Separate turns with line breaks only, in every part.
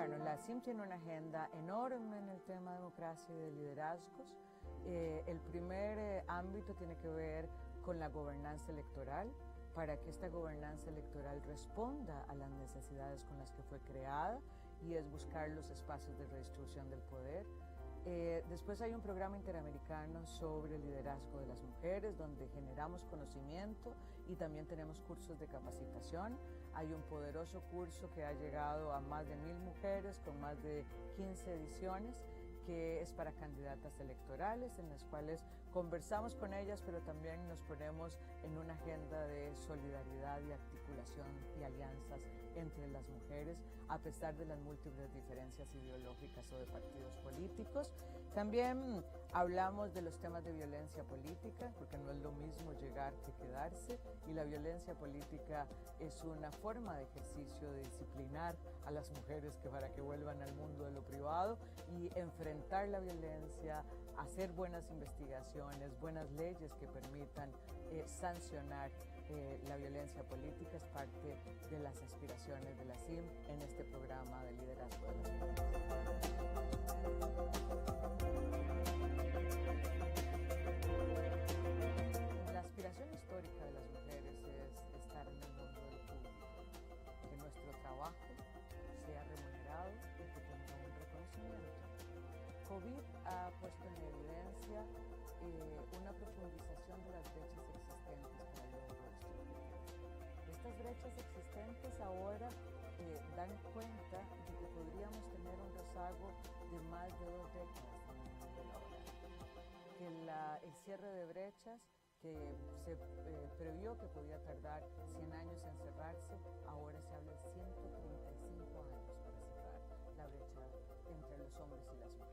Bueno, la CIM tiene una agenda enorme en el tema de democracia y de liderazgos. El primer ámbito tiene que ver con la gobernanza electoral, para que esta gobernanza electoral responda a las necesidades con las que fue creada, y es buscar los espacios de redistribución del poder. Después hay un programa interamericano sobre el liderazgo de las mujeres, donde generamos conocimiento y también tenemos cursos de capacitación. Hay un poderoso curso que ha llegado a más de 1000 mujeres con más de 15 ediciones, que es para candidatas electorales, en las cuales conversamos con ellas, pero también nos ponemos en una agenda de solidaridad y articulación y alianzas entre las mujeres, a pesar de las múltiples diferencias ideológicas o de partidos políticos. También hablamos de los temas de violencia política, porque no es lo mismo llegar que quedarse, y la violencia política es una forma de ejercicio de disciplinar a las mujeres para que vuelvan al mundo de lo privado y enfrentar la violencia, hacer buenas investigaciones, buenas leyes que permitan sancionar la violencia política. Es parte de las aspiraciones de la CIM en este programa de liderazgo de las mujeres. La aspiración histórica de las mujeres es estar en el mundo del público, que nuestro trabajo sea remunerado y que tenga un reconocimiento. COVID ha puesto en evidencia una profundización de las brechas existentes para el logro de estos objetivos. Estas brechas existentes ahora dan cuenta de que podríamos tener un rezago de más de 2 décadas en el mundo laboral. Que el cierre de brechas, que se previó que podía tardar 100 años en cerrarse, ahora se habla de 135 años para cerrar la brecha entre los hombres y las mujeres.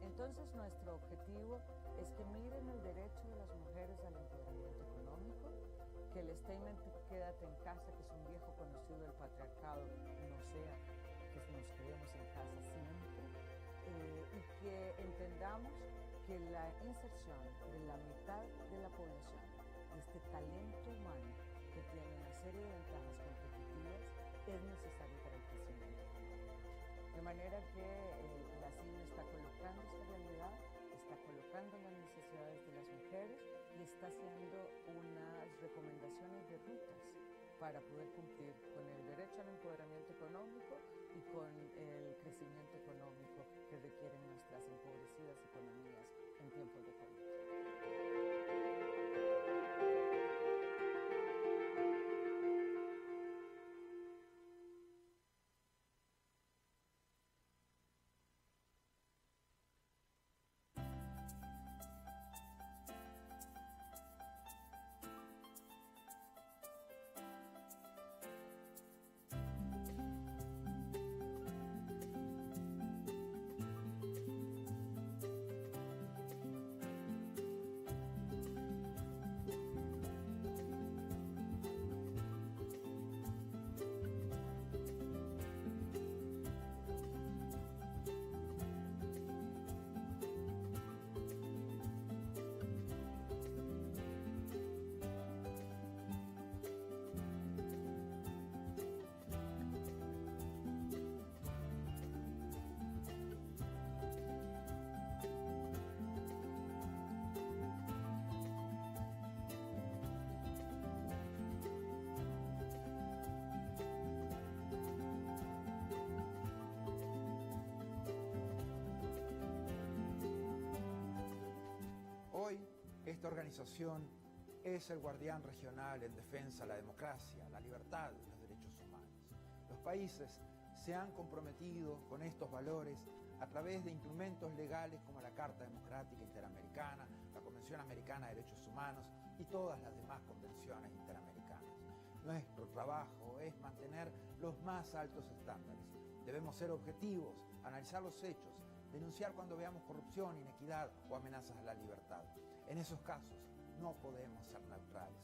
Entonces nuestro objetivo es que miren el derecho de las mujeres al empoderamiento económico, que el statement "quédate en casa", que es un viejo conocido del patriarcado, no sea que nos quedemos en casa siempre, y que entendamos que la inserción de la mitad de la población, de este talento humano que tiene una serie de ventajas competitivas, es necesario para el crecimiento económico. De manera que la CIM está colocando esta realidad, está colocando las necesidades de las mujeres y está haciendo unas recomendaciones de rutas para poder cumplir con el derecho al empoderamiento económico y con el crecimiento económico que requieren nuestras empobrecidas economías en tiempos de COVID.
Esta organización es el guardián regional en defensa de la democracia, la libertad y los derechos humanos. Los países se han comprometido con estos valores a través de instrumentos legales como la Carta Democrática Interamericana, la Convención Americana de Derechos Humanos y todas las demás convenciones interamericanas. Nuestro trabajo es mantener los más altos estándares. Debemos ser objetivos, analizar los hechos, denunciar cuando veamos corrupción, inequidad o amenazas a la libertad. En esos casos no podemos ser neutrales.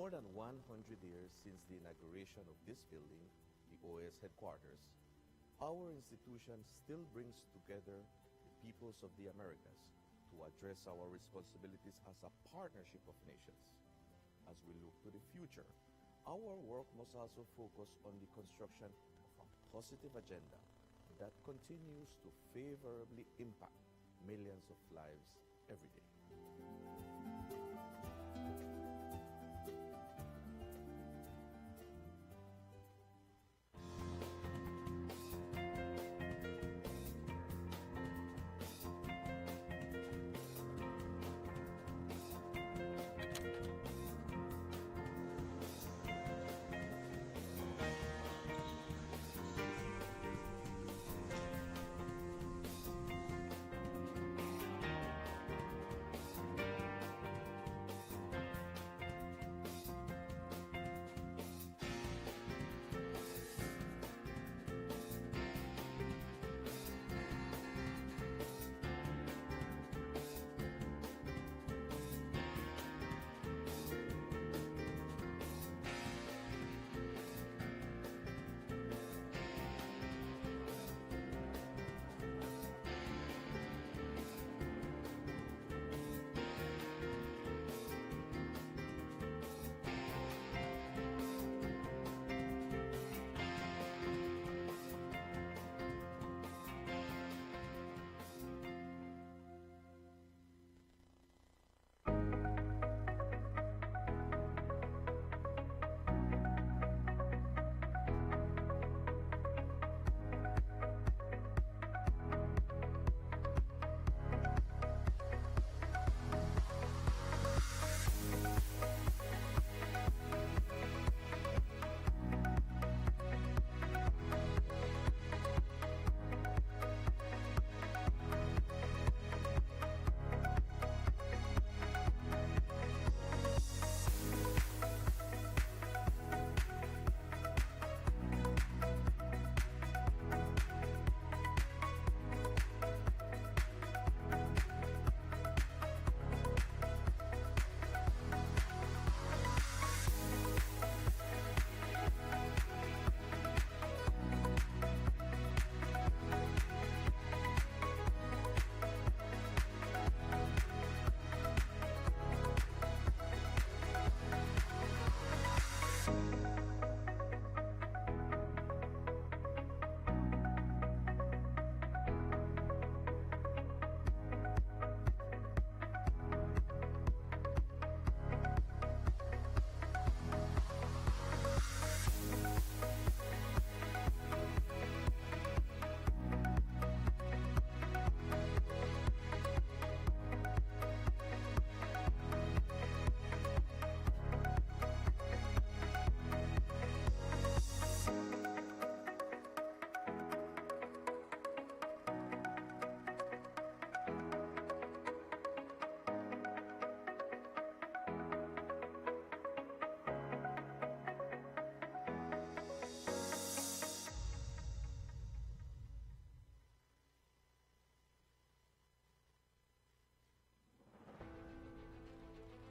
more than 100 years since the inauguration of this building, the OAS headquarters, our institution still brings together the peoples of the Americas to address our responsibilities as a partnership of nations. As we look to the future, our work must also focus on the construction of a positive agenda that continues to favorably impact millions of lives every day.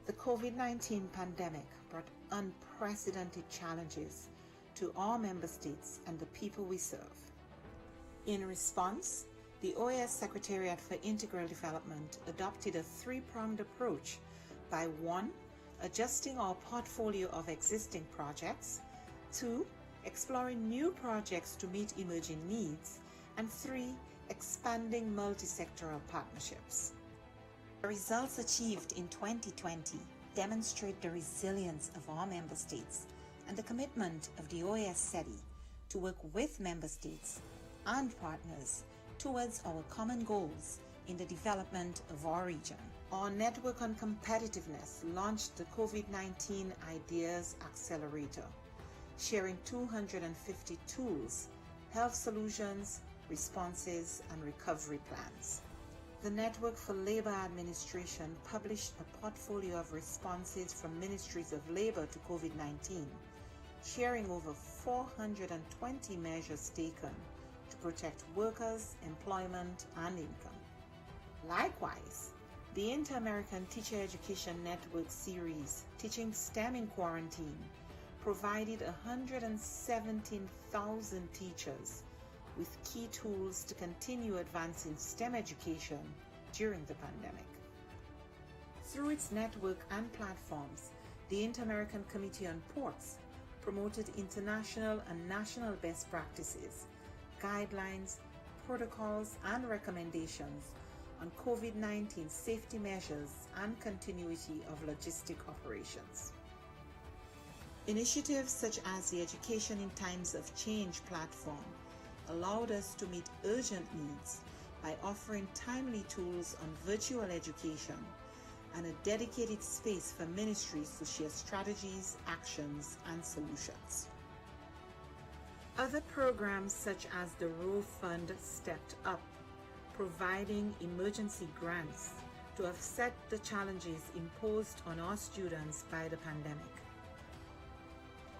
The COVID-19 pandemic brought unprecedented challenges to our member states and the people we serve. In response, the OAS Secretariat for Integral Development adopted a three-pronged approach by 1. Adjusting our portfolio of existing projects, 2. Exploring new projects to meet emerging needs, and 3. Expanding multi-sectoral partnerships. The results achieved in 2020 demonstrate the resilience of our member states and the commitment of the OAS SETI to work with member states and partners towards our common goals in the development of our region. Our Network on Competitiveness launched the COVID-19 Ideas Accelerator, sharing 250 tools, health solutions, responses, and recovery plans. The Network for Labor Administration published a portfolio of responses from ministries of labor to COVID-19, sharing over 420 measures taken to protect workers, employment, and income. Likewise, The Inter-American Teacher Education Network series, Teaching STEM in Quarantine, provided 117,000 teachers with key tools to continue advancing STEM education during the pandemic. Through its network and platforms, the Inter-American Committee on Ports promoted international and national best practices, guidelines, protocols, and recommendations on COVID-19 safety measures and continuity of logistic operations. Initiatives such as the Education in Times of Change platform allowed us to meet urgent needs by offering timely tools on virtual education and a dedicated space for ministries to share strategies, actions, and solutions. Other programs such as the Rowe Fund stepped up, providing emergency grants to offset the challenges imposed on our students by the pandemic.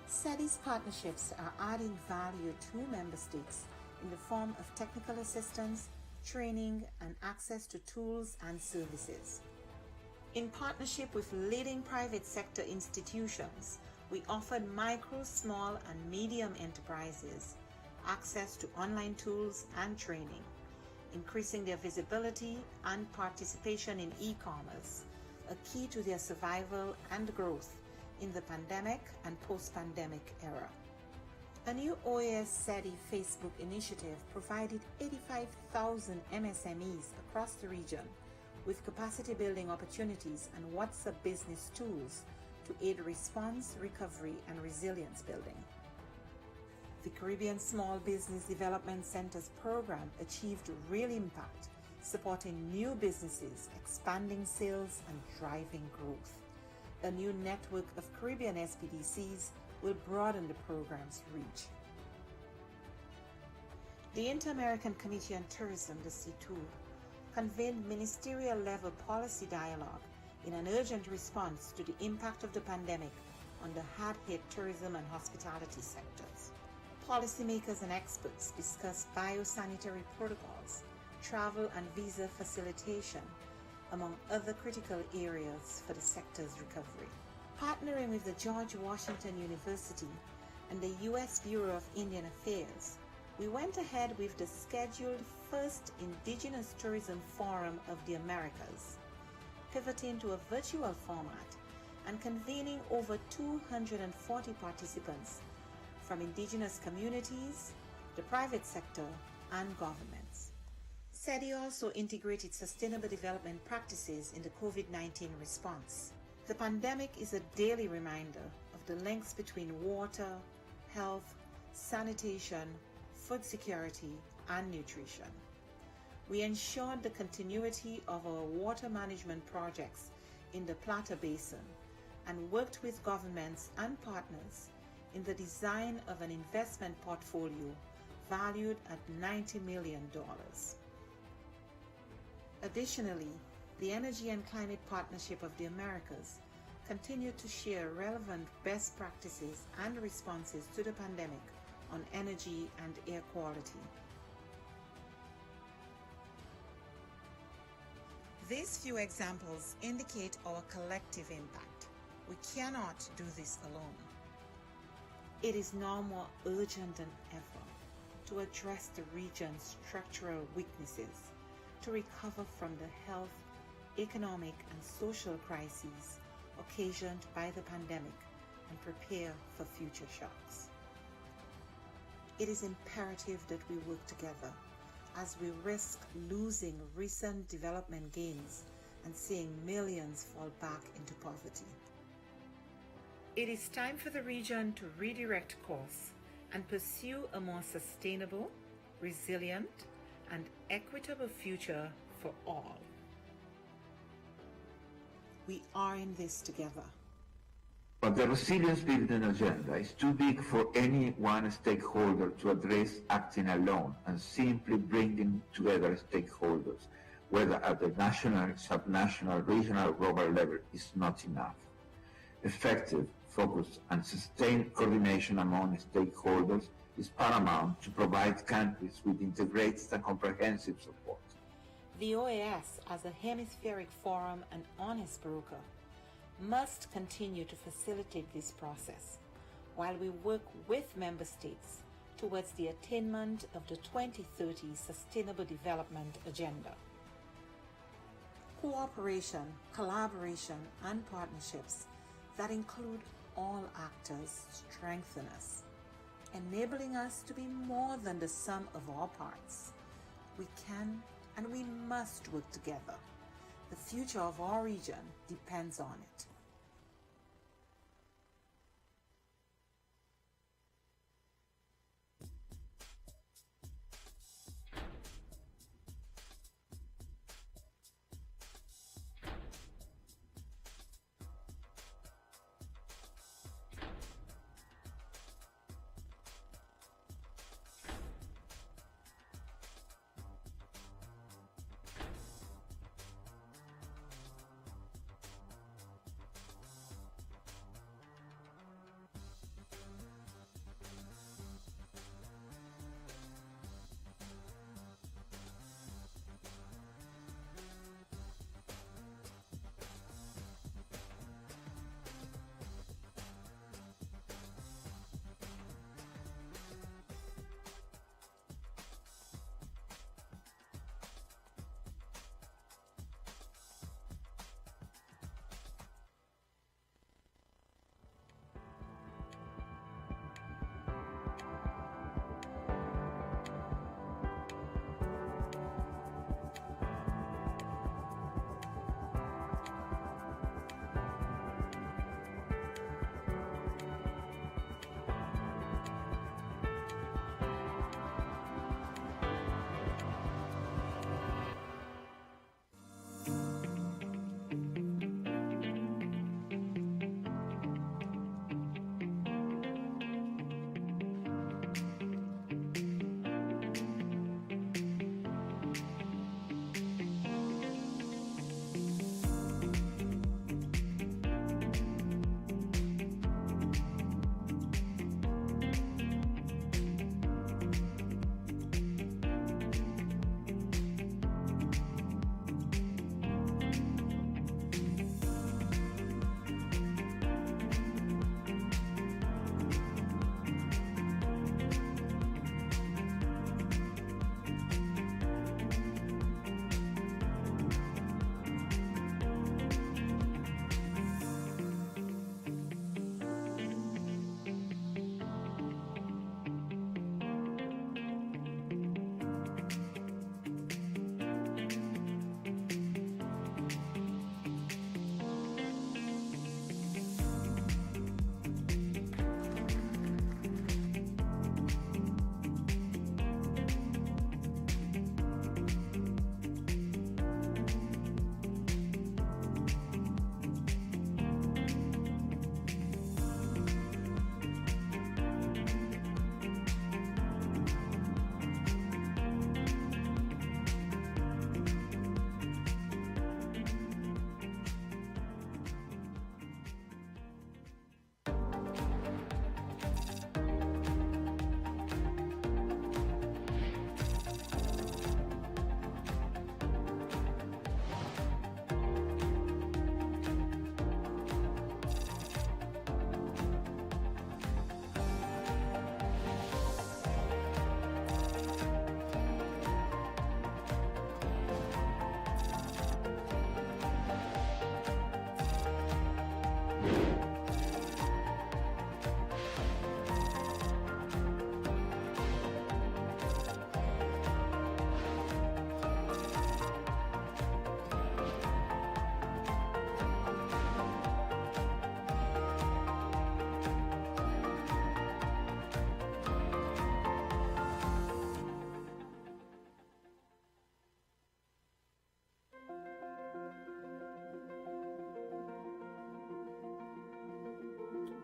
SETI's partnerships are adding value to member states in the form of technical assistance, training, and access to tools and services. In partnership with leading private sector institutions, we offered micro, small, and medium enterprises access to online tools and training, increasing their visibility and participation in e-commerce, a key to their survival and growth in the pandemic and post-pandemic era. A new OAS SETI Facebook initiative provided 85,000 MSMEs across the region with capacity building opportunities and WhatsApp business tools to aid response, recovery, and resilience building. The Caribbean Small Business Development Centers program achieved real impact, supporting new businesses, expanding sales, and driving growth. A new network of Caribbean SPDCs will broaden the program's reach. The Inter-American Committee on Tourism, the CTOUR, convened ministerial-level policy dialogue in an urgent response to the impact of the pandemic on the hard-hit tourism and hospitality sectors. Policymakers and experts discussed biosanitary protocols, travel and visa facilitation, among other critical areas for the sector's recovery. Partnering with the George Washington University and the U.S. Bureau of Indian Affairs, we went ahead with the scheduled first Indigenous Tourism Forum of the Americas, pivoting to a virtual format and convening over 240 participants from indigenous communities, the private sector, and governments. SETI also integrated sustainable development practices in the COVID-19 response. The pandemic is a daily reminder of the links between water, health, sanitation, food security, and nutrition. We ensured the continuity of our water management projects in the Plata Basin and worked with governments and partners in the design of an investment portfolio valued at $90 million. Additionally, the Energy and Climate Partnership of the Americas continued to share relevant best practices and responses to the pandemic on energy and air quality. These few examples indicate our collective impact. We cannot do this alone. It is now more urgent than ever to address the region's structural weaknesses, to recover from the health, economic, and social crises occasioned by the pandemic and prepare for future shocks. It is imperative that we work together as we risk losing recent development gains and seeing millions fall back into poverty. It is time for the region to redirect course and pursue a more sustainable, resilient, and equitable future for all. We are in this together.
But the resilience building agenda is too big for any one stakeholder to address acting alone, and simply bringing together stakeholders, whether at the national, subnational, regional, or global level, is not enough. Effective, focused, and sustained coordination among stakeholders is paramount to provide countries with integrated and comprehensive support.
The OAS, as a hemispheric forum and honest broker, must continue to facilitate this process while we work with member states towards the attainment of the 2030 Sustainable Development Agenda. Cooperation, collaboration, and partnerships that include all actors strengthen us, enabling us to be more than the sum of our parts. We can and we must work together. The future of our region depends on it.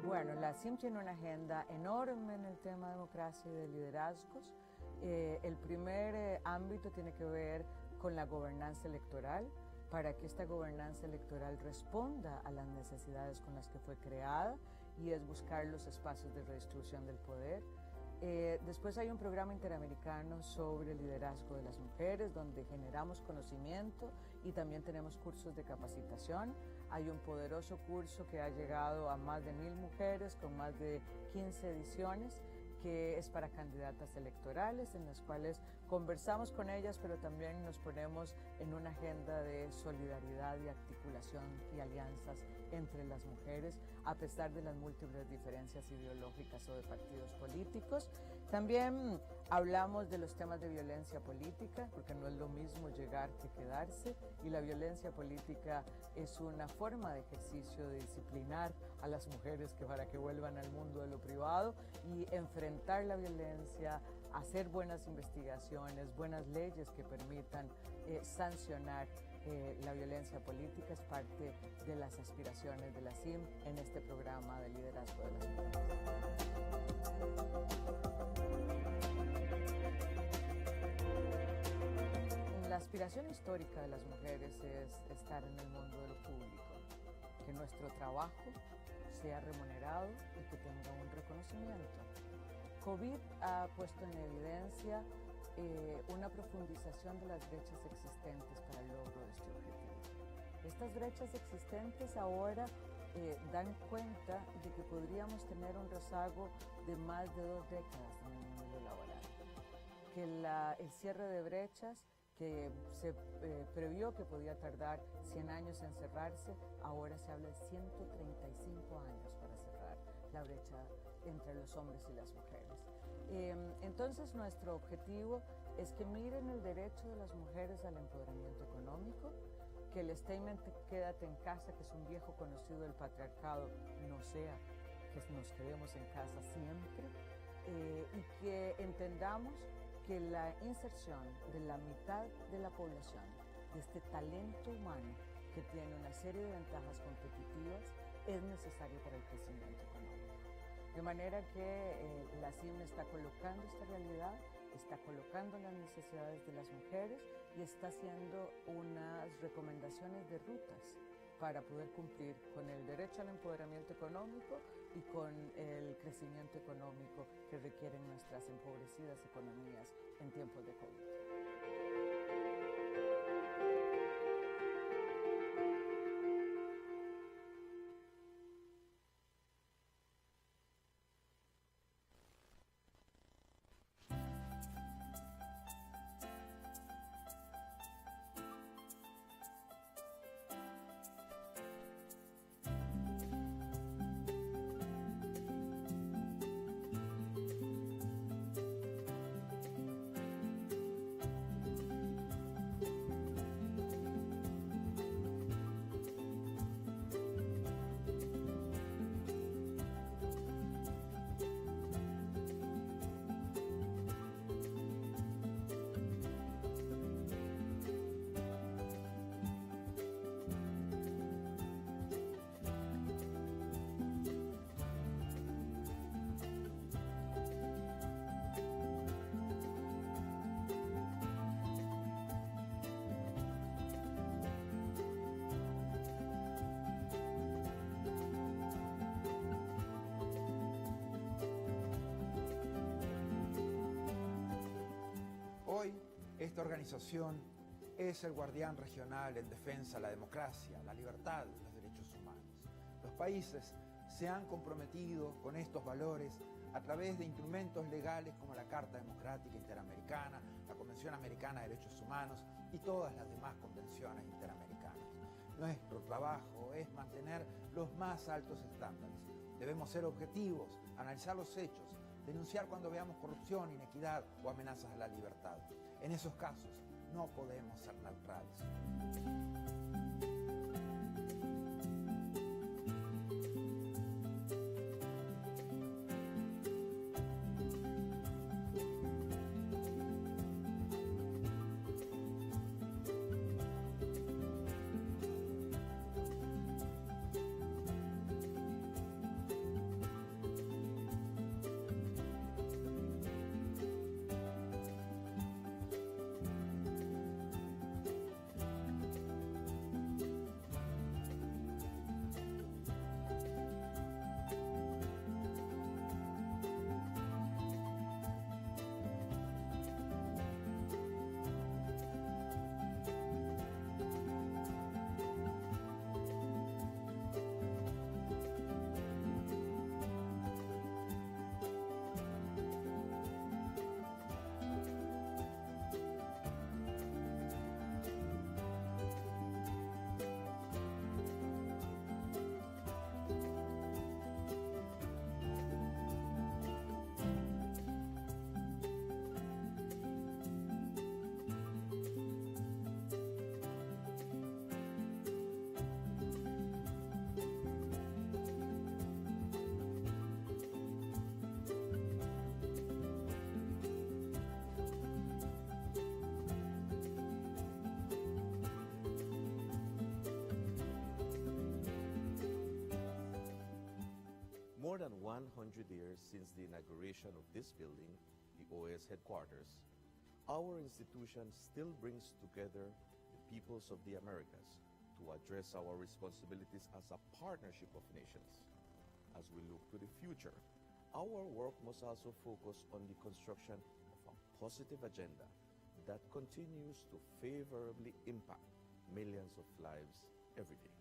Bueno, la CIM tiene una agenda enorme en el tema de democracia y de liderazgos. El primer ámbito tiene que ver con la gobernanza electoral, para que esta gobernanza electoral responda a las necesidades con las que fue creada, y es buscar los espacios de redistribución del poder. Después hay un programa interamericano sobre liderazgo de las mujeres, donde generamos conocimiento y también tenemos cursos de capacitación. Hay un poderoso curso que ha llegado a más de 1000 mujeres con más de 15 ediciones, que es para candidatas electorales, en las cuales conversamos con ellas, pero también nos ponemos en una agenda de solidaridad y articulación y alianzas entre las mujeres, a pesar de las múltiples diferencias ideológicas o de partidos políticos. También hablamos de los temas de violencia política, porque no es lo mismo llegar que quedarse, y la violencia política es una forma de ejercicio de disciplinar a las mujeres para que vuelvan al mundo de lo privado y enfrentar la violencia, hacer buenas investigaciones, buenas leyes que permitan sancionar la violencia política. Es parte de las aspiraciones de la CIM en este programa de liderazgo de las mujeres. La aspiración histórica de las mujeres es estar en el mundo de lo público, que nuestro trabajo sea remunerado y que tenga un reconocimiento. COVID ha puesto en evidencia una profundización de las brechas existentes para el logro de este objetivo. Estas brechas existentes ahora dan cuenta de que podríamos tener un rezago de más de 2 décadas en el mundo laboral, que el cierre de brechas que se previó que podía tardar 100 años en cerrarse, ahora se habla de 135 años para cerrar la brecha entre los hombres y las mujeres. Entonces nuestro objetivo es que miren el derecho de las mujeres al empoderamiento económico, que el statement quédate en casa, que es un viejo conocido del patriarcado, no sea que nos quedemos en casa siempre, y que entendamos que la inserción de la mitad de la población, de este talento humano que tiene una serie de ventajas competitivas, es necesario para el crecimiento económico. De manera que la CIM está colocando esta realidad, está colocando las necesidades de las mujeres y está haciendo unas recomendaciones de rutas para poder cumplir con el derecho al empoderamiento económico y con el crecimiento económico que requieren nuestras empobrecidas economías en tiempos de COVID.
Hoy, esta organización es el guardián regional en defensa de la democracia, la libertad y los derechos humanos. Los países se han comprometido con estos valores a través de instrumentos legales como la Carta Democrática Interamericana, la Convención Americana de Derechos Humanos y todas las demás convenciones interamericanas. Nuestro trabajo es mantener los más altos estándares. Debemos ser objetivos, analizar los hechos, denunciar cuando veamos corrupción, inequidad o amenazas a la libertad. En esos casos, no podemos ser neutrales.
More than 100 years since the inauguration of this building, the OAS headquarters, our institution still brings together the peoples of the Americas to address our responsibilities as a partnership of nations. As we look to the future, our work must also focus on the construction of a positive agenda that continues to favorably impact millions of lives every day.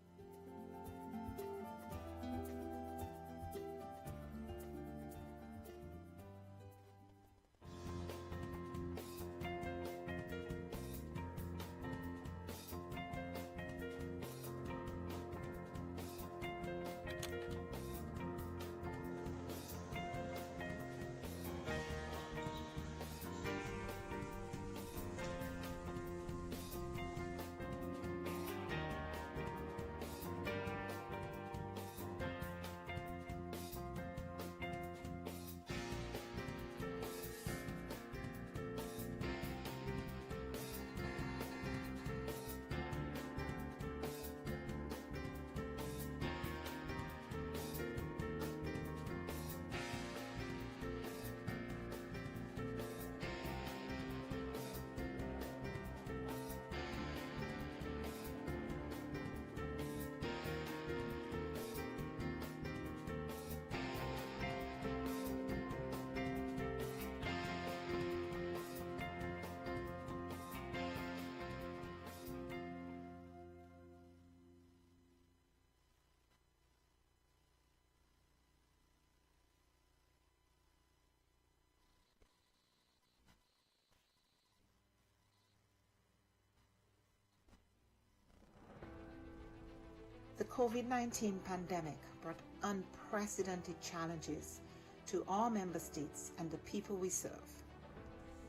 The COVID-19 pandemic brought unprecedented challenges to all member states and the people we serve.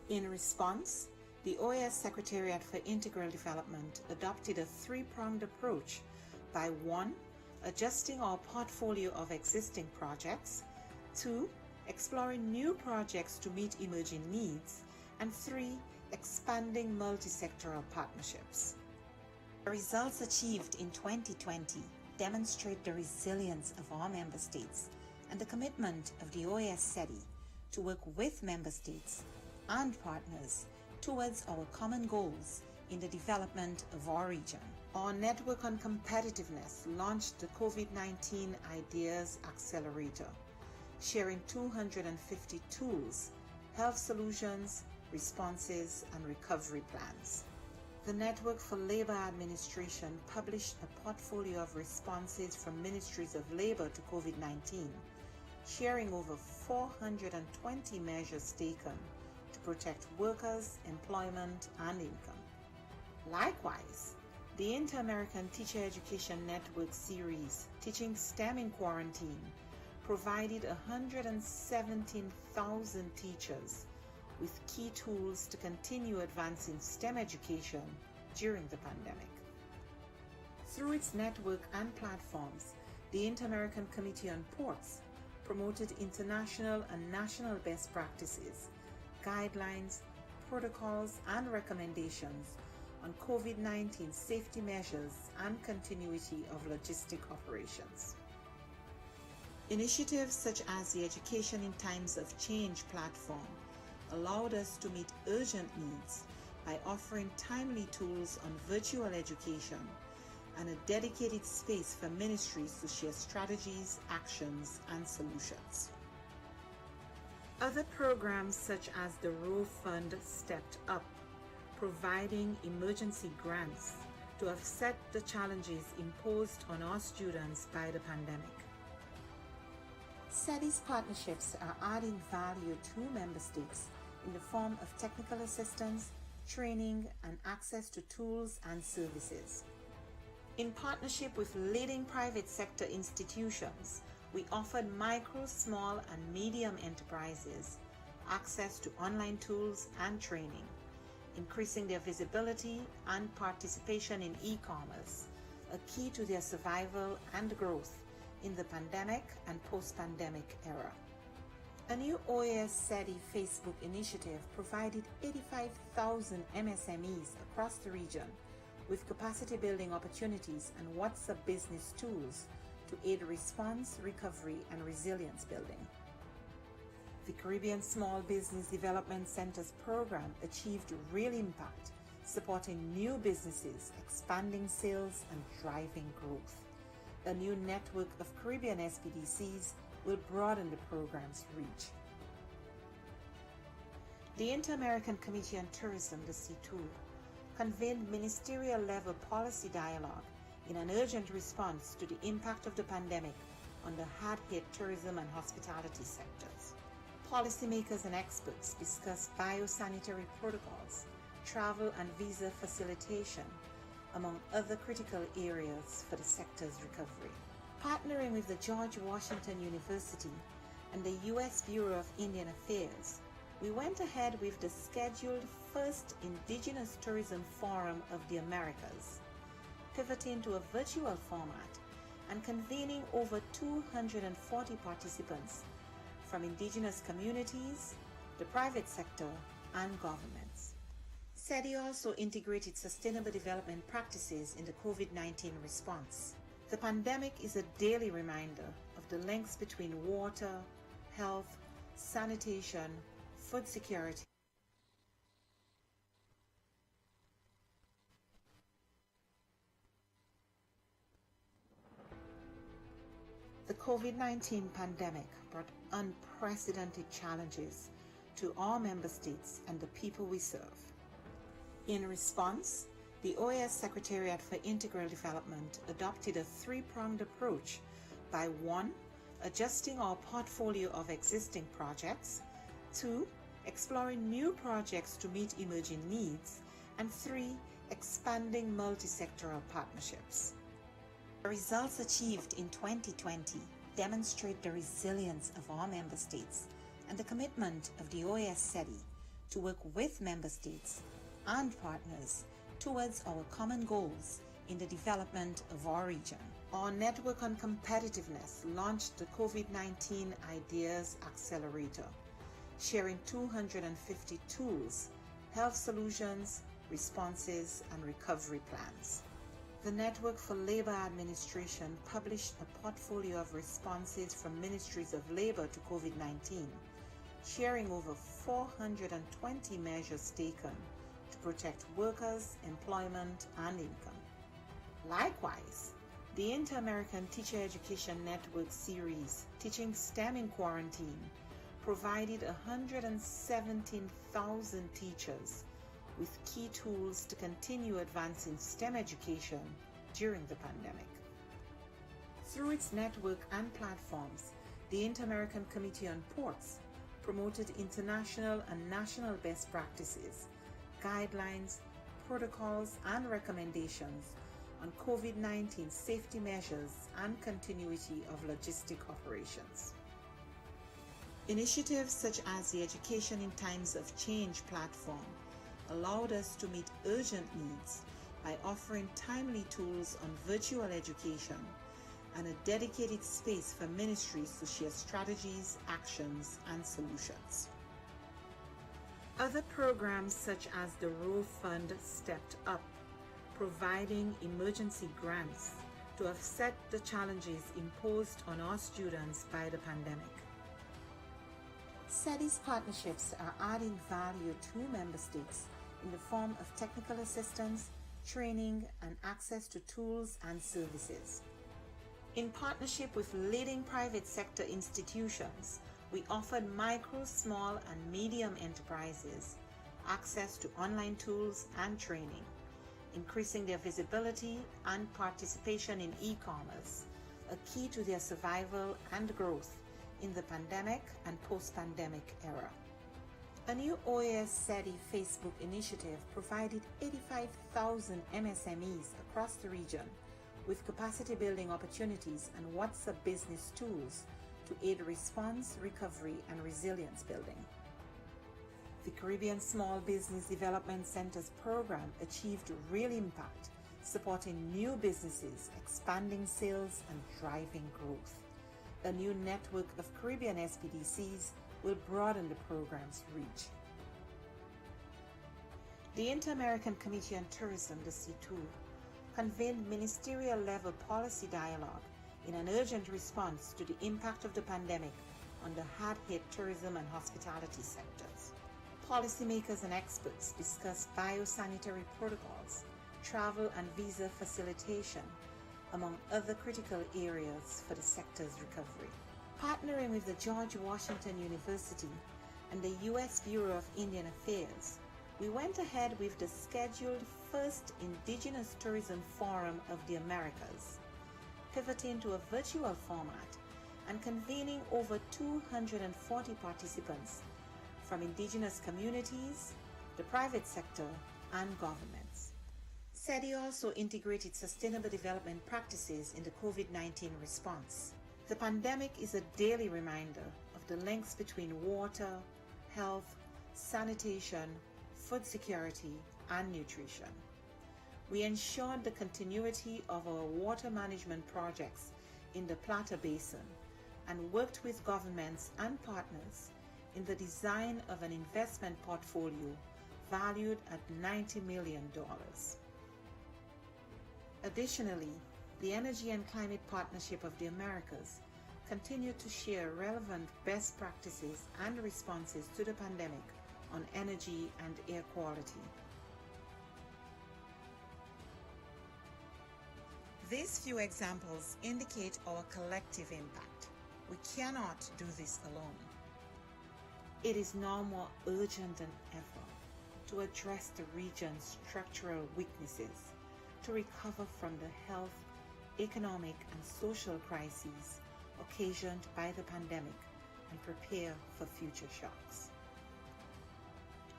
In response, the OAS Secretariat for Integral Development adopted a three-pronged approach by 1. Adjusting our portfolio of existing projects, 2. Exploring new projects to meet emerging needs, and 3. Expanding multi-sectoral partnerships. The results achieved in 2020 demonstrate the resilience of our member states and the commitment of the OAS SETI to work with member states and partners towards our common goals in the development of our region. Our Network on Competitiveness launched the COVID-19 Ideas Accelerator, sharing 250 tools, health solutions, responses, and recovery plans. The Network for Labor Administration published a portfolio of responses from ministries of labor to COVID-19, sharing over 420 measures taken to protect workers, employment, and income. Likewise, the Inter-American Teacher Education Network series, Teaching STEM in Quarantine, provided 117,000 teachers with key tools to continue advancing STEM education during the pandemic. Through its network and platforms, the Inter-American Committee on Ports promoted international and national best practices, guidelines, protocols, and recommendations on COVID-19 safety measures and continuity of logistic operations. Initiatives such as the Education in Times of Change platform allowed us to meet urgent needs by offering timely tools on virtual education and a dedicated space for ministries to share strategies, actions, and solutions. Other programs such as the Rowe Fund stepped up, providing emergency grants to offset the challenges imposed on our students by the pandemic. SETI's partnerships are adding value to member states in the form of technical assistance, training, and access to tools and services. In partnership with leading private sector institutions, we offered micro, small, and medium enterprises access to online tools and training, increasing their visibility and participation in e-commerce, a key to their survival and growth in the pandemic and post-pandemic era. A new OAS SETI Facebook initiative provided 85,000 MSMEs across the region with capacity building opportunities and WhatsApp business tools to aid response, recovery, and resilience building. The Caribbean Small Business Development Center's program achieved real impact, supporting new businesses, expanding sales, and driving growth. A new network of Caribbean SBDCs will broaden the program's reach. The Inter-American Committee on Tourism, the C2, convened ministerial-level policy dialogue in an urgent response to the impact of the pandemic on the hard-hit tourism and hospitality sectors. Policymakers and experts discussed biosanitary protocols, travel and visa facilitation, among other critical areas for the sector's recovery. Partnering with the George Washington University and the U.S. Bureau of Indian Affairs, we went ahead with the scheduled first Indigenous Tourism Forum of the Americas, pivoting to a virtual format and convening over 240 participants from indigenous communities, the private sector, and governments. SEDI also integrated sustainable development practices in the COVID-19 response. The pandemic is a daily reminder of the links between water, health, sanitation, food security, The COVID-19 pandemic brought unprecedented challenges to all member states and the people we serve. In response, the OAS Secretariat for Integral Development adopted a three-pronged approach by 1. Adjusting our portfolio of existing projects, 2. Exploring new projects to meet emerging needs, and 3. Expanding multi-sectoral partnerships. The results achieved in 2020 demonstrate the resilience of our member states and the commitment of the OAS SEDI to work with member states and partners towards our common goals in the development of our region. Our Network on Competitiveness launched the COVID-19 Ideas Accelerator, sharing 250 tools, health solutions, responses, and recovery plans. The Network for Labor Administration published a portfolio of responses from ministries of labor to COVID-19, sharing over 420 measures taken to protect workers, employment, and income. Likewise, the Inter-American Teacher Education Network series, Teaching STEM in Quarantine, provided 117,000 teachers with key tools to continue advancing STEM education during the pandemic. Through its network and platforms, the Inter-American Committee on Ports promoted international and national best practices, guidelines, protocols, and recommendations on COVID-19 safety measures and continuity of logistic operations. Initiatives such as the Education in Times of Change platform allowed us to meet urgent needs by offering timely tools on virtual education and a dedicated space for ministries to share strategies, actions, and solutions. Other programs such as the Rowe Fund stepped up, providing emergency grants to offset the challenges imposed on our students by the pandemic. SEDI's partnerships are adding value to member states in the form of technical assistance, training, and access to tools and services. In partnership with leading private sector institutions, we offered micro, small, and medium enterprises access to online tools and training, increasing their visibility and participation in e-commerce, a key to their survival and growth in the pandemic and post-pandemic era. A new OAS SEDI Facebook initiative provided 85,000 MSMEs across the region with capacity building opportunities and WhatsApp business tools to aid response, recovery, and resilience building. The Caribbean Small Business Development Center's program achieved real impact, supporting new businesses, expanding sales, and driving growth. A new network of Caribbean SBDCs will broaden the program's reach. The Inter-American Committee on Tourism, the C2, convened ministerial-level policy dialogue in an urgent response to the impact of the pandemic on the hard-hit tourism and hospitality sectors. Policymakers and experts discussed biosanitary protocols, travel and visa facilitation, among other critical areas for the sector's recovery. Partnering with the George Washington University and the U.S. Bureau of Indian Affairs, we went ahead with the scheduled first Indigenous Tourism Forum of the Americas, pivoting to a virtual format and convening over 240 participants from indigenous communities, the private sector, and governments. SETI also integrated sustainable development practices in the COVID-19 response. The pandemic is a daily reminder of the links between water, health, sanitation, food security, and nutrition. We ensured the continuity of our water management projects in the Plata Basin and worked with governments and partners in the design of an investment portfolio valued at $90 million. Additionally, the Energy and Climate Partnership of the Americas continued to share relevant best practices and responses to the pandemic on energy and air quality. These few examples indicate our collective impact. We cannot do this alone. It is now more urgent than ever to address the region's structural weaknesses, to recover from the health, economic, and social crises occasioned by the pandemic and prepare for future shocks.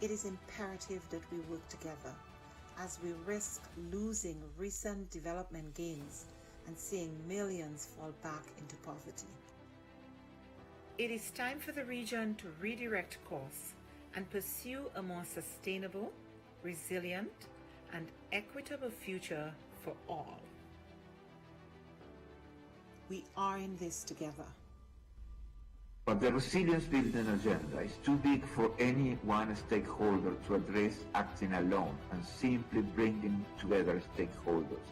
It is imperative that we work together as we risk losing recent development gains and seeing millions fall back into poverty. It is time for the region to redirect course and pursue a more sustainable, resilient, and equitable future for all. We are in this together.
But the resilience building agenda is too big for any one stakeholder to address acting alone, and simply bringing together stakeholders,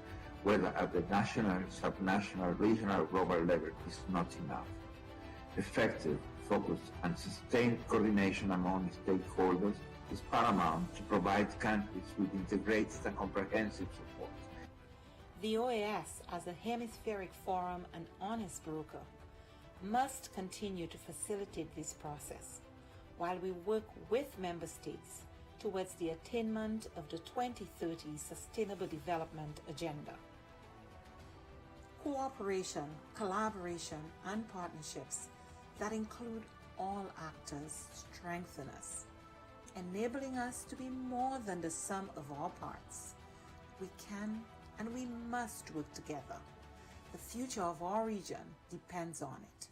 whether at the national, subnational, regional, or global level, is not enough. Effective, focused, and sustained coordination among stakeholders is paramount to provide countries with integrated and comprehensive support.
The OAS, as a hemispheric forum and honest broker, must continue to facilitate this process while we work with member states towards the attainment of the 2030 Sustainable Development Agenda. Cooperation, collaboration, and partnerships that include all actors strengthen us, enabling us to be more than the sum of our parts. We can and we must work together. The future of our region depends on it.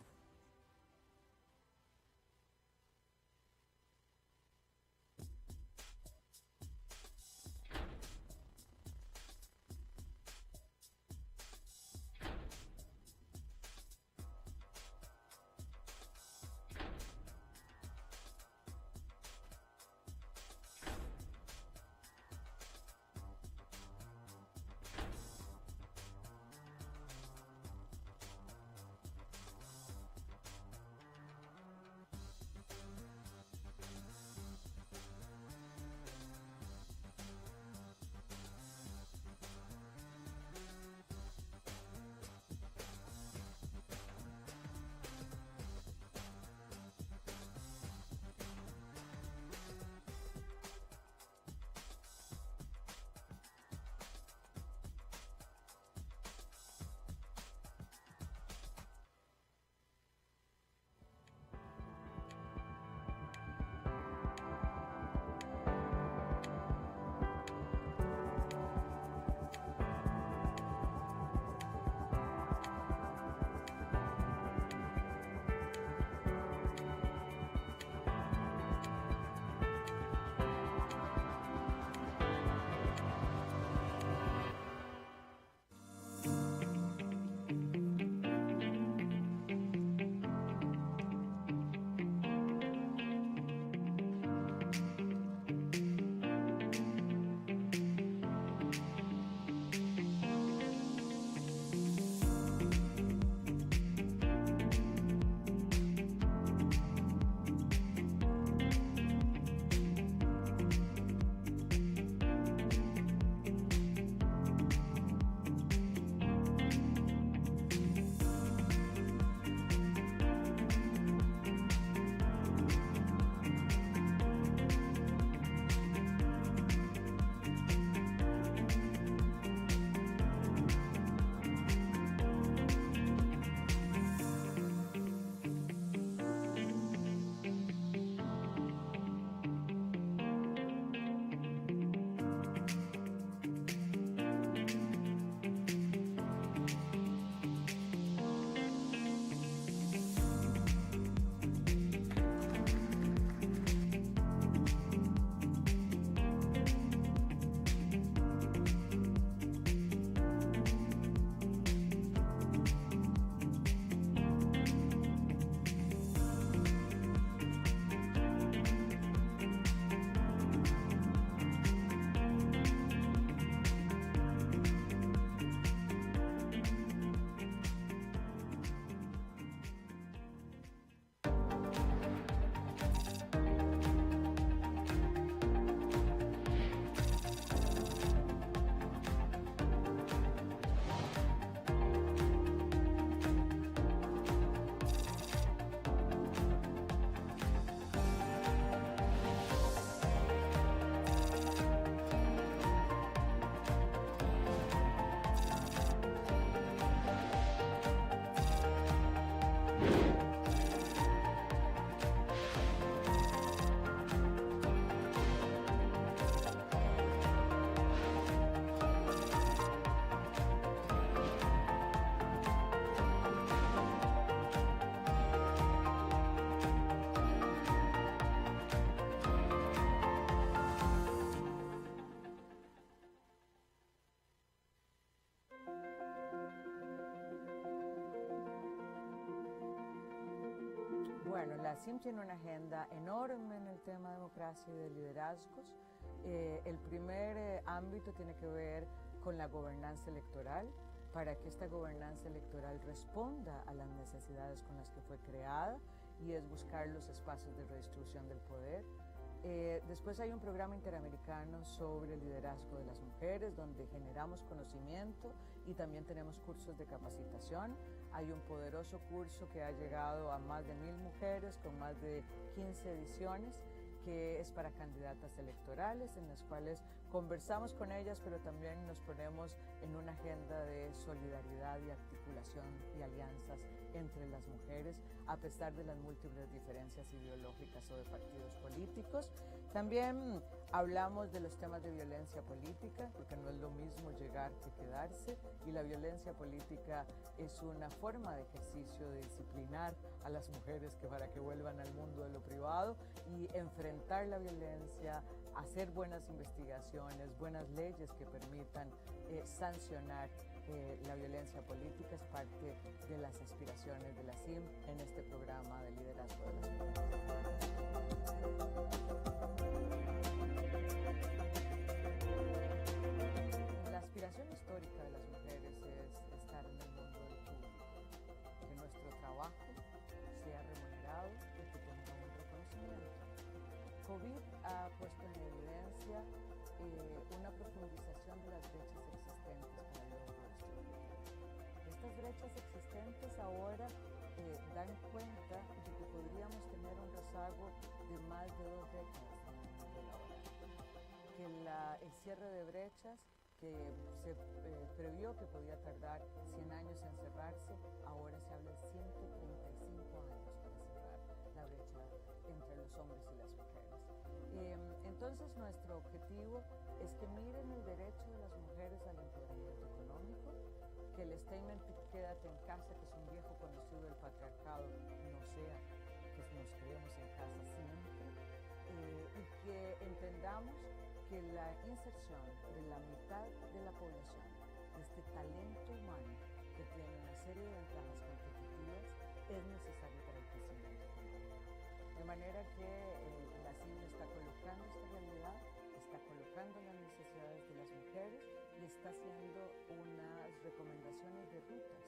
Bueno, la CIM tiene una agenda enorme en el tema de democracia y de liderazgos. El primer ámbito tiene que ver con la gobernanza electoral, para que esta gobernanza electoral responda a las necesidades con las que fue creada, y es buscar los espacios de redistribución del poder. Después hay un programa interamericano sobre el liderazgo de las mujeres, donde generamos conocimiento y también tenemos cursos de capacitación. Hay un poderoso curso que ha llegado a más de 1000 mujeres con más de 15 ediciones, que es para candidatas electorales, en las cuales conversamos con ellas, pero también nos ponemos en una agenda de solidaridad y articulación y alianzas entre las mujeres, a pesar de las múltiples diferencias ideológicas o de partidos políticos. También hablamos de los temas de violencia política, porque no es lo mismo llegar que quedarse, y la violencia política es una forma de ejercicio de disciplinar a las mujeres para que vuelvan al mundo de lo privado y enfrentar la violencia, hacer buenas investigaciones, buenas leyes que permitan sancionar la violencia política. Es parte de las aspiraciones de la CIM en este programa de liderazgo de las mujeres. La aspiración histórica de las mujeres es estar en el mundo del público, que nuestro trabajo sea remunerado y que tenga un reconocimiento. COVID ha puesto en evidencia una profundización de las brechas existentes para el logro de este objetivo. Estas brechas existentes ahora dan cuenta de que podríamos tener un rezago de más de 2 décadas en el mundo laboral, que el cierre de brechas que se previó que podía tardar 100 años en cerrarse, ahora se habla de 135 años para cerrar la brecha entre los hombres y las mujeres. Entonces nuestro objetivo es que miren el derecho de las mujeres al empoderamiento económico, que el statement "quédate en casa", que es un viejo conocido del patriarcado, no sea que nos quedemos en casa siempre, y que entendamos que la inserción de la mitad de la población, de este talento humano que tiene una serie de ventajas competitivas, es necesario para el crecimiento económico. De manera que la CIM está colocando esta realidad, está colocando las necesidades de las mujeres y está haciendo unas recomendaciones de rutas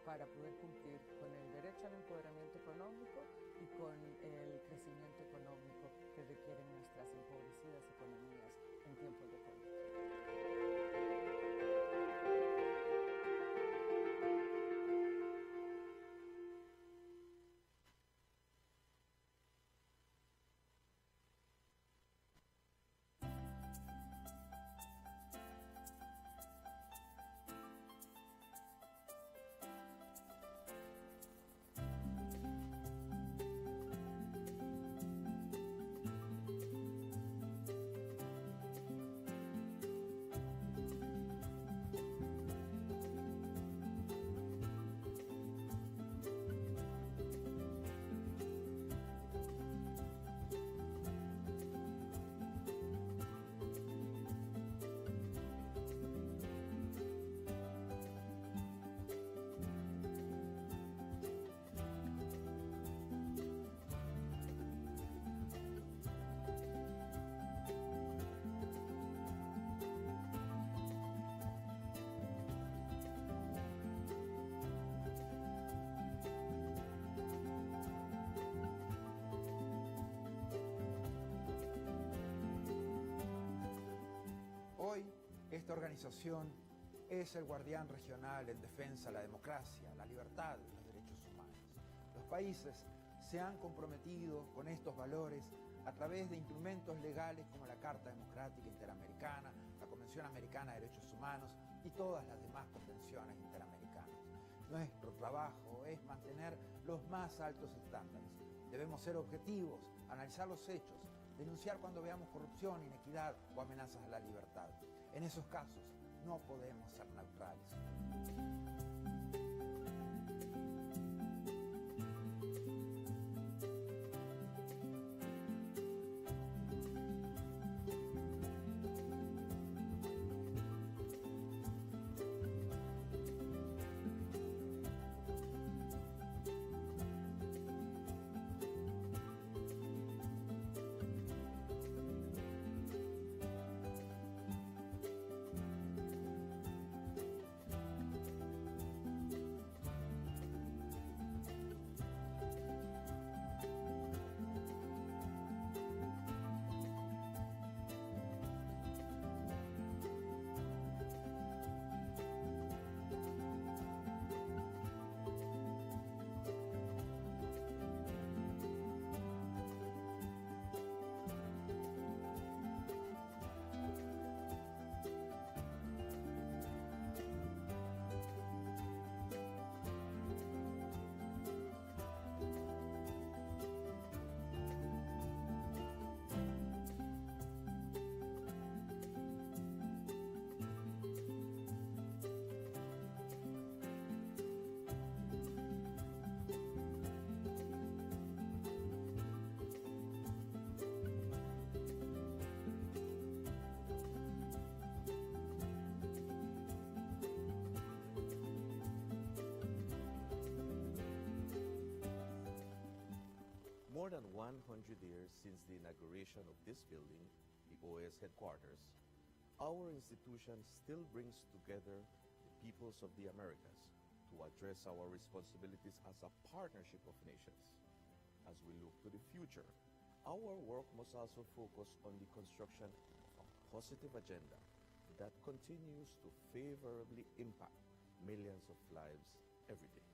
para poder cumplir con el derecho al empoderamiento económico y con el crecimiento económico que requieren nuestras empobrecidas economías en tiempos de COVID.
Hoy, esta organización es el guardián regional en defensa de la democracia, la libertad y los derechos humanos. Los países se han comprometido con estos valores a través de instrumentos legales como la Carta Democrática Interamericana, la Convención Americana de Derechos Humanos y todas las demás convenciones interamericanas. Nuestro trabajo es mantener los más altos estándares. Debemos ser objetivos, analizar los hechos, denunciar cuando veamos corrupción, inequidad o amenazas a la libertad. En esos casos, no podemos ser neutrales.
more than 100 years since the inauguration of this building, the OAS headquarters, our institution still brings together the peoples of the Americas to address our responsibilities as a partnership of nations. As we look to the future, our work must also focus on the construction of a positive agenda that continues to favorably impact millions of lives every day.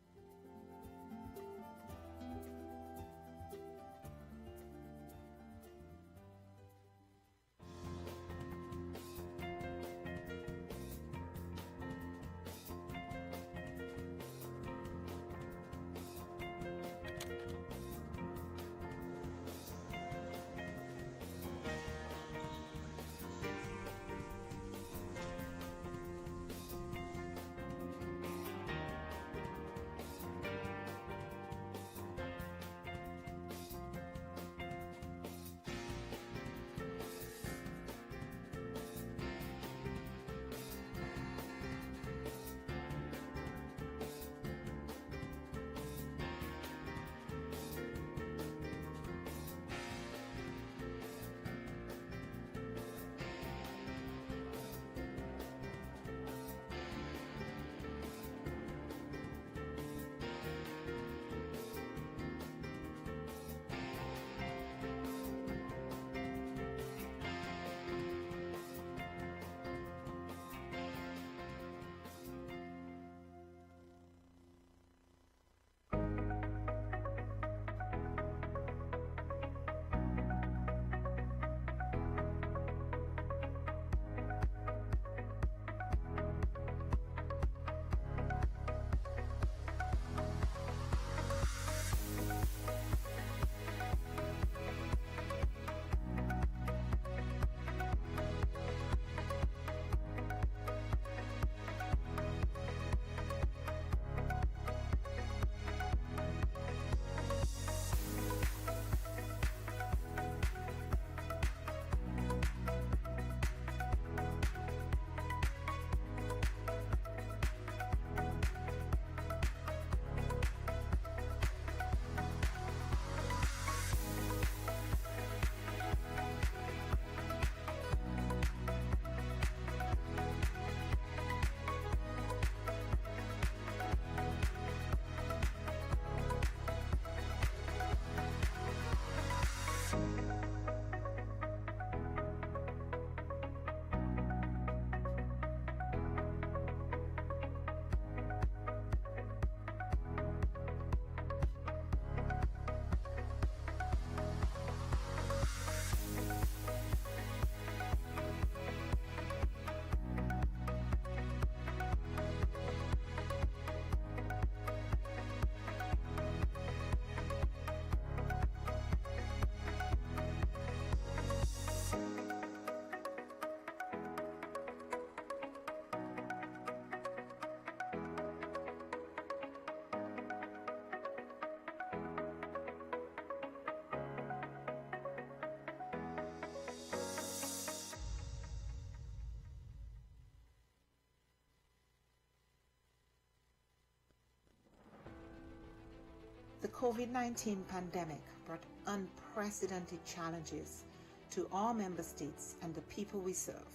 The COVID-19 pandemic brought unprecedented challenges to all member states and the people we serve.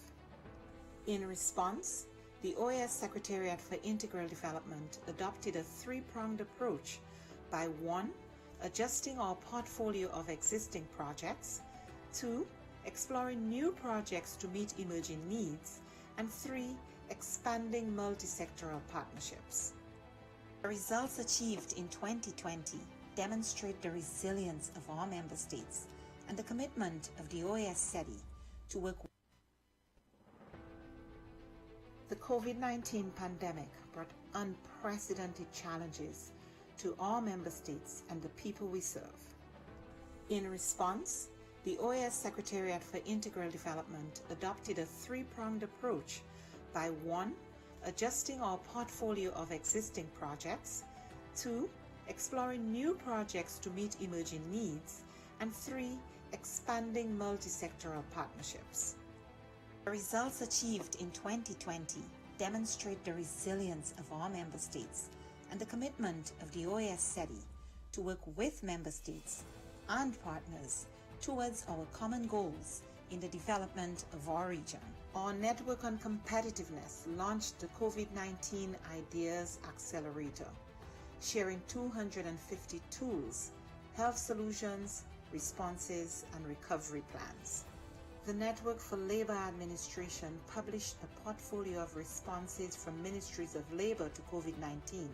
In response, the OAS Secretariat for Integral Development adopted a three-pronged approach by 1. Adjusting our portfolio of existing projects, 2. Exploring new projects to meet emerging needs, and 3. Expanding multi-sectoral partnerships. The results achieved in 2020 demonstrate the resilience of our member states and the commitment of the OAS SETI to work. The COVID-19 pandemic brought unprecedented challenges to all member states and the people we serve. In response, the OAS Secretariat for Integral Development adopted a three-pronged approach by 1. Adjusting our portfolio of existing projects, 2. Exploring new projects to meet emerging needs, and 3. Expanding multi-sectoral partnerships. The results achieved in 2020 demonstrate the resilience of our member states and the commitment of the OAS SETI to work with member states and partners towards our common goals in the development of our region. Our Network on Competitiveness launched the COVID-19 Ideas Accelerator, sharing 250 tools, health solutions, responses, and recovery plans. The Network for Labor Administration published a portfolio of responses from ministries of labor to COVID-19,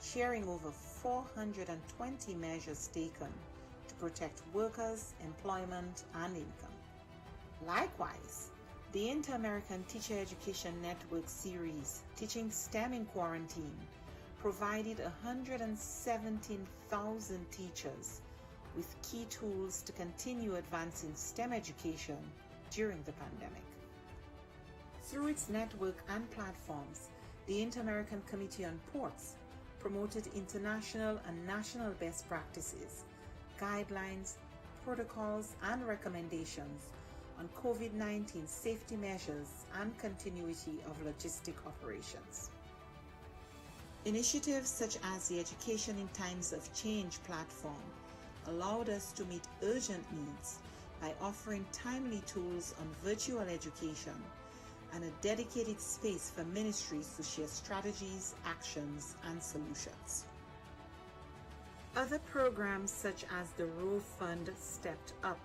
sharing over 420 measures taken to protect workers, employment, and income. Likewise, the Inter-American Teacher Education Network series, Teaching STEM in Quarantine, provided 117,000 teachers with key tools to continue advancing STEM education during the pandemic. Through its network and platforms, the Inter-American Committee on Ports promoted international and national best practices, guidelines, protocols, and recommendations on COVID-19 safety measures and continuity of logistic operations. Initiatives such as the Education in Times of Change platform allowed us to meet urgent needs by offering timely tools on virtual education and a dedicated space for ministries to share strategies, actions, and solutions. Other programs such as the Rowe Fund stepped up,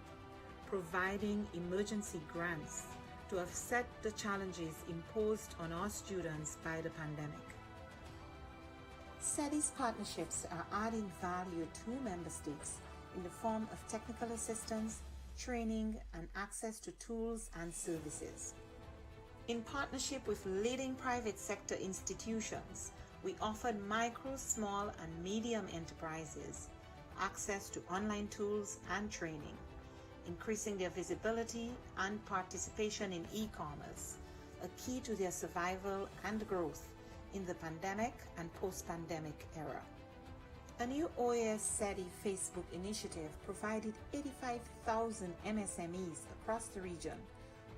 providing emergency grants to offset the challenges imposed on our students by the pandemic. SETI's partnerships are adding value to member states in the form of technical assistance, training, and access to tools and services. In partnership with leading private sector institutions, we offered micro, small, and medium enterprises access to online tools and training, increasing their visibility and participation in e-commerce, a key to their survival and growth in the pandemic and post-pandemic era. A new OAS SETI Facebook initiative provided 85,000 MSMEs across the region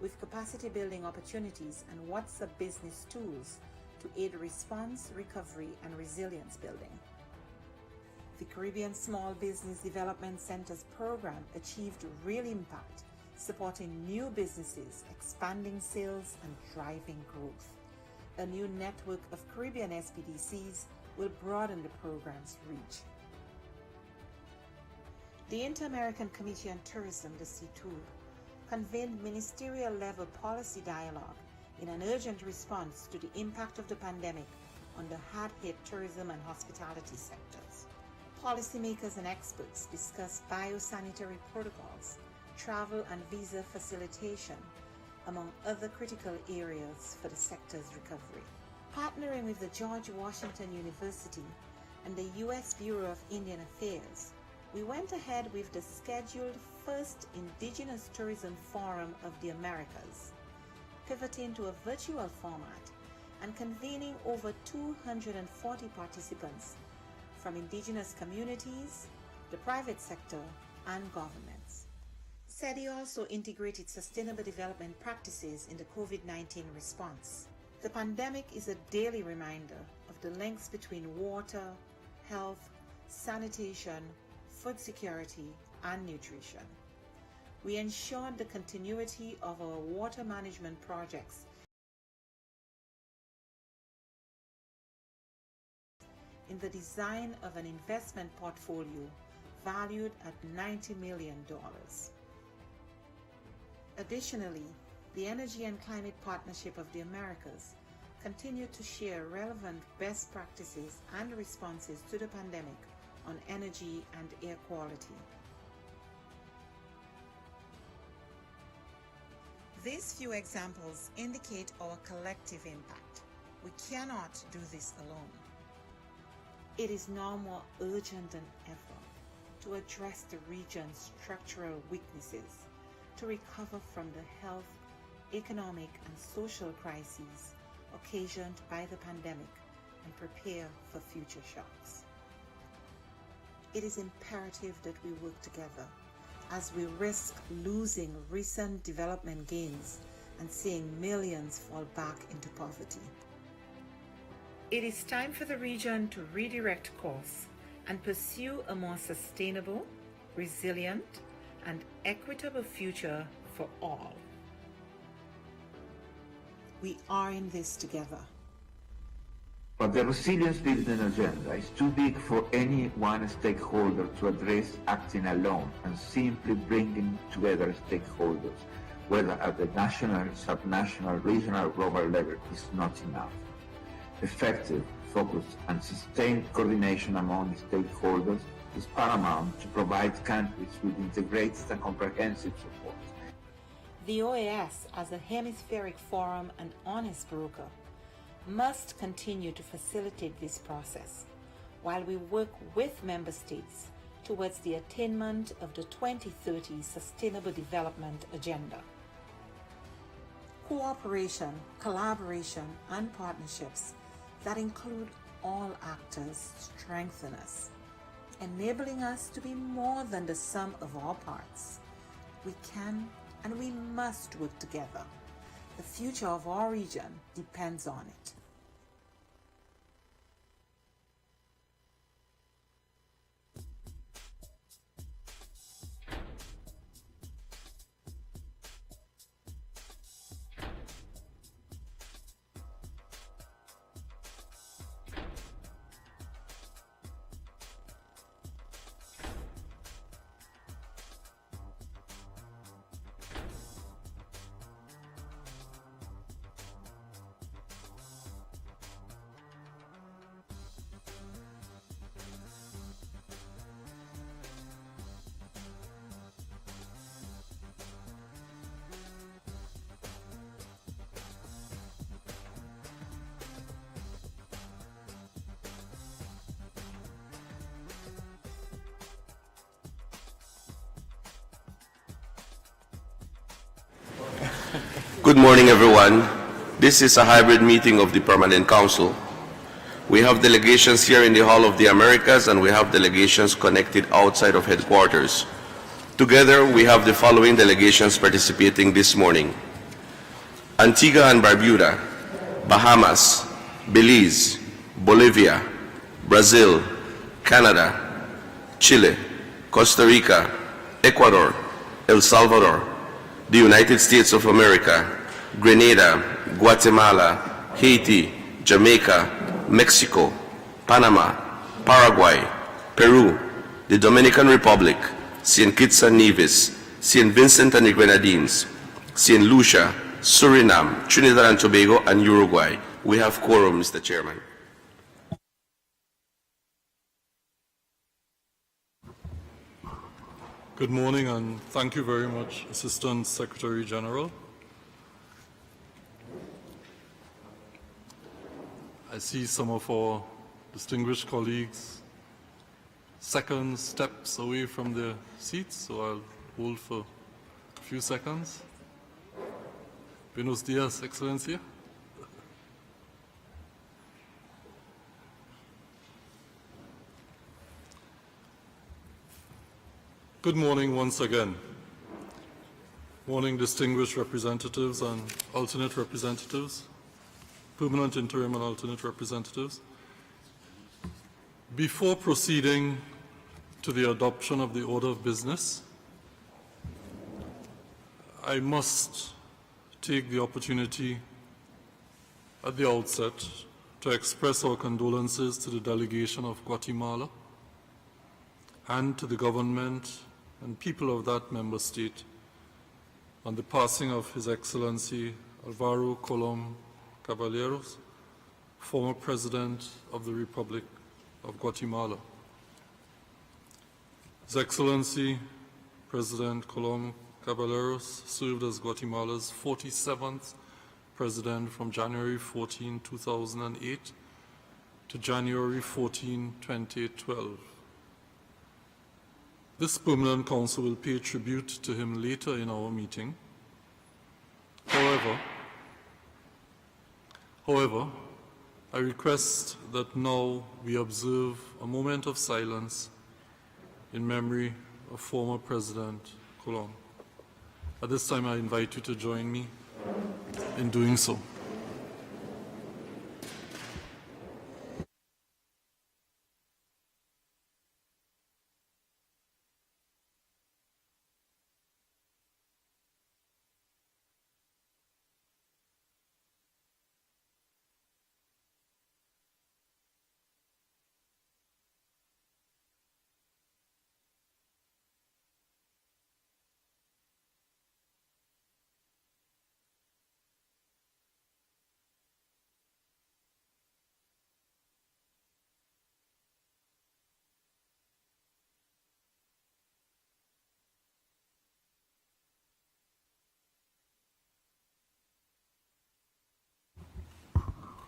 with capacity building opportunities and WhatsApp business tools to aid response, recovery, and resilience building. The Caribbean Small Business Development Center's program achieved real impact, supporting new businesses, expanding sales, and driving growth. A new network of Caribbean SBDCs will broaden the program's reach. The Inter-American Committee on Tourism, the CTOUR, convened ministerial-level policy dialogue in an urgent response to the impact of the pandemic on the hard-hit tourism and hospitality sectors. Policymakers and experts discussed biosanitary protocols, travel and visa facilitation, among other critical areas for the sector's recovery. Partnering with the George Washington University and the U.S. Bureau of Indian Affairs, we went ahead with the scheduled first Indigenous Tourism Forum of the Americas, pivoting to a virtual format and convening over 240 participants from indigenous communities, the private sector, and governments. SETI also integrated sustainable development practices in the COVID-19 response. The pandemic is a daily reminder of the links between water, health, sanitation, food security, and nutrition. We ensured the continuity of our water management projects in the design of an investment portfolio valued at $90 million. Additionally, the Energy and Climate Partnership of the Americas continued to share relevant best practices and responses to the pandemic on energy and air quality. These few examples indicate our collective impact. We cannot do this alone. It is now more urgent than ever to address the region's structural weaknesses, to recover from the health, economic, and social crises occasioned by the pandemic and prepare for future shocks. It is imperative that we work together as we risk losing recent development gains and seeing millions fall back into poverty. It is time for the region to redirect course and pursue a more sustainable, resilient, and equitable future for all. We are in this together.
But the resilience building agenda is too big for any one stakeholder to address acting alone, and simply bringing together stakeholders, whether at the national, subnational, regional, global level, is not enough. Effective, focused, and sustained coordination among stakeholders is paramount to provide countries with integrated and comprehensive support.
The OAS, as a hemispheric forum and honest broker, must continue to facilitate this process while we work with member states towards the attainment of the 2030 Sustainable Development Agenda. Cooperation, collaboration, and partnerships that include all actors strengthen us, enabling us to be more than the sum of our parts. We can and we must work together. The future of our region depends on it.
Good morning, everyone. This is a hybrid meeting of the Permanent Council. We have delegations here in the Hall of the Americas, and we have delegations connected outside of headquarters. Together, we have the following delegations participating this morning: Antigua and Barbuda, Bahamas, Belize, Bolivia, Brazil, Canada, Chile, Costa Rica, Ecuador, El Salvador, the United States of America, Grenada, Guatemala, Haiti, Jamaica, Mexico, Panama, Paraguay, Peru, the Dominican Republic, St. Kitts and Nevis, St. Vincent and the Grenadines, St. Lucia, Suriname, Trinidad and Tobago, and Uruguay. We have quorum, Mr. Chairman.
Good morning, and thank you very much, Assistant Secretary General. I see some of our distinguished colleagues seconds, steps away from their seats, so I'll hold for a few seconds. Buenos dias, Excellencia. Good morning once again. Morning, distinguished representatives and alternate representatives, permanent, interim, and alternate representatives. Before proceeding to the adoption of the order of business, I must take the opportunity at the outset to express our condolences to the delegation of Guatemala and to the government and people of that member state on the passing of His Excellency Álvaro Colom Caballeros, former President of the Republic of Guatemala. His Excellency President Colom Caballeros served as Guatemala's 47th President from January 14, 2008 to January 14, 2012. This Permanent Council will pay tribute to him later in our meeting. However, I request that now we observe a moment of silence in memory of former President Colom. At this time, I invite you to join me in doing so.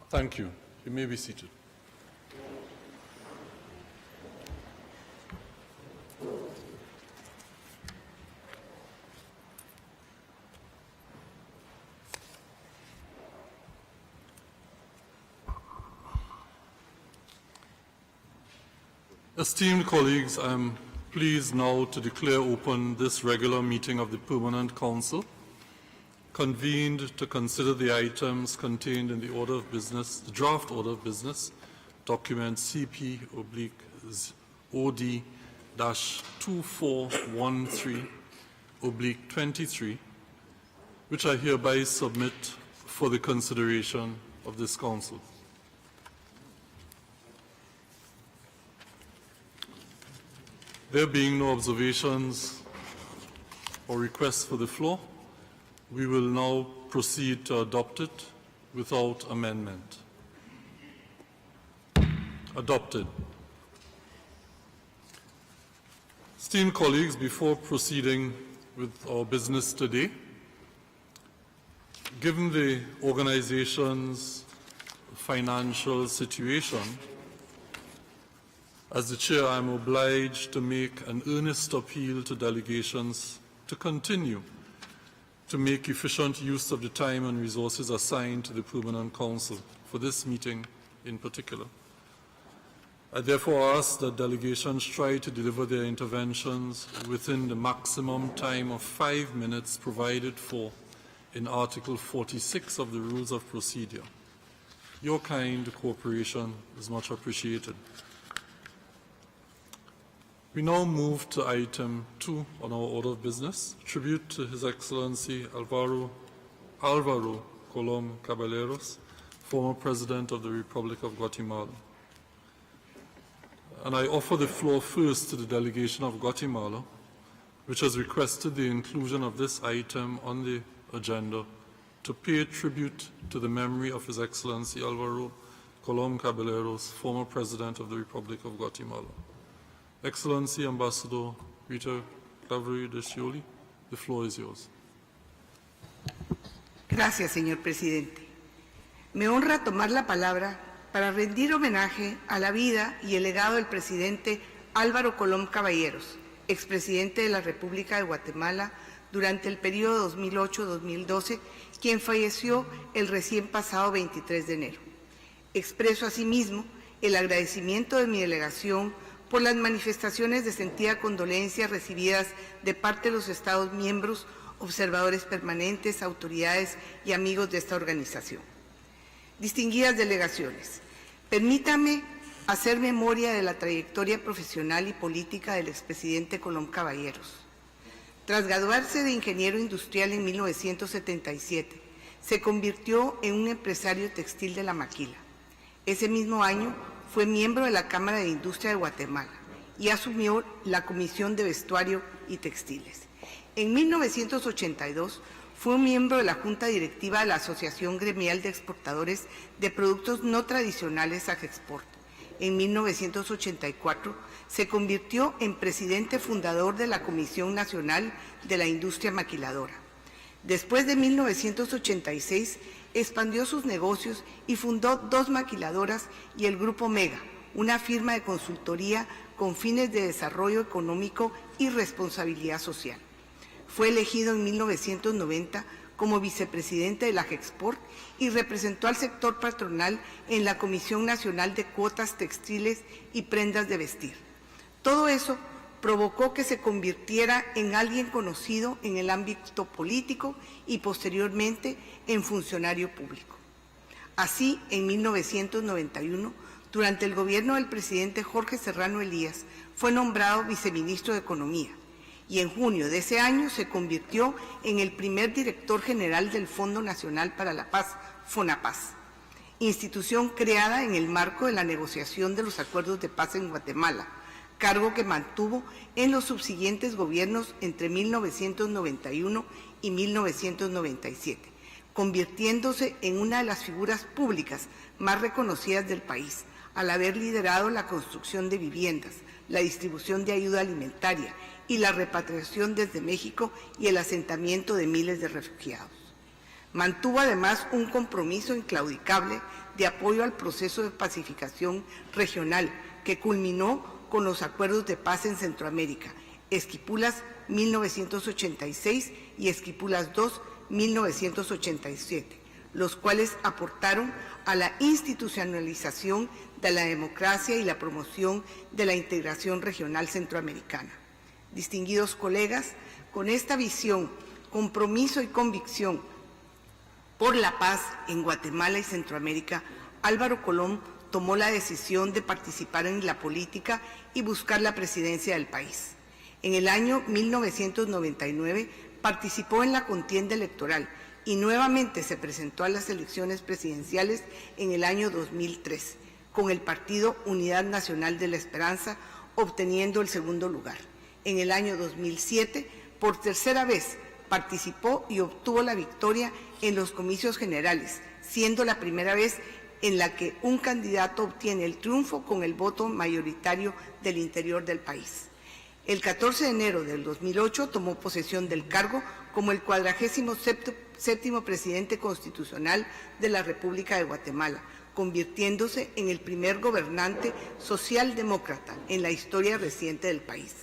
Thank you. You may be seated. Esteemed colleagues, I am pleased now to declare open this regular meeting of the Permanent Council, convened to consider the items contained in the order of business, the draft order of business, document CP/OD-2413/23, which I hereby submit for the consideration of this council. There being no observations or requests for the floor, we will now proceed to adopt it without amendment. Adopted. Esteemed colleagues, before proceeding with our business today, given the organization's financial situation, as the chair, I am obliged to make an earnest appeal to delegations to continue to make efficient use of the time and resources assigned to the Permanent Council for this meeting in particular. I therefore ask that delegations try to deliver their interventions within the maximum time of 5 minutes provided for in Article 46 of the Rules of Procedure. Your kind cooperation is much appreciated. We now move to item 2 on our order of business, tribute to His Excellency Álvaro Colom Caballeros, former President of the Republic of Guatemala. And I offer the floor first to the delegation of Guatemala, which has requested the inclusion of this item on the agenda to pay tribute to the memory of His Excellency Álvaro Colom Caballeros, former President of the Republic of Guatemala. Excellency Ambassador Rita Claverie de Scioli, the floor is yours.
Gracias, señor presidente. Me honra tomar la palabra para rendir homenaje a la vida y el legado del presidente Álvaro Colom Caballeros, expresidente de la República de Guatemala durante el periodo 2008-2012, quien falleció el recién pasado 23 de enero. Expreso asimismo el agradecimiento de mi delegación por las manifestaciones de sentida condolencia recibidas de parte de los Estados miembros, observadores permanentes, autoridades y amigos de esta organización. Distinguidas delegaciones, permítanme hacer memoria de la trayectoria profesional y política del expresidente Colom Caballeros. Tras graduarse de ingeniero industrial en 1977, se convirtió en un empresario textil de la maquila. Ese mismo año fue miembro de la Cámara de Industria de Guatemala y asumió la Comisión de Vestuario y Textiles. En 1982 fue miembro de la Junta Directiva de la Asociación Gremial de Exportadores de Productos No Tradicionales AGEXPORT. En 1984 se convirtió en presidente fundador de la Comisión Nacional de la Industria Maquiladora. Después de 1986, expandió sus negocios y fundó 2 maquiladoras y el Grupo Mega, una firma de consultoría con fines de desarrollo económico y responsabilidad social. Fue elegido en 1990 como vicepresidente de la AGEXPORT y representó al sector patronal en la Comisión Nacional de Cuotas Textiles y Prendas de Vestir. Todo eso provocó que se convirtiera en alguien conocido en el ámbito político y posteriormente en funcionario público. Así, en 1991, durante el gobierno del presidente Jorge Serrano Elías, fue nombrado viceministro de Economía y en junio de ese año se convirtió en el primer director general del Fondo Nacional para la Paz, FONAPAZ, institución creada en el marco de la negociación de los acuerdos de paz en Guatemala, cargo que mantuvo en los subsiguientes gobiernos entre 1991 y 1997, convirtiéndose en una de las figuras públicas más reconocidas del país, al haber liderado la construcción de viviendas, la distribución de ayuda alimentaria y la repatriación desde México y el asentamiento de miles de refugiados. Mantuvo además un compromiso inclaudicable de apoyo al proceso de pacificación regional que culminó con los acuerdos de paz en Centroamérica, Esquipulas 1986 y Esquipulas II 1987, los cuales aportaron a la institucionalización de la democracia y la promoción de la integración regional centroamericana. Distinguidos colegas, con esta visión, compromiso y convicción por la paz en Guatemala y Centroamérica, Álvaro Colom tomó la decisión de participar en la política y buscar la presidencia del país. En el año 1999 participó en la contienda electoral y nuevamente se presentó a las elecciones presidenciales en el año 2003, con el partido Unidad Nacional de la Esperanza, obteniendo el segundo lugar. En el año 2007, por tercera vez, participó y obtuvo la victoria en los comicios generales, siendo la primera vez en la que un candidato obtiene el triunfo con el voto mayoritario del interior del país. El 14 de enero del 2008 tomó posesión del cargo como el 47º presidente constitucional de la República de Guatemala, convirtiéndose en el primer gobernante socialdemócrata en la historia reciente del país.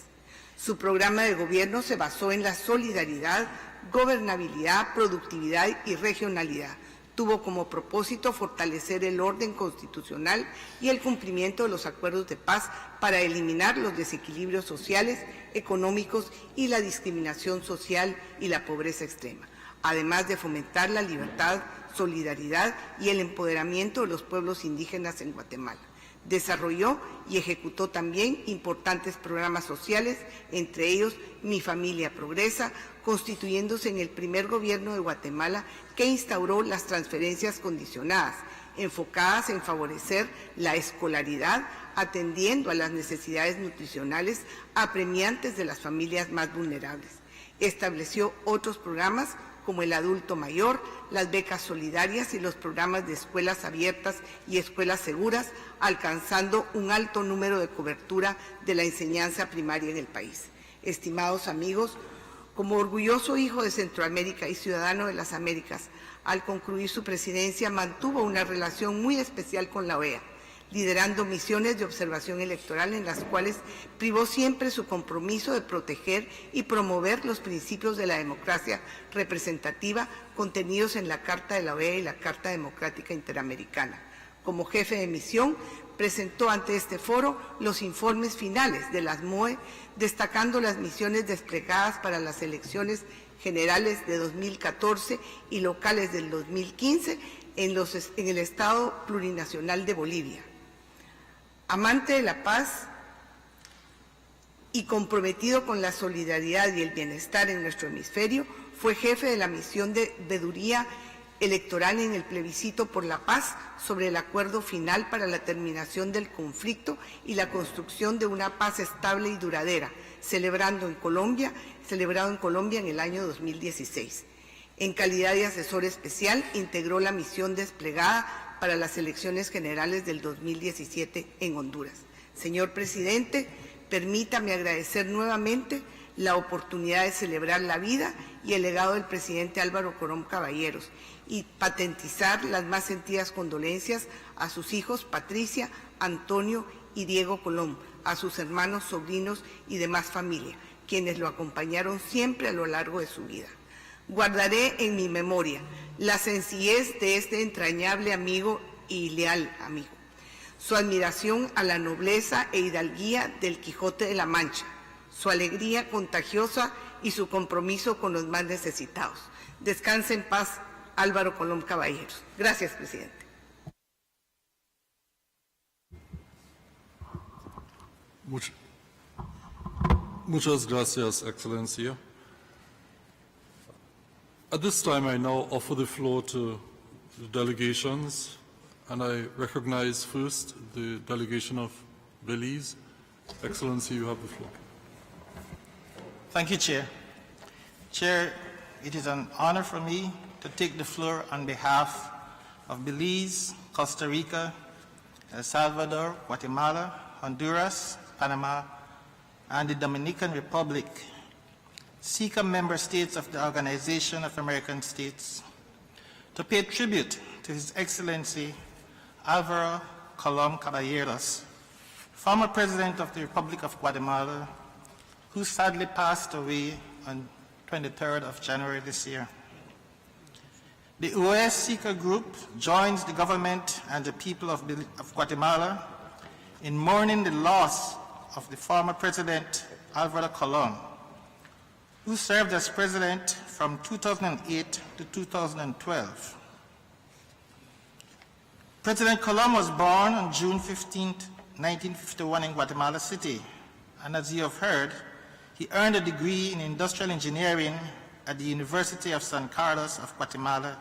Su programa de gobierno se basó en la solidaridad, gobernabilidad, productividad y regionalidad. Tuvo como propósito fortalecer el orden constitucional y el cumplimiento de los acuerdos de paz para eliminar los desequilibrios sociales, económicos y la discriminación social y la pobreza extrema, además de fomentar la libertad, solidaridad y el empoderamiento de los pueblos indígenas en Guatemala. Desarrolló y ejecutó también importantes programas sociales, entre ellos Mi Familia Progresa, constituyéndose en el primer gobierno de Guatemala que instauró las transferencias condicionadas, enfocadas en favorecer la escolaridad, atendiendo a las necesidades nutricionales apremiantes de las familias más vulnerables. Estableció otros programas como el adulto mayor, las becas solidarias y los programas de escuelas abiertas y escuelas seguras, alcanzando un alto número de cobertura de la enseñanza primaria en el país. Estimados amigos, como orgulloso hijo de Centroamérica y ciudadano de las Américas, al concluir su presidencia mantuvo una relación muy especial con la OEA, liderando misiones de observación electoral en las cuales privó siempre su compromiso de proteger y promover los principios de la democracia representativa contenidos en la Carta de la OEA y la Carta Democrática Interamericana. Como jefe de misión, presentó ante este foro los informes finales de las MOE, destacando las misiones desplegadas para las elecciones generales de 2014 y locales del 2015 en el Estado Plurinacional de Bolivia. Amante de la paz y comprometido con la solidaridad y el bienestar en nuestro hemisferio, fue jefe de la misión de veeduría electoral en el plebiscito por la paz sobre el acuerdo final para la terminación del conflicto y la construcción de una paz estable y duradera, celebrado en Colombia en el año 2016. En calidad de asesor especial, integró la misión desplegada para las elecciones generales del 2017 en Honduras. Señor presidente, permítame agradecer nuevamente la oportunidad de celebrar la vida y el legado del presidente Álvaro Colom Caballeros y patentizar las más sentidas condolencias a sus hijos Patricia, Antonio y Diego Colom, a sus hermanos, sobrinos y demás familia, quienes lo acompañaron siempre a lo largo de su vida. Guardaré en mi memoria la sencillez de este entrañable amigo y leal amigo, su admiración a la nobleza e hidalguía del Quijote de la Mancha, su alegría contagiosa y su compromiso con los más necesitados. Descanse en paz, Álvaro Colom Caballeros. Gracias, presidente.
Muchas gracias, Excellencia. At this time, I now offer the floor to the delegations, and I recognize first the delegation of Belize. Excellency, you have the floor.
Thank you, Chair. Chair, it is an honor for me to take the floor on behalf of Belize, Costa Rica, El Salvador, Guatemala, Honduras, Panama, and the Dominican Republic, SICA member states of the Organization of American States, to pay tribute to His Excellency Álvaro Colom Caballeros, former President of the Republic of Guatemala, who sadly passed away on 23rd of January this year. The OAS Seeker Group joins the government and the people of Guatemala in mourning the loss of the former President Álvaro Colom, who served as president from 2008 to 2012. President Colom was born on June 15, 1951 in Guatemala City, and as you have heard, he earned a degree in industrial engineering at the University of San Carlos of Guatemala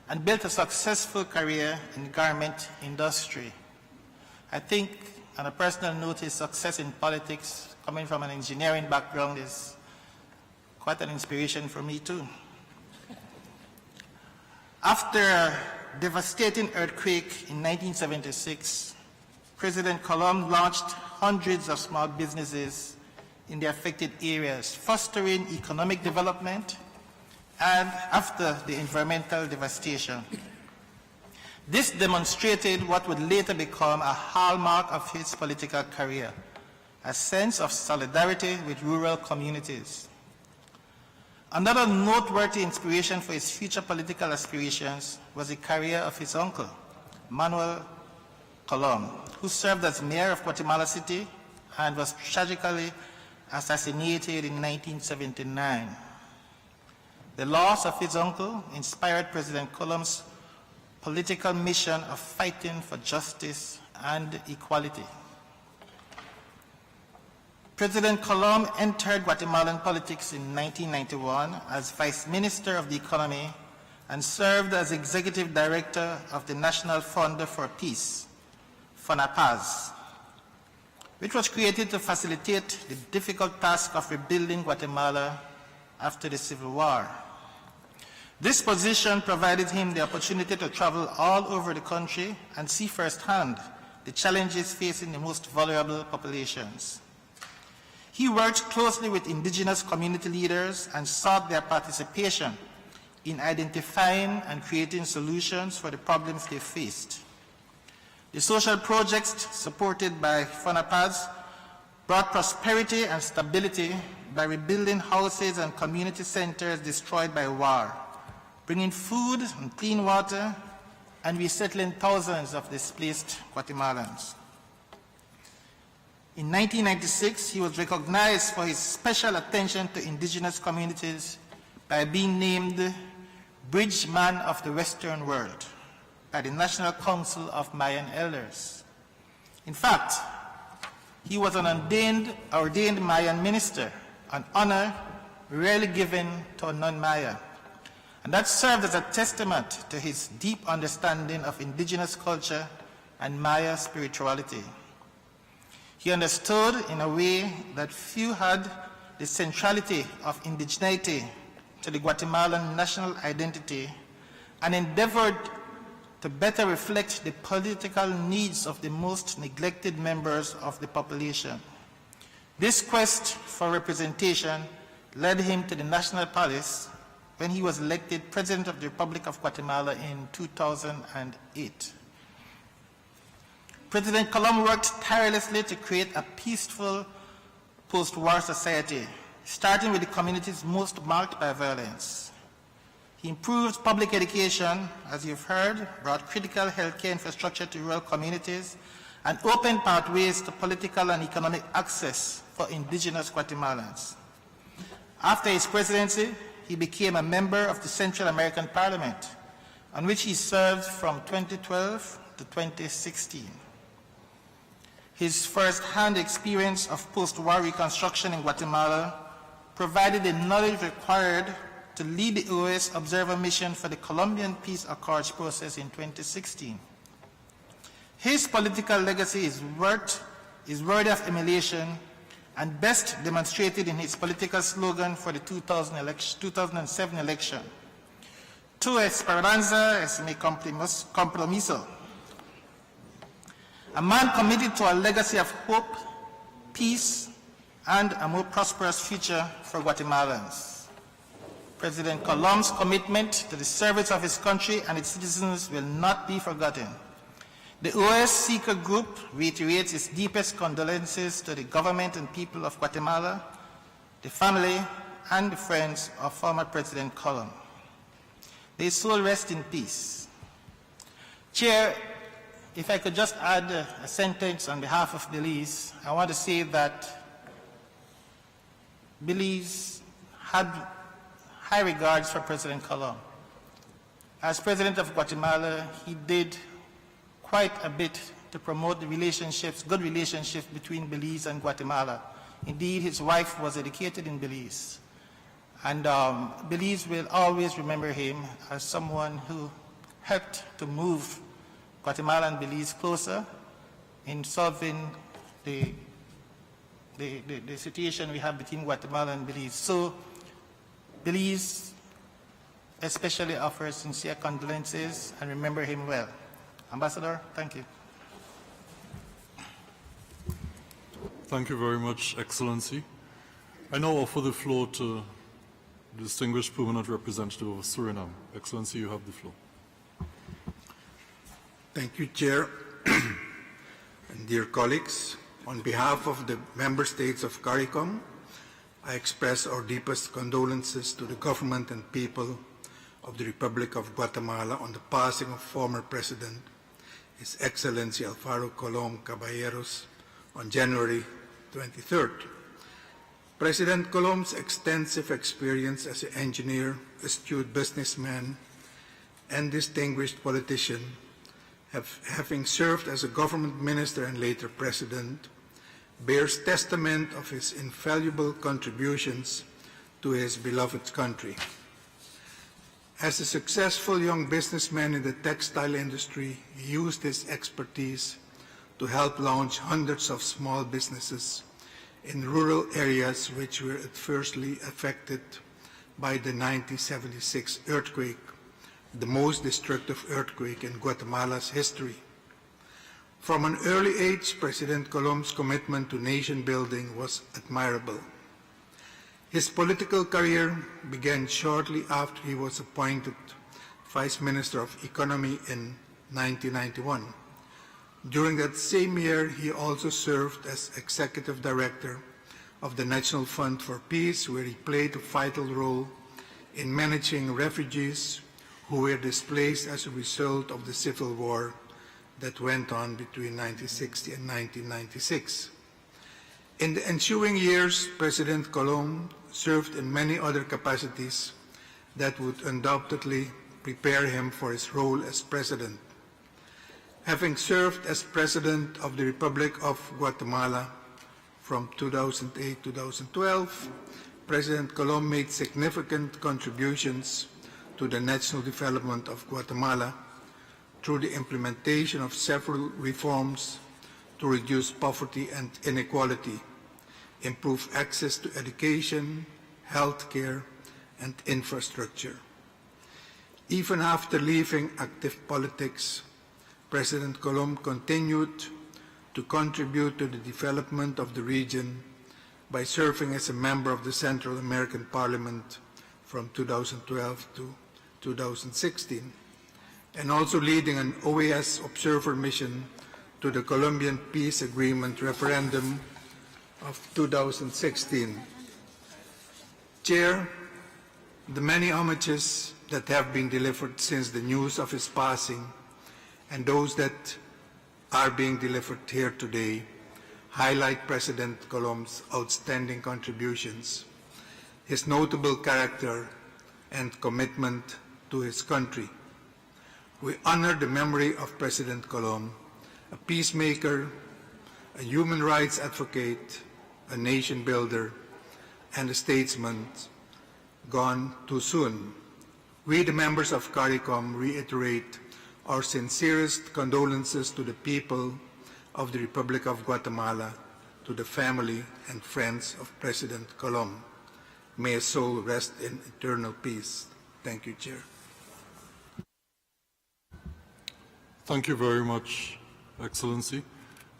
and built a successful career in the garment industry. I think, on a personal note, his success in politics, coming from an engineering background, is quite an inspiration for me too. After a devastating earthquake in 1976, President Colom launched hundreds of small businesses in the affected areas, fostering economic development and after the environmental devastation. This demonstrated what would later become a hallmark of his political career, a sense of solidarity with rural communities. Another noteworthy inspiration for his future political aspirations was the career of his uncle, Manuel Colom, who served as mayor of Guatemala City and was tragically assassinated in 1979. The loss of his uncle inspired President Colom's political mission of fighting for justice and equality. President Colom entered Guatemalan politics in 1991 as Vice Minister of the Economy and served as Executive Director of the National Fund for Peace, FONAPAZ, which was created to facilitate the difficult task of rebuilding Guatemala after the Civil War. This position provided him the opportunity to travel all over the country and see firsthand the challenges facing the most vulnerable populations. He worked closely with indigenous community leaders and sought their participation in identifying and creating solutions for the problems they faced. The social projects supported by FONAPAZ brought prosperity and stability by rebuilding houses and community centers destroyed by war, bringing food and clean water, and resettling thousands of displaced Guatemalans. In 1996, he was recognized for his special attention to indigenous communities by being named Bridge Man of the Western World by the National Council of Mayan Elders. In fact, he was an ordained Mayan minister, an honor rarely given to a non-Maya. And that served as a testament to his deep understanding of indigenous culture and Maya spirituality. He understood in a way that few had the centrality of indigeneity to the Guatemalan national identity and endeavored to better reflect the political needs of the most neglected members of the population. This quest for representation led him to the National Palace when he was elected President of the Republic of Guatemala in 2008. President Colom worked tirelessly to create a peaceful post-war society, starting with the communities most marked by violence. He improved public education, as you've heard, brought critical healthcare infrastructure to rural communities, and opened pathways to political and economic access for indigenous Guatemalans. After his presidency, he became a member of the Central American Parliament, on which he served from 2012 to 2016. His first-hand experience of post-war reconstruction in Guatemala provided the knowledge required to lead the OAS Observer Mission for the Colombian Peace Accords process in 2016. His political legacy is worthy of emulation and best demonstrated in his political slogan for the 2007 election, Tu esperanza es mi compromiso. A man committed to a legacy of hope, peace, and a more prosperous future for Guatemalans. President Colom's commitment to the service of his country and its citizens will not be forgotten. The OS Seeker Group reiterates its deepest condolences to the government and people of Guatemala, the family, and the friends of former President Colom. May his soul rest in peace. Chair, if I could just add a sentence on behalf of Belize, I want to say that Belize had high regards for President Colom. As President of Guatemala, he did quite a bit to promote the relationships, good relationships between Belize and Guatemala. Indeed, his wife was educated in Belize. And Belize will always remember him as someone who helped to move Guatemala and Belize closer in solving the situation we have between Guatemala and Belize. So Belize especially offers sincere condolences and remember him well. Ambassador, thank you.
Thank you very much, Excellency. I now offer the floor to the distinguished permanent representative of Suriname. Excellency, you have the floor.
Thank you, Chair. And dear colleagues, on behalf of the member states of CARICOM, I express our deepest condolences to the government and people of the Republic of Guatemala on the passing of former President, His Excellency Álvaro Colom Caballeros, on January 23rd. President Colom's extensive experience as an engineer, astute businessman, and distinguished politician, having served as a government minister and later president, bears testament of his invaluable contributions to his beloved country. As a successful young businessman in the textile industry, he used his expertise to help launch hundreds of small businesses in rural areas which were adversely affected by the 1976 earthquake, the most destructive earthquake in Guatemala's history. From an early age, President Colom's commitment to nation building was admirable. His political career began shortly after he was appointed Vice Minister of Economy in 1991. During that same year, he also served as Executive Director of the National Fund for Peace, where he played a vital role in managing refugees who were displaced as a result of the civil war that went on between 1960 and 1996. In the ensuing years, President Colom served in many other capacities that would undoubtedly prepare him for his role as President. Having served as President of the Republic of Guatemala from 2008 to 2012, President Colom made significant contributions to the national development of Guatemala through the implementation of several reforms to reduce poverty and inequality, improve access to education, health care, and infrastructure. Even after leaving active politics, President Colom continued to contribute to the development of the region by serving as a member of the Central American Parliament from 2012 to 2016, and also leading an OAS observer mission to the Colombian Peace Agreement referendum of 2016. Chair, the many homages that have been delivered since the news of his passing and those that are being delivered here today highlight President Colom's outstanding contributions, his notable character, and commitment to his country. We honor the memory of President Colom, a peacemaker, a human rights advocate, a nation builder, and a statesman gone too soon. We, the members of CARICOM, reiterate our sincerest condolences to the people of the Republic of Guatemala, to the family and friends of President Colom. May his soul rest in eternal peace. Thank you, Chair.
Thank you very much, Excellency.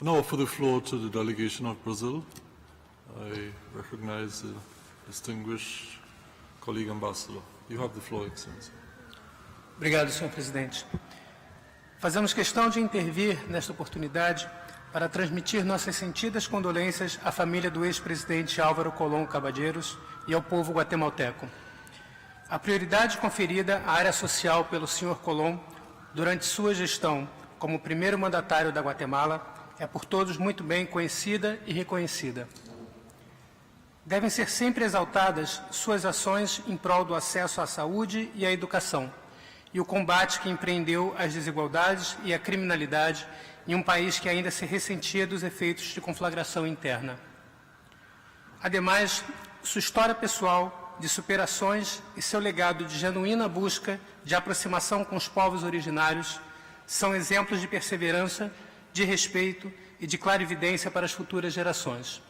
Now offer the floor to the delegation of Brazil. I recognize the distinguished colleague ambassador. You have the floor, Excellency.
Obrigado, Sr. Presidente. Fazemos questão de intervir nesta oportunidade para transmitir nossas sentidas condolências à família do ex-presidente Álvaro Colom Caballeros e ao povo guatemalteco. A prioridade conferida à área social pelo Sr. Colom durante sua gestão como primeiro mandatário da Guatemala é por todos muito bem conhecida e reconhecida. Devem ser sempre exaltadas suas ações em prol do acesso à saúde e à educação e o combate que empreendeu às desigualdades e à criminalidade em um país que ainda se ressentia dos efeitos de conflagração interna. Ademais, sua história pessoal de superações e seu legado de genuína busca de aproximação com os povos originários são exemplos de perseverança, de respeito e de clarividência para as futuras gerações.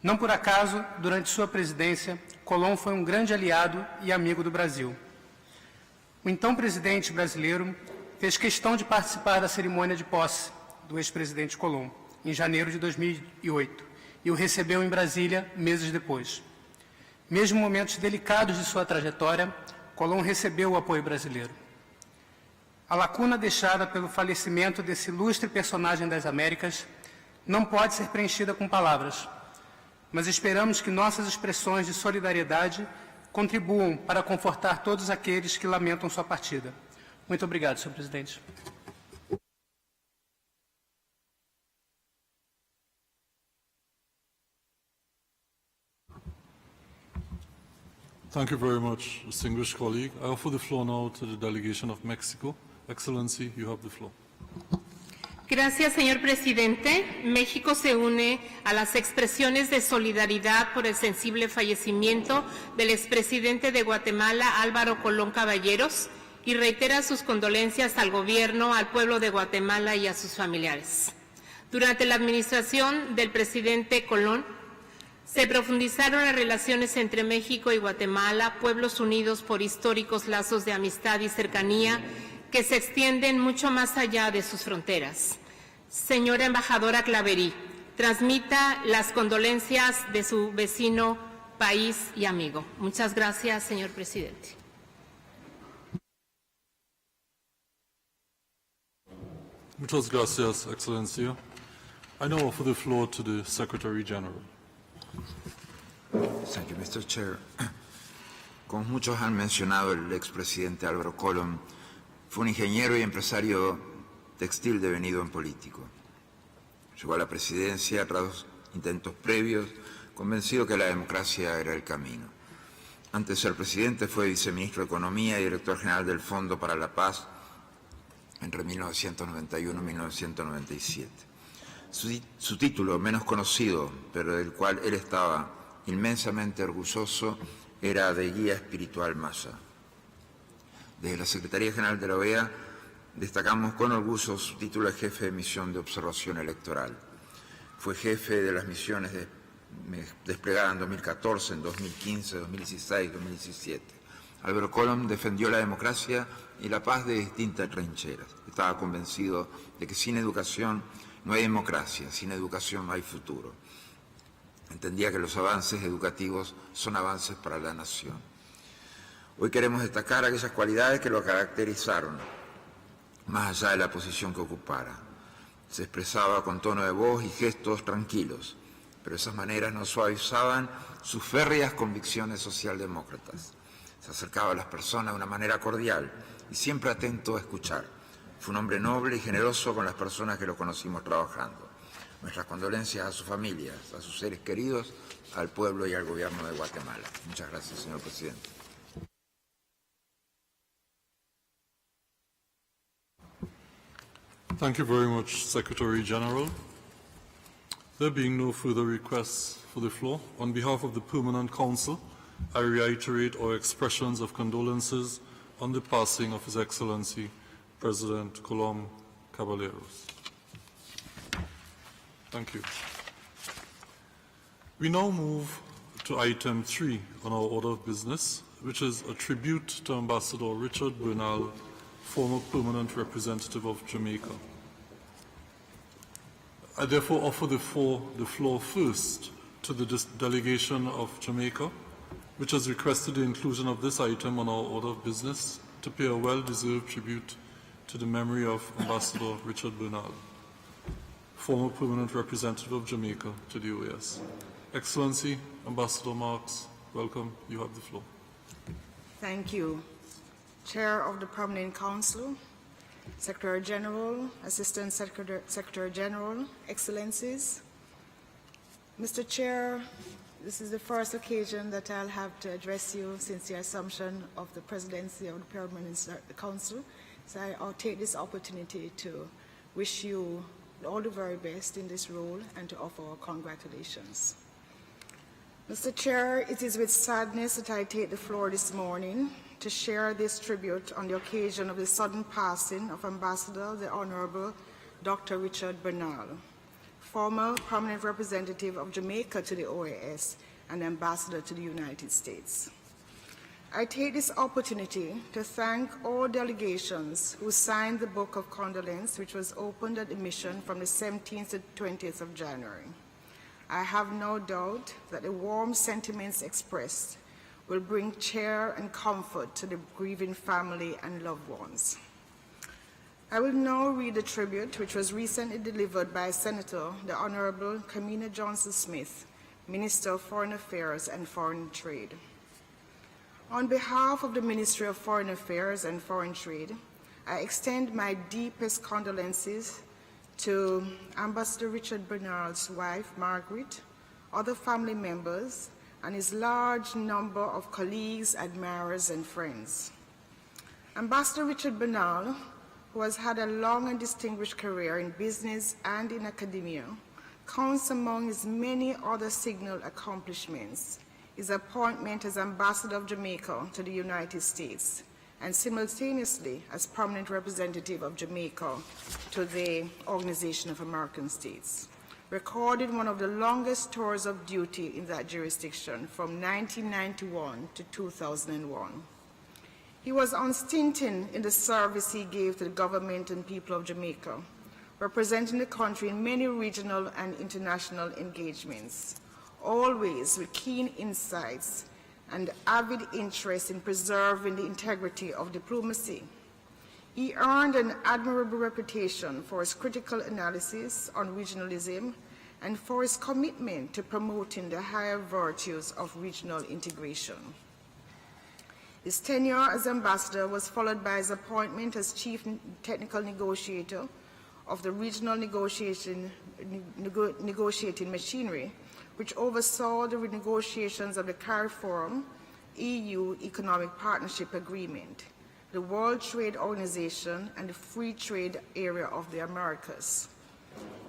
Não por acaso, durante sua presidência, Colom foi um grande aliado e amigo do Brasil. O então presidente brasileiro fez questão de participar da cerimônia de posse do ex-presidente Colom, em janeiro de 2008, e o recebeu em Brasília meses depois. Mesmo em momentos delicados de sua trajetória, Colom recebeu o apoio brasileiro. A lacuna deixada pelo falecimento desse ilustre personagem das Américas não pode ser preenchida com palavras, mas esperamos que nossas expressões de solidariedade contribuam para confortar todos aqueles que lamentam sua partida. Muito obrigado, senhor presidente.
Thank you very much, distinguished colleague. I offer the floor now to the delegation of Mexico. Excellency, you have the floor.
Gracias, señor presidente. México se une a las expresiones de solidaridad por el sensible fallecimiento del expresidente de Guatemala, Álvaro Colom Caballeros, y reitera sus condolencias al gobierno, al pueblo de Guatemala y a sus familiares. Durante la administración del presidente Colom, se profundizaron las relaciones entre México y Guatemala, pueblos unidos por históricos lazos de amistad y cercanía que se extienden mucho más allá de sus fronteras. Señora embajadora Claverí, transmita las condolencias de su vecino, país y amigo. Muchas gracias, señor presidente.
Muchas gracias, Excellencia. I now offer the floor to the Secretary General.
Thank you, Mr. Chair. Como muchos han mencionado, el expresidente Álvaro Colom fue un ingeniero y empresario textil devenido en político. Llegó a la presidencia tras intentos previos, convencido que la democracia era el camino. Antes de ser presidente fue viceministro de Economía y director general del Fondo para la Paz entre 1991 y 1997. Su título menos conocido, pero del cual él estaba inmensamente orgulloso, era de guía espiritual maya. Desde la Secretaría General de la OEA destacamos con orgullo su título de jefe de misión de observación electoral. Fue jefe de las misiones desplegadas en 2014, en 2015, 2016, 2017. Álvaro Colom defendió la democracia y la paz de distintas trincheras. Estaba convencido de que sin educación no hay democracia, sin educación no hay futuro. Entendía que los avances educativos son avances para la nación. Hoy queremos destacar aquellas cualidades que lo caracterizaron, más allá de la posición que ocupara. Se expresaba con tono de voz y gestos tranquilos, pero esas maneras no suavizaban sus férreas convicciones socialdemócratas. Se acercaba a las personas de una manera cordial y siempre atento a escuchar. Fue un hombre noble y generoso con las personas que lo conocimos trabajando. Nuestras condolencias a sus familias, a sus seres queridos, al pueblo y al gobierno de Guatemala. Muchas gracias, señor presidente.
Thank you very much, Secretary General. There being no further requests for the floor, on behalf of the Permanent Council, I reiterate our expressions of condolences on the passing of His Excellency, President Colom Caballeros. Thank you. We now move to item 3 on our order of business, which is a tribute to Ambassador Richard Bernal, former permanent representative of Jamaica. I therefore offer the floor first to the delegation of Jamaica, which has requested the inclusion of this item on our order of business to pay a well-deserved tribute to to the memory of Ambassador Richard Bernal, former permanent representative of Jamaica to the OAS. Excellency, Ambassador Marks, welcome. You have the floor.
Thank you. Chair of the Permanent Council, Secretary General, Assistant Secretary General, Excellencies. Mr. Chair, this is the first occasion that I'll have to address you since the assumption of the presidency of the Permanent Council. So I'll take this opportunity to wish you all the very best in this role and to offer our congratulations. Mr. Chair, it is with sadness that I take the floor this morning to share this tribute on the occasion of the sudden passing of Ambassador the Honorable Dr. Richard Bernal, former permanent representative of Jamaica to the OAS and ambassador to the United States. I take this opportunity to thank all delegations who signed the Book of Condolence, which was opened at the mission from the 17th to 20th of January. I have no doubt that the warm sentiments expressed will bring cheer and comfort to the grieving family and loved ones. I will now read the tribute which was recently delivered by Senator the Honorable Kamina Johnson-Smith, Minister of Foreign Affairs and Foreign Trade. On behalf of the Ministry of Foreign Affairs and Foreign Trade, I extend my deepest condolences to Ambassador Richard Bernal's wife, Margaret, other family members, and his large number of colleagues, admirers, and friends. Ambassador Richard Bernal, who has had a long and distinguished career in business and in academia, counts among his many other signal accomplishments his appointment as Ambassador of Jamaica to the United States, and simultaneously as permanent representative of Jamaica to the Organization of American States, recorded one of the longest tours of duty in that jurisdiction from 1991 to 2001. He was unstinted in the service he gave to the government and people of Jamaica, representing the country in many regional and international engagements, always with keen insights and avid interest in preserving the integrity of diplomacy. He earned an admirable reputation for his critical analysis on regionalism and for his commitment to promoting the higher virtues of regional integration. His tenure as ambassador was followed by his appointment as chief technical negotiator of the regional negotiating machinery, which oversaw the renegotiations of the CARIFORUM EU Economic Partnership Agreement, the World Trade Organization, and the Free Trade Area of the Americas.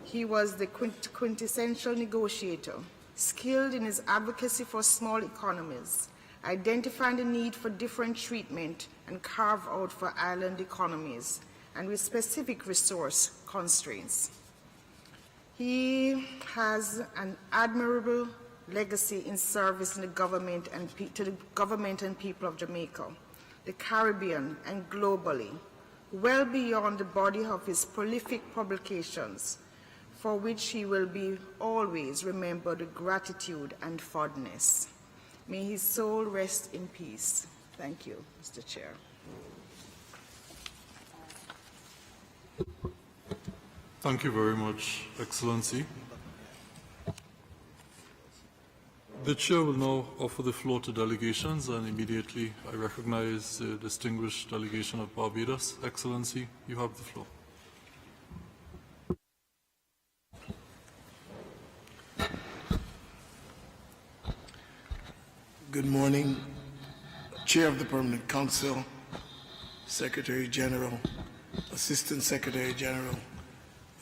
He was the quintessential negotiator, skilled in his advocacy for small economies, identifying the need for different treatment and carve out for island economies, and with specific resource constraints. He has an admirable legacy in service in the government and to the government and people of Jamaica, the Caribbean, and globally, well beyond the body of his prolific publications, for which he will be always remembered with gratitude and fondness. May his soul rest in peace. Thank you, Mr. Chair.
Thank you very much, Excellency. The Chair will now offer the floor to delegations, and immediately I recognize the distinguished delegation of Barbados. Excellency, you have the floor.
Good morning, Chair of the Permanent Council, Secretary General, Assistant Secretary General,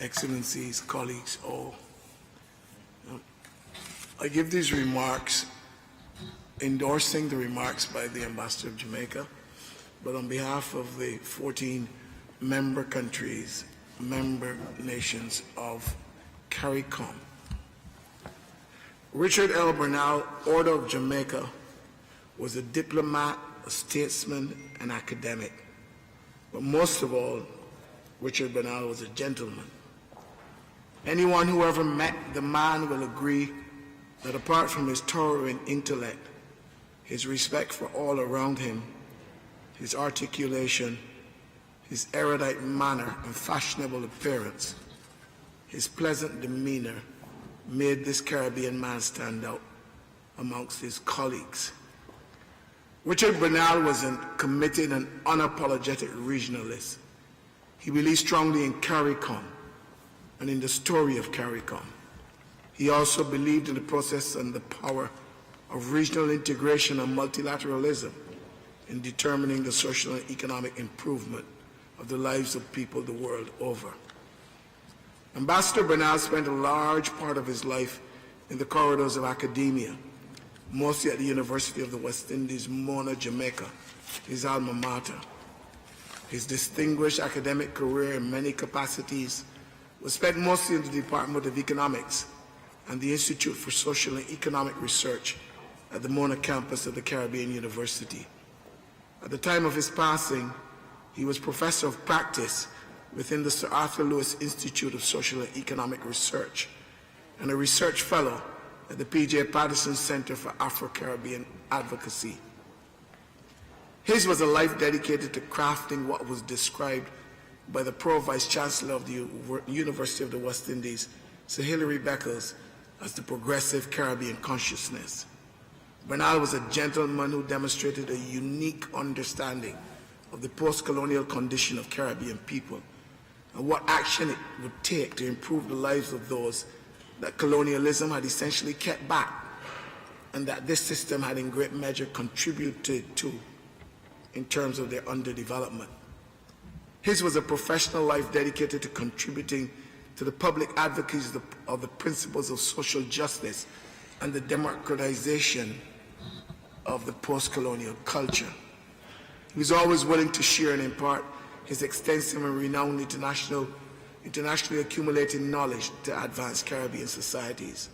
Excellencies, colleagues, all. I give these remarks endorsing the remarks by the Ambassador of Jamaica, but on behalf of the 14 member countries, member nations of CARICOM. Richard L. Bernal, Order of Jamaica, was a diplomat, a statesman, and academic. But most of all, Richard Bernal was a gentleman. Anyone who ever met the man will agree that apart from his towering intellect, his respect for all around him, his articulation, his erudite manner and fashionable appearance, his pleasant demeanor made this Caribbean man stand out amongst his colleagues. Richard Bernal was a committed and unapologetic regionalist. He believed strongly in CARICOM and in the story of CARICOM. He also believed in the process and the power of regional integration and multilateralism in determining the social and economic improvement of the lives of people the world over. Ambassador Bernal spent a large part of his life in the corridors of academia, mostly at the University of the West Indies, Mona, Jamaica, his alma mater. His distinguished academic career in many capacities was spent mostly in the Department of Economics and the Institute for Social and Economic Research at the Mona campus of the Caribbean University. At the time of his passing, he was professor of practice within the Sir Arthur Lewis Institute of Social and Economic Research and a research fellow at the P.J. Patterson Center for Afro-Caribbean Advocacy. His was a life dedicated to crafting what was described by the Pro-Vice Chancellor of the University of the West Indies, Sir Hilary Beckles, as the progressive Caribbean consciousness. Bernal was a gentleman who demonstrated a unique understanding of the post-colonial condition of Caribbean people and what action it would take to improve the lives of those that colonialism had essentially kept back and that this system had in great measure contributed to in terms of their underdevelopment. His was a professional life dedicated to contributing to the public advocacy of the principles of social justice and the democratization of the post-colonial culture. He was always willing to share and impart his extensive and renowned internationally accumulated knowledge to advance Caribbean societies.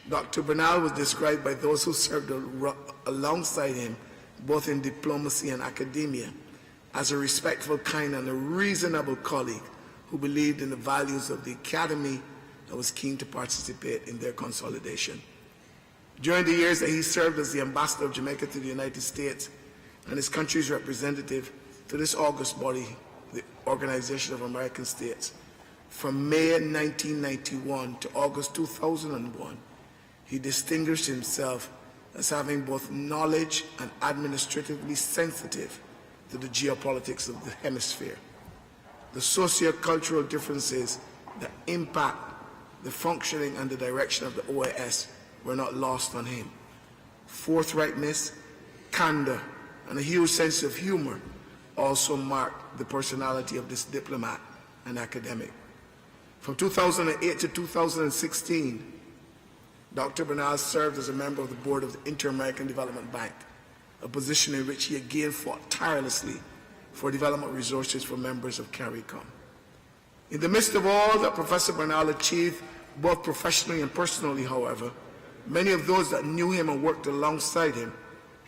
Dr. Bernal was described by those who served alongside him, both in diplomacy and academia, as a respectful, kind, and a reasonable colleague who believed in the values of the Academy and was keen to participate in their consolidation. During the years that he served as the ambassador of Jamaica to the United States and his country's representative to this august body, the Organization of American States, from May 1991 to August 2001, he distinguished himself as having both knowledge and administratively sensitive to the geopolitics of the hemisphere. The socio-cultural differences that impact the functioning and the direction of the OAS were not lost on him. Forthrightness, candor, and a huge sense of humor also marked the personality of this diplomat and academic. From 2008 to 2016, Dr. Bernal served as a member of the board of the Inter-American Development Bank, a position in which he again fought tirelessly for development resources for members of CARICOM. In the midst of all that Professor Bernal achieved, both professionally and personally, however, many of those that knew him and worked alongside him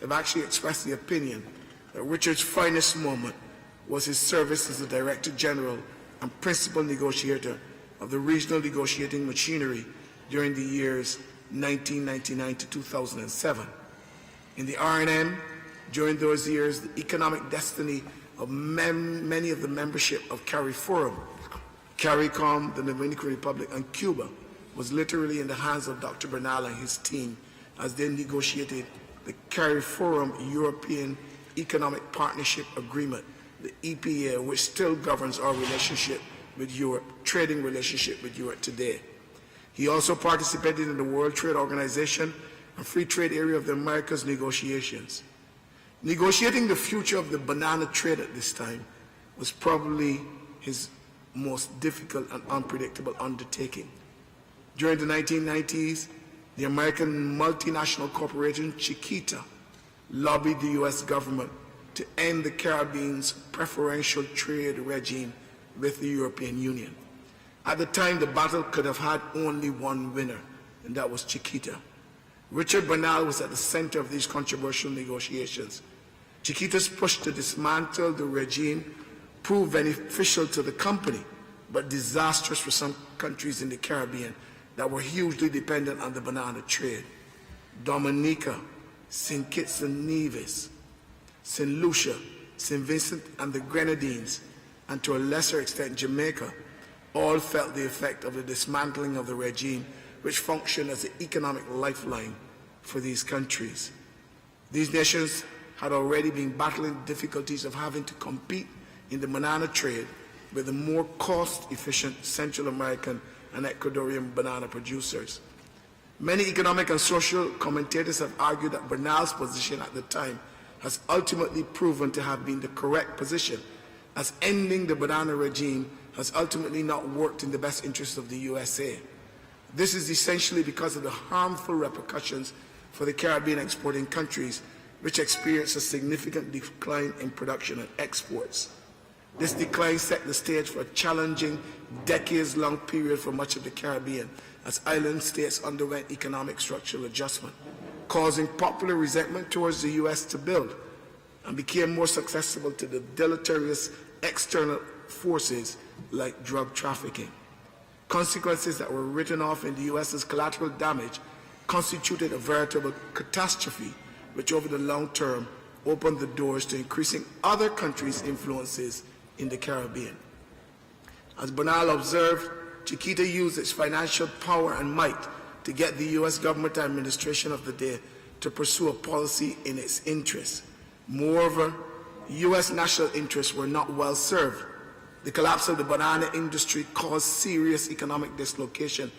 have actually expressed the opinion that Richard's finest moment was his service as the Director General and Principal Negotiator of the regional negotiating machinery during the years 1999 to 2007. In the R&M, during those years, the economic destiny of many of the membership of CARIFORUM, CARICOM, the Dominican Republic, and Cuba was literally in the hands of Dr. Bernal and his team as they negotiated the CARIFORUM European Economic Partnership Agreement, the EPA, which still governs our relationship with Europe, trading relationship with Europe today. He also participated in the World Trade Organization and Free Trade Area of the Americas negotiations. Negotiating the future of the banana trade at this time was probably his most difficult and unpredictable undertaking. During the 1990s, the American multinational corporation Chiquita lobbied the U.S. government to end the Caribbean's preferential trade regime with the European Union. At the time, the battle could have had only one winner, and that was Chiquita. Richard Bernal was at the center of these controversial negotiations. Chiquita's push to dismantle the regime proved beneficial to the company, but disastrous for some countries in the Caribbean that were hugely dependent on the banana trade. Dominica, St. Kitts and Nevis, St. Lucia, St. Vincent and the Grenadines, and to a lesser extent Jamaica, all felt the effect of the dismantling of the regime which functioned as the economic lifeline for these countries. These nations had already been battling the difficulties of having to compete in the banana trade with the more cost-efficient Central American and Ecuadorian banana producers. Many economic and social commentators have argued that Bernal's position at the time has ultimately proven to have been the correct position, as ending the banana regime has ultimately not worked in the best interests of the USA. This is essentially because of the harmful repercussions for the Caribbean exporting countries, which experienced a significant decline in production and exports. This decline set the stage for a challenging, decades-long period for much of the Caribbean, as island states underwent economic structural adjustment, causing popular resentment towards the U.S. to build, and became more susceptible to the deleterious external forces like drug trafficking. Consequences that were written off in the U.S. as collateral damage constituted a veritable catastrophe, which over the long term opened the doors to increasing other countries' influences in the Caribbean. As Bernal observed, Chiquita used its financial power and might to get the U.S. government administration of the day to pursue a policy in its interests. Moreover, U.S. national interests were not well served. The collapse of the banana industry caused serious economic dislocation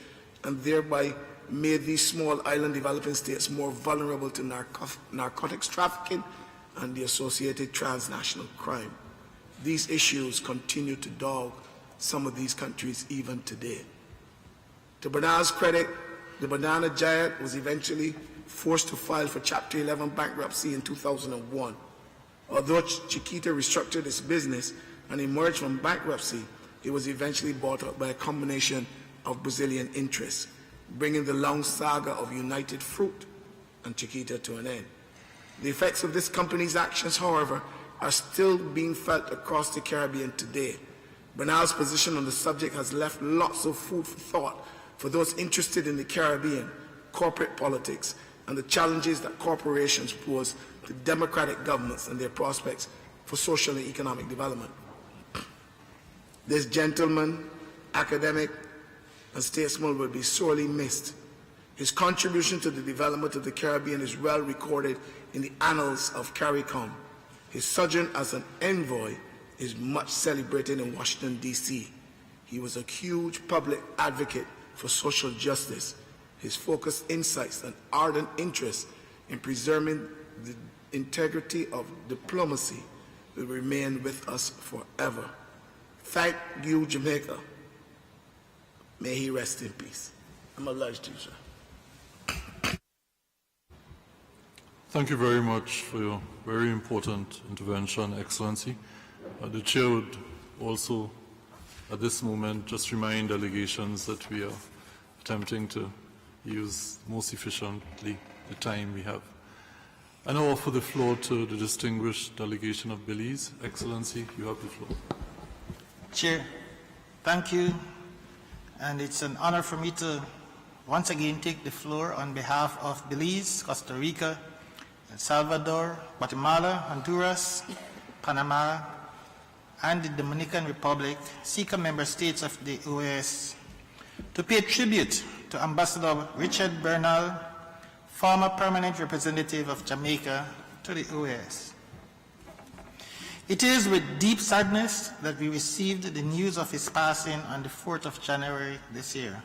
and thereby made these small island developing states more vulnerable to narcotics trafficking and the associated transnational crime. These issues continue to dog some of these countries even today. To Bernal's credit, the banana giant was eventually forced to file for Chapter 11 bankruptcy in 2001. Although Chiquita restructured its business and emerged from bankruptcy, it was eventually bought out by a combination of Brazilian interests, bringing the long saga of United Fruit and Chiquita to an end. The effects of this company's actions, however, are still being felt across the Caribbean today. Bernal's position on the subject has left lots of food for thought for those interested in the Caribbean, corporate politics, and the challenges that corporations pose to democratic governments and their prospects for social and economic development. This gentleman, academic, and statesman will be sorely missed. His contribution to the development of the Caribbean is well recorded in the annals of CARICOM. His sojourn as an envoy is much celebrated in Washington, D.C. He was a huge public advocate for social justice. His focused insights and ardent interest in preserving the integrity of diplomacy will remain with us forever. Thank you, Jamaica. May he rest in peace. I'm obliged to you, sir.
Thank you very much for your very important intervention, Excellency. The Chair would also, at this moment, just remind delegations that we are attempting to use most efficiently the time we have. I now offer the floor to the distinguished delegation of Belize. Excellency, you have the floor.
Chair, thank you. And it's an honor for me to once again take the floor on behalf of Belize, Costa Rica, El Salvador, Guatemala, Honduras, Panama, and the Dominican Republic, SICA member states of the OAS, to pay tribute to Ambassador Richard Bernal, former permanent representative of Jamaica to the OAS. It is with deep sadness that we received the news of his passing on the 4th of January this year.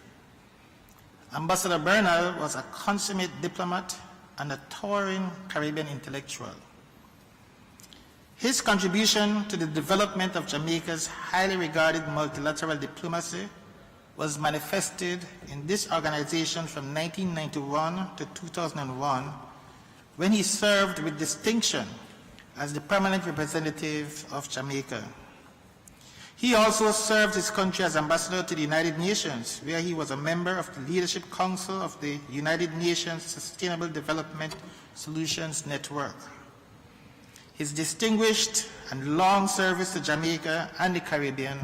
Ambassador Bernal was a consummate diplomat and a towering Caribbean intellectual. His contribution to the development of Jamaica's highly regarded multilateral diplomacy was manifested in this organization from 1991 to 2001, when he served with distinction as the permanent representative of Jamaica. He also served his country as ambassador to the United Nations, where he was a member of the Leadership Council of the United Nations Sustainable Development Solutions Network. His distinguished and long service to Jamaica and the Caribbean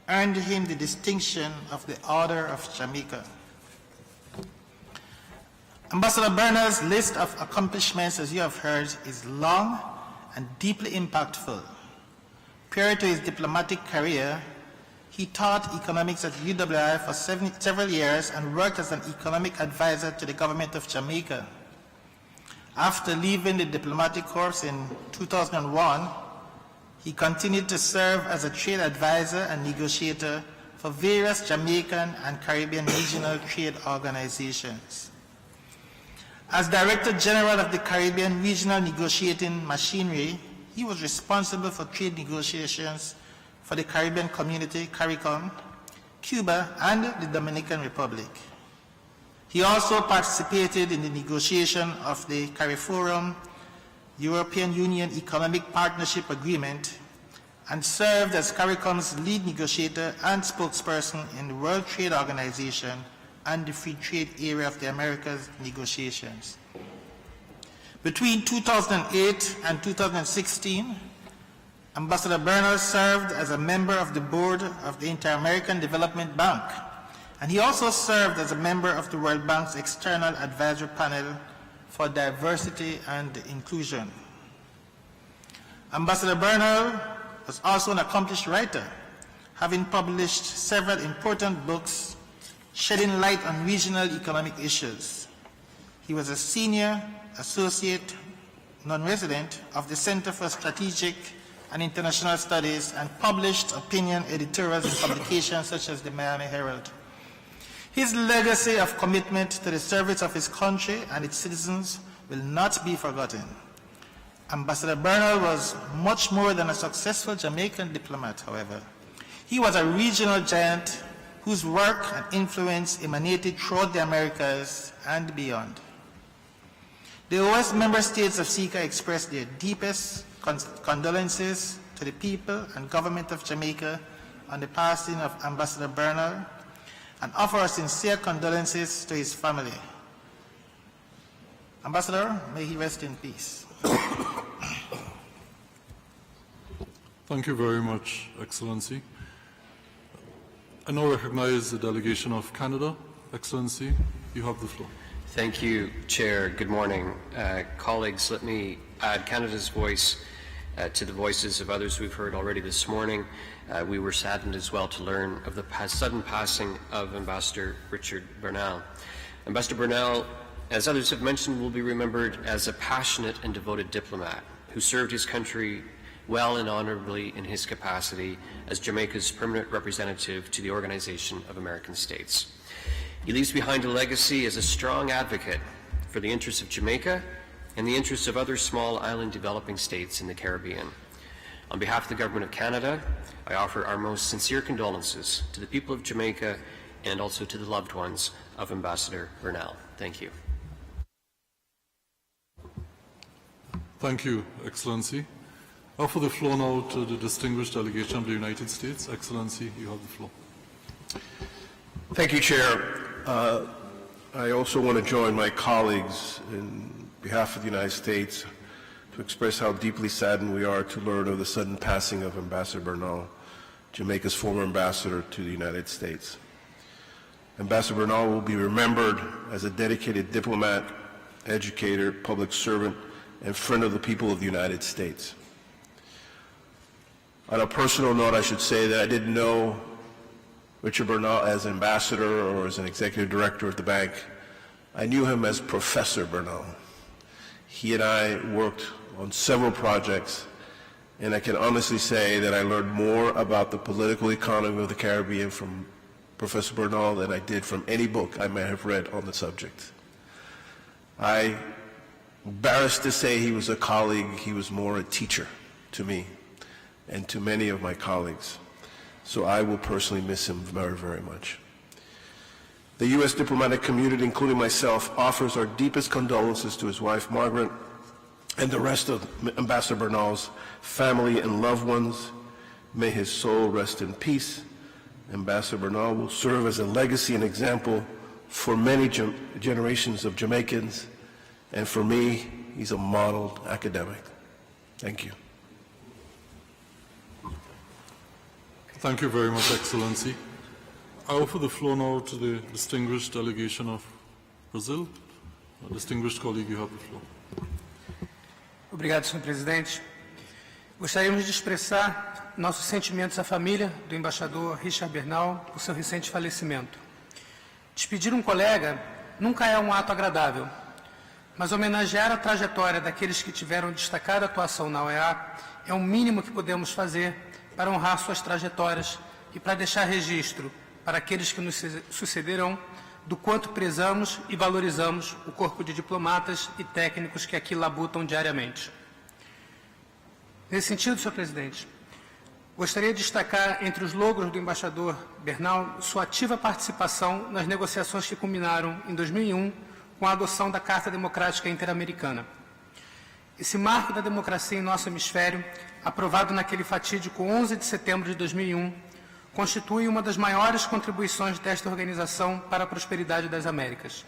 earned him the distinction of the Order of Jamaica. Ambassador Bernal's list of accomplishments, as you have heard, is long and deeply impactful. Prior to his diplomatic career, he taught economics at UWI for several years and worked as an economic advisor to the government of Jamaica. After leaving the diplomatic corps in 2001, he continued to serve as a trade advisor and negotiator for various Jamaican and Caribbean regional trade organizations. As Director General of the Caribbean Regional Negotiating Machinery, he was responsible for trade negotiations for the Caribbean Community, CARICOM, Cuba, and the Dominican Republic. He also participated in the negotiation of the CARIFORUM European Union Economic Partnership Agreement and served as CARICOM's lead negotiator and spokesperson in the World Trade Organization and the Free Trade Area of the Americas negotiations. Between 2008 and 2016, Ambassador Bernal served as a member of the board of the Inter-American Development Bank, and he also served as a member of the World Bank's External Advisory Panel for Diversity and Inclusion. Ambassador Bernal was also an accomplished writer, having published several important books shedding light on regional economic issues. He was a senior associate non-resident of the Center for Strategic and International Studies and published opinion editorials in publications such as the Miami Herald. His legacy of commitment to the service of his country and its citizens will not be forgotten. Ambassador Bernal was much more than a successful Jamaican diplomat, however. He was a regional giant whose work and influence emanated throughout the Americas and beyond. The OS member states of SECA expressed their deepest condolences to the people and government of Jamaica on the passing of Ambassador Bernal and offer our sincere condolences to his family. Ambassador, may he rest in peace.
Thank you very much, Excellency. I now recognize the delegation of Canada. Excellency, you have the floor.
Thank you, Chair. Good morning. Colleagues, let me add Canada's voice to the voices of others we've heard already this morning. We were saddened as well to learn of the sudden passing of Ambassador Richard Bernal. Ambassador Bernal, as others have mentioned, will be remembered as a passionate and devoted diplomat who served his country well and honorably in his capacity as Jamaica's permanent representative to the Organization of American States. He leaves behind a legacy as a strong advocate for the interests of Jamaica and the interests of other small island developing states in the Caribbean. On behalf of the Government of Canada, I offer our most sincere condolences to the people of Jamaica and also to the loved ones of Ambassador Bernal. Thank you.
Thank you, Excellency. I offer the floor now to the distinguished delegation of the United States. Excellency, you have the floor.
Thank you, Chair. I also want to join my colleagues in behalf of the United States to express how deeply saddened we are to learn of the sudden passing of Ambassador Bernal, Jamaica's former ambassador to the United States. Ambassador Bernal will be remembered as a dedicated diplomat, educator, public servant, and friend of the people of the United States. On a personal note, I should say that I didn't know Richard Bernal as an ambassador or as an executive director at the bank. I knew him as Professor Bernal. He and I worked on several projects, and I can honestly say that I learned more about the political economy of the Caribbean from Professor Bernal than I did from any book I may have read on the subject. I'm embarrassed to say he was a colleague. He was more a teacher to me and to many of my colleagues. So I will personally miss him very, very much. The U.S. diplomatic community, including myself, offers our deepest condolences to his wife, Margaret, and the rest of Ambassador Bernal's family and loved ones. May his soul rest in peace. Ambassador Bernal will serve as a legacy and example for many generations of Jamaicans, and for me, he's a modeled academic. Thank you.
Thank you very much, Excellency. I offer the floor now to the distinguished delegation of Brazil. Distinguished colleague, you have the floor.
Obrigado, Sr. Presidente. Gostaríamos de expressar nossos sentimentos à família do embaixador Richard Bernal por seu recente falecimento. Despedir um colega nunca é um ato agradável, mas homenagear a trajetória daqueles que tiveram destacada atuação na OEA é o mínimo que podemos fazer para honrar suas trajetórias e para deixar registro para aqueles que nos sucederão do quanto prezamos e valorizamos o corpo de diplomatas e técnicos que aqui labutam diariamente. Nesse sentido, senhor presidente, gostaria de destacar entre os logros do embaixador Bernal sua ativa participação nas negociações que culminaram em 2001 com a adoção da Carta Democrática Interamericana. Esse marco da democracia em nosso hemisfério, aprovado naquele fatídico 11 de setembro de 2001, constitui uma das maiores contribuições desta organização para a prosperidade das Américas.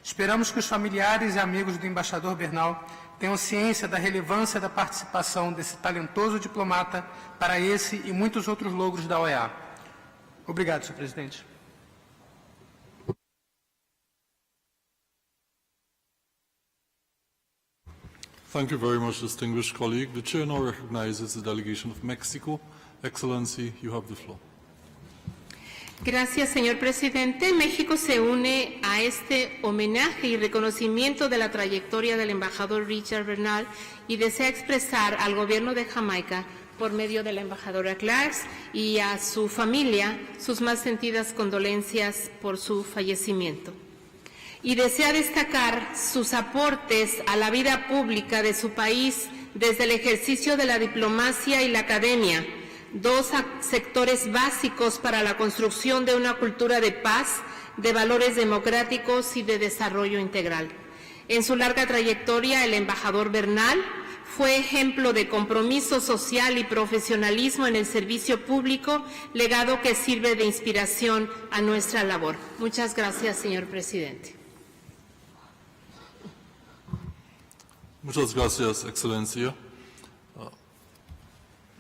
Esperamos que os familiares e amigos do embaixador Bernal tenham ciência da relevância da participação desse talentoso diplomata para esse e muitos outros logros da OEA. Obrigado, senhor presidente.
Thank you very much, distinguished colleague. The chair now recognizes the delegation of Mexico. Excellency, you have the floor.
Gracias, señor presidente. México se une a este homenaje y reconocimiento de la trayectoria del embajador Richard Bernal y desea expresar al gobierno de Jamaica, por medio de la embajadora Clarks, y a su familia sus más sentidas condolencias por su fallecimiento. Y desea destacar sus aportes a la vida pública de su país desde el ejercicio de la diplomacia y la academia, dos sectores básicos para la construcción de una cultura de paz, de valores democráticos y de desarrollo integral. En su larga trayectoria, el embajador Bernal fue ejemplo de compromiso social y profesionalismo en el servicio público, legado que sirve de inspiración a nuestra labor. Muchas gracias, señor presidente.
Muchas gracias, Excellencia.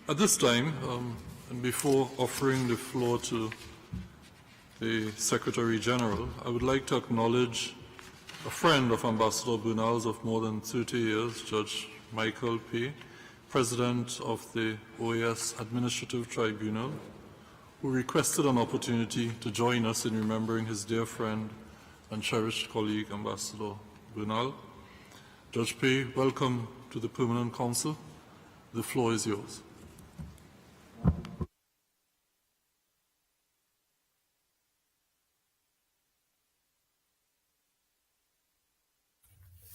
At this time, and before offering the floor to the Secretary General, I would like to acknowledge a friend of Ambassador Bernal's of more than 30 years, Judge Michael P., President of the OAS Administrative Tribunal, who requested an opportunity to join us in remembering his dear friend and cherished colleague, Ambassador Bernal. Judge P., welcome to the Permanent Council. The floor is yours.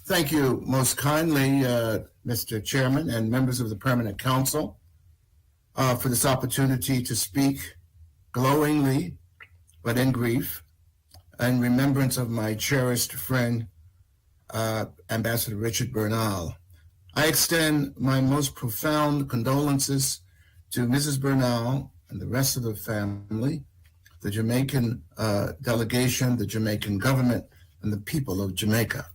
Thank you most kindly, Mr. Chairman and members of the Permanent Council, for this opportunity to speak glowingly, but in grief, in remembrance of my cherished friend, Ambassador Richard Bernal. I extend my most profound condolences to Mrs. Bernal and the rest of the family, the Jamaican delegation, the Jamaican government, and the people of Jamaica.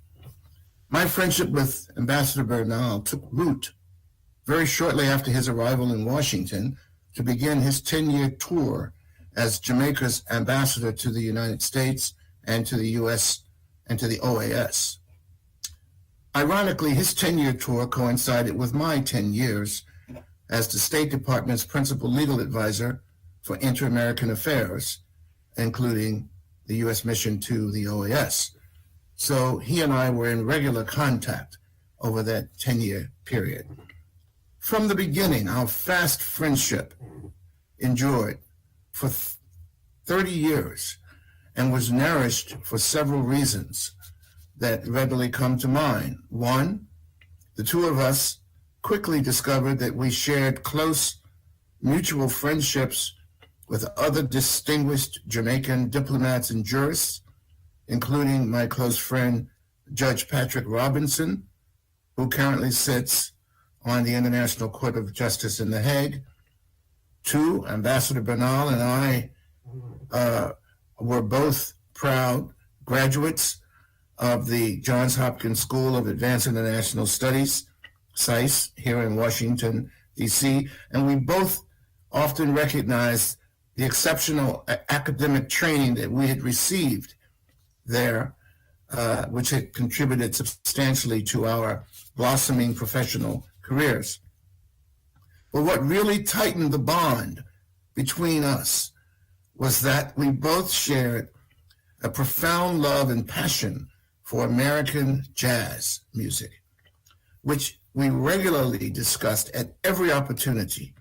My friendship with Ambassador Bernal took root very shortly after his arrival in Washington to begin his 10-year tour as Jamaica's ambassador to the United States and to the U.S. and to the OAS. Ironically, his 10-year tour coincided with my 10 years as the State Department's principal legal advisor for inter-American affairs, including the U.S. mission to the OAS. So he and I were in regular contact over that 10-year period. From the beginning, our fast friendship endured for 30 years and was nourished for several reasons that readily come to mind. One, the two of us quickly discovered that we shared close mutual friendships with other distinguished Jamaican diplomats and jurists, including my close friend, Judge Patrick Robinson, who currently sits on the International Court of Justice in The Hague. Two, Ambassador Bernal and I were both proud graduates of the Johns Hopkins School of Advanced International Studies, SAIS, here in Washington, D.C., and we both often recognized the exceptional academic training that we had received there, which had contributed substantially to our blossoming professional careers. But what really tightened the bond between us was that we both shared a profound love and passion for American jazz music, which we regularly discussed at every opportunity,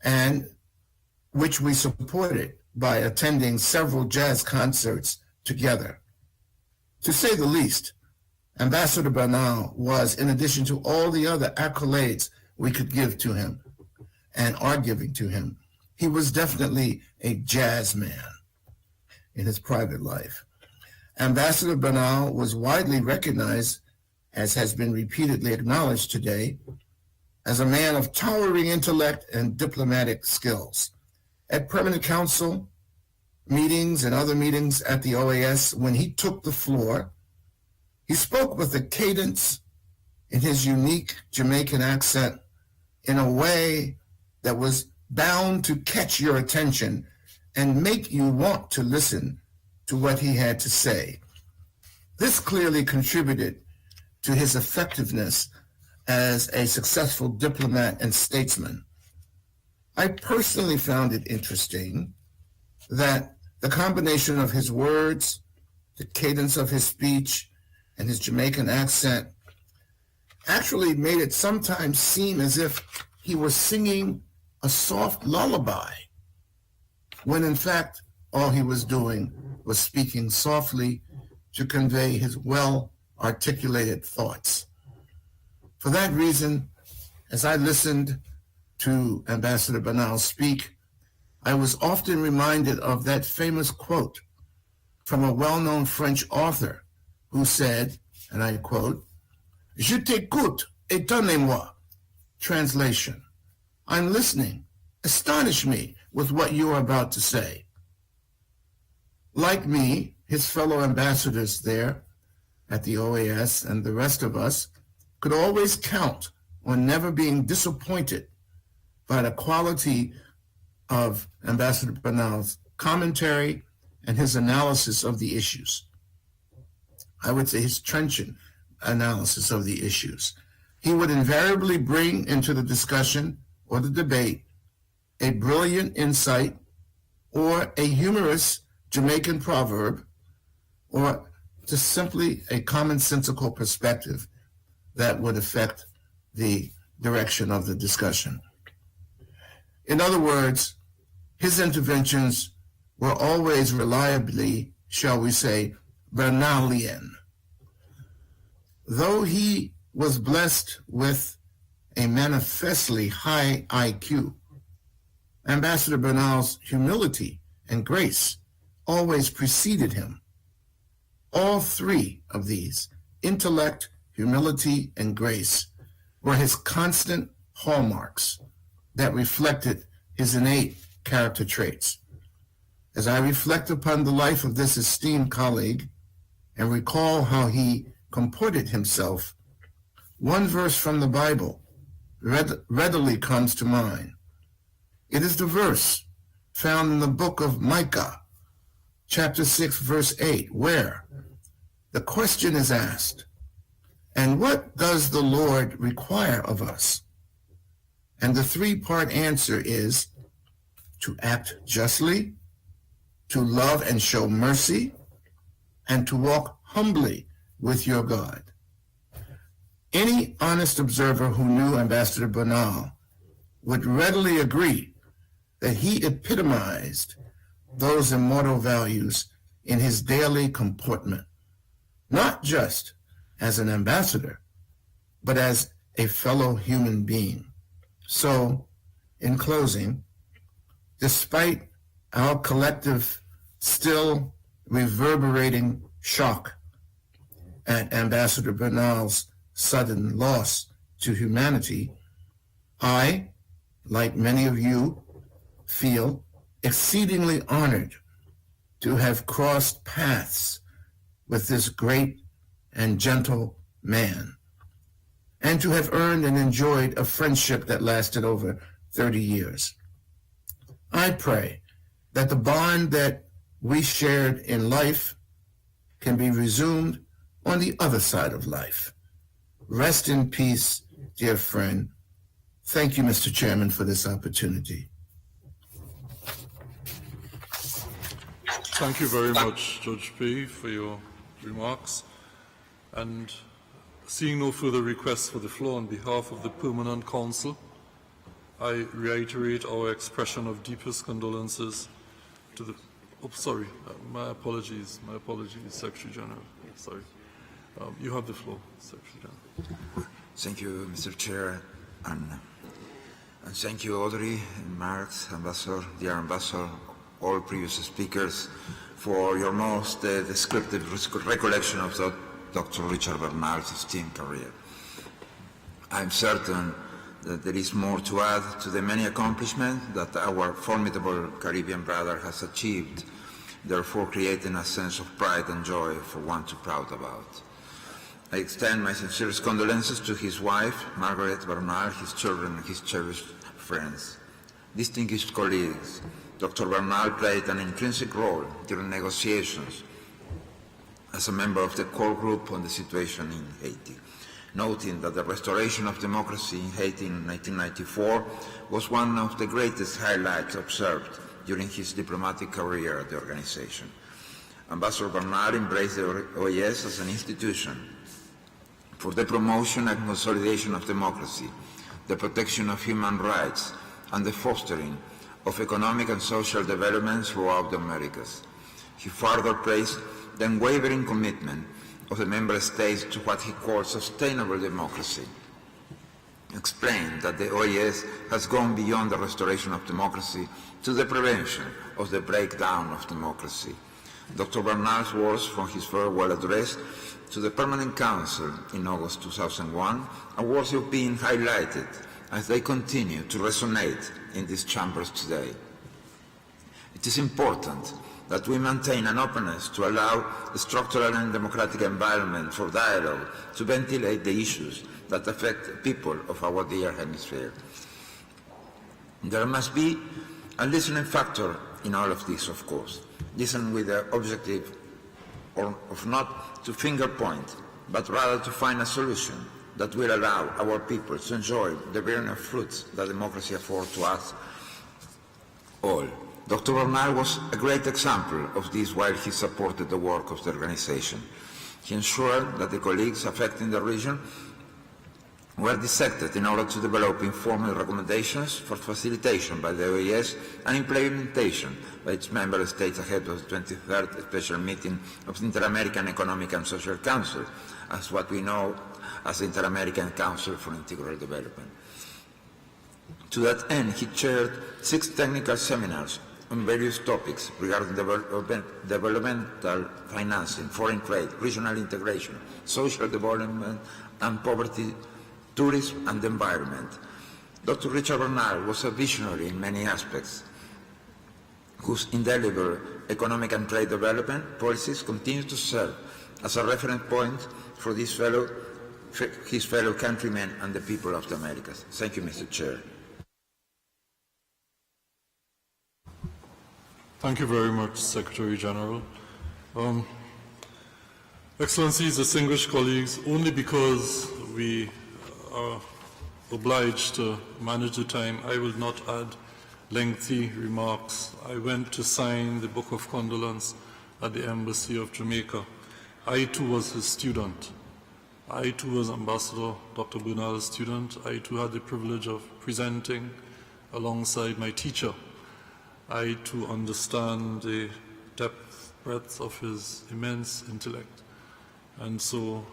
and which we supported by attending several jazz concerts together. To say the least, Ambassador Bernal was, in addition to all the other accolades we could give to him and are giving to him, he was definitely a jazz man in his private life. Ambassador Bernal was widely recognized, as has been repeatedly acknowledged today, as a man of towering intellect and diplomatic skills. At Permanent Council meetings and other meetings at the OAS, when he took the floor, he spoke with a cadence in his unique Jamaican accent in a way that was bound to catch your attention and make you want to listen to what he had to say. This clearly contributed to his effectiveness as a successful diplomat and statesman. I personally found it interesting that the combination of his words, the cadence of his speech, and his Jamaican accent actually made it sometimes seem as if he was singing a soft lullaby, when in fact all he was doing was speaking softly to convey his well-articulated thoughts. For that reason, as I listened to Ambassador Bernal speak, I was often reminded of that famous quote from a well-known French author who said, and I quote, "Je t'écoute, étonnez-moi." Translation, I'm listening. Astonish me with what you are about to say. Like me, his fellow ambassadors there at the OAS and the rest of us could always count on never being disappointed by the quality of Ambassador Bernal's commentary and his analysis of the issues. I would say his trenchant analysis of the issues. He would invariably bring into the discussion or the debate a brilliant insight or a humorous Jamaican proverb or just simply a commonsensical perspective that would affect the direction of the discussion. In other words, his interventions were always reliably, shall we say, Bernalian. Though he was blessed with a manifestly high IQ, Ambassador Bernal's humility and grace always preceded him. All three of these, intellect, humility, and grace, were his constant hallmarks that reflected his innate character traits. As I reflect upon the life of this esteemed colleague and recall how he comported himself, one verse from the Bible readily comes to mind. It is the verse found in the book of Micah, chapter 6, verse 8, where the question is asked, "And what does the Lord require of us?" And the three-part answer is to act justly, to love and show mercy, and to walk humbly with your God. Any honest observer who knew Ambassador Bernal would readily agree that he epitomized those immortal values in his daily comportment, not just as an ambassador, but as a fellow human being. So, in closing, despite our collective, still reverberating shock at Ambassador Bernal's sudden loss to humanity, I, like many of you, feel exceedingly honored to have crossed paths with this great and gentle man, and to have earned and enjoyed a friendship that lasted over 30 years. I pray that the bond that we shared in life can be resumed on the other side of life. Rest in peace, dear friend. Thank you, Mr. Chairman, for this opportunity.
Thank you very much, Judge Pei, for your remarks. And seeing no further requests for the floor on behalf of the Permanent Council, I reiterate our expression of deepest condolences to the... Oh, sorry. My apologies, Secretary General. Sorry. You have the floor, Secretary General.
Thank you, Mr. Chair, and thank you, Audrey, and Marx, Ambassador, dear Ambassador, all previous speakers, for your most descriptive recollection of Dr. Richard Bernal's esteemed career. I'm certain that there is more to add to the many accomplishments that our formidable Caribbean brother has achieved, therefore creating a sense of pride and joy for one to be proud about. I extend my sincerest condolences to his wife, Margaret Bernal, his children, and his cherished friends. Distinguished colleagues, Dr. Bernal played an intrinsic role during negotiations as a member of the core group on the situation in Haiti, noting that the restoration of democracy in Haiti in 1994 was one of the greatest highlights observed during his diplomatic career at the organization. Ambassador Bernal embraced the OAS as an institution for the promotion and consolidation of democracy, the protection of human rights, and the fostering of economic and social development throughout the Americas. He further praised the unwavering commitment of the member states to what he called sustainable democracy, explained that the OAS has gone beyond the restoration of democracy to the prevention of the breakdown of democracy. Dr. Bernal's words from his farewell address to the Permanent Council in August 2001 are worthy of being highlighted as they continue to resonate in these chambers today. It is important that we maintain an openness to allow a structural and democratic environment for dialogue to ventilate the issues that affect the people of our dear hemisphere. There must be a listening factor in all of this, of course. Listen with the objective of not to finger point, but rather to find a solution that will allow our people to enjoy the very fruits that democracy affords to us all. Dr. Bernal was a great example of this while he supported the work of the organization. He ensured that the colleagues affecting the region were dissected in order to develop informal recommendations for facilitation by the OAS and implementation by its member states ahead of the 23rd special meeting of the Inter-American Economic and Social Council, as what we know as the Inter-American Council for Integral Development. To that end, he chaired 6 technical seminars on various topics regarding developmental financing, foreign trade, regional integration, social development and poverty, tourism and the environment. Dr. Richard Bernal was a visionary in many aspects, whose indelible economic and trade development policies continue to serve as a reference point for his fellow countrymen and the people of the Americas. Thank you, Mr. Chair.
Thank you very much, Secretary General. Excellencies, distinguished colleagues, only because we are obliged to manage the time, I will not add lengthy remarks. I went to sign the Book of Condolence at the Embassy of Jamaica. I too was his student. I too was Ambassador Dr. Bernal's student. I too had the privilege of presenting alongside my teacher. I too understand the depth, breadth of his immense intellect. And so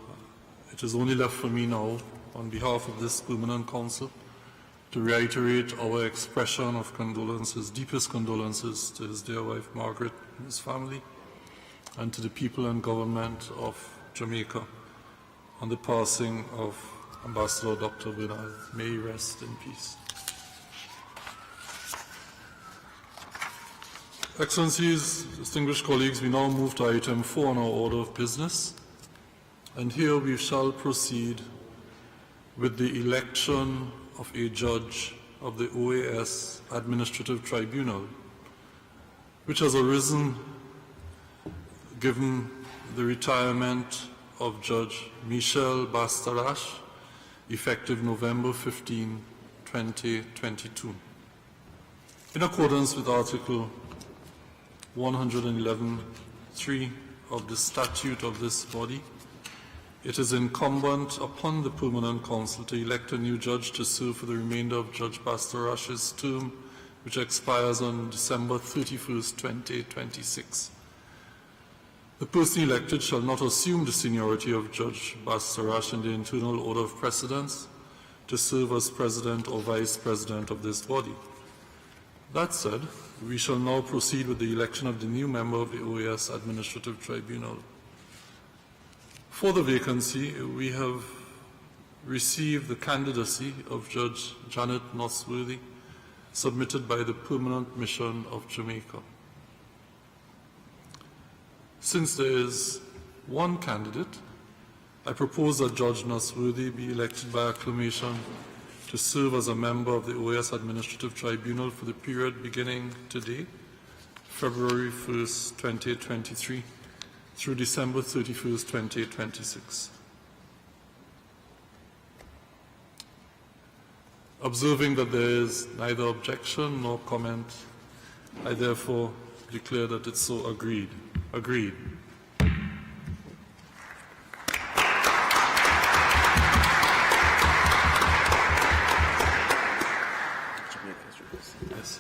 it is only left for me now, on behalf of this Permanent Council, to reiterate our expression of condolences, deepest condolences to his dear wife Margaret and his family, and to the people and government of Jamaica on the passing of Ambassador Dr. Bernal. May he rest in peace. Excellencies, distinguished colleagues, we now move to item 4 on our order of business. And here we shall proceed with the election of a judge of the OAS Administrative Tribunal, which has arisen given the retirement of Judge Michel Bastarache, effective November 15, 2022. In accordance with Article 111(3) of the statute of this body, it is incumbent upon the Permanent Council to elect a new judge to serve for the remainder of Judge Bastarash's term, which expires on December 31st, 2026. The person elected shall not assume the seniority of Judge Bastarash in the internal order of precedence to serve as President or Vice President of this body. That said, we shall now proceed with the election of the new member of the OAS Administrative Tribunal. For the vacancy, we have received the candidacy of Judge Janet Nosworthy, submitted by the Permanent Mission of Jamaica. Since there is one candidate, I propose that Judge Nosworthy be elected by acclamation to serve as a member of the OAS Administrative Tribunal for the period beginning today, February 1st, 2023, through December 31st, 2026. Observing that there is neither objection nor comment, I therefore declare that it's so agreed. Agreed. Yes.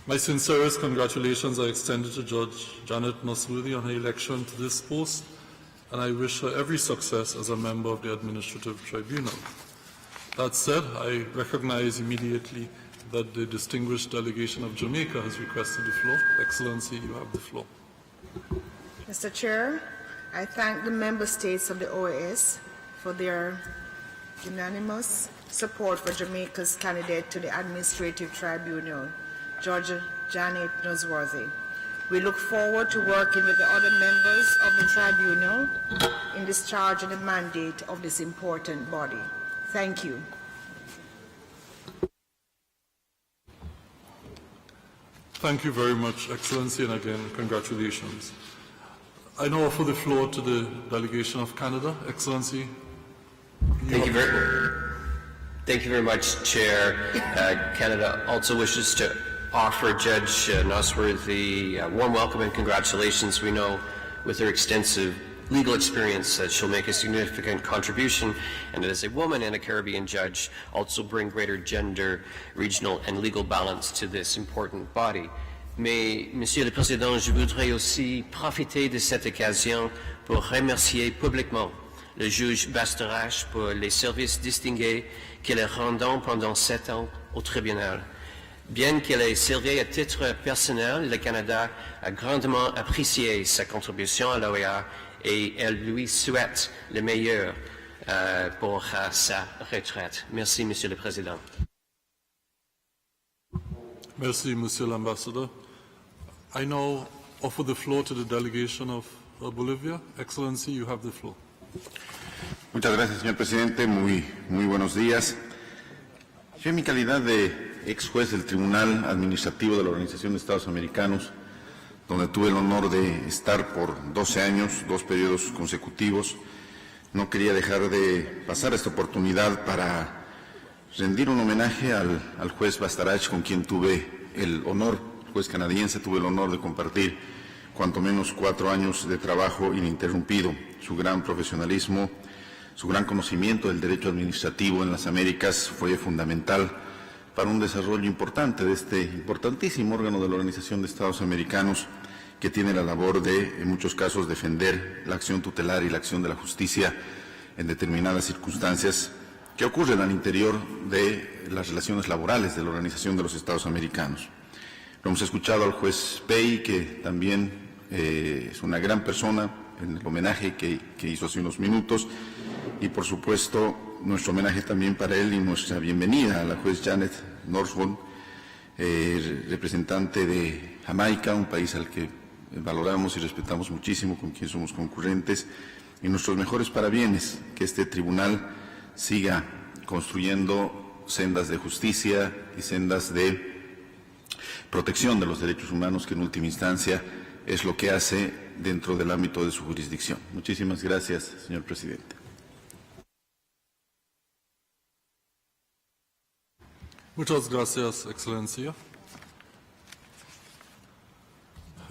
My sincerest congratulations are extended to Judge Janet Nosworthy on her election to this post, and I wish her every success as a member of the Administrative Tribunal. That said, I recognize immediately that the distinguished delegation of Jamaica has requested the floor. Excellency, you have the floor.
Mr. Chair, I thank the member states of the OAS for their unanimous support for Jamaica's candidate to the Administrative Tribunal, Judge Janet Nosworthy. We look forward to working with the other members of the tribunal in discharging the mandate of this important body. Thank you.
Thank you very much, Excellency, and again, congratulations. I now offer the floor to the delegation of Canada. Excellency.
Thank you very much, Chair. Canada also wishes to offer Judge Nosworthy a warm welcome and congratulations. We know with her extensive legal experience that she'll make a significant contribution, and as a woman and a Caribbean judge, also bring greater gender, regional, and legal balance to this important body. Mais, Monsieur le Président, je voudrais aussi profiter de cette occasion pour remercier publiquement le juge Bastarash pour les services distingués qu'il a rendus pendant 7 ans au tribunal. Bien qu'elle ait servi à titre personnel, le Canada a grandement apprécié sa contribution à l'OEA et elle lui souhaite le meilleur pour sa retraite. Merci, Monsieur le Président.
Merci, Monsieur l'Ambassador. I now offer the floor to the delegation of Bolivia. Excellency, you have the floor.
Muchas gracias, señor presidente. Muy buenos días. Yo, en mi calidad de ex juez del Tribunal Administrativo de la Organización de Estados Americanos, donde tuve el honor de estar por 12 años, 2 periodos consecutivos, no quería dejar de pasar esta oportunidad para rendir un homenaje al juez Bastarash, con quien tuve el honor, juez canadiense, tuve el honor de compartir cuanto menos 4 años de trabajo ininterrumpido. Su gran profesionalismo, su gran conocimiento del derecho administrativo en las Américas fue fundamental para un desarrollo importante de este importantísimo órgano de la Organización de Estados Americanos, que tiene la labor de, en muchos casos, defender la acción tutelar y la acción de la justicia en determinadas circunstancias que ocurren al interior de las relaciones laborales de la Organización de los Estados Americanos. Lo hemos escuchado al juez Pei, que también es una gran persona, en el homenaje que hizo hace unos minutos, y por supuesto nuestro homenaje también para él y nuestra bienvenida a la juez Janet Nosworthy, representante de Jamaica, un país al que valoramos y respetamos muchísimo, con quien somos concurrentes, y nuestros mejores parabienes, que este tribunal siga construyendo sendas de justicia y sendas de protección de los derechos humanos, que en última instancia es lo que hace dentro del ámbito de su jurisdicción. Muchísimas gracias, señor presidente.
Muchas gracias, Excellencia.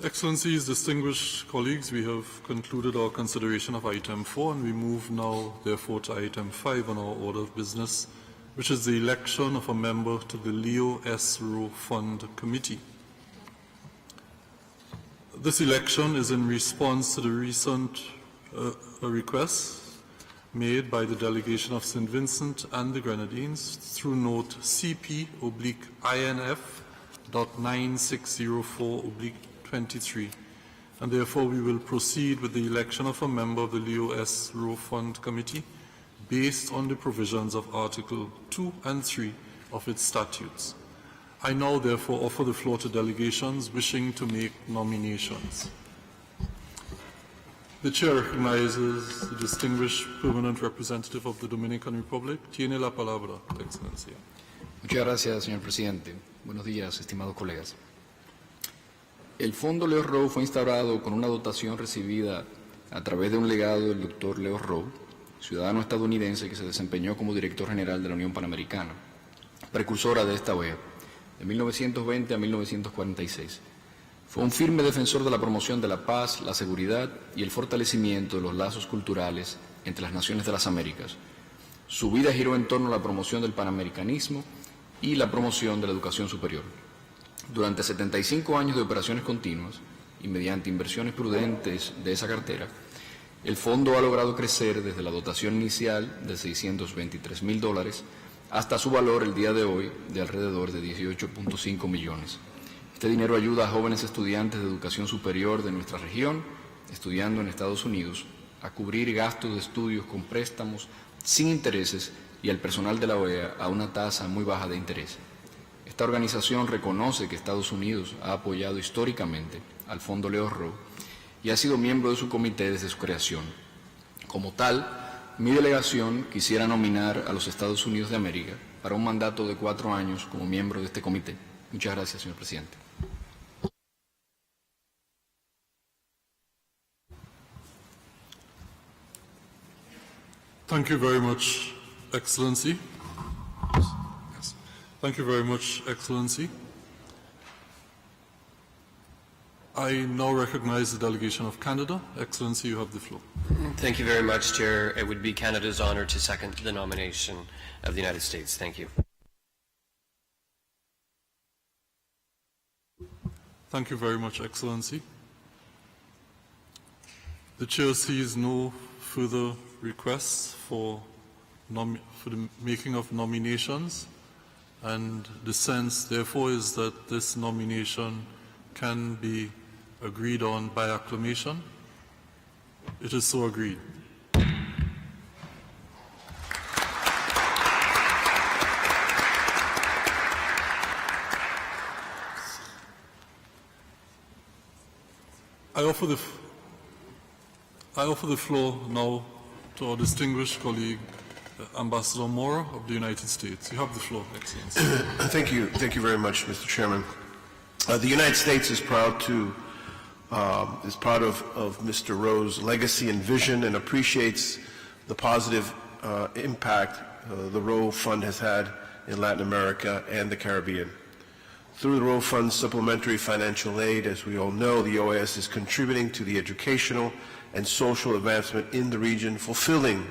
Excellencies, distinguished colleagues, we have concluded our consideration of item 4, and we move now, therefore, to item 5 on our order of business, which is the election of a member to the Leo S. Rowe Fund Committee. This election is in response to the recent request made by the delegation of St. Vincent and the Grenadines through note CP/INF.9604/23, and therefore we will proceed with the election of a member of the Leo S. Rowe Fund Committee based on the provisions of Article 2 and 3 of its statutes. I now therefore offer the floor to delegations wishing to make nominations. The Chair recognizes the distinguished permanent representative of the Dominican Republic. Tiene la palabra, Excellencia.
Muchas gracias, señor presidente. Buenos días, estimados colegas. El Fondo Leo Rowe fue instaurado con una dotación recibida a través de un legado del doctor Leo Rowe, ciudadano estadounidense que se desempeñó como director general de la Unión Panamericana, precursora de esta OEA, de 1920 a 1946. Fue un firme defensor de la promoción de la paz, la seguridad y el fortalecimiento de los lazos culturales entre las naciones de las Américas. Su vida giró en torno a la promoción del panamericanismo y la promoción de la educación superior. Durante 75 años de operaciones continuas y mediante inversiones prudentes de esa cartera, el fondo ha logrado crecer desde la dotación inicial de $623,000 hasta su valor el día de hoy de alrededor de 18.5 millones. Este dinero ayuda a jóvenes estudiantes de educación superior de nuestra región, estudiando en Estados Unidos, a cubrir gastos de estudios con préstamos sin intereses y al personal de la OEA a una tasa muy baja de interés. Esta organización reconoce que Estados Unidos ha apoyado históricamente al Fondo Leo Rowe y ha sido miembro de su comité desde su creación. Como tal, mi delegación quisiera nominar a los Estados Unidos de América para un mandato de 4 años como miembro de este comité. Muchas gracias, señor presidente.
Thank you very much, Excellency. Yes. Thank you very much, Excellency. I now recognize the delegation of Canada. Excellency, you have the floor.
Thank you very much, Chair. It would be Canada's honor to second the nomination of the United States. Thank you.
Thank you very much, Excellency. The Chair sees no further requests for the making of nominations, and the sense, therefore, is that this nomination can be agreed on by acclamation. It is so agreed. I offer the floor now to our distinguished colleague, Ambassador Mora of the United States. You have the floor, Excellency.
Thank you very much, Mr. Chairman. The United States is proud of Mr. Rowe's legacy and vision, and appreciates the positive impact the Rowe Fund has had in Latin America and the Caribbean. Through the Rowe Fund's supplementary financial aid, as we all know, the OAS is contributing to the educational and social advancement in the region, fulfilling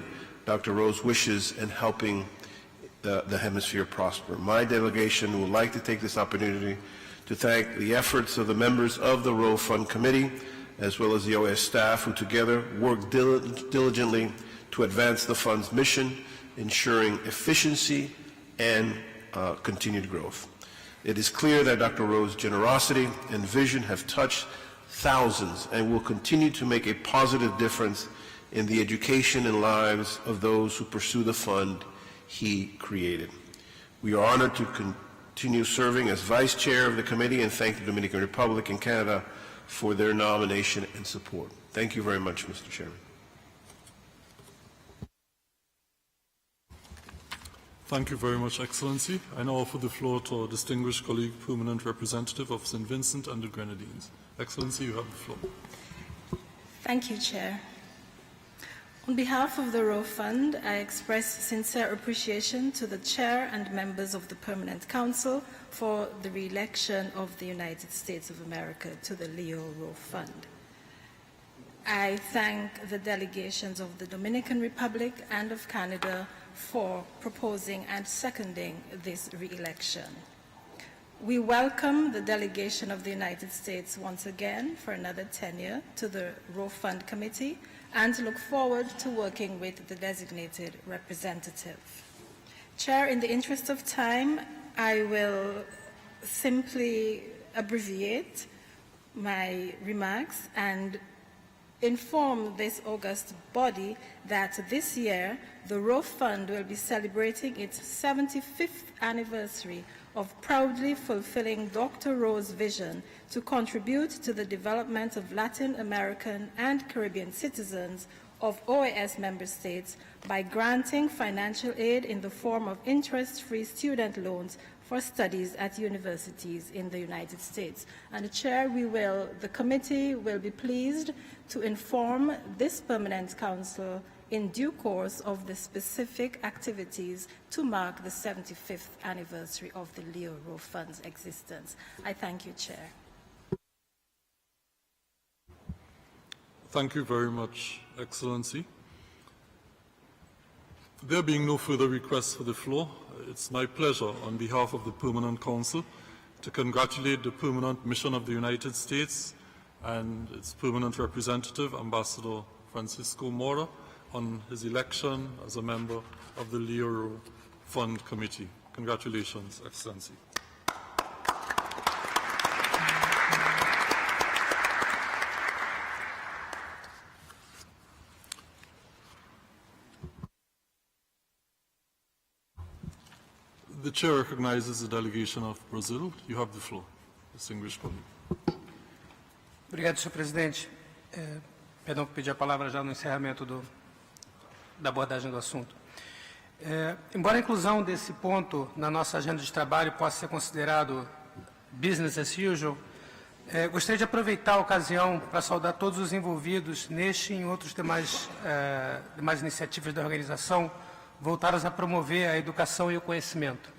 Dr. Rowe's wishes and helping the hemisphere prosper. My delegation would like to take this opportunity to thank the efforts of the members of the Rowe Fund Committee, as well as the OAS staff, who together worked diligently to advance the fund's mission, ensuring efficiency and continued growth. It is clear that Dr. Rowe's generosity and vision have touched thousands and will continue to make a positive difference in the education and lives of those who pursue the fund he created. We are honored to continue serving as Vice Chair of the committee, and thank the Dominican Republic and Canada for their nomination and support. Thank you very much, Mr. Chairman.
Thank you very much, Excellency. I now offer the floor to our distinguished colleague, Permanent Representative of St. Vincent and the Grenadines. Excellency, you have the floor.
Thank you, Chair. On behalf of the Rowe Fund, I express sincere appreciation to the Chair and members of the Permanent Council for the re-election of the United States of America to the Leo Rowe Fund. I thank the delegations of the Dominican Republic and of Canada for proposing and seconding this re-election. We welcome the delegation of the United States once again for another tenure to the Rowe Fund Committee and look forward to working with the designated representative. Chair, in the interest of time, I will simply abbreviate my remarks and inform this august body that this year the Rowe Fund will be celebrating its 75th anniversary of proudly fulfilling Dr. Rowe's vision to contribute to the development of Latin American and Caribbean citizens of OAS member states by granting financial aid in the form of interest-free student loans for studies at universities in the United States. And Chair, the committee will be pleased to inform this Permanent Council in due course of the specific activities to mark the 75th anniversary of the Leo Rowe Fund's existence. I thank you, Chair.
Thank you very much, Excellency. There being no further requests for the floor, it's my pleasure on behalf of the Permanent Council to congratulate the Permanent Mission of the United States and its Permanent Representative, Ambassador Francisco Mora, on his election as a member of the Leo Rowe Fund Committee. Congratulations, Excellency. The Chair recognizes the delegation of Brazil. You have the floor, distinguished colleague.
Obrigado, Sr. Presidente. Perdão por pedir a palavra já no encerramento da abordagem do assunto. Embora a inclusão desse ponto na nossa agenda de trabalho possa ser considerado business as usual, gostaria de aproveitar a ocasião para saudar todos os envolvidos neste e em outros demais iniciativas da organização voltadas a promover a educação e o conhecimento.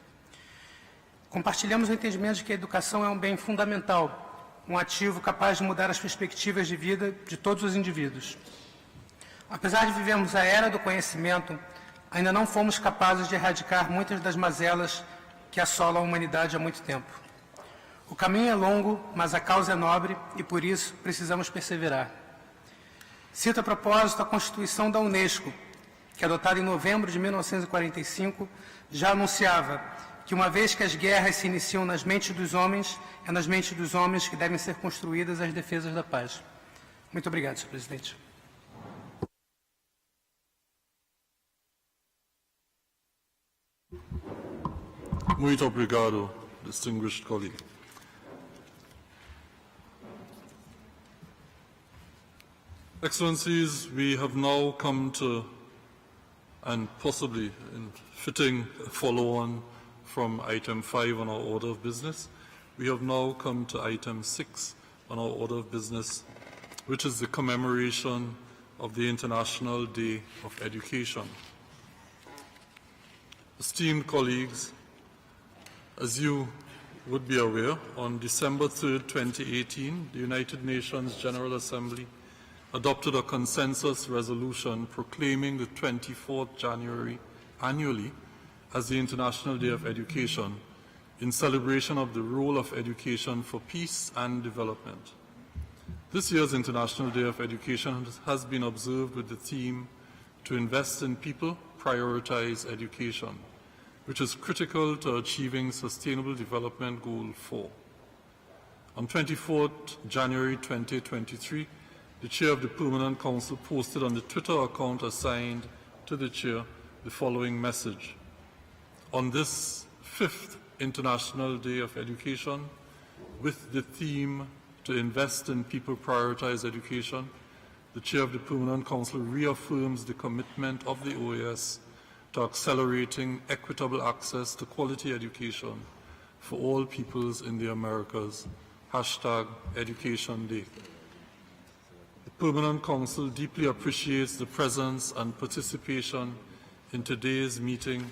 Compartilhamos o entendimento de que a educação é um bem fundamental, um ativo capaz de mudar as perspectivas de vida de todos os indivíduos. Apesar de vivermos a era do conhecimento, ainda não fomos capazes de erradicar muitas das mazelas que assolam a humanidade há muito tempo. O caminho é longo, mas a causa é nobre e, por isso, precisamos perseverar. Cito a propósito a Constituição da Unesco, que, adotada em novembro de 1945, já anunciava que, uma vez que as guerras se iniciam nas mentes dos homens, é nas mentes dos homens que devem ser construídas as defesas da paz. Muito obrigado, Sr. Presidente.
Muito obrigado, distinguished colleague. Excellencies, we have now come to, and possibly in fitting follow-on from item 5 on our order of business, we have now come to item 6 on our order of business, which is the commemoration of the International Day of Education. Esteemed colleagues, as you would be aware, on December 3, 2018, the United Nations General Assembly adopted a consensus resolution proclaiming the 24th January annually as the International Day of Education in celebration of the role of education for peace and development. This year's International Day of Education has been observed with the theme "To invest in people, prioritize education," which is critical to achieving Sustainable Development Goal 4. On 24th January 2023, the Chair of the Permanent Council posted on the Twitter account assigned to the Chair the following message. On this 5th International Day of Education, with the theme "To invest in people, prioritize education," the Chair of the Permanent Council reaffirms the commitment of the OAS to accelerating equitable access to quality education for all peoples in the Americas. #EducationDay. The Permanent Council deeply appreciates the presence and participation in today's meeting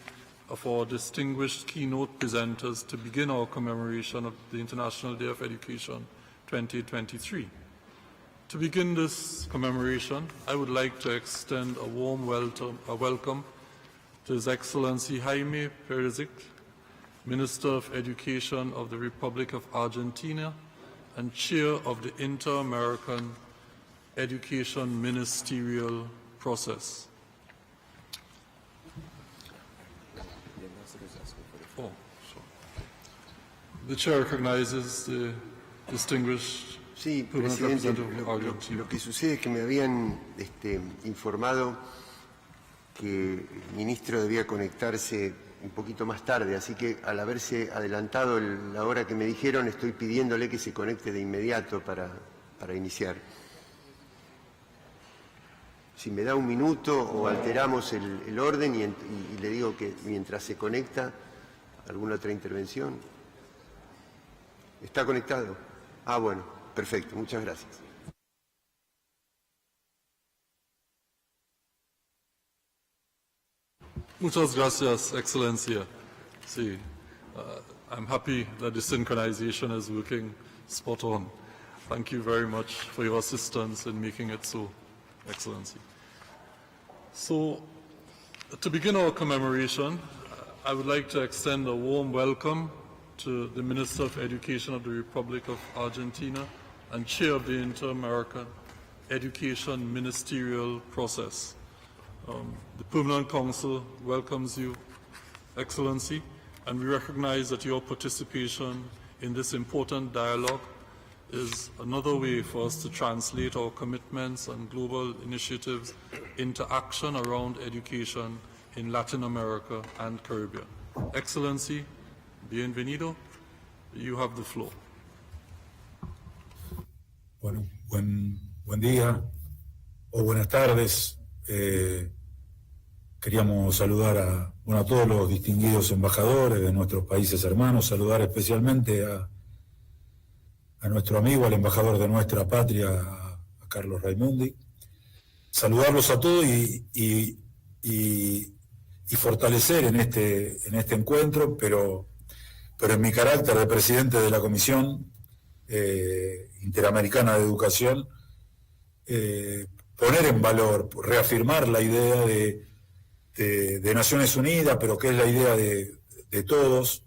of our distinguished keynote presenters to begin our commemoration of the International Day of Education 2023. To begin this commemoration, I would like to extend a warm welcome to His Excellency Jaime Perczyk, Minister of Education of the Republic of Argentina and Chair of the Inter-American Education Ministerial process. Oh, sure. The Chair recognizes the distinguished permanent representative of Argentina.
Lo que sucede es que me habían informado que el ministro debía conectarse un poquito más tarde, así que al haberse adelantado la hora que me dijeron, estoy pidiéndole que se conecte de inmediato para iniciar. Si me da un minuto o alteramos el orden y le digo que mientras se conecta, ¿alguna otra intervención? ¿Está conectado? Ah, bueno, perfecto, muchas gracias.
Muchas gracias, Excellencia. Sí, I'm happy that the synchronization is working spot on. Thank you very much for your assistance in making it so, Excellency. So, to begin our commemoration, I would like to extend a warm welcome to the Minister of Education of the Republic of Argentina and Chair of the Inter-American Education Ministerial process. The Permanent Council welcomes you, Excellency, and we recognize that your participation in this important dialogue is another way for us to translate our commitments and global initiatives into action around education in Latin America and Caribbean. Excellency, bienvenido. You have the floor.
Bueno, buen día o buenas tardes. Queríamos saludar a todos los distinguidos embajadores de nuestros países hermanos, saludar especialmente a nuestro amigo, al embajador de nuestra patria, a Carlos Raimundi, saludarlos a todos y fortalecer en este encuentro, pero en mi carácter de presidente de la Comisión Interamericana de Educación, poner en valor, reafirmar la idea de Naciones Unidas, pero que es la idea de todos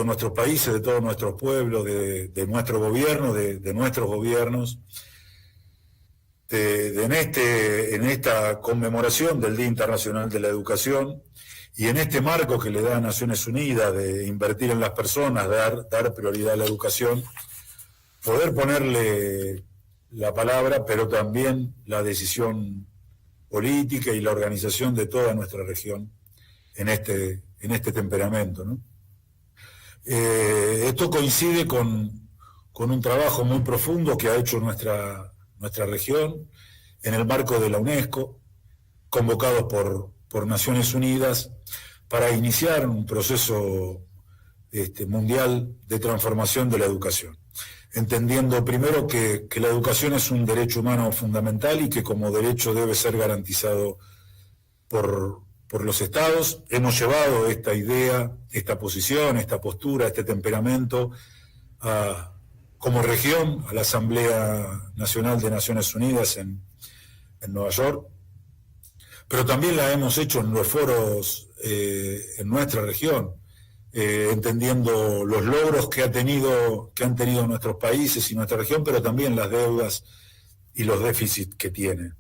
nuestros países, de todos nuestros pueblos, de nuestro gobierno, de nuestros gobiernos, en esta conmemoración del Día Internacional de la Educación y en este marco que le da a Naciones Unidas de invertir en las personas, dar prioridad a la educación, poder ponerle la palabra, pero también la decisión política y la organización de toda nuestra región en este temperamento, ¿no? Esto coincide con un trabajo muy profundo que ha hecho nuestra región en el marco de la UNESCO, convocados por Naciones Unidas para iniciar un proceso mundial de transformación de la educación, entendiendo primero que la educación es un derecho humano fundamental y que como derecho debe ser garantizado por los estados. Hemos llevado esta idea, esta posición, esta postura, este temperamento como región a la Asamblea Nacional de Naciones Unidas en Nueva York, pero también la hemos hecho en los foros en nuestra región, entendiendo los logros que han tenido nuestros países y nuestra región, pero también las deudas y los déficits que tiene.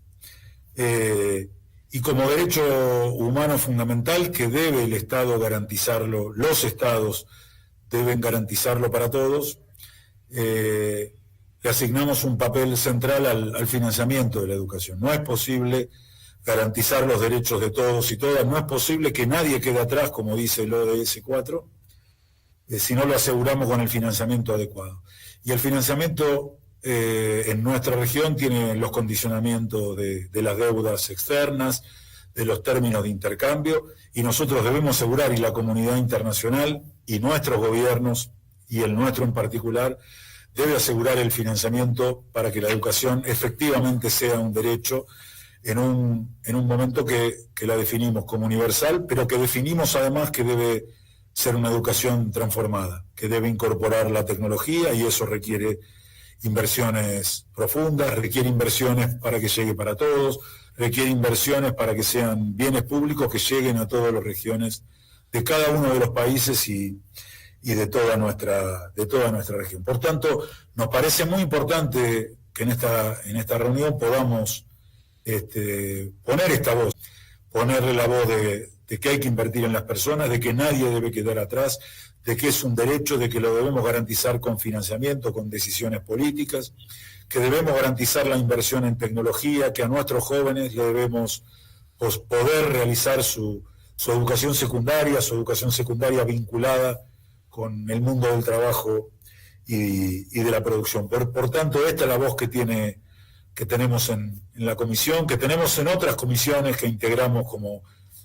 Y como derecho humano fundamental que debe el Estado garantizarlo, los Estados deben garantizarlo para todos, le asignamos un papel central al financiamiento de la educación. No es posible garantizar los derechos de todos y todas, no es posible que nadie quede atrás, como dice el ODS 4, si no lo aseguramos con el financiamiento adecuado. Y el financiamiento en nuestra región tiene los condicionamientos de las deudas externas, de los términos de intercambio, y nosotros debemos asegurar, y la comunidad internacional, y nuestros gobiernos, y el nuestro en particular, debe asegurar el financiamiento para que la educación efectivamente sea un derecho en un momento que la definimos como universal, pero que definimos además que debe ser una educación transformada, que debe incorporar la tecnología, y eso requiere inversiones profundas, requiere inversiones para que llegue para todos, requiere inversiones para que sean bienes públicos que lleguen a todas las regiones de cada uno de los países y de toda nuestra región. Por tanto, nos parece muy importante que en esta reunión podamos poner esta voz, ponerle la voz de que hay que invertir en las personas, de que nadie debe quedar atrás, de que es un derecho, de que lo debemos garantizar con financiamiento, con decisiones políticas, que debemos garantizar la inversión en tecnología, que a nuestros jóvenes le debemos poder realizar su educación secundaria vinculada con el mundo del trabajo y de la producción. Por tanto, esta es la voz que tenemos en la comisión, que tenemos en otras comisiones que integramos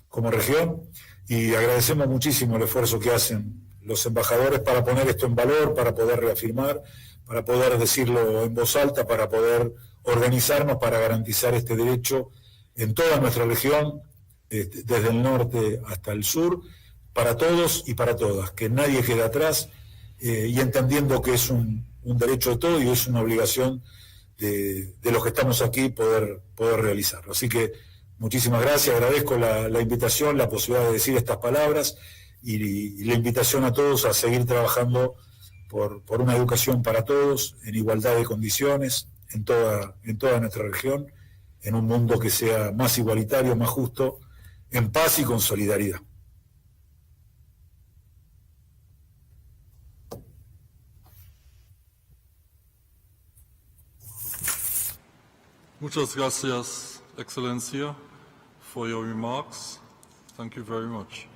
como región, y agradecemos muchísimo el esfuerzo que hacen los embajadores para poner esto en valor, para poder reafirmar, para poder decirlo en voz alta, para poder organizarnos para garantizar este derecho en toda nuestra región, desde el norte hasta el sur, para todos y para todas, que nadie quede atrás, y entendiendo que es un derecho de todos y es una obligación de los que estamos aquí poder realizarlo. Así que muchísimas gracias, agradezco la invitación, la posibilidad de decir estas palabras, y la invitación a todos a seguir trabajando por una educación para todos, en igualdad de condiciones, en toda nuestra región, en un mundo que sea más igualitario, más justo, en paz y con solidaridad.
Muchas gracias, Excellencia, for your remarks. Thank you very much.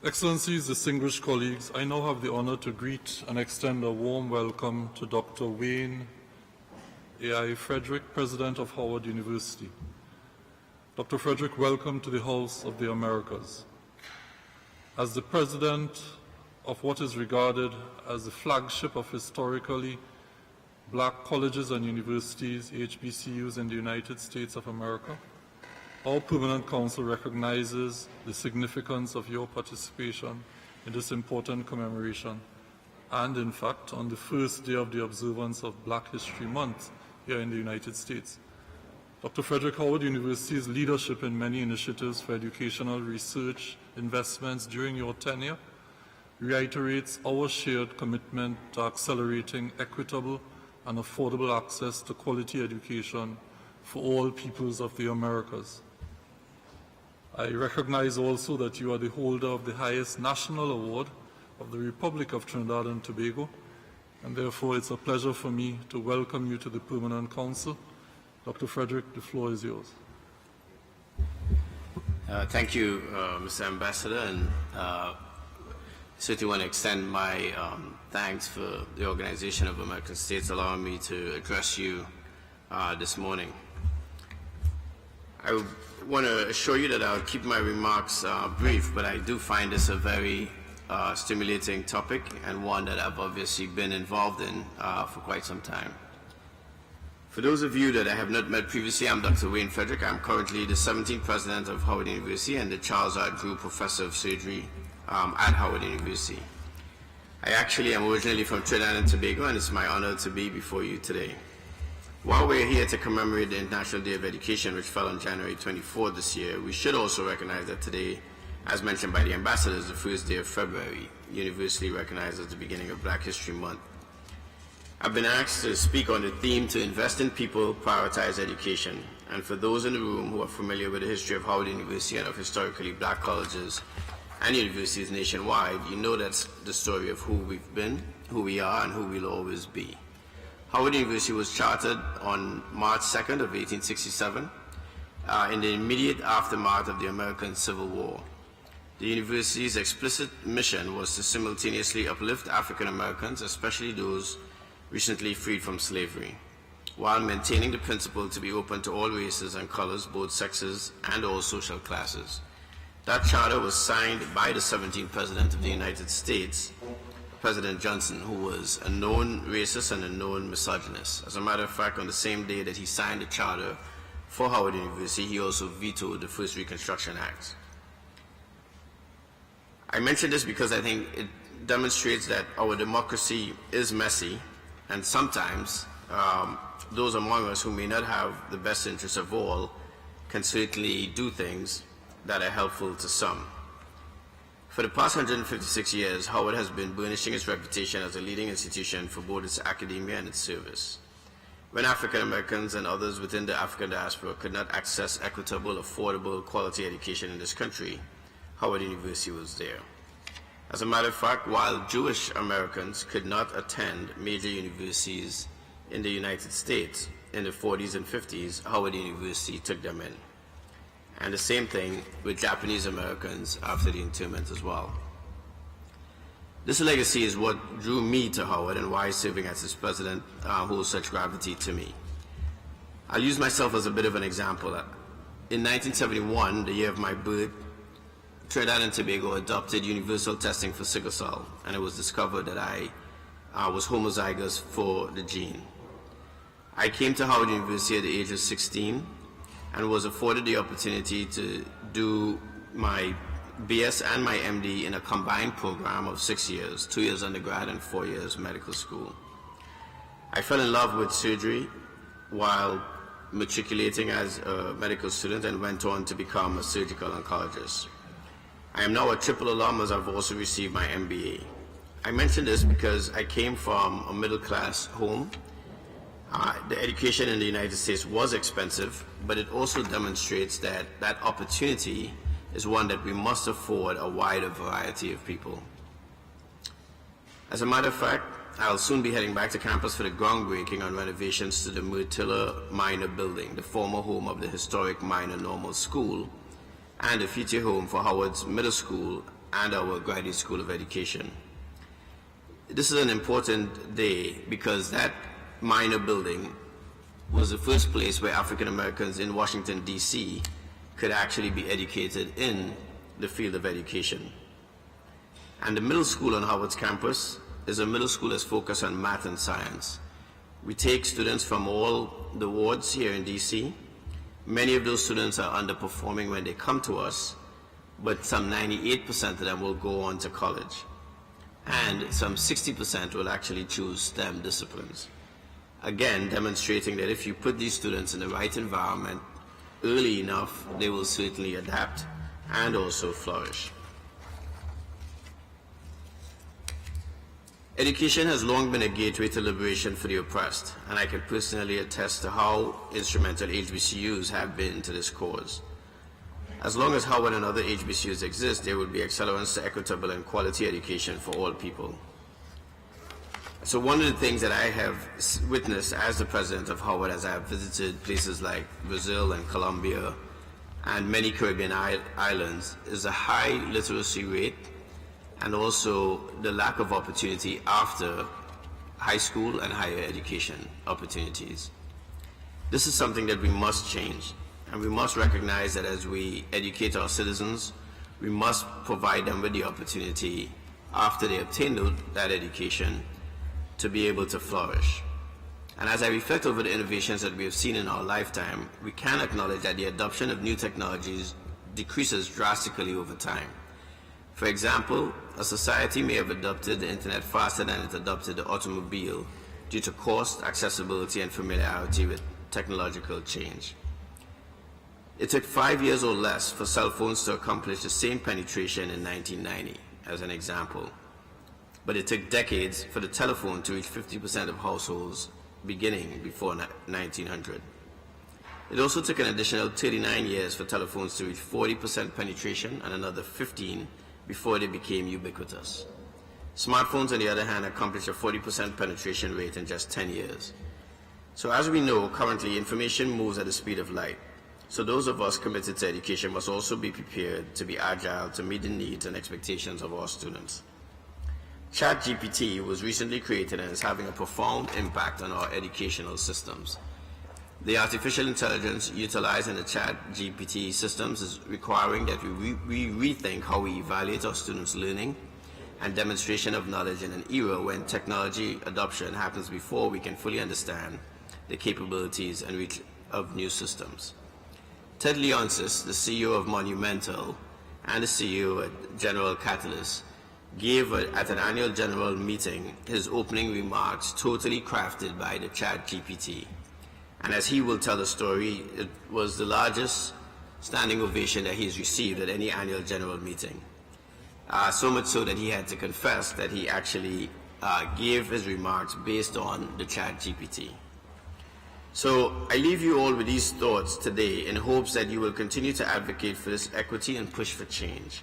Excellencies, distinguished colleagues, I now have the honor to greet and extend a warm welcome to Dr. Wayne A.I. Frederick, President of Howard University. Dr. Frederick, welcome to the House of the Americas. As the President of what is regarded as the flagship of historically Black colleges and universities, HBCUs, in the United States of America, our Permanent Council recognizes the significance of your participation in this important commemoration, and in fact, on the first day of the observance of Black History Month here in the United States. Dr. Frederick, Howard University's leadership in many initiatives for educational research investments during your tenure reiterates our shared commitment to accelerating equitable and affordable access to quality education for all peoples of the Americas. I recognize also that you are the holder of the highest national award of the Republic of Trinidad and Tobago, and therefore it's a pleasure for me to welcome you to the Permanent Council. Dr. Frederick, the floor is yours.
Thank you, Mr. Ambassador, and certainly want to extend my thanks for the Organization of American States allowing me to address you this morning. I want to assure you that I'll keep my remarks brief, but I do find this a very stimulating topic and one that I've obviously been involved in for quite some time. For those of you that I have not met previously, I'm Dr. Wayne Frederick. I'm currently the 17th President of Howard University and the Charles R. Drew Professor of Surgery at Howard University. I actually am originally from Trinidad and Tobago, and it's my honor to be before you today. While we're here to commemorate the International Day of Education, which fell on January 24th this year, we should also recognize that today, as mentioned by the Ambassador, is the first day of February, universally recognized as the beginning of Black History Month. I've been asked to speak on the theme to invest in people, prioritize education. And for those in the room who are familiar with the history of Howard University and of historically Black colleges and universities nationwide, you know that's the story of who we've been, who we are, and who we'll always be. Howard University was chartered on March 2nd of 1867 in the immediate aftermath of the American Civil War. The university's explicit mission was to simultaneously uplift African Americans, especially those recently freed from slavery, while maintaining the principle to be open to all races and colors, both sexes and all social classes. That charter was signed by the 17th President of the United States, President Johnson, who was a known racist and a known misogynist. As a matter of fact, on the same day that he signed the charter for Howard University, he also vetoed the first Reconstruction Act. I mention this because I think it demonstrates that our democracy is messy, and sometimes those among us who may not have the best interests of all can certainly do things that are helpful to some. For the past 156 years, Howard has been burnishing its reputation as a leading institution for both its academia and its service. When African Americans and others within the African diaspora could not access equitable, affordable, quality education in this country, Howard University was there. As a matter of fact, while Jewish Americans could not attend major universities in the United States in the 40s and 50s, Howard University took them in. And the same thing with Japanese Americans after the internment as well. This legacy is what drew me to Howard and why serving as its president holds such gravity to me. I'll use myself as a bit of an example. In 1971, the year of my birth, Trinidad and Tobago adopted universal testing for sickle cell, and it was discovered that I was homozygous for the gene. I came to Howard University at the age of 16 and was afforded the opportunity to do my BS and my MD in a combined program of 6 years, 2 years undergrad and 4 years medical school. I fell in love with surgery while matriculating as a medical student and went on to become a surgical oncologist. I am now a triple alum, as I've also received my MBA. I mention this because I came from a middle-class home. The education in the United States was expensive, but it also demonstrates that that opportunity is one that we must afford a wider variety of people. As a matter of fact, I'll soon be heading back to campus for the groundbreaking on renovations to the Murtilla Minor Building, the former home of the historic Minor Normal School, and the future home for Howard's Middle School and our Graduate School of Education. This is an important day because that minor building was the first place where African Americans in Washington, D.C. could actually be educated in the field of education. And the middle school on Howard's campus is a middle school that's focused on math and science. We take students from all the wards here in D.C. Many of those students are underperforming when they come to us, but some 98% of them will go on to college. And some 60% will actually choose STEM disciplines. Again, demonstrating that if you put these students in the right environment early enough, they will certainly adapt and also flourish. Education has long been a gateway to liberation for the oppressed, and I can personally attest to how instrumental HBCUs have been to this cause. As long as Howard and other HBCUs exist, there will be accelerants to equitable and quality education for all people. So one of the things that I have witnessed as the president of Howard, as I have visited places like Brazil and Colombia and many Caribbean islands, is a high literacy rate and also the lack of opportunity after high school and higher education opportunities. This is something that we must change, and we must recognize that as we educate our citizens, we must provide them with the opportunity after they obtain that education to be able to flourish. And as I reflect over the innovations that we have seen in our lifetime, we can acknowledge that the adoption of new technologies decreases drastically over time. For example, a society may have adopted the internet faster than it adopted the automobile due to cost, accessibility, and familiarity with technological change. It took 5 years or less for cell phones to accomplish the same penetration in 1990, as an example. But it took decades for the telephone to reach 50% of households beginning before 1900. It also took an additional 39 years for telephones to reach 40% penetration and another 15 before they became ubiquitous. Smartphones, on the other hand, accomplished a 40% penetration rate in just 10 years. So as we know, currently information moves at the speed of light. So those of us committed to education must also be prepared to be agile to meet the needs and expectations of our students. ChatGPT was recently created and is having a profound impact on our educational systems. The artificial intelligence utilized in the ChatGPT systems is requiring that we rethink how we evaluate our students' learning and demonstration of knowledge in an era when technology adoption happens before we can fully understand the capabilities and reach of new systems. Ted Leonsis, the CEO of Monumental and the CEO at General Catalyst, gave at an annual general meeting his opening remarks totally crafted by the ChatGPT. And as he will tell the story, it was the largest standing ovation that he's received at any annual general meeting. So much so that he had to confess that he actually gave his remarks based on the ChatGPT. So I leave you all with these thoughts today in hopes that you will continue to advocate for this equity and push for change.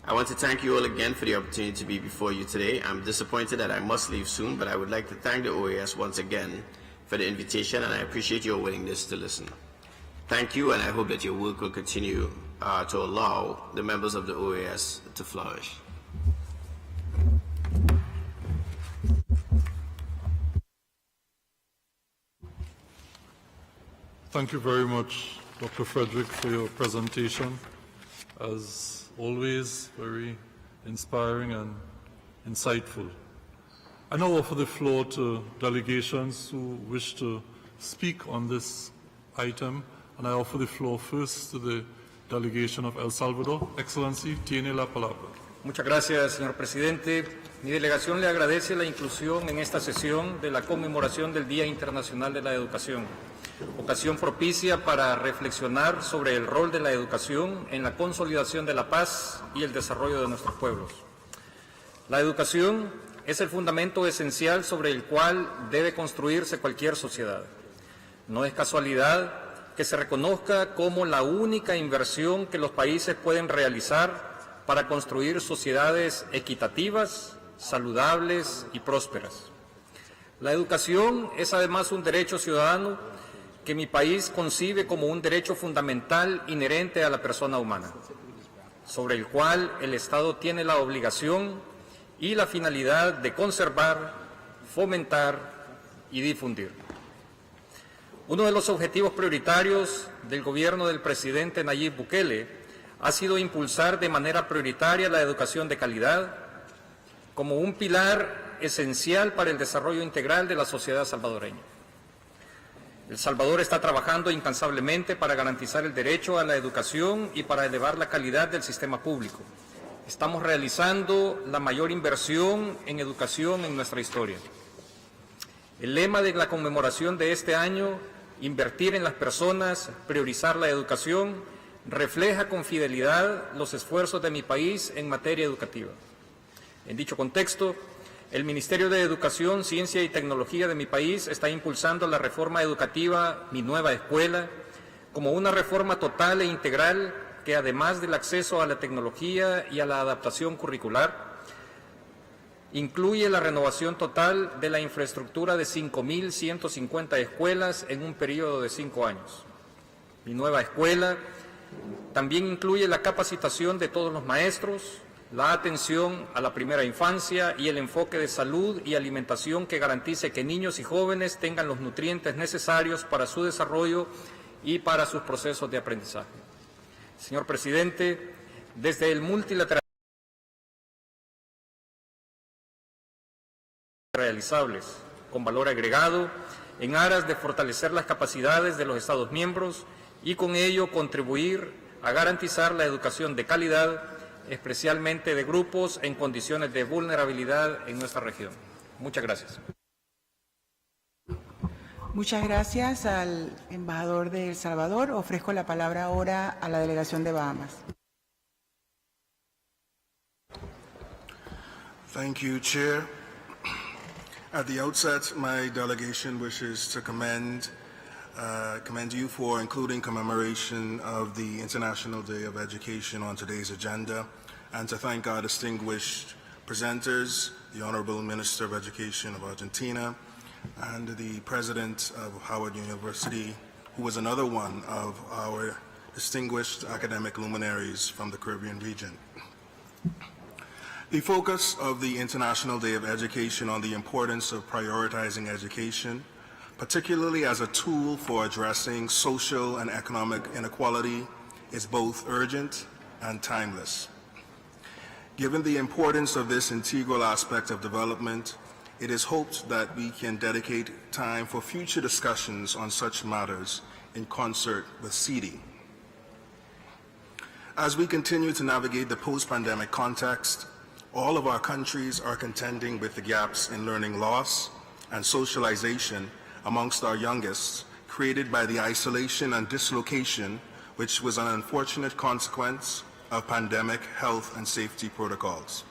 I want to thank you all again for the opportunity to be before you today. I'm disappointed that I must leave soon, but I would like to thank the OAS once again for the invitation, and I appreciate your willingness to listen. Thank you, and I hope that your work will continue to allow the members of the OAS to flourish.
Thank you very much, Dr. Frederick, for your presentation. As always, very inspiring and insightful. I now offer the floor to delegations who wish to speak on this item, and I offer the floor first to the delegation of El Salvador. Excellency, tiene la palabra.
Muchas gracias, señor presidente. Mi delegación le agradece la inclusión en esta sesión de la conmemoración del Día Internacional de la Educación, ocasión propicia para reflexionar sobre el rol de la educación en la consolidación de la paz y el desarrollo de nuestros pueblos. La educación es el fundamento esencial sobre el cual debe construirse cualquier sociedad. No es casualidad que se reconozca como la única inversión que los países pueden realizar para construir sociedades equitativas, saludables y prósperas. La educación es además un derecho ciudadano que mi país concibe como un derecho fundamental inherente a la persona humana, sobre el cual el Estado tiene la obligación y la finalidad de conservar, fomentar y difundir. Uno de los objetivos prioritarios del gobierno del presidente Nayib Bukele ha sido impulsar de manera prioritaria la educación de calidad como un pilar esencial para el desarrollo integral de la sociedad salvadoreña. El Salvador está trabajando incansablemente para garantizar el derecho a la educación y para elevar la calidad del sistema público. Estamos realizando la mayor inversión en educación en nuestra historia. El lema de la conmemoración de este año, invertir en las personas, priorizar la educación, refleja con fidelidad los esfuerzos de mi país en materia educativa. En dicho contexto, el Ministerio de Educación, Ciencia y Tecnología de mi país está impulsando la reforma educativa Mi Nueva Escuela como una reforma total e integral que, además del acceso a la tecnología y a la adaptación curricular, incluye la renovación total de la infraestructura de 5.150 escuelas en un periodo de 5 años. Mi Nueva Escuela también incluye la capacitación de todos los maestros, la atención a la primera infancia y el enfoque de salud y alimentación que garantice que niños y jóvenes tengan los nutrientes necesarios para su desarrollo y para sus procesos de aprendizaje. Señor presidente, desde el multilateralismo realizables, con valor agregado, en aras de fortalecer las capacidades de los Estados miembros y con ello contribuir a garantizar la educación de calidad, especialmente de grupos en condiciones de vulnerabilidad en nuestra región. Muchas gracias.
Muchas gracias al embajador de El Salvador. Ofrezco la palabra ahora a la delegación de Bahamas.
Thank you, Chair. At the outset, my delegation wishes to commend you for including commemoration of the International Day of Education on today's agenda, and to thank our distinguished presenters, the Honorable Minister of Education of Argentina, and the President of Howard University, who was another one of our distinguished academic luminaries from the Caribbean region. The focus of the International Day of Education on the importance of prioritizing education, particularly as a tool for addressing social and economic inequality, is both urgent and timeless. Given the importance of this integral aspect of development, it is hoped that we can dedicate time for future discussions on such matters in concert with CD. As we continue to navigate the post-pandemic context, all of our countries are contending with the gaps in learning loss and socialization amongst our youngest, created by the isolation and dislocation which was an unfortunate consequence of pandemic health and safety protocols.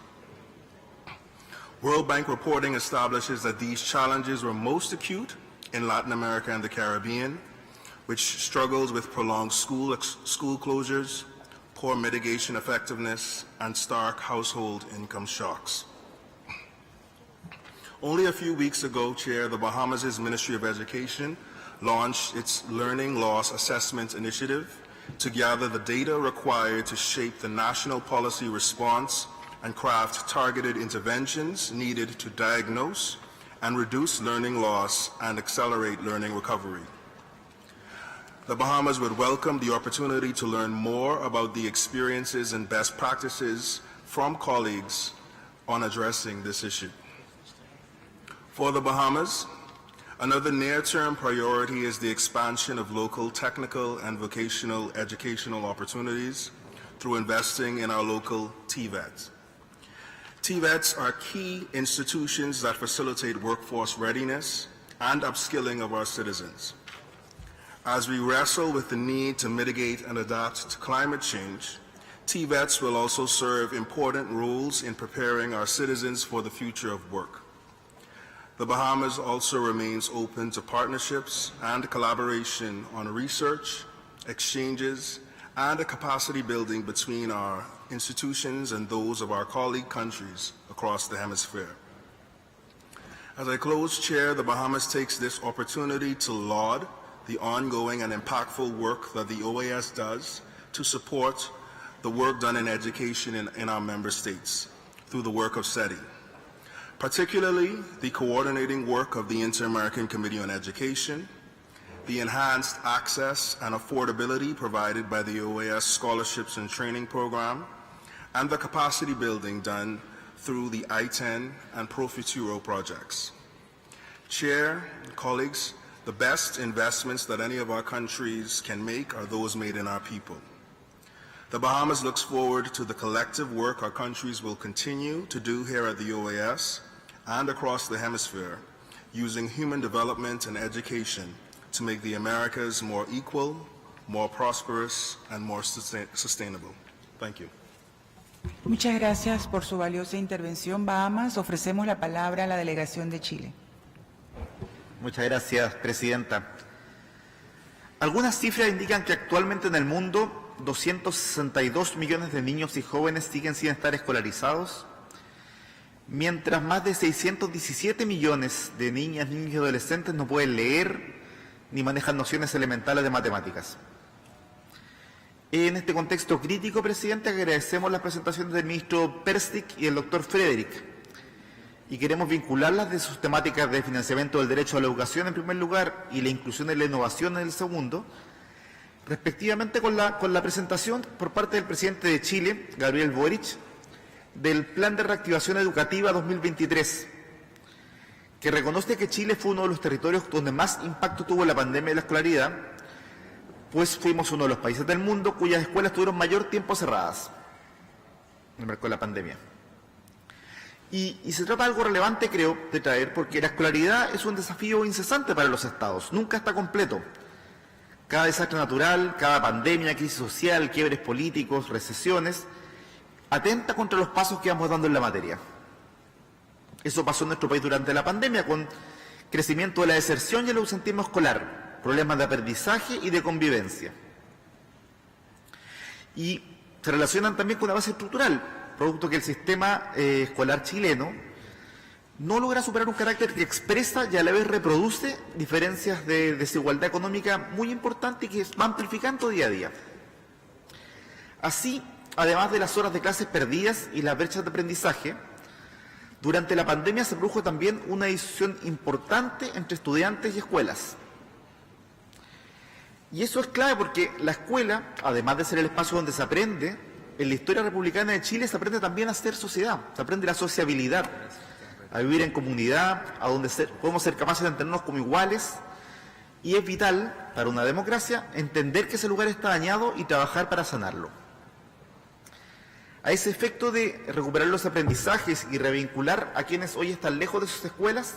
World Bank reporting establishes that these challenges were most acute in Latin America and the Caribbean, which struggles with prolonged school closures, poor mitigation effectiveness, and stark household income shocks. Only a few weeks ago, Chair, the Bahamas' Ministry of Education launched its Learning Loss Assessment Initiative to gather the data required to shape the national policy response and craft targeted interventions needed to diagnose and reduce learning loss and accelerate learning recovery. The Bahamas would welcome the opportunity to learn more about the experiences and best practices from colleagues on addressing this issue. For the Bahamas, another near-term priority is the expansion of local technical and vocational educational opportunities through investing in our local TVETs. TVETs are key institutions that facilitate workforce readiness and upskilling of our citizens. As we wrestle with the need to mitigate and adapt to climate change, TVETs will also serve important roles in preparing our citizens for the future of work. The Bahamas also remains open to partnerships and collaboration on research, exchanges, and a capacity building between our institutions and those of our colleague countries across the hemisphere. As I close, Chair, the Bahamas takes this opportunity to laud the ongoing and impactful work that the OAS does to support the work done in education in our member states through the work of SETI, particularly the coordinating work of the Inter-American Committee on Education, the enhanced access and affordability provided by the OAS Scholarships and Training Program, and the capacity building done through the I-10 and Pro Futuro projects. Chair, colleagues, the best investments that any of our countries can make are those made in our people. The Bahamas looks forward to the collective work our countries will continue to do here at the OAS and across the hemisphere, using human development and education to make the Americas more equal, more prosperous, and more sustainable. Thank you.
Muchas gracias por su valiosa intervención, Bahamas. Ofrecemos la palabra a la delegación de Chile.
Muchas gracias, Presidenta. Algunas cifras indican que actualmente en el mundo 262 millones de niños y jóvenes siguen sin estar escolarizados, mientras más de 617 millones de niñas, niños y adolescentes no pueden leer ni manejan nociones elementales de matemáticas. En este contexto crítico, Presidente, agradecemos las presentaciones del ministro Perczyk y del doctor Frederick, y queremos vincularlas de sus temáticas de financiamiento del derecho a la educación en primer lugar y la inclusión de la innovación en el segundo, respectivamente con la presentación por parte del presidente de Chile, Gabriel Boric, del Plan de Reactivación Educativa 2023, que reconoce que Chile fue uno de los territorios donde más impacto tuvo la pandemia de la escolaridad, pues fuimos uno de los países del mundo cuyas escuelas tuvieron mayor tiempo cerradas en el marco de la pandemia. Y se trata de algo relevante, creo, de traer, porque la escolaridad es un desafío incesante para los estados, nunca está completo. Cada desastre natural, cada pandemia, crisis social, quiebres políticos, recesiones, atenta contra los pasos que vamos dando en la materia. Eso pasó en nuestro país durante la pandemia, con crecimiento de la deserción y el ausentismo escolar, problemas de aprendizaje y de convivencia. Y se relacionan también con una base estructural, producto que el sistema escolar chileno no logra superar un carácter que expresa y a la vez reproduce diferencias de desigualdad económica muy importantes y que va amplificando día a día. Así, además de las horas de clases perdidas y las brechas de aprendizaje, durante la pandemia se produjo también una división importante entre estudiantes y escuelas. Y eso es clave porque la escuela, además de ser el espacio donde se aprende, en la historia republicana de Chile se aprende también a ser sociedad, se aprende la sociabilidad, a vivir en comunidad, a donde podemos ser capaces de entendernos como iguales, y es vital para una democracia entender que ese lugar está dañado y trabajar para sanarlo. A ese efecto de recuperar los aprendizajes y revincular a quienes hoy están lejos de sus escuelas,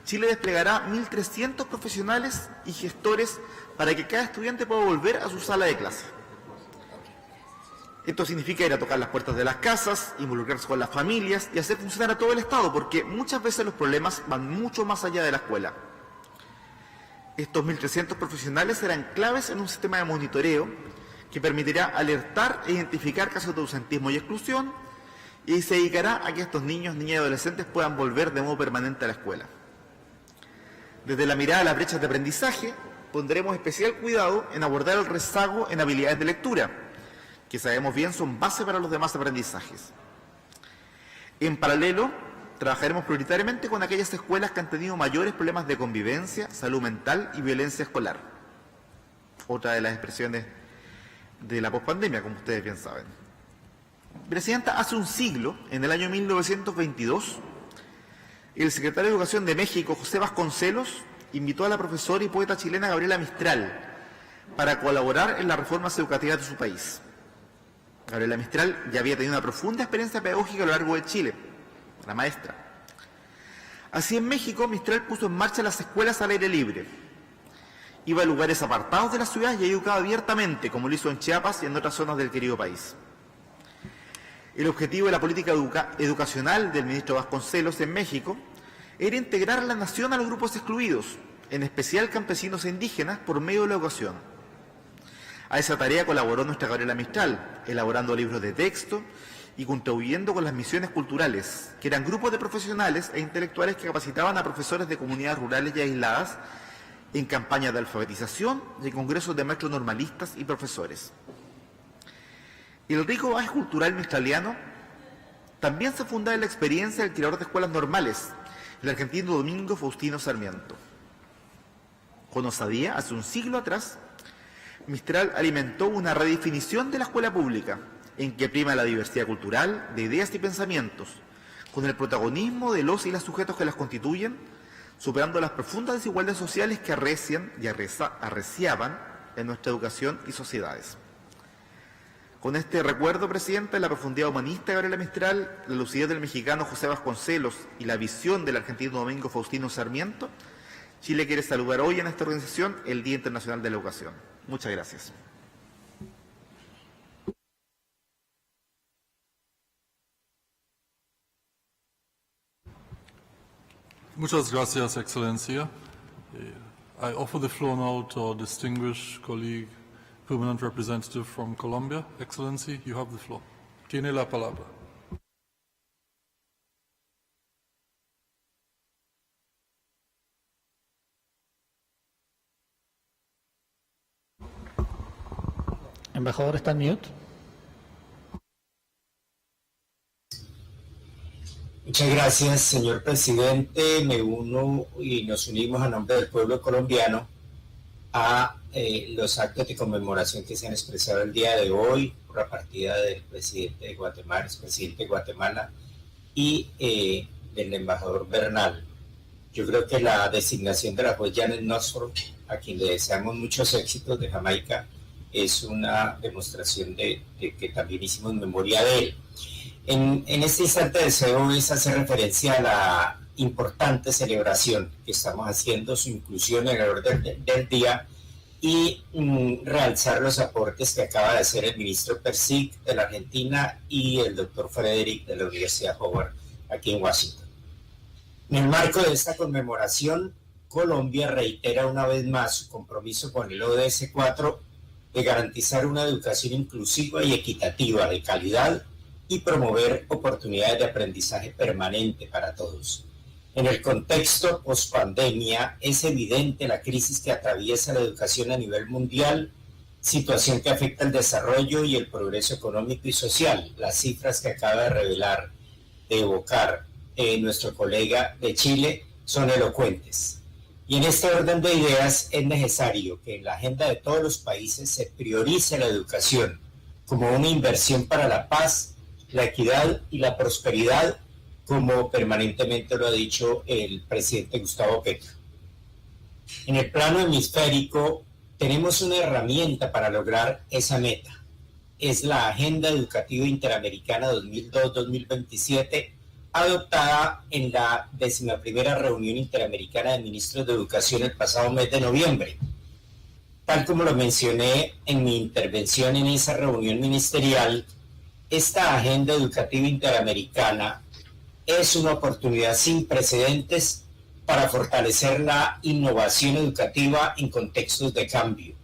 Chile desplegará 1.300 profesionales y gestores para que cada estudiante pueda volver a su sala de clase. Esto significa ir a tocar las puertas de las casas, involucrarse con las familias y hacer funcionar a todo el Estado, porque muchas veces los problemas van mucho más allá de la escuela. Estos 1.300 profesionales serán claves en un sistema de monitoreo que permitirá alertar e identificar casos de ausentismo y exclusión, y se dedicará a que estos niños, niñas y adolescentes puedan volver de modo permanente a la escuela. Desde la mirada a las brechas de aprendizaje, pondremos especial cuidado en abordar el rezago en habilidades de lectura, que sabemos bien son base para los demás aprendizajes. En paralelo, trabajaremos prioritariamente con aquellas escuelas que han tenido mayores problemas de convivencia, salud mental y violencia escolar. Otra de las expresiones de la pospandemia, como ustedes bien saben. Presidenta, hace un siglo, en el año 1922, el secretario de Educación de México, José Vasconcelos, invitó a la profesora y poeta chilena Gabriela Mistral para colaborar en las reformas educativas de su país. Gabriela Mistral ya había tenido una profunda experiencia pedagógica a lo largo de Chile, la maestra. Así en México, Mistral puso en marcha las escuelas al aire libre. Iba a lugares apartados de la ciudad y educaba abiertamente, como lo hizo en Chiapas y en otras zonas del querido país. El objetivo de la política educacional del ministro Vasconcelos en México era integrar a la nación a los grupos excluidos, en especial campesinos e indígenas, por medio de la educación. A esa tarea colaboró nuestra Gabriela Mistral, elaborando libros de texto y contribuyendo con las misiones culturales, que eran grupos de profesionales e intelectuales que capacitaban a profesores de comunidades rurales y aisladas en campañas de alfabetización y en congresos de maestros normalistas y profesores. El rico bagaje cultural mistraliano también se funda en la experiencia del creador de escuelas normales, el argentino Domingo Faustino Sarmiento. Con osadía, hace un siglo atrás, Mistral alimentó una redefinición de la escuela pública, en que prima la diversidad cultural, de ideas y pensamientos, con el protagonismo de los y las sujetos que las constituyen, superando las profundas desigualdades sociales que arrecian y arreciaban en nuestra educación y sociedades. Con este recuerdo, Presidenta, de la profundidad humanista de Gabriela Mistral, la lucidez del mexicano José Vasconcelos y la visión del argentino Domingo Faustino Sarmiento, Chile quiere saludar hoy en esta organización el Día Internacional de la Educación. Muchas gracias.
Muchas gracias, Excelencia. I offer the floor now to our distinguished colleague, Permanent Representative from Colombia. Excellency, you have the floor. Tiene la palabra.
Embajador, ¿está en mute?
Muchas gracias, señor presidente. Me uno y nos unimos a nombre del pueblo colombiano a los actos de conmemoración que se han expresado el día de hoy por la partida del presidente de Guatemala, expresidente de Guatemala, y del embajador Bernal. Yo creo que la designación de la juez Janet Nosworthy, a quien le deseamos muchos éxitos, de Jamaica, es una demostración de que también hicimos memoria de él. En este instante deseo hacer referencia a la importante celebración que estamos haciendo, su inclusión en el orden del día, y realzar los aportes que acaba de hacer el ministro Perczyk de la Argentina y el doctor Frederick de la Universidad Howard aquí en Washington. En el marco de esta conmemoración, Colombia reitera una vez más su compromiso con el ODS 4 de garantizar una educación inclusiva y equitativa de calidad y promover oportunidades de aprendizaje permanente para todos. En el contexto post-pandemia es evidente la crisis que atraviesa la educación a nivel mundial, situación que afecta el desarrollo y el progreso económico y social. Las cifras que acaba de revelar, de evocar nuestro colega de Chile son elocuentes. Y en este orden de ideas es necesario que en la agenda de todos los países se priorice la educación como una inversión para la paz, la equidad y la prosperidad, como permanentemente lo ha dicho el presidente Gustavo Petro. En el plano hemisférico tenemos una herramienta para lograr esa meta. Es la Agenda Educativa Interamericana 2002-2027, adoptada en la 11ª Reunión Interamericana de Ministros de Educación el pasado mes de noviembre. Tal como lo mencioné en mi intervención en esa reunión ministerial, esta Agenda Educativa Interamericana es una oportunidad sin precedentes para fortalecer la innovación educativa en contextos de cambio.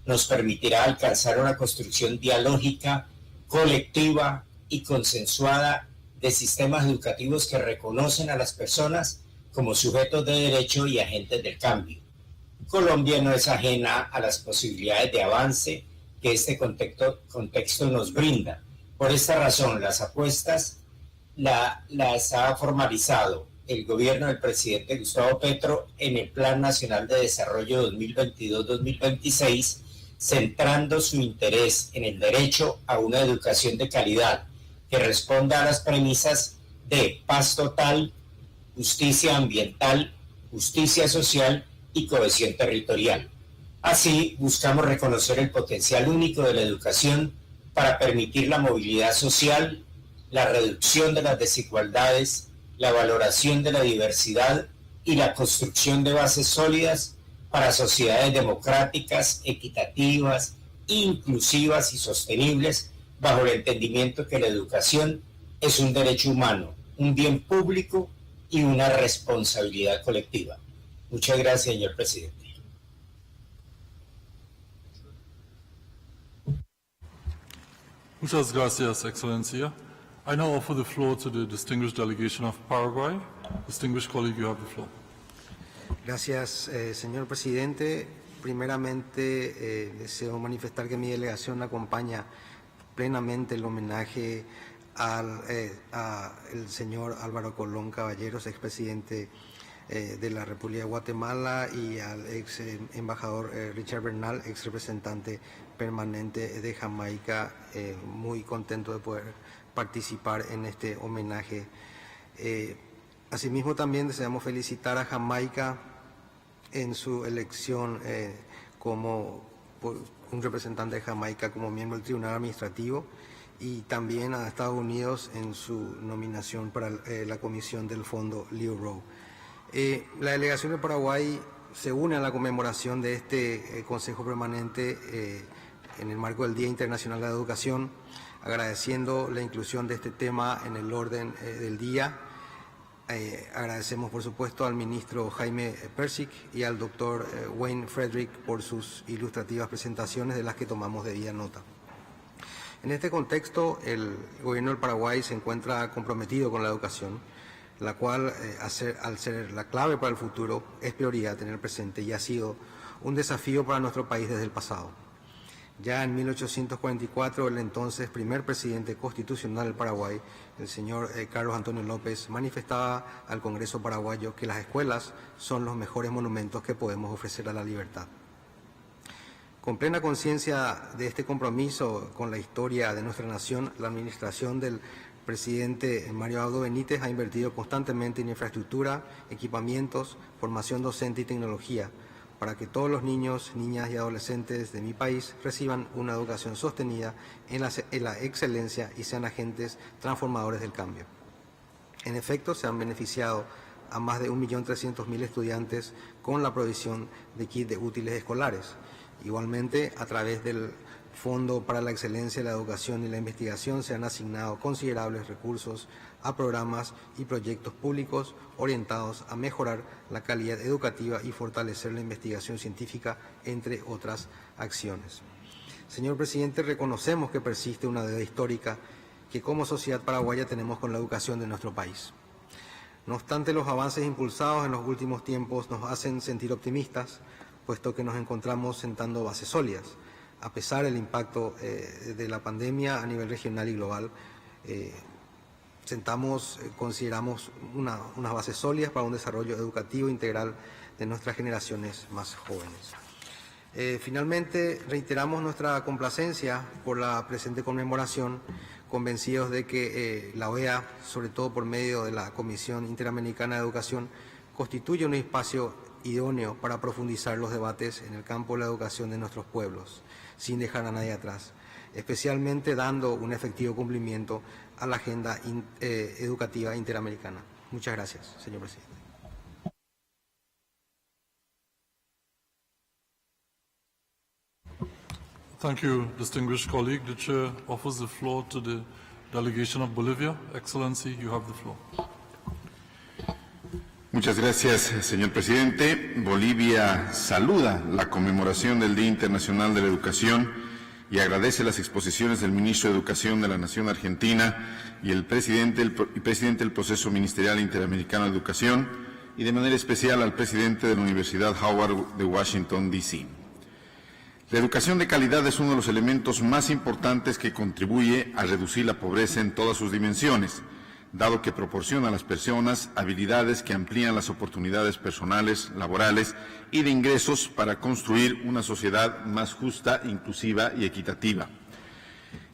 Nos permitirá alcanzar una construcción dialógica, colectiva y consensuada de sistemas educativos que reconocen a las personas como sujetos de derecho y agentes del cambio. Colombia no es ajena a las posibilidades de avance que este contexto nos brinda. Por esta razón, las apuestas las ha formalizado el gobierno del presidente Gustavo Petro en el Plan Nacional de Desarrollo 2022-2026, centrando su interés en el derecho a una educación de calidad que responda a las premisas de paz total, justicia ambiental, justicia social y cohesión territorial. Así, buscamos reconocer el potencial único de la educación para permitir la movilidad social, la reducción de las desigualdades, la valoración de la diversidad y la construcción de bases sólidas para sociedades democráticas, equitativas, inclusivas y sostenibles, bajo el entendimiento que la educación es un derecho humano, un bien público y una responsabilidad colectiva. Muchas gracias, señor presidente.
Muchas gracias, Excellencia. I now offer the floor to the distinguished delegation of Paraguay. Distinguished colleague, you have the floor.
Gracias, señor presidente. Primeramente, deseo manifestar que mi delegación acompaña plenamente el homenaje al señor Álvaro Colom Caballeros, expresidente de la República de Guatemala, y al ex embajador Richard Bernal, ex representante permanente de Jamaica. Muy contento de poder participar en este homenaje. Asimismo, también deseamos felicitar a Jamaica en su elección como un representante de Jamaica como miembro del Tribunal Administrativo, y también a Estados Unidos en su nominación para la comisión del Fondo Rowe. La delegación de Paraguay se une a la conmemoración de este Consejo Permanente en el marco del Día Internacional de la Educación, agradeciendo la inclusión de este tema en el orden del día. Agradecemos, por supuesto, al ministro Jaime Perczyk y al doctor Wayne Frederick por sus ilustrativas presentaciones, de las que tomamos debida nota. En este contexto, el gobierno del Paraguay se encuentra comprometido con la educación, la cual, al ser la clave para el futuro, es prioridad tener presente y ha sido un desafío para nuestro país desde el pasado. Ya en 1844, el entonces primer presidente constitucional del Paraguay, el señor Carlos Antonio López, manifestaba al Congreso paraguayo que las escuelas son los mejores monumentos que podemos ofrecer a la libertad. Con plena conciencia de este compromiso con la historia de nuestra nación, la administración del presidente Mario Abdo Benítez ha invertido constantemente en infraestructura, equipamientos, formación docente y tecnología, para que todos los niños, niñas y adolescentes de mi país reciban una educación sostenida en la excelencia y sean agentes transformadores del cambio. En efecto, se han beneficiado a más de 1.300.000 estudiantes con la provisión de kits de útiles escolares. Igualmente, a través del Fondo para la Excelencia de la Educación y la Investigación se han asignado considerables recursos a programas y proyectos públicos orientados a mejorar la calidad educativa y fortalecer la investigación científica, entre otras acciones. Señor presidente, reconocemos que persiste una deuda histórica que como sociedad paraguaya tenemos con la educación de nuestro país. No obstante, los avances impulsados en los últimos tiempos nos hacen sentir optimistas, puesto que nos encontramos sentando bases sólidas. A pesar del impacto de la pandemia a nivel regional y global, consideramos unas bases sólidas para un desarrollo educativo integral de nuestras generaciones más jóvenes. Finalmente, reiteramos nuestra complacencia por la presente conmemoración, convencidos de que la OEA, sobre todo por medio de la Comisión Interamericana de Educación, constituye un espacio idóneo para profundizar los debates en el campo de la educación de nuestros pueblos, sin dejar a nadie atrás, especialmente dando un efectivo cumplimiento a la agenda educativa interamericana. Muchas gracias, señor presidente.
Thank you, distinguished colleague. The chair offers the floor to the delegation of Bolivia. Excellency, you have the floor.
Muchas gracias, señor presidente. Bolivia saluda la conmemoración del Día Internacional de la Educación y agradece las exposiciones del ministro de Educación de la Nación Argentina y el presidente del proceso ministerial interamericano de educación, y de manera especial al presidente de la Universidad Howard de Washington, D.C. La educación de calidad es uno de los elementos más importantes que contribuye a reducir la pobreza en todas sus dimensiones, dado que proporciona a las personas habilidades que amplían las oportunidades personales, laborales y de ingresos para construir una sociedad más justa, inclusiva y equitativa.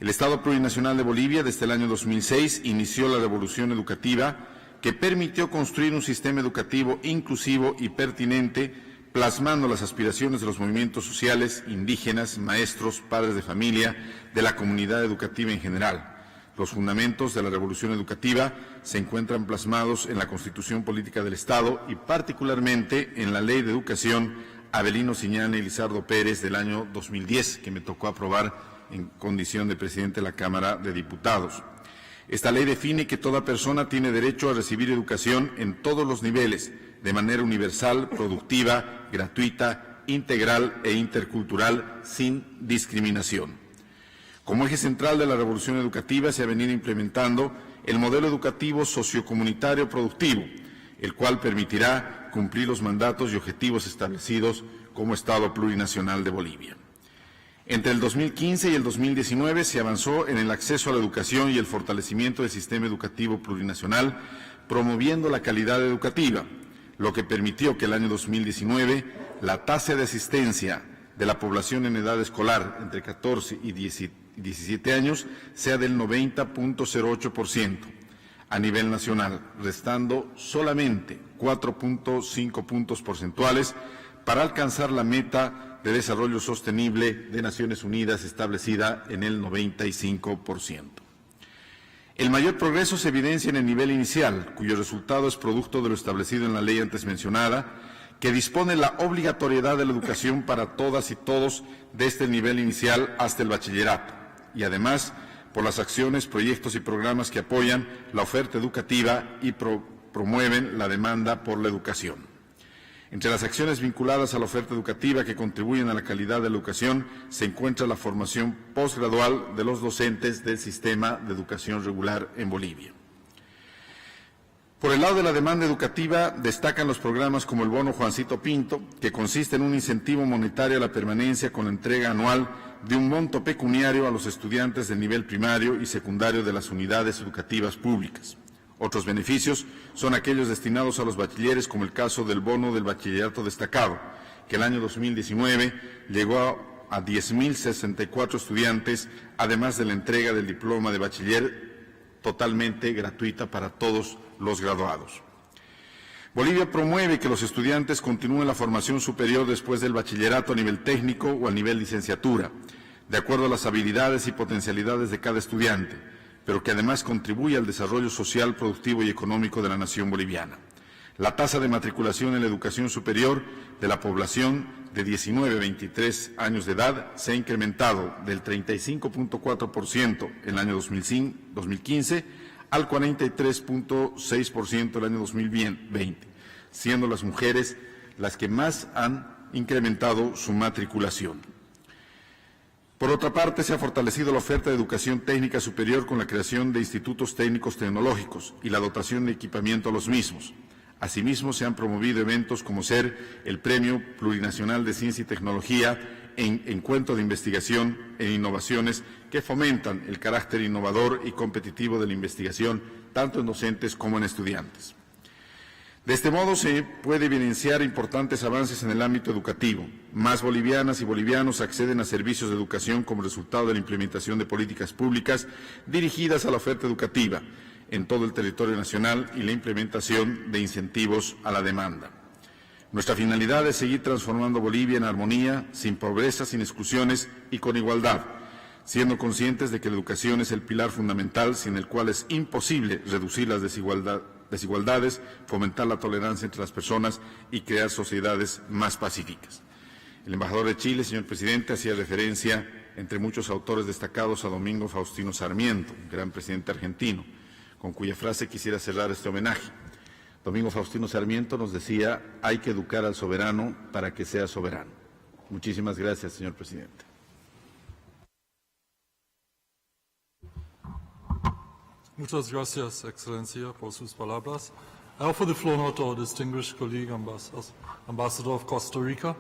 El Estado Plurinacional de Bolivia, desde el año 2006, inició la revolución educativa que permitió construir un sistema educativo inclusivo y pertinente, plasmando las aspiraciones de los movimientos sociales, indígenas, maestros, padres de familia, de la comunidad educativa en general. Los fundamentos de la revolución educativa se encuentran plasmados en la Constitución Política del Estado y particularmente en la Ley de Educación Avelino Siñana y Lizardo Pérez del año 2010, que me tocó aprobar en condición de presidente de la Cámara de Diputados. Esta ley define que toda persona tiene derecho a recibir educación en todos los niveles, de manera universal, productiva, gratuita, integral e intercultural, sin discriminación. Como eje central de la revolución educativa se ha venido implementando el modelo educativo sociocomunitario productivo, el cual permitirá cumplir los mandatos y objetivos establecidos como Estado Plurinacional de Bolivia. Entre el 2015 y el 2019 se avanzó en el acceso a la educación y el fortalecimiento del sistema educativo plurinacional, promoviendo la calidad educativa, lo que permitió que el año 2019 la tasa de asistencia de la población en edad escolar entre 14 y 17 años sea del 90.08% a nivel nacional, restando solamente 4.5 puntos porcentuales para alcanzar la meta de desarrollo sostenible de Naciones Unidas establecida en el 95%. El mayor progreso se evidencia en el nivel inicial, cuyo resultado es producto de lo establecido en la ley antes mencionada, que dispone la obligatoriedad de la educación para todas y todos desde el nivel inicial hasta el bachillerato, y además por las acciones, proyectos y programas que apoyan la oferta educativa y promueven la demanda por la educación. Entre las acciones vinculadas a la oferta educativa que contribuyen a la calidad de la educación se encuentra la formación posgradual de los docentes del sistema de educación regular en Bolivia. Por el lado de la demanda educativa, destacan los programas como el Bono Juancito Pinto, que consiste en un incentivo monetario a la permanencia con la entrega anual de un monto pecuniario a los estudiantes del nivel primario y secundario de las unidades educativas públicas. Otros beneficios son aquellos destinados a los bachilleres, como el caso del bono del bachillerato destacado, que el año 2019 llegó a 10.064 estudiantes, además de la entrega del diploma de bachiller totalmente gratuita para todos los graduados. Bolivia promueve que los estudiantes continúen la formación superior después del bachillerato a nivel técnico o a nivel licenciatura, de acuerdo a las habilidades y potencialidades de cada estudiante, pero que además contribuye al desarrollo social, productivo y económico de la nación boliviana. La tasa de matriculación en la educación superior de la población de 19 a 23 años de edad se ha incrementado del 35.4% en el año 2015 al 43.6% el año 2020, siendo las mujeres las que más han incrementado su matriculación. Por otra parte, se ha fortalecido la oferta de educación técnica superior con la creación de institutos técnicos tecnológicos y la dotación de equipamiento a los mismos. Asimismo, se han promovido eventos como ser el Premio Plurinacional de Ciencia y Tecnología en Encuentro de Investigación e Innovaciones que fomentan el carácter innovador y competitivo de la investigación, tanto en docentes como en estudiantes. De este modo se puede evidenciar importantes avances en el ámbito educativo. Más bolivianas y bolivianos acceden a servicios de educación como resultado de la implementación de políticas públicas dirigidas a la oferta educativa en todo el territorio nacional y la implementación de incentivos a la demanda. Nuestra finalidad es seguir transformando Bolivia en armonía, sin pobreza, sin exclusiones y con igualdad, siendo conscientes de que la educación es el pilar fundamental sin el cual es imposible reducir las desigualdades, fomentar la tolerancia entre las personas y crear sociedades más pacíficas. El embajador de Chile, señor presidente, hacía referencia, entre muchos autores destacados, a Domingo Faustino Sarmiento, un gran presidente argentino, con cuya frase quisiera cerrar este homenaje. Domingo Faustino Sarmiento nos decía: hay que educar al soberano para que sea soberano. Muchísimas gracias, señor presidente.
Muchas gracias, Excellencia, por sus palabras. I offer the floor now to our distinguished colleague, Ambassador of Costa Rica.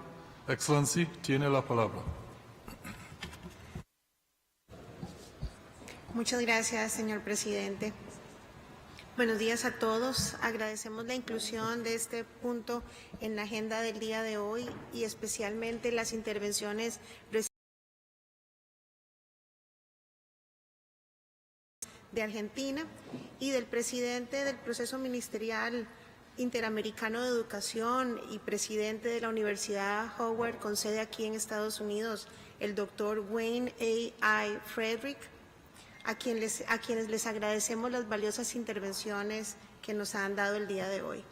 Excellency, tiene la palabra.
Muchas gracias, señor presidente. Buenos días a todos. Agradecemos la inclusión de este punto en la agenda del día de hoy y especialmente las intervenciones de Argentina y del presidente del proceso ministerial interamericano de educación y presidente de la Universidad Howard con sede aquí en Estados Unidos, el doctor Wayne A. Frederick, a quienes les agradecemos las valiosas intervenciones que nos han dado el día de hoy.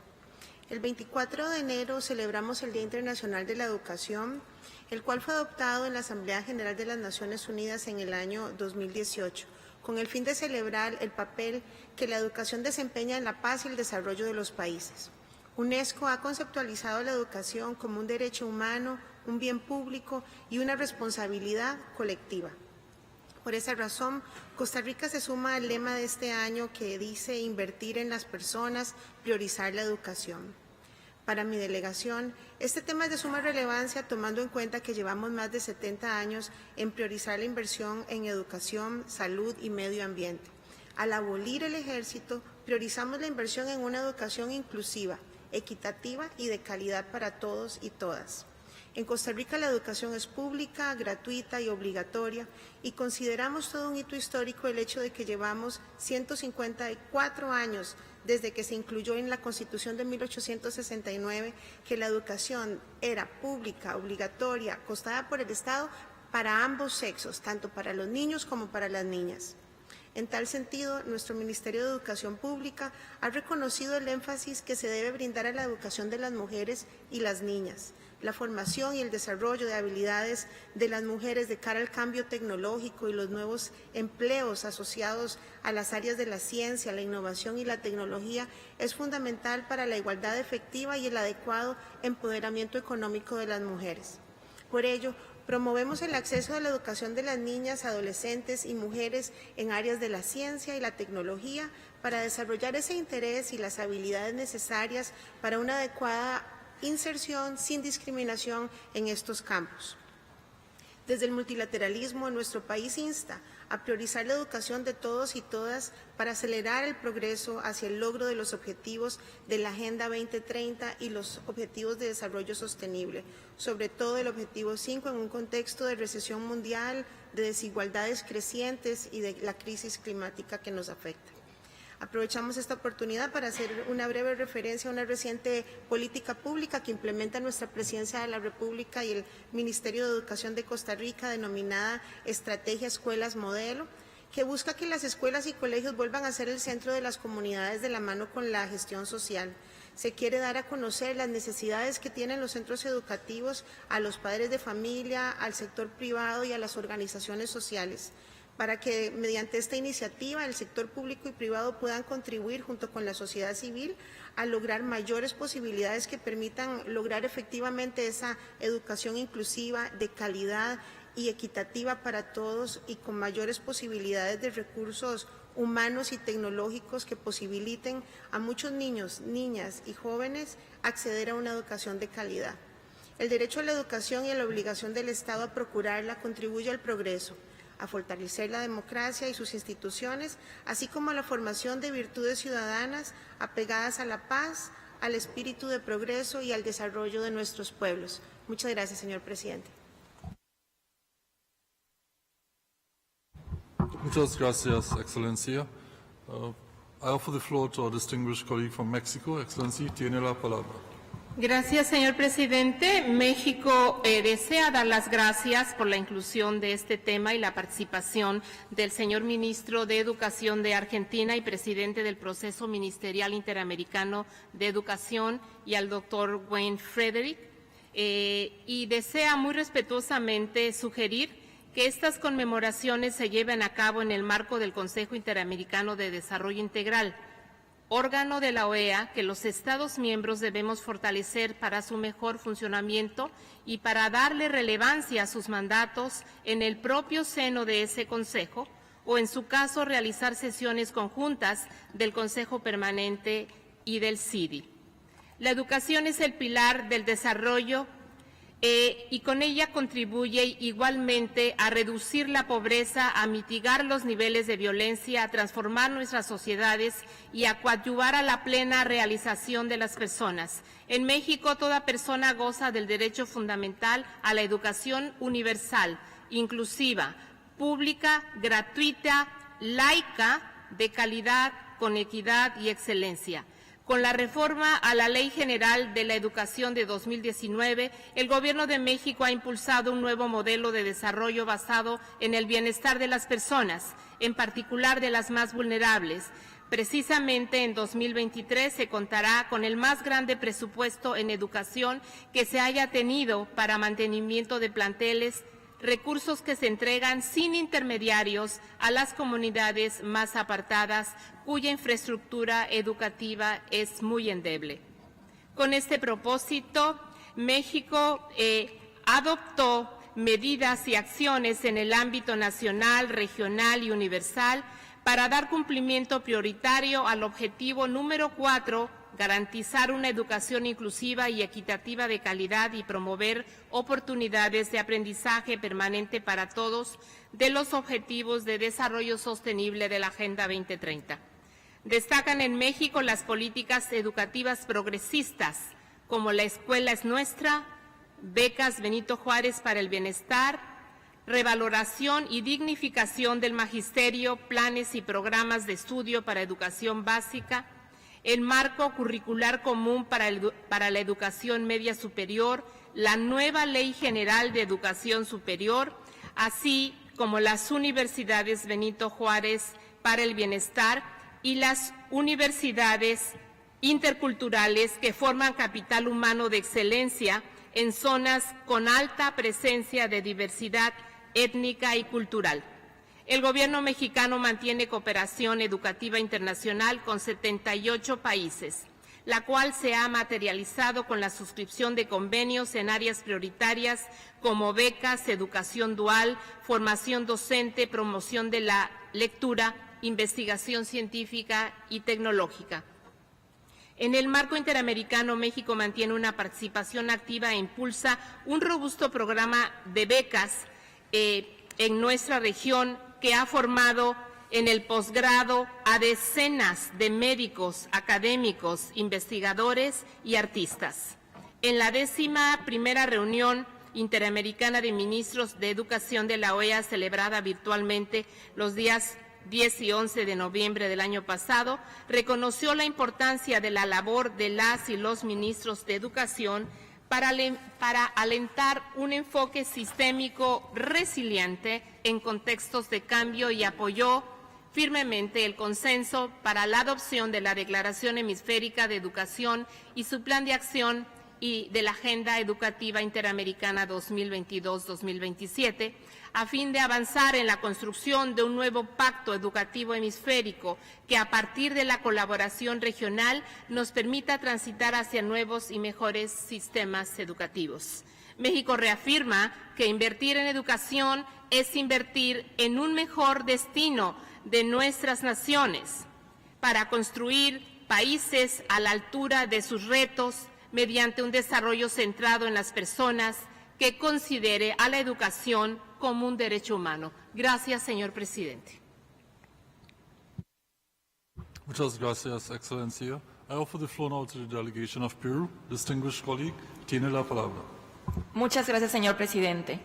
El 24 de enero celebramos el Día Internacional de la Educación, el cual fue adoptado en la Asamblea General de las Naciones Unidas en el año 2018, con el fin de celebrar el papel que la educación desempeña en la paz y el desarrollo de los países. UNESCO ha conceptualizado la educación como un derecho humano, un bien público y una responsabilidad colectiva. Por esa razón, Costa Rica se suma al lema de este año que dice invertir en las personas, priorizar la educación. Para mi delegación, este tema es de suma relevancia tomando en cuenta que llevamos más de 70 años en priorizar la inversión en educación, salud y medio ambiente. Al abolir el ejército, priorizamos la inversión en una educación inclusiva, equitativa y de calidad para todos y todas. En Costa Rica la educación es pública, gratuita y obligatoria y consideramos todo un hito histórico el hecho de que llevamos 154 años desde que se incluyó en la Constitución de 1869 que la educación era pública, obligatoria, costada por el Estado para ambos sexos, tanto para los niños como para las niñas. En tal sentido, nuestro Ministerio de Educación Pública ha reconocido el énfasis que se debe brindar a la educación de las mujeres y las niñas, la formación y el desarrollo de habilidades de las mujeres de cara al cambio tecnológico y los nuevos empleos asociados a las áreas de la ciencia, la innovación y la tecnología es fundamental para la igualdad efectiva y el adecuado empoderamiento económico de las mujeres. Por ello, promovemos el acceso a la educación de las niñas, adolescentes y mujeres en áreas de la ciencia y la tecnología para desarrollar ese interés y las habilidades necesarias para una adecuada inserción sin discriminación en estos campos. Desde el multilateralismo, nuestro país insta a priorizar la educación de todos y todas para acelerar el progreso hacia el logro de los objetivos de la Agenda 2030 y los objetivos de desarrollo sostenible, sobre todo el objetivo 5 en un contexto de recesión mundial, de desigualdades crecientes y de la crisis climática que nos afecta. Aprovechamos esta oportunidad para hacer una breve referencia a una reciente política pública que implementa nuestra Presidencia de la República y el Ministerio de Educación de Costa Rica, denominada Estrategia Escuelas Modelo, que busca que las escuelas y colegios vuelvan a ser el centro de las comunidades de la mano con la gestión social. Se quiere dar a conocer las necesidades que tienen los centros educativos a los padres de familia, al sector privado y a las organizaciones sociales, para que mediante esta iniciativa el sector público y privado puedan contribuir junto con la sociedad civil a lograr mayores posibilidades que permitan lograr efectivamente esa educación inclusiva, de calidad y equitativa para todos y con mayores posibilidades de recursos humanos y tecnológicos que posibiliten a muchos niños, niñas y jóvenes acceder a una educación de calidad. El derecho a la educación y a la obligación del Estado a procurarla contribuye al progreso, a fortalecer la democracia y sus instituciones, así como a la formación de virtudes ciudadanas apegadas a la paz, al espíritu de progreso y al desarrollo de nuestros pueblos. Muchas gracias, señor presidente.
Muchas gracias, Excellencia. I offer the floor to our distinguished colleague from Mexico. Excellency, tiene la palabra.
Gracias, señor presidente. México desea dar las gracias por la inclusión de este tema y la participación del señor ministro de Educación de Argentina y presidente del proceso ministerial interamericano de educación, y al doctor Wayne Frederick, y desea muy respetuosamente sugerir que estas conmemoraciones se lleven a cabo en el marco del Consejo Interamericano de Desarrollo Integral, órgano de la OEA que los Estados miembros debemos fortalecer para su mejor funcionamiento y para darle relevancia a sus mandatos en el propio seno de ese Consejo, o en su caso realizar sesiones conjuntas del Consejo Permanente y del CIDI. La educación es el pilar del desarrollo y con ella contribuye igualmente a reducir la pobreza, a mitigar los niveles de violencia, a transformar nuestras sociedades y a coadyuvar a la plena realización de las personas. En México, toda persona goza del derecho fundamental a la educación universal, inclusiva, pública, gratuita, laica, de calidad, con equidad y excelencia. Con la reforma a la Ley General de la Educación de 2019, el Gobierno de México ha impulsado un nuevo modelo de desarrollo basado en el bienestar de las personas, en particular de las más vulnerables. Precisamente en 2023 se contará con el más grande presupuesto en educación que se haya tenido para mantenimiento de planteles, recursos que se entregan sin intermediarios a las comunidades más apartadas, cuya infraestructura educativa es muy endeble. Con este propósito, México adoptó medidas y acciones en el ámbito nacional, regional y universal para dar cumplimiento prioritario al objetivo número 4, garantizar una educación inclusiva y equitativa de calidad y promover oportunidades de aprendizaje permanente para todos, de los Objetivos de Desarrollo Sostenible de la Agenda 2030. Destacan en México las políticas educativas progresistas, como la Escuela es Nuestra, becas Benito Juárez para el bienestar, revaloración y dignificación del magisterio, planes y programas de estudio para educación básica, el marco curricular común para la educación media superior, la nueva Ley General de Educación Superior, así como las universidades Benito Juárez para el bienestar y las universidades interculturales que forman capital humano de excelencia en zonas con alta presencia de diversidad étnica y cultural. El Gobierno mexicano mantiene cooperación educativa internacional con 78 países, la cual se ha materializado con la suscripción de convenios en áreas prioritarias como becas, educación dual, formación docente, promoción de la lectura, investigación científica y tecnológica. En el marco interamericano, México mantiene una participación activa e impulsa un robusto programa de becas en nuestra región, que ha formado en el posgrado a decenas de médicos, académicos, investigadores y artistas. En la 11ª reunión interamericana de ministros de educación de la OEA, celebrada virtualmente los días 10 y 11 de noviembre del año pasado, reconoció la importancia de la labor de las y los ministros de educación para alentar un enfoque sistémico resiliente en contextos de cambio, y apoyó firmemente el consenso para la adopción de la Declaración Hemisférica de Educación y su Plan de Acción y de la Agenda Educativa Interamericana 2022-2027, a fin de avanzar en la construcción de un nuevo pacto educativo hemisférico que, a partir de la colaboración regional, nos permita transitar hacia nuevos y mejores sistemas educativos. México reafirma que invertir en educación es invertir en un mejor destino de nuestras naciones, para construir países a la altura de sus retos mediante un desarrollo centrado en las personas que considere a la educación como un derecho humano. Gracias, señor presidente.
Muchas gracias, Excellencia. I offer the floor now to the delegation of Peru. Distinguished colleague, tiene la palabra.
Muchas gracias, señor presidente.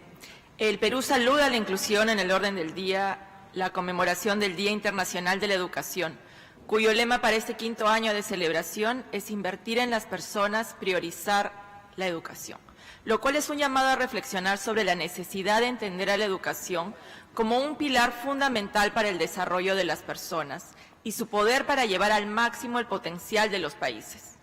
El Perú saluda la inclusión en el orden del día la conmemoración del Día Internacional de la Educación, cuyo lema para este 5º año de celebración es invertir en las personas, priorizar la educación, lo cual es un llamado a reflexionar sobre la necesidad de entender a la educación como un pilar fundamental para el desarrollo de las personas y su poder para llevar al máximo el potencial de los países.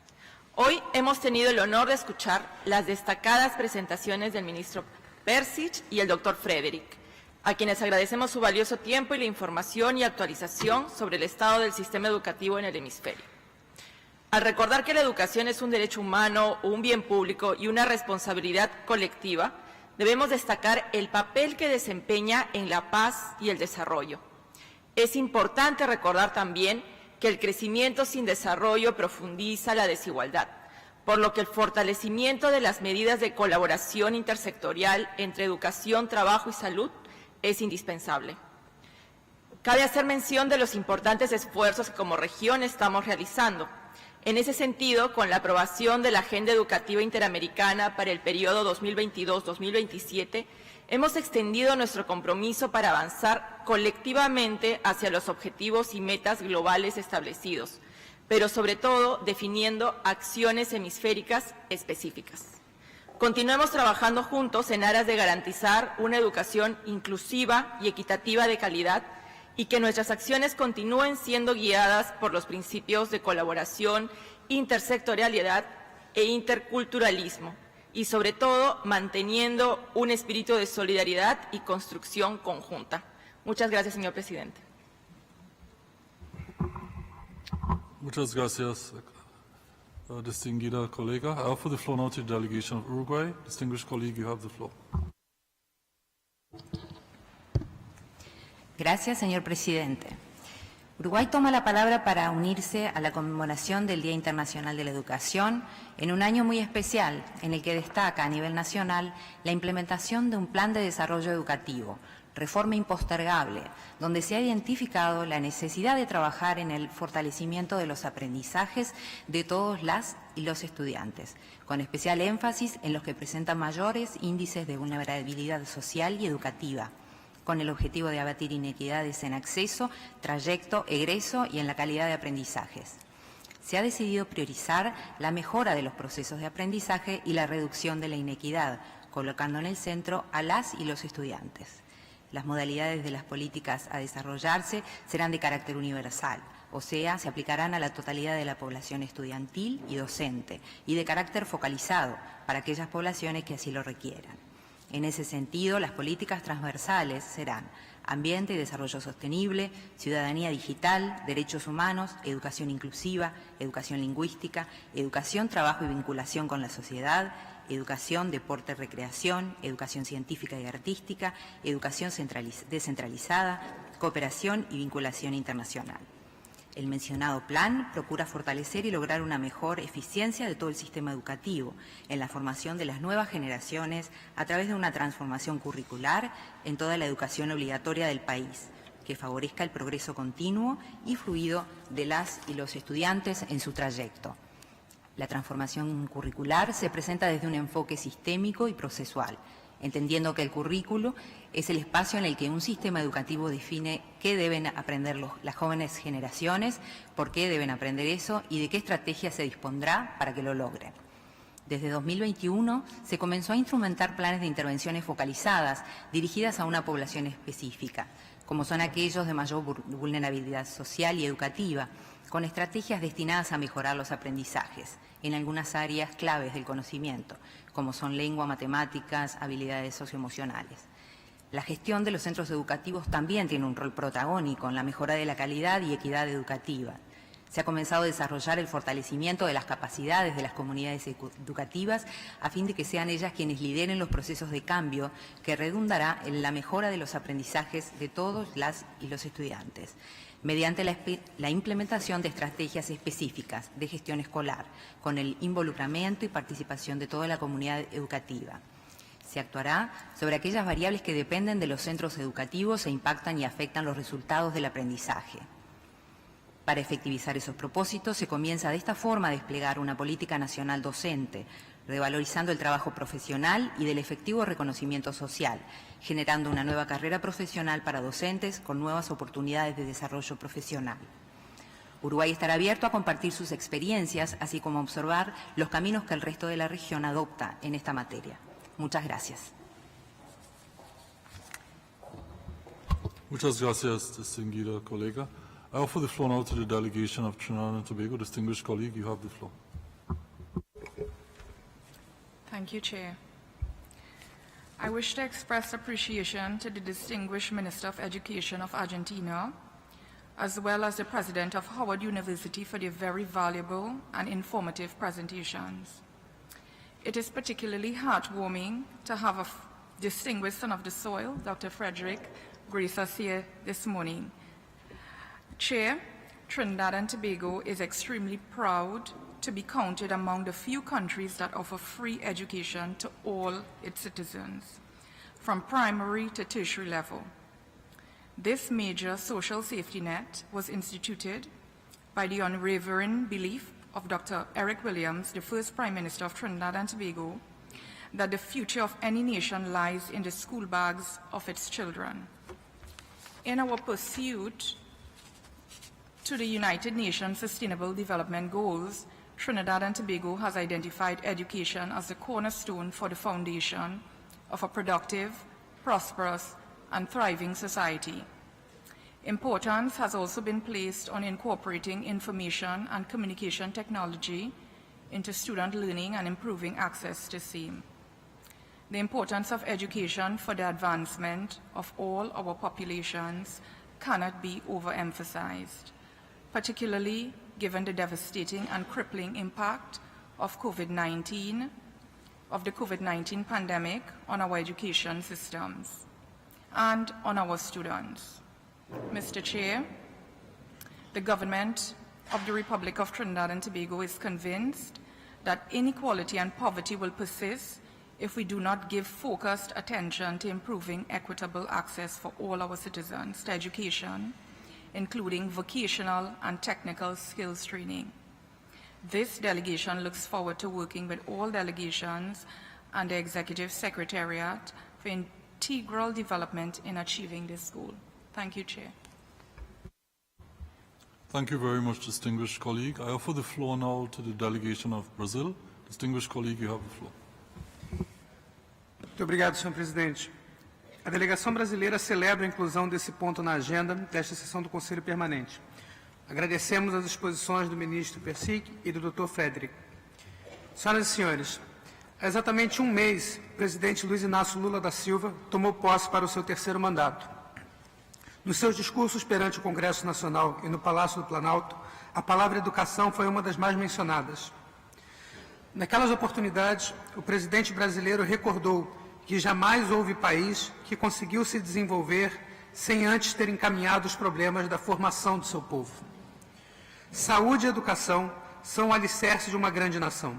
Hoy hemos tenido el honor de escuchar las destacadas presentaciones del ministro Perczyk y el doctor Frederick, a quienes agradecemos su valioso tiempo y la información y actualización sobre el estado del sistema educativo en el hemisferio. Al recordar que la educación es un derecho humano, un bien público y una responsabilidad colectiva, debemos destacar el papel que desempeña en la paz y el desarrollo. Es importante recordar también que el crecimiento sin desarrollo profundiza la desigualdad, por lo que el fortalecimiento de las medidas de colaboración intersectorial entre educación, trabajo y salud es indispensable. Cabe hacer mención de los importantes esfuerzos que como región estamos realizando. En ese sentido, con la aprobación de la Agenda Educativa Interamericana para el periodo 2022-2027, hemos extendido nuestro compromiso para avanzar colectivamente hacia los objetivos y metas globales establecidos, pero sobre todo definiendo acciones hemisféricas específicas. Continuemos trabajando juntos en aras de garantizar una educación inclusiva y equitativa de calidad y que nuestras acciones continúen siendo guiadas por los principios de colaboración, intersectorialidad e interculturalismo y, sobre todo, manteniendo un espíritu de solidaridad y construcción conjunta. Muchas gracias, señor presidente.
Muchas gracias, distinguida colega. I offer the floor now to the delegation of Uruguay. Distinguished colleague, you have the floor.
Gracias, señor presidente. Uruguay toma la palabra para unirse a la conmemoración del Día Internacional de la Educación en un año muy especial en el que destaca a nivel nacional la implementación de un plan de desarrollo educativo, reforma impostergable, donde se ha identificado la necesidad de trabajar en el fortalecimiento de los aprendizajes de todos las y los estudiantes, con especial énfasis en los que presentan mayores índices de vulnerabilidad social y educativa, con el objetivo de abatir inequidades en acceso, trayecto, egreso y en la calidad de aprendizajes. Se ha decidido priorizar la mejora de los procesos de aprendizaje y la reducción de la inequidad, colocando en el centro a las y los estudiantes. Las modalidades de las políticas a desarrollarse serán de carácter universal, o sea, se aplicarán a la totalidad de la población estudiantil y docente, y de carácter focalizado para aquellas poblaciones que así lo requieran. En ese sentido, las políticas transversales serán ambiente y desarrollo sostenible, ciudadanía digital, derechos humanos, educación inclusiva, educación lingüística, educación, trabajo y vinculación con la sociedad, educación, deporte, recreación, educación científica y artística, educación descentralizada, cooperación y vinculación internacional. El mencionado plan procura fortalecer y lograr una mejor eficiencia de todo el sistema educativo en la formación de las nuevas generaciones a través de una transformación curricular en toda la educación obligatoria del país, que favorezca el progreso continuo y fluido de las y los estudiantes en su trayecto. La transformación curricular se presenta desde un enfoque sistémico y procesual, entendiendo que el currículo es el espacio en el que un sistema educativo define qué deben aprender las jóvenes generaciones, por qué deben aprender eso y de qué estrategia se dispondrá para que lo logren. Desde 2021 se comenzó a instrumentar planes de intervenciones focalizadas dirigidas a una población específica, como son aquellos de mayor vulnerabilidad social y educativa, con estrategias destinadas a mejorar los aprendizajes en algunas áreas claves del conocimiento, como son lengua, matemáticas, habilidades socioemocionales. La gestión de los centros educativos también tiene un rol protagónico en la mejora de la calidad y equidad educativa. Se ha comenzado a desarrollar el fortalecimiento de las capacidades de las comunidades educativas a fin de que sean ellas quienes lideren los procesos de cambio que redundará en la mejora de los aprendizajes de todos las y los estudiantes, mediante la implementación de estrategias específicas de gestión escolar, con el involucramiento y participación de toda la comunidad educativa. Se actuará sobre aquellas variables que dependen de los centros educativos e impactan y afectan los resultados del aprendizaje. Para efectivizar esos propósitos, se comienza de esta forma a desplegar una política nacional docente, revalorizando el trabajo profesional y del efectivo reconocimiento social, generando una nueva carrera profesional para docentes con nuevas oportunidades de desarrollo profesional. Uruguay estará abierto a compartir sus experiencias, así como a observar los caminos que el resto de la región adopta en esta materia. Muchas gracias.
Muchas gracias, distinguida colega. I offer the floor now to the delegation of Trinidad and Tobago. Distinguished colleague, you have the floor.
Thank you, Chair. I wish to express appreciation to the distinguished Minister of Education of Argentina, as well as the President of Howard University for their very valuable and informative presentations. It is particularly heartwarming to have a distinguished son of the soil, Dr. Perczyk, grace us here this morning. Chair, Trinidad and Tobago is extremely proud to be counted among the few countries that offer free education to all its citizens, from primary to tertiary level. This major social safety net was instituted by the unwavering belief of Dr. Eric Williams, the first Prime Minister of Trinidad and Tobago, that the future of any nation lies in the school bags of its children. In our pursuit to the United Nations Sustainable Development Goals, Trinidad and Tobago has identified education as the cornerstone for the foundation of a productive, prosperous, and thriving society. Importance has also been placed on incorporating information and communication technology into student learning and improving access to same. The importance of education for the advancement of all our populations cannot be overemphasized, particularly given the devastating and crippling impact of the COVID-19 pandemic on our education systems and on our students. Mr. Chair, the government of the Republic of Trinidad and Tobago is convinced that inequality and poverty will persist if we do not give focused attention to improving equitable access for all our citizens to education, including vocational and technical skills training. This delegation looks forward to working with all delegations and the Executive Secretariat for integral development in achieving this goal. Thank you, Chair.
Thank you very much, distinguished colleague. I offer the floor now to the delegation of Brazil. Distinguished colleague, you have the floor.
Muito obrigado, senhor presidente. A delegação brasileira celebra a inclusão desse ponto na agenda desta sessão do Conselho Permanente. Agradecemos as exposições do ministro Perczyk e do Dr. Frederick. Senhoras e senhores, há exatamente um mês, o presidente Luiz Inácio Lula da Silva tomou posse para o seu terceiro mandato. Nos seus discursos perante o Congresso Nacional e no Palácio do Planalto, a palavra educação foi uma das mais mencionadas. Naquelas oportunidades, o presidente brasileiro recordou que jamais houve país que conseguiu se desenvolver sem antes ter encaminhado os problemas da formação do seu povo. Saúde e educação são o alicerce de uma grande nação.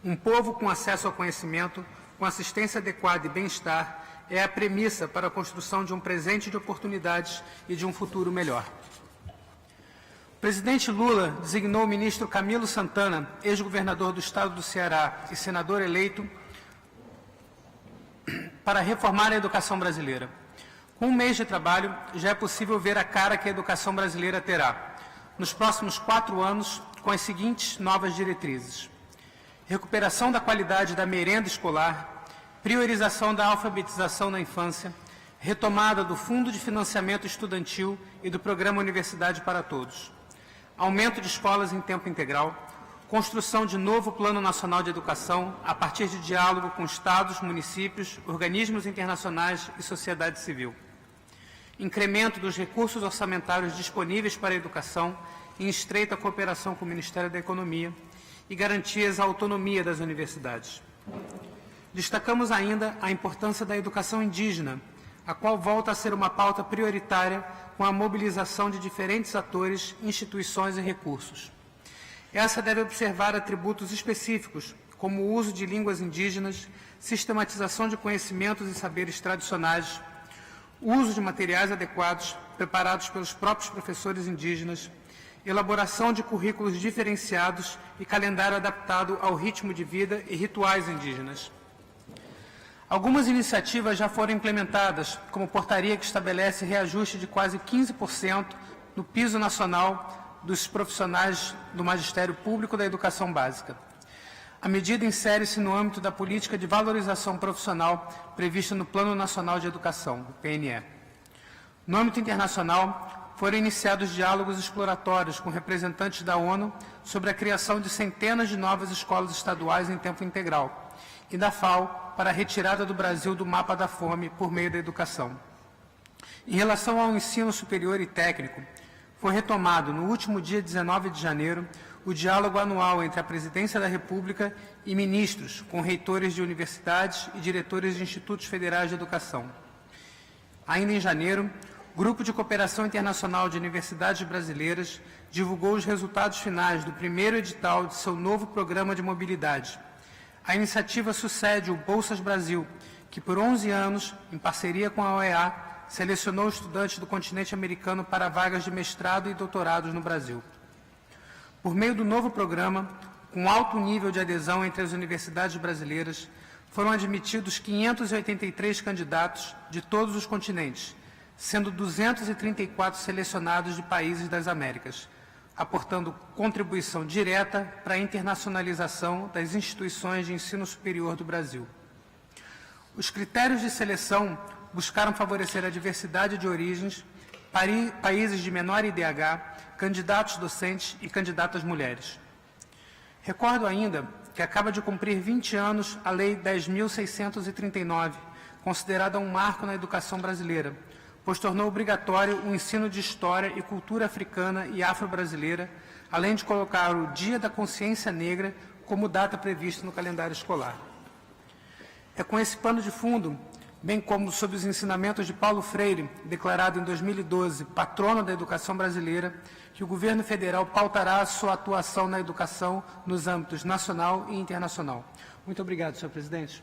Um povo com acesso ao conhecimento, com assistência adequada e bem-estar, é a premissa para a construção de um presente de oportunidades e de um futuro melhor. O presidente Lula designou o ministro Camilo Santana, ex-governador do estado do Ceará e senador eleito, para reformar a educação brasileira. Com um mês de trabalho, já é possível ver a cara que a educação brasileira terá nos próximos 4 anos, com as seguintes novas diretrizes: recuperação da qualidade da merenda escolar, priorização da alfabetização na infância, retomada do Fundo de Financiamento Estudantil e do Programa Universidade para Todos, aumento de escolas em tempo integral, construção de novo Plano Nacional de Educação a partir de diálogo com estados, municípios, organismos internacionais e sociedade civil, incremento dos recursos orçamentários disponíveis para a educação em estreita cooperação com o Ministério da Economia e garantias à autonomia das universidades. Destacamos ainda a importância da educação indígena, a qual volta a ser uma pauta prioritária com a mobilização de diferentes atores, instituições e recursos. Essa deve observar atributos específicos, como o uso de línguas indígenas, sistematização de conhecimentos e saberes tradicionais, uso de materiais adequados, preparados pelos próprios professores indígenas, elaboração de currículos diferenciados e calendário adaptado ao ritmo de vida e rituais indígenas. Algumas iniciativas já foram implementadas, como portaria que estabelece reajuste de quase 15% no piso nacional dos profissionais do Magistério Público da Educação Básica. A medida insere-se no âmbito da política de valorização profissional prevista no Plano Nacional de Educação, o PNE. No âmbito internacional, foram iniciados diálogos exploratórios com representantes da ONU sobre a criação de centenas de novas escolas estaduais em tempo integral e da FAO para a retirada do Brasil do mapa da fome por meio da educação. Em relação ao ensino superior e técnico, foi retomado no último dia 19 de janeiro o diálogo anual entre a Presidência da República e ministros com reitores de universidades e diretores de institutos federais de educação. Ainda em janeiro, o Grupo de Cooperação Internacional de Universidades Brasileiras divulgou os resultados finais do primeiro edital de seu novo programa de mobilidade. A iniciativa sucede o Bolsas Brasil, que por 11 anos, em parceria com a OEA, selecionou estudantes do continente americano para vagas de mestrado e doutorados no Brasil. Por meio do novo programa, com alto nível de adesão entre as universidades brasileiras, foram admitidos 583 candidatos de todos os continentes, sendo 234 selecionados de países das Américas, aportando contribuição direta para a internacionalização das instituições de ensino superior do Brasil. Os critérios de seleção buscaram favorecer a diversidade de origens, países de menor IDH, candidatos docentes e candidatas mulheres. Recordo ainda que acaba de cumprir 20 anos a Lei 10.639, considerada um marco na educação brasileira, pois tornou obrigatório o ensino de história e cultura africana e afro-brasileira, além de colocar o Dia da Consciência Negra como data prevista no calendário escolar. É com esse pano de fundo, bem como sob os ensinamentos de Paulo Freire, declarado em 2012 patrono da educação brasileira, que o governo federal pautará a sua atuação na educação nos âmbitos nacional e internacional. Muito obrigado, senhor presidente.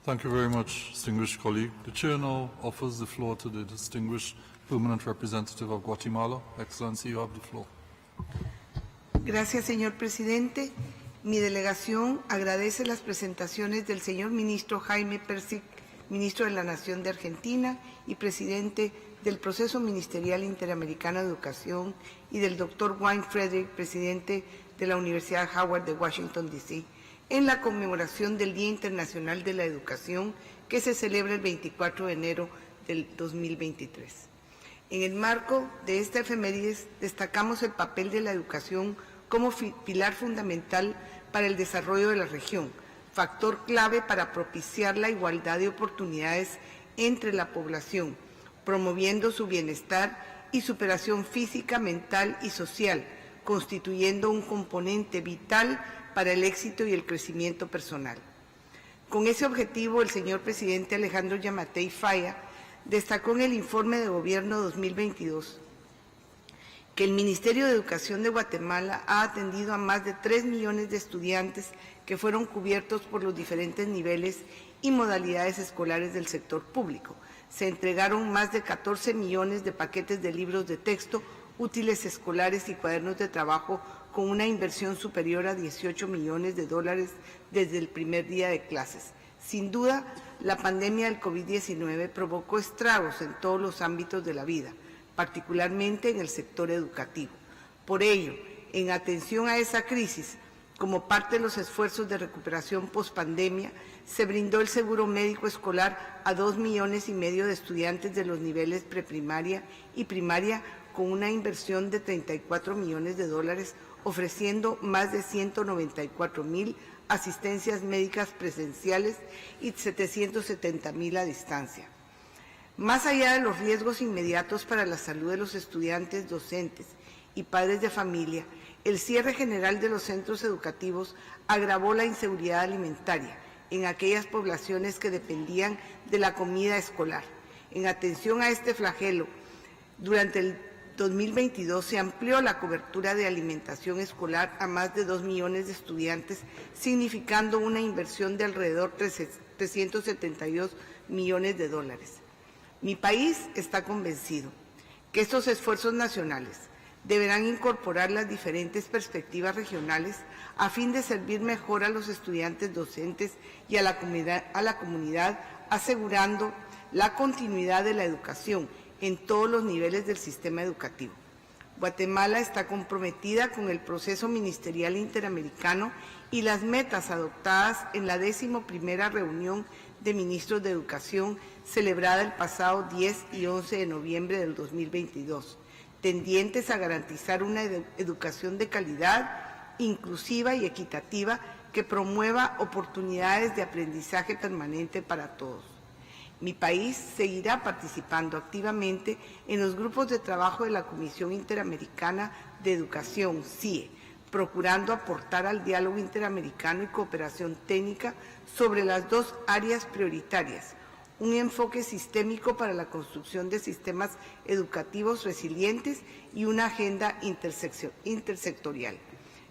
Thank you very much, distinguished colleague. The Chair now offers the floor to the distinguished permanent representative of Guatemala. Excellency, you have the floor.
Gracias, señor presidente. Mi delegación agradece las presentaciones del señor ministro Jaime Perczyk, ministro de la Nación de Argentina y presidente del Proceso Ministerial Interamericano de Educación, y del doctor Wayne Frederick, presidente de la Universidad Howard de Washington, D.C., en la conmemoración del Día Internacional de la Educación, que se celebra el 24 de enero del 2023. En el marco de esta efemérides, destacamos el papel de la educación como pilar fundamental para el desarrollo de la región, factor clave para propiciar la igualdad de oportunidades entre la población, promoviendo su bienestar y superación física, mental y social, constituyendo un componente vital para el éxito y el crecimiento personal. Con ese objetivo, el señor presidente Alejandro Yamatei Falla destacó en el informe de Gobierno 2022 que el Ministerio de Educación de Guatemala ha atendido a más de 3 millones de estudiantes que fueron cubiertos por los diferentes niveles y modalidades escolares del sector público. Se entregaron más de 14 millones de paquetes de libros de texto, útiles escolares y cuadernos de trabajo con una inversión superior a 18 millones de dólares desde el primer día de clases. Sin duda, la pandemia del COVID-19 provocó estragos en todos los ámbitos de la vida, particularmente en el sector educativo. Por ello, en atención a esa crisis, como parte de los esfuerzos de recuperación post-pandemia, se brindó el seguro médico escolar a 2,5 millones de estudiantes de los niveles preprimaria y primaria con una inversión de 34 millones de dólares, ofreciendo más de 194,000 asistencias médicas presenciales y 770,000 a distancia. Más allá de los riesgos inmediatos para la salud de los estudiantes, docentes y padres de familia, el cierre general de los centros educativos agravó la inseguridad alimentaria en aquellas poblaciones que dependían de la comida escolar. En atención a este flagelo, durante el 2022 se amplió la cobertura de alimentación escolar a más de 2 millones de estudiantes, significando una inversión de alrededor de 372 millones de dólares. Mi país está convencido que estos esfuerzos nacionales deberán incorporar las diferentes perspectivas regionales a fin de servir mejor a los estudiantes, docentes y a la comunidad, asegurando la continuidad de la educación en todos los niveles del sistema educativo. Guatemala está comprometida con el proceso ministerial interamericano y las metas adoptadas en la 11ª reunión de ministros de Educación celebrada el pasado 10 y 11 de noviembre del 2022, tendientes a garantizar una educación de calidad, inclusiva y equitativa que promueva oportunidades de aprendizaje permanente para todos. Mi país seguirá participando activamente en los grupos de trabajo de la Comisión Interamericana de Educación, CIE, procurando aportar al diálogo interamericano y cooperación técnica sobre las dos áreas prioritarias, un enfoque sistémico para la construcción de sistemas educativos resilientes y una agenda intersectorial.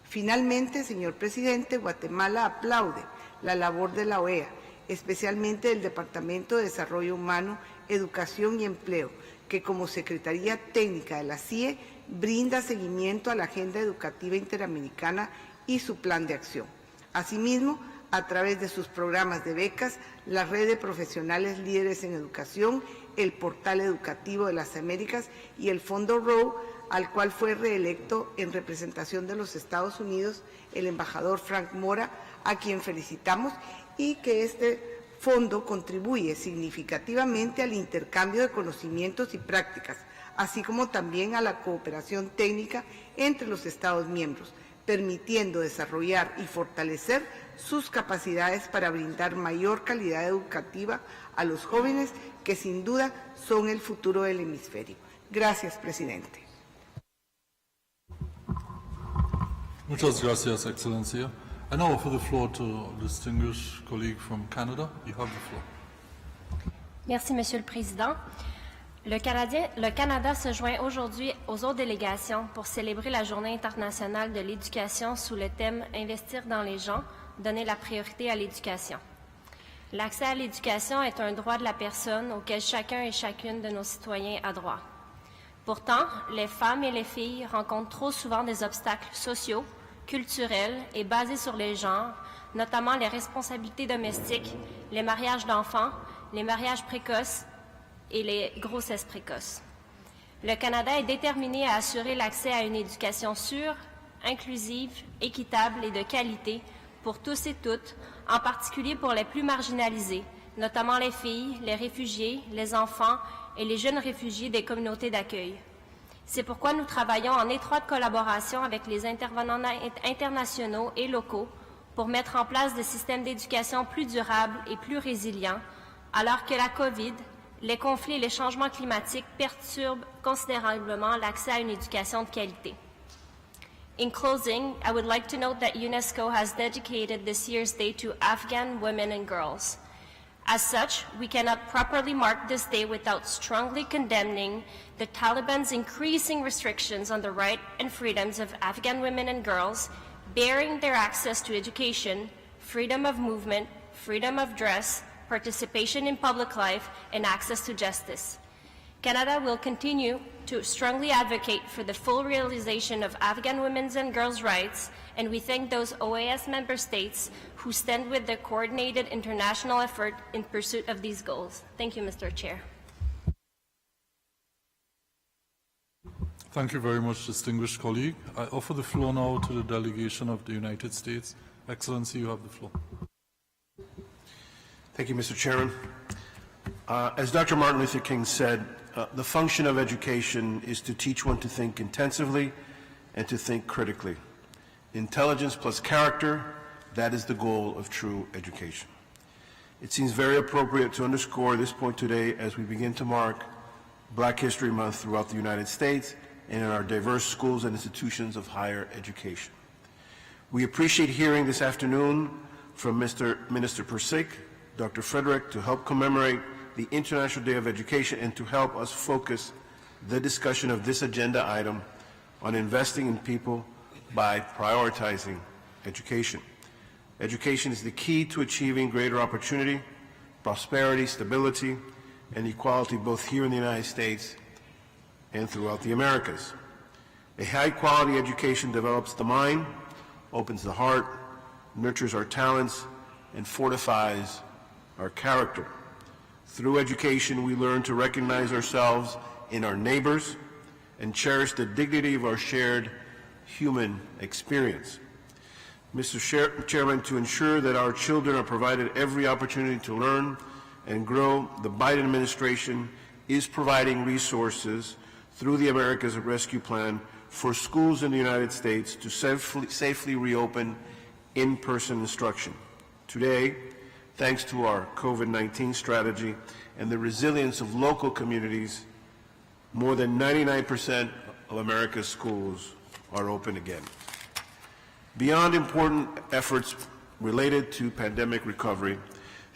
Finalmente, señor presidente, Guatemala aplaude la labor de la OEA, especialmente del Departamento de Desarrollo Humano, Educación y Empleo, que como Secretaría Técnica de la CIE brinda seguimiento a la Agenda Educativa Interamericana y su plan de acción. Asimismo, a través de sus programas de becas, la Red de Profesionales Líderes en Educación, el Portal Educativo de las Américas y el Fondo Rowe, al cual fue reelecto en representación de los Estados Unidos el embajador Frank Mora, a quien felicitamos, y que este fondo contribuye significativamente al intercambio de conocimientos y prácticas, así como también a la cooperación técnica entre los Estados miembros, permitiendo desarrollar y fortalecer sus capacidades para brindar mayor calidad educativa a los jóvenes, que sin duda son el futuro del hemisferio. Gracias, presidente.
Muchas gracias, Excellencia. I now offer the floor to a distinguished colleague from Canada. You have the floor.
Merci, Monsieur le Président. Le Canada se joint aujourd'hui aux autres délégations pour célébrer la Journée internationale de l'éducation sous le thème « Investir dans les gens, donner la priorité à l'éducation ». L'accès à l'éducation est un droit de la personne auquel chacun et chacune de nos citoyens a droit. Pourtant, les femmes et les filles rencontrent trop souvent des obstacles sociaux, culturels et basés sur les genres, notamment les responsabilités domestiques, les mariages d'enfants, les mariages précoces et les grossesses précoces. Le Canada est déterminé à assurer l'accès à une éducation sûre, inclusive, équitable et de qualité pour tous et toutes, en particulier pour les plus marginalisés, notamment les filles, les réfugiés, les enfants et les jeunes réfugiés des communautés d'accueil. C'est pourquoi nous travaillons en étroite collaboration avec les intervenants internationaux et locaux pour mettre en place des systèmes d'éducation plus durables et plus résilients, alors que la COVID, les conflits et les changements climatiques perturbent considérablement l'accès à une éducation de qualité. In closing, I would like to note that UNESCO has dedicated this year's day to Afghan women and girls. As such, we cannot properly mark this day without strongly condemning the Taliban's increasing restrictions on the rights and freedoms of Afghan women and girls, barring their access to education, freedom of movement, freedom of dress, participation in public life, and access to justice. Canada will continue to strongly advocate for the full realization of Afghan women's and girls' rights, and we thank those OAS member states who stand with the coordinated international effort in pursuit of these goals. Thank you, Mr. Chair.
Thank you very much, distinguished colleague. I offer the floor now to the delegation of the United States. Excellency, you have the floor.
Thank you, Mr. Chairman. As Dr. Martin Luther King said, the function of education is to teach one to think intensively and to think critically. Intelligence plus character, that is the goal of true education. It seems very appropriate to underscore this point today as we begin to mark Black History Month throughout the United States and in our diverse schools and institutions of higher education. We appreciate hearing this afternoon from Minister Perczyk, Dr. Frederick, to help commemorate the International Day of Education and to help us focus the discussion of this agenda item on investing in people by prioritizing education. Education is the key to achieving greater opportunity, prosperity, stability, and equality both here in the United States and throughout the Americas. A high-quality education develops the mind, opens the heart, nurtures our talents, and fortifies our character. Through education, we learn to recognize ourselves in our neighbors and cherish the dignity of our shared human experience. Mr. Chairman, to ensure that our children are provided every opportunity to learn and grow, the Biden administration is providing resources through the America's Rescue Plan for schools in the United States to safely reopen in-person instruction. Today, thanks to our COVID-19 strategy and the resilience of local communities, more than 99% of America's schools are open again. Beyond important efforts related to pandemic recovery,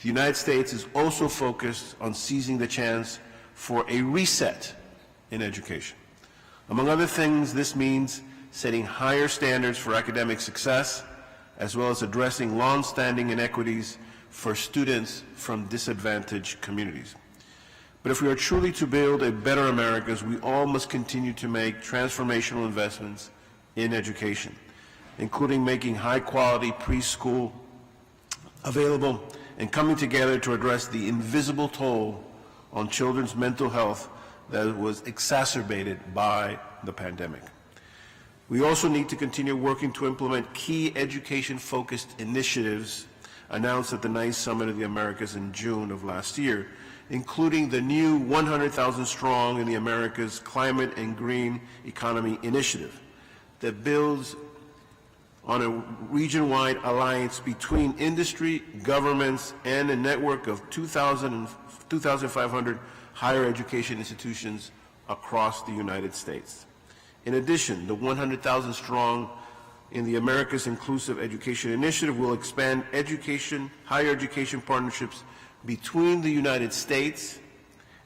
the United States is also focused on seizing the chance for a reset in education. Among other things, this means setting higher standards for academic success, as well as addressing long-standing inequities for students from disadvantaged communities. But if we are truly to build a better America, we all must continue to make transformational investments in education, including making high-quality preschool available and coming together to address the invisible toll on children's mental health that was exacerbated by the pandemic. We also need to continue working to implement key education-focused initiatives announced at the 9th Summit of the Americas in June of last year, including the new 100,000 Strong in the Americas Climate and Green Economy Initiative that builds on a region-wide alliance between industry, governments, and a network of 2,500 higher education institutions across the United States. In addition, the 100,000 Strong in the Americas Inclusive Education Initiative will expand higher education partnerships between the United States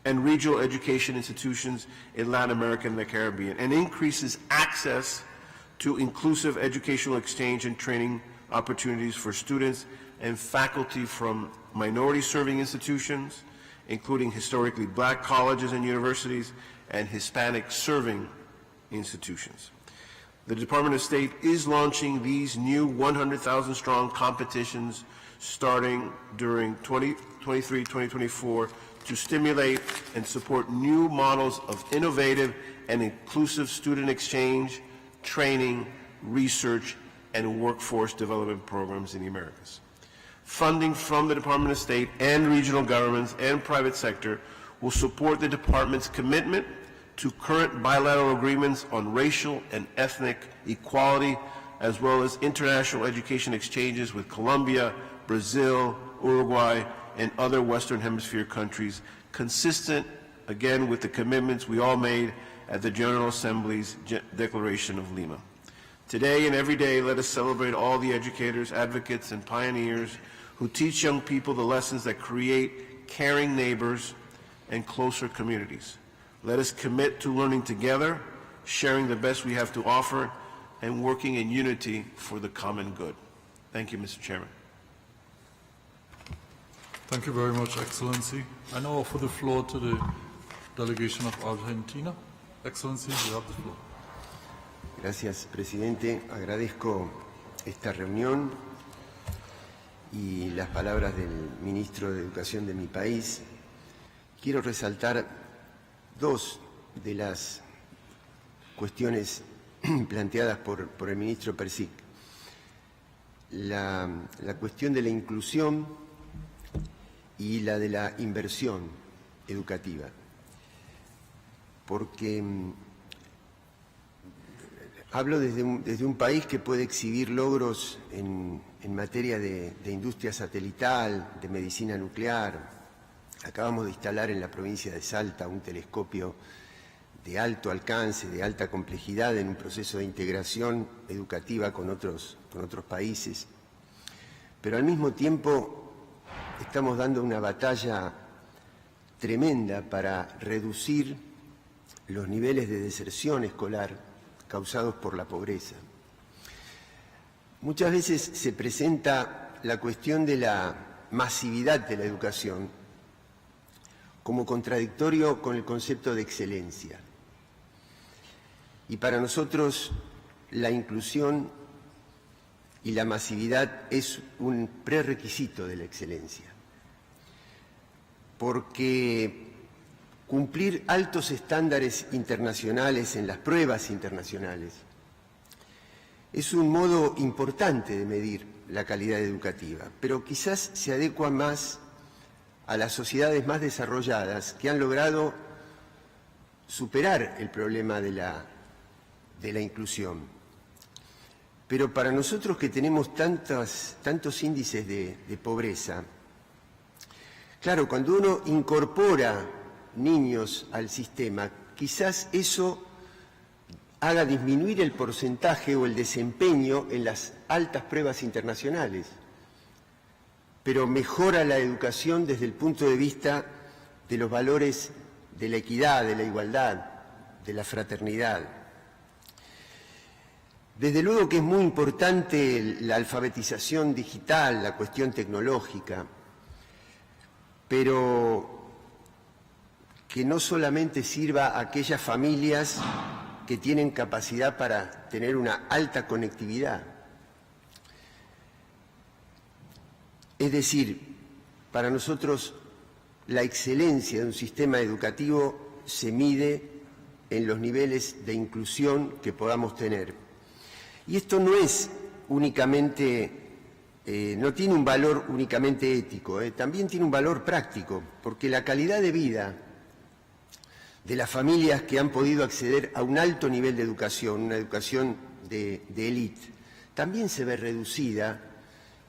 and regional education institutions in Latin America and the Caribbean, and increases access to inclusive educational exchange and training opportunities for students and faculty from minority-serving institutions, including historically black colleges and universities, and Hispanic-serving institutions. The Department of State is launching these new 100,000 Strong competitions starting during 2023-2024 to stimulate and support new models of innovative and inclusive student exchange, training, research, and workforce development programs in the Americas. Funding from the Department of State and regional governments and private sector will support the department's commitment to current bilateral agreements on racial and ethnic equality, as well as international education exchanges with Colombia, Brazil, Uruguay, and other Western Hemisphere countries, consistent, again, with the commitments we all made at the General Assembly's Declaration of Lima. Today and every day, let us celebrate all the educators, advocates, and pioneers who teach young people the lessons that create caring neighbors and closer communities. Let us commit to learning together, sharing the best we have to offer, and working in unity for the common good. Thank you, Mr. Chairman.
Thank you very much, Excellency. I now offer the floor to the delegation of Argentina. Excellency, you have the floor.
Gracias, Presidente. Agradezco esta reunión y las palabras del Ministro de Educación de mi país. Quiero resaltar dos de las cuestiones planteadas por el Ministro Perczyk. La cuestión de la inclusión y la de la inversión educativa. Porque hablo desde un país que puede exhibir logros en materia de industria satelital, de medicina nuclear. Acabamos de instalar en la provincia de Salta un telescopio de alto alcance, de alta complejidad, en un proceso de integración educativa con otros países. Pero al mismo tiempo estamos dando una batalla tremenda para reducir los niveles de deserción escolar causados por la pobreza. Muchas veces se presenta la cuestión de la masividad de la educación como contradictorio con el concepto de excelencia. Y para nosotros la inclusión y la masividad es un prerequisito de la excelencia, porque cumplir altos estándares internacionales en las pruebas internacionales es un modo importante de medir la calidad educativa, pero quizás se adecua más a las sociedades más desarrolladas que han logrado superar el problema de la inclusión. Pero para nosotros que tenemos tantos índices de pobreza, claro, cuando uno incorpora niños al sistema, quizás eso haga disminuir el porcentaje o el desempeño en las altas pruebas internacionales, pero mejora la educación desde el punto de vista de los valores de la equidad, de la igualdad, de la fraternidad. Desde luego que es muy importante la alfabetización digital, la cuestión tecnológica, pero que no solamente sirva a aquellas familias que tienen capacidad para tener una alta conectividad. Es decir, para nosotros la excelencia de un sistema educativo se mide en los niveles de inclusión que podamos tener. Y esto no es únicamente, no tiene un valor únicamente ético, también tiene un valor práctico, porque la calidad de vida de las familias que han podido acceder a un alto nivel de educación, una educación de élite, también se ve reducida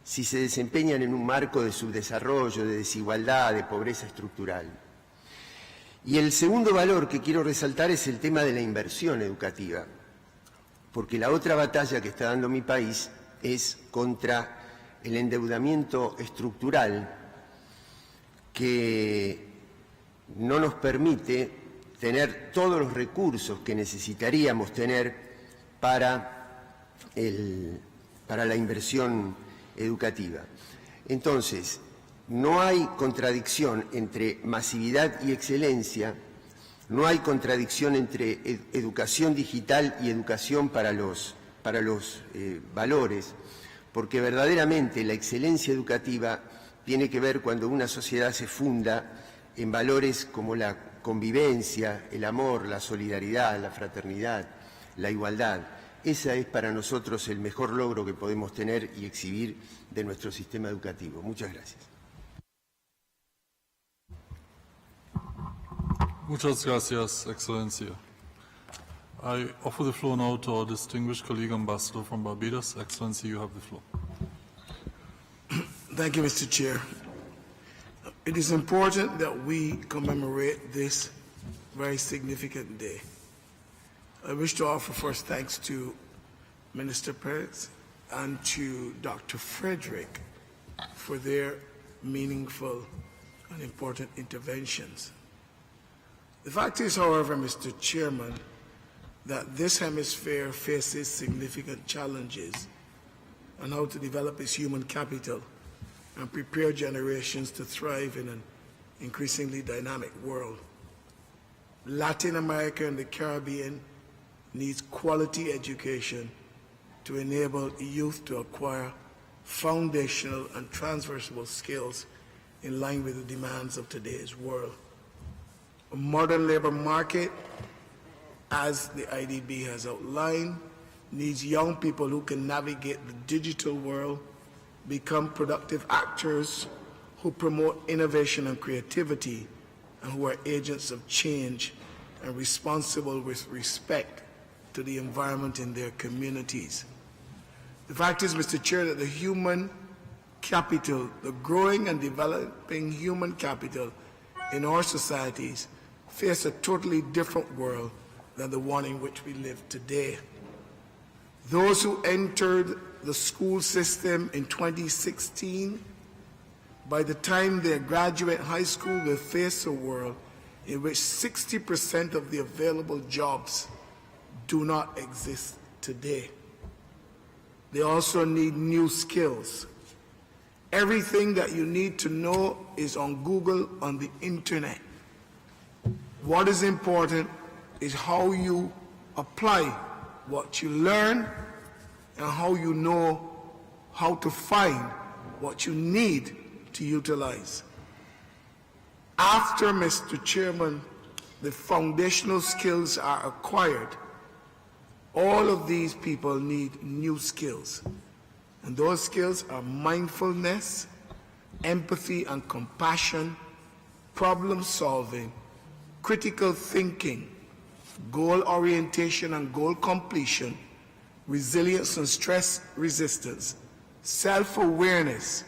si se desempeñan en un marco de subdesarrollo, de desigualdad, de pobreza estructural. Y el segundo valor que quiero resaltar es el tema de la inversión educativa, porque la otra batalla que está dando mi país es contra el endeudamiento estructural que no nos permite tener todos los recursos que necesitaríamos tener para la inversión educativa. Entonces, no hay contradicción entre masividad y excelencia, no hay contradicción entre educación digital y educación para los valores, porque verdaderamente la excelencia educativa tiene que ver cuando una sociedad se funda en valores como la convivencia, el amor, la solidaridad, la fraternidad, la igualdad. Ese es para nosotros el mejor logro que podemos tener y exhibir de nuestro sistema educativo. Muchas gracias.
Muchas gracias, Excellencia. I offer the floor now to our distinguished colleague ambassador from Barbados. Excellency, you have the floor.
Thank you, Mr. Chair. It is important that we commemorate this very significant day. I wish to offer first thanks to Minister Perczyk and to Dr. Frederick for their meaningful and important interventions. The fact is, however, Mr. Chairman, that this hemisphere faces significant challenges on how to develop its human capital and prepare generations to thrive in an increasingly dynamic world. Latin America and the Caribbean needs quality education to enable youth to acquire foundational and transversal skills in line with the demands of today's world. A modern labor market, as the IDB has outlined, needs young people who can navigate the digital world, become productive actors who promote innovation and creativity, and who are agents of change and responsible with respect to the environment in their communities. The fact is, Mr. Chair, that the human capital, the growing and developing human capital in our societies face a totally different world than the one in which we live today. Those who entered the school system in 2016, by the time they graduate high school, will face a world in which 60% of the available jobs do not exist today. They also need new skills. Everything that you need to know is on Google, on the internet. What is important is how you apply what you learn and how you know how to find what you need to utilize. After, Mr. Chairman, the foundational skills are acquired, all of these people need new skills. And those skills are mindfulness, empathy and compassion, problem solving, critical thinking, goal orientation and goal completion, resilience and stress resistance, self-awareness,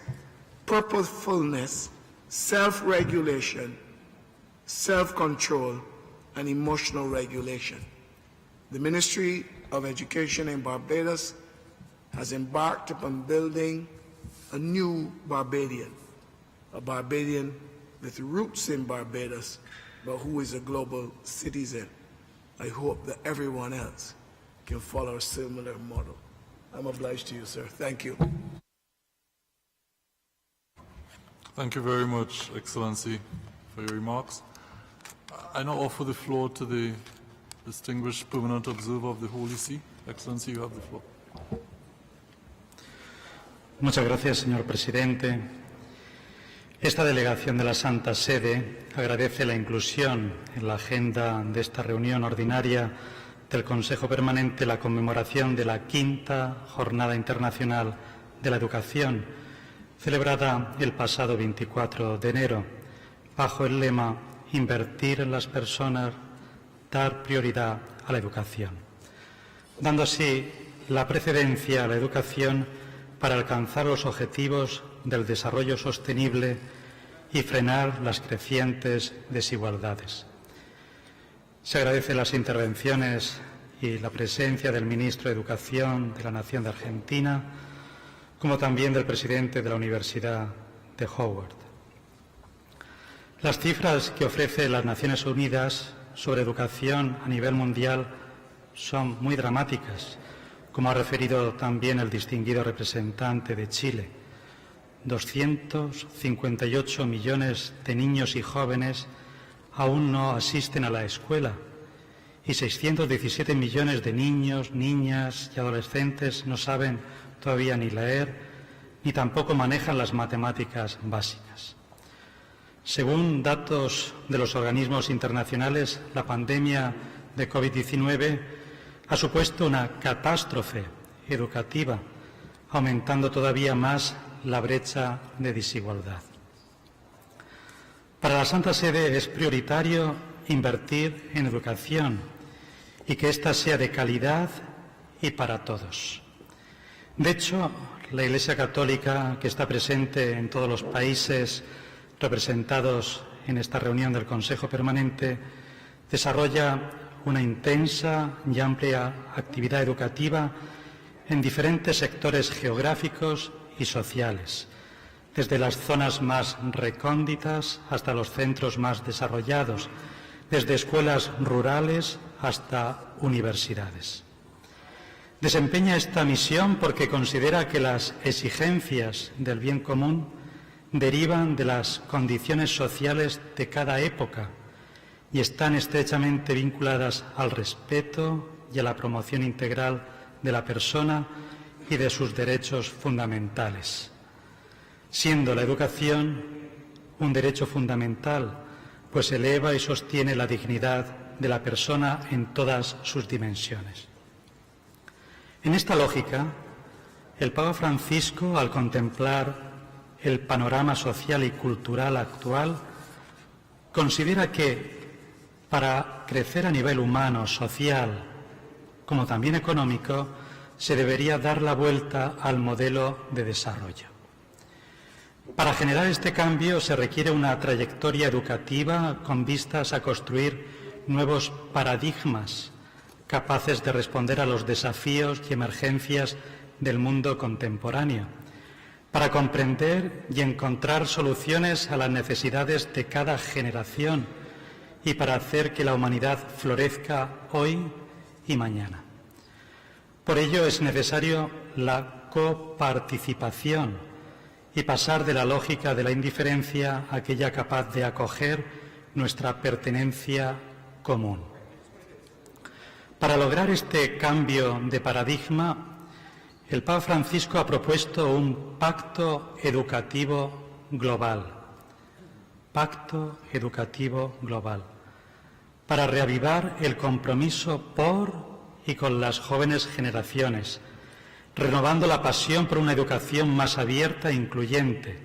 purposefulness, self-regulation, self-control, and emotional regulation. The Ministry of Education in Barbados has embarked upon building a new Barbadian, a Barbadian with roots in Barbados, but who is a global citizen. I hope that everyone else can follow a similar model. I'm obliged to you, sir. Thank you.
Thank you very much, Excellency, for your remarks. I now offer the floor to the distinguished permanent observer of the Holy See. Excellency, you have the floor.
Muchas gracias, señor presidente. Esta delegación de la Santa Sede agradece la inclusión en la agenda de esta reunión ordinaria del Consejo Permanente la conmemoración de la 5ª Jornada Internacional de la Educación, celebrada el pasado 24 de enero, bajo el lema Invertir en las personas, dar prioridad a la educación, dando así la precedencia a la educación para alcanzar los objetivos del desarrollo sostenible y frenar las crecientes desigualdades. Se agradecen las intervenciones y la presencia del ministro de Educación de la Nación de Argentina, como también del presidente de la Universidad de Howard. Las cifras que ofrece las Naciones Unidas sobre educación a nivel mundial son muy dramáticas, como ha referido también el distinguido representante de Chile. 258 millones de niños y jóvenes aún no asisten a la escuela y 617 millones de niños, niñas y adolescentes no saben todavía ni leer ni tampoco manejan las matemáticas básicas. Según datos de los organismos internacionales, la pandemia de COVID-19 ha supuesto una catástrofe educativa, aumentando todavía más la brecha de desigualdad. Para la Santa Sede es prioritario invertir en educación y que ésta sea de calidad y para todos. De hecho, la Iglesia Católica, que está presente en todos los países representados en esta reunión del Consejo Permanente, desarrolla una intensa y amplia actividad educativa en diferentes sectores geográficos y sociales, desde las zonas más recónditas hasta los centros más desarrollados, desde escuelas rurales hasta universidades. Desempeña esta misión porque considera que las exigencias del bien común derivan de las condiciones sociales de cada época y están estrechamente vinculadas al respeto y a la promoción integral de la persona y de sus derechos fundamentales, siendo la educación un derecho fundamental, pues eleva y sostiene la dignidad de la persona en todas sus dimensiones. En esta lógica, el Papa Francisco, al contemplar el panorama social y cultural actual, considera que para crecer a nivel humano, social, como también económico, se debería dar la vuelta al modelo de desarrollo. Para generar este cambio se requiere una trayectoria educativa con vistas a construir nuevos paradigmas capaces de responder a los desafíos y emergencias del mundo contemporáneo, para comprender y encontrar soluciones a las necesidades de cada generación y para hacer que la humanidad florezca hoy y mañana. Por ello es necesario la coparticipación y pasar de la lógica de la indiferencia a aquella capaz de acoger nuestra pertenencia común. Para lograr este cambio de paradigma, el Papa Francisco ha propuesto un pacto educativo global. Pacto educativo global. Para reavivar el compromiso por y con las jóvenes generaciones, renovando la pasión por una educación más abierta e incluyente,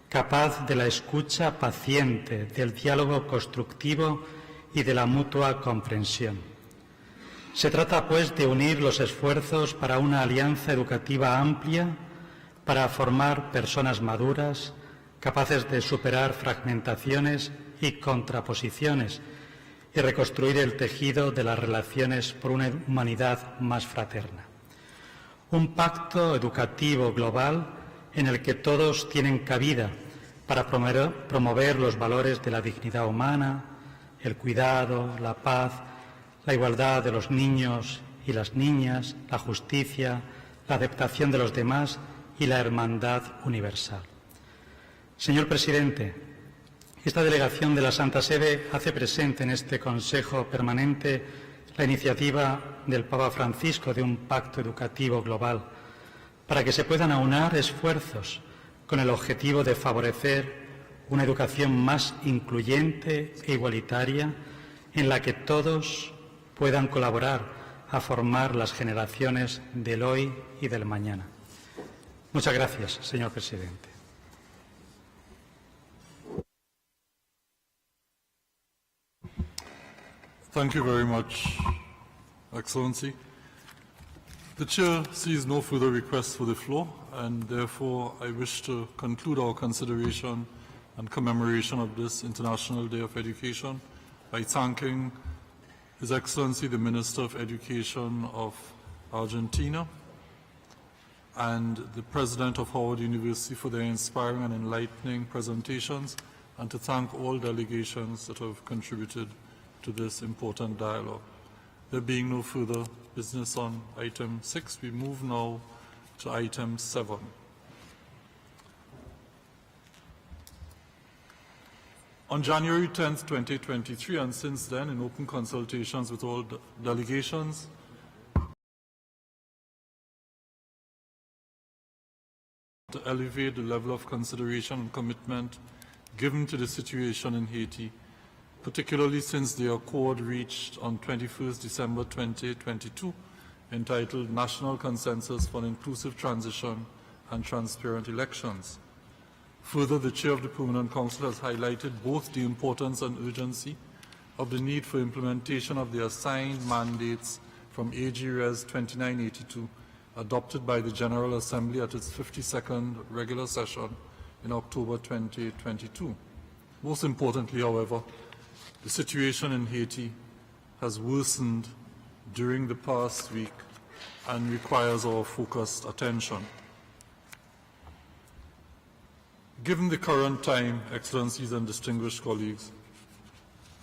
capaz de la escucha paciente, del diálogo constructivo y de la mutua comprensión. Se trata, pues, de unir los esfuerzos para una alianza educativa amplia, para formar personas maduras, capaces de superar fragmentaciones y contraposiciones y reconstruir el tejido de las relaciones por una humanidad más fraterna. Un pacto educativo global en el que todos tienen cabida para promover los valores de la dignidad humana, el cuidado, la paz, la igualdad de los niños y las niñas, la justicia, la aceptación de los demás y la hermandad universal. Señor Presidente, esta delegación de la Santa Sede hace presente en este Consejo Permanente la iniciativa del Papa Francisco de un pacto educativo global para que se puedan aunar esfuerzos con el objetivo de favorecer una educación más incluyente e igualitaria en la que todos puedan colaborar a formar las generaciones del hoy y del mañana. Muchas gracias, señor Presidente.
Thank you very much, Excellency. The Chair sees no further requests for the floor, and therefore I wish to conclude our consideration and commemoration of this International Day of Education by thanking His Excellency the Minister of Education of Argentina and the President of Howard University for their inspiring and enlightening presentations, and to thank all delegations that have contributed to this important dialogue. There being no further business on item 6, we move now to item 7. On January 10th, 2023, and since then, in open consultations with all delegations, to elevate the level of consideration and commitment given to the situation in Haiti, particularly since the accord reached on 21st December 2022, entitled National Consensus for an Inclusive Transition and Transparent Elections. Further, the Chair of the Permanent Council has highlighted both the importance and urgency of the need for implementation of the assigned mandates from AG Res 2982, adopted by the General Assembly at its 52nd regular session in October 2022. Most importantly, however, the situation in Haiti has worsened during the past week and requires our focused attention. Given the current time, Excellencies and distinguished colleagues,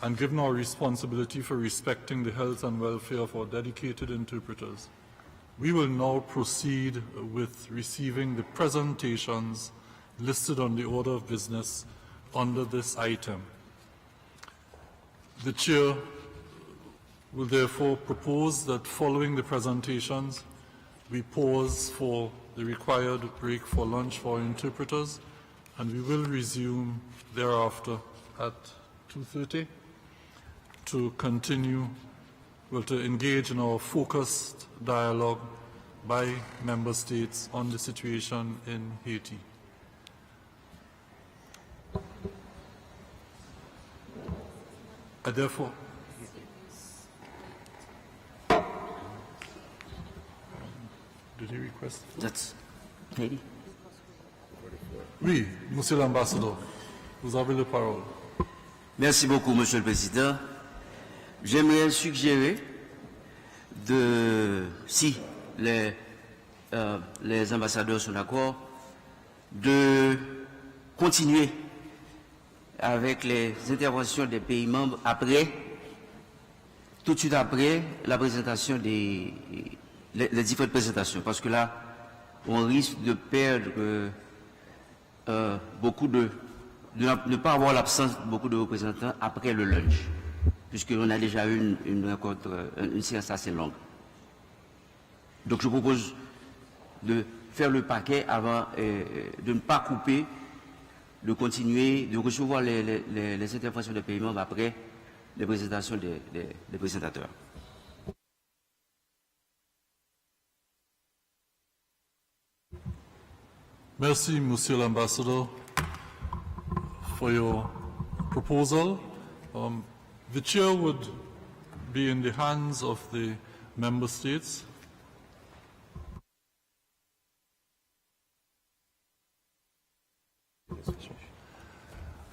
and given our responsibility for respecting the health and welfare of our dedicated interpreters, we will now proceed with receiving the presentations listed on the order of business under this item. The Chair will therefore propose that following the presentations, we pause for the required break for lunch for our interpreters, and we will resume thereafter at 2:30 to continue, to engage in our focused dialogue by member states on the situation in Haiti. I therefore did he request?
That's Haiti.
Oui, Monsieur l'Ambassadeur, vous avez la parole.
Merci beaucoup, Monsieur le Président. J'aimerais suggérer si les ambassadeurs sont d'accord, de continuer avec les interventions des pays membres tout de suite après la présentation les différentes présentations, parce que là, on risque de perdre beaucoup de de ne pas avoir l'absence de beaucoup de représentants après le lunch, puisqu'on a déjà eu une rencontre, une séance assez longue. Donc je propose de faire le paquet avant de ne pas couper, de continuer, de recevoir les interventions des pays membres après les présentations des présentateurs.
Merci, Monsieur l'Ambassador, for your proposal. The chair would be in the hands of the member states.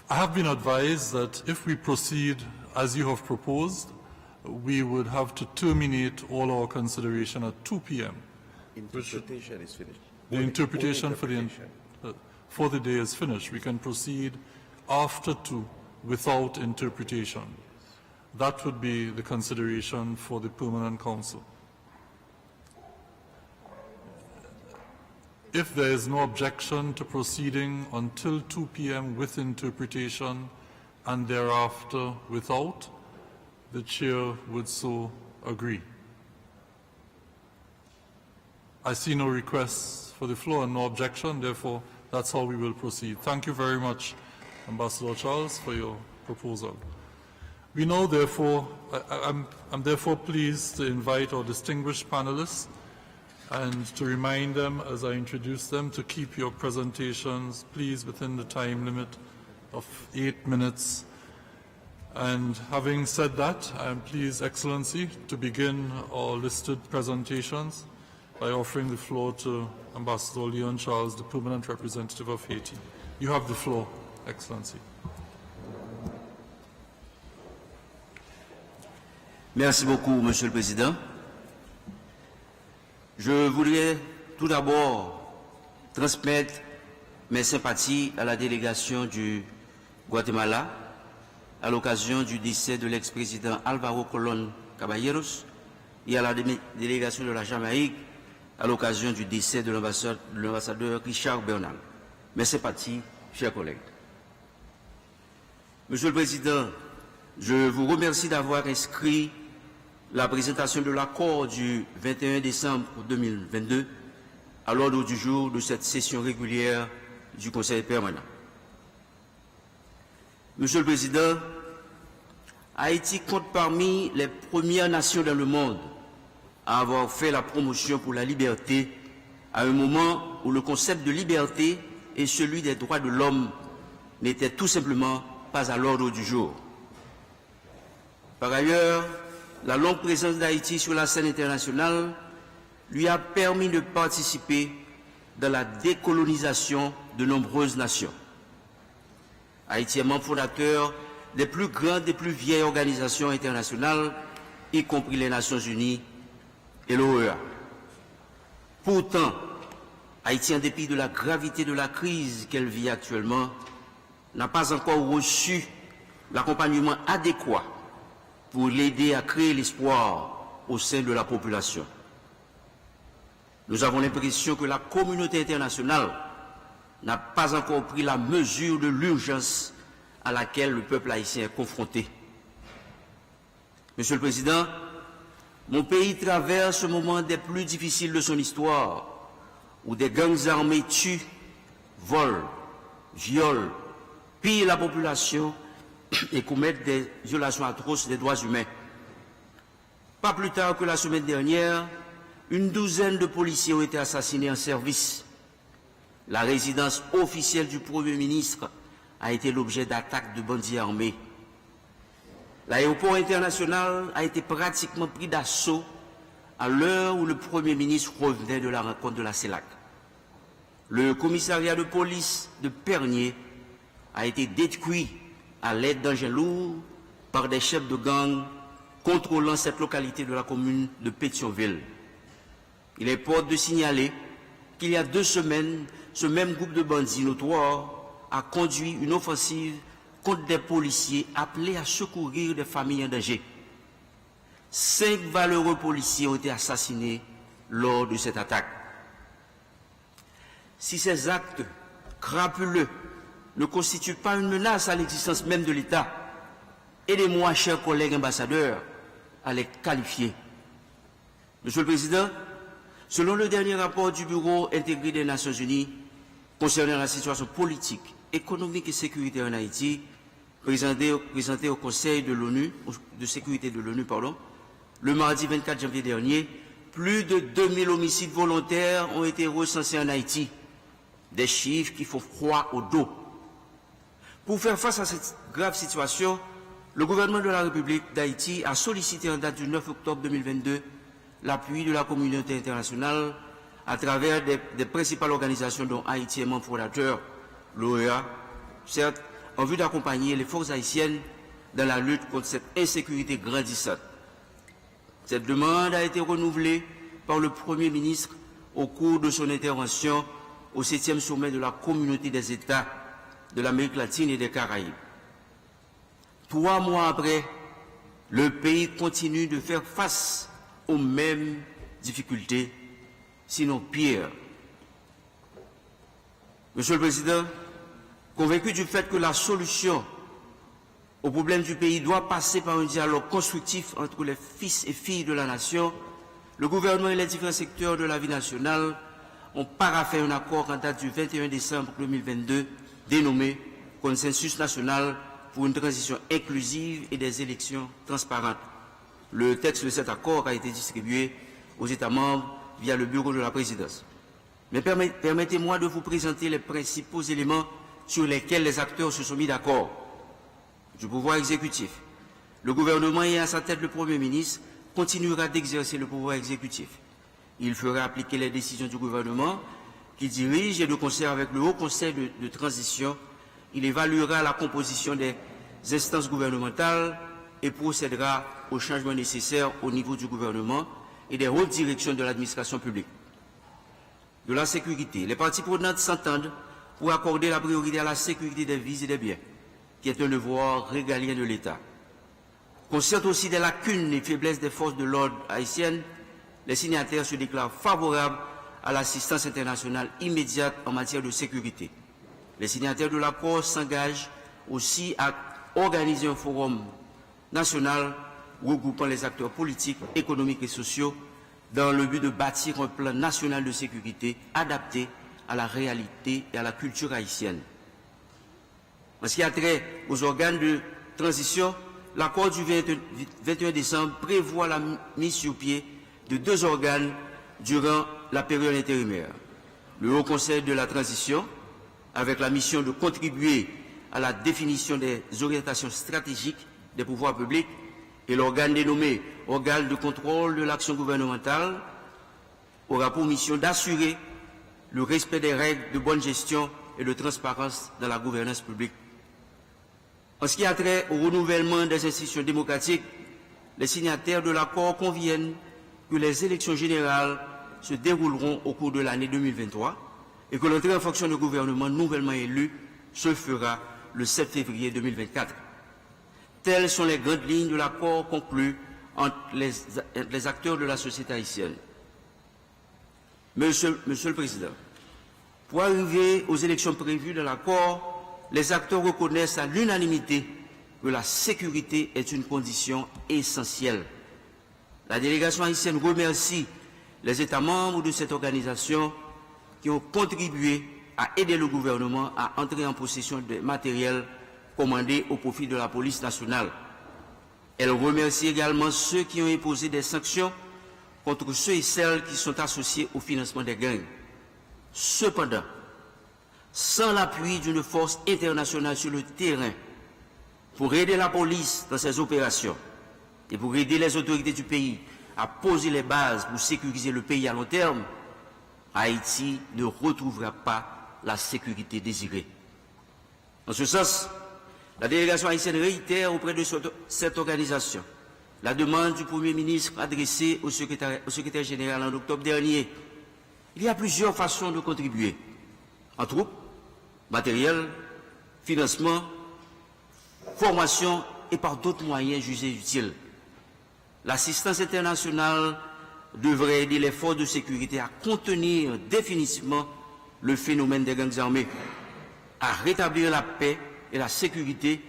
I have been advised that if we proceed as you have proposed, we would have to terminate all our consideration at 2 p.m.
Interpretation is finished.
The interpretation for the day is finished. We can proceed after 2 without interpretation. That would be the consideration for the Permanent Council. If there is no objection to proceeding until 2 p.m. with interpretation and thereafter without, the chair would so agree. I see no requests for the floor and no objection, therefore that's how we will proceed. Thank you very much, Ambassador Charles, for your proposal. We know, therefore, I'm therefore pleased to invite our distinguished panelists and to remind them, as I introduce them, to keep your presentations, please, within the time limit of 8 minutes. And having said that, I am pleased, Excellency, to begin our listed presentations by offering the floor to Ambassador Leon Charles, the Permanent Representative of Haiti. You have the floor, Excellency.
Merci beaucoup, Monsieur le Président. Je voudrais tout d'abord transmettre mes sympathies à la délégation du Guatemala à l'occasion du décès de l'ex-président Álvaro Colom Caballeros et à la délégation de la Jamaïque à l'occasion du décès de l'ambassadeur Richard Bernal. Mes sympathies, chers collègues. Monsieur le Président, je vous remercie d'avoir inscrit la présentation de l'accord du 21 décembre 2022 à l'ordre du jour de cette session régulière du Conseil permanent. Monsieur le Président, Haïti compte parmi les premières nations dans le monde à avoir fait la promotion pour la liberté à un moment où le concept de liberté et celui des droits de l'homme n'étaient tout simplement pas à l'ordre du jour. Par ailleurs, la longue présence d'Haïti sur la scène internationale lui a permis de participer dans la décolonisation de nombreuses nations. Haïti est membre fondateur des plus grandes et plus vieilles organisations internationales, y compris les Nations Unies et l'OEA. Pourtant, Haïti, en dépit de la gravité de la crise qu'elle vit actuellement, n'a pas encore reçu l'accompagnement adéquat pour l'aider à créer l'espoir au sein de la population. Nous avons l'impression que la communauté internationale n'a pas encore pris la mesure de l'urgence à laquelle le peuple haïtien est confronté. Monsieur le Président, mon pays traverse un moment des plus difficiles de son histoire, où des gangs armés tuent, volent, violent, pillent la population et commettent des violations atroces des droits humains. Pas plus tard que la semaine dernière, une douzaine de policiers ont été assassinés en service. La résidence officielle du Premier ministre a été l'objet d'attaques de bandits armés. L'aéroport international a été pratiquement pris d'assaut à l'heure où le Premier ministre revenait de la rencontre de la CELAC. Le commissariat de police de Pernier a été détruit à l'aide d'engins lourds par des chefs de gang contrôlant cette localité de la commune de Pétionville. Il importe de signaler qu'il y a 2 semaines, ce même groupe de bandits notoires a conduit une offensive contre des policiers appelés à secourir des familles en danger. 5 valeureux policiers ont été assassinés lors de cette attaque. Si ces actes crapuleux ne constitue pas une menace à l'existence même de l'État. Aidez-moi, chers collègues ambassadeurs, à les qualifier. Monsieur le Président, selon le dernier rapport du Bureau intégré des Nations Unies concernant la situation politique, économique et sécuritaire en Haïti, présenté au Conseil de l'ONU, de sécurité de l'ONU, le mardi 24 janvier dernier, plus de 2000 homicides volontaires ont été recensés en Haïti. Des chiffres qui font froid au dos. Pour faire face à cette grave situation, le gouvernement de la République d'Haïti a sollicité en date du 9 octobre 2022 l'appui de la communauté internationale à travers des principales organisations dont Haïti est membre fondateur, l'OEA, certes, en vue d'accompagner les forces haïtiennes dans la lutte contre cette insécurité grandissante. Cette demande a été renouvelée par le Premier ministre au cours de son intervention au 7e sommet de la communauté des États de l'Amérique latine et des Caraïbes. 3 mois après, le pays continue de faire face aux mêmes difficultés, sinon pire. Monsieur le Président, convaincu du fait que la solution aux problèmes du pays doit passer par un dialogue constructif entre les fils et filles de la nation, le gouvernement et les différents secteurs de la vie nationale ont paraphé un accord en date du 21 décembre 2022 dénommé Consensus national pour une transition inclusive et des élections transparentes. Le texte de cet accord a été distribué aux États membres via le bureau de la présidence. Mais permettez-moi de vous présenter les principaux éléments sur lesquels les acteurs se sont mis d'accord. Du pouvoir exécutif. Le gouvernement et à sa tête le Premier ministre continuera d'exercer le pouvoir exécutif. Il fera appliquer les décisions du gouvernement qu'il dirige et de concert avec le Haut Conseil de transition, il évaluera la composition des instances gouvernementales et procédera aux changements nécessaires au niveau du gouvernement et des hautes directions de l'administration publique. De la sécurité, les parties prenantes s'entendent pour accorder la priorité à la sécurité des vies et des biens, qui est un devoir régalien de l'État. Conscient aussi des lacunes et faiblesses des forces de l'ordre haïtiennes, les signataires se déclarent favorables à l'assistance internationale immédiate en matière de sécurité. Les signataires de l'accord s'engagent aussi à organiser un forum national regroupant les acteurs politiques, économiques et sociaux dans le but de bâtir un plan national de sécurité adapté à la réalité et à la culture haïtienne. En ce qui a trait aux organes de transition, l'accord du 21 décembre prévoit la mise sur pied de 2 organes durant la période intérimaire. Le Haut Conseil de la transition, avec la mission de contribuer à la définition des orientations stratégiques des pouvoirs publics, et l'organe dénommé organe de contrôle de l'action gouvernementale aura pour mission d'assurer le respect des règles de bonne gestion et de transparence dans la gouvernance publique. En ce qui a trait au renouvellement des institutions démocratiques, les signataires de l'accord conviennent que les élections générales se dérouleront au cours de l'année 2023 et que l'entrée en fonction du gouvernement nouvellement élu se fera le 7 février 2024. Telles sont les grandes lignes de l'accord conclu entre les acteurs de la société haïtienne. Monsieur le Président, pour arriver aux élections prévues dans l'accord, les acteurs reconnaissent à l'unanimité que la sécurité est une condition essentielle. La délégation haïtienne remercie les États membres de cette organisation qui ont contribué à aider le gouvernement à entrer en possession des matériels commandés au profit de la police nationale. Elle remercie également ceux qui ont imposé des sanctions contre ceux et celles qui sont associés au financement des gangs. Cependant, sans l'appui d'une force internationale sur le terrain pour aider la police dans ses opérations et pour aider les autorités du pays à poser les bases pour sécuriser le pays à long terme, Haïti ne retrouvera pas la sécurité désirée. En ce sens, la délégation haïtienne réitère auprès de cette organisation la demande du Premier ministre adressée au secrétaire général en octobre dernier. Il y a plusieurs façons de contribuer, en troupes, matériel, financement, formation et par d'autres moyens jugés utiles. L'assistance internationale devrait aider les forces de sécurité à contenir définitivement le phénomène des gangs armés. à rétablir la paix et la sécurité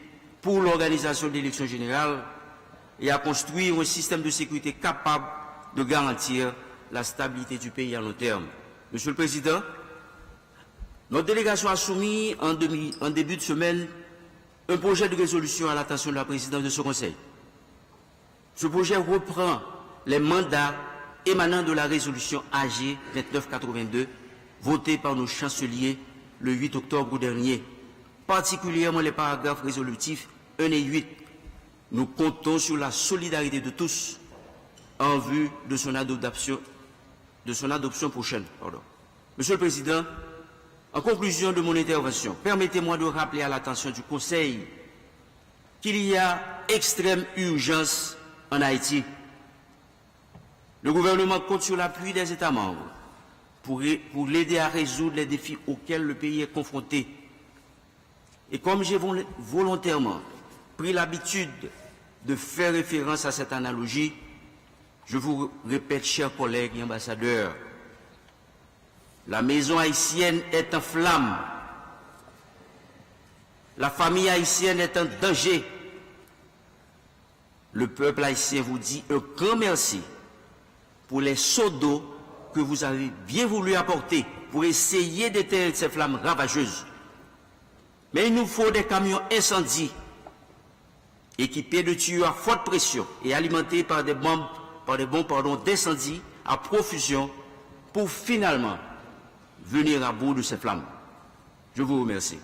pour l'organisation de l'élection générale et à construire un système de sécurité capable de garantir la stabilité du pays à long terme. Monsieur le Président, notre délégation a soumis en début de semaine un projet de résolution à l'attention de la présidence de ce Conseil. Ce projet reprend les mandats émanant de la résolution AG 2982 votée par nos chanceliers le 8 octobre dernier, particulièrement les paragraphes résolutifs 1 et 8. Nous comptons sur la solidarité de tous en vue de son adoption prochaine. Monsieur le Président, en conclusion de mon intervention, permettez-moi de rappeler à l'attention du Conseil qu'il y a extrême urgence en Haïti. Le gouvernement compte sur l'appui des États membres pour l'aider à résoudre les défis auxquels le pays est confronté. Et comme j'ai volontairement pris l'habitude de faire référence à cette analogie, je vous répète, chers collègues et ambassadeurs, la maison haïtienne est en flammes. La famille haïtienne est en danger. Le peuple haïtien vous dit un grand merci pour les seaux d'eau que vous avez bien voulu apporter pour essayer d'éteindre ces flammes ravageuses. Mais il nous faut des camions incendies équipés de tuyaux à forte pression et alimentés par des bombes d'incendie à profusion pour finalement venir à bout de ces flammes. Je vous remercie.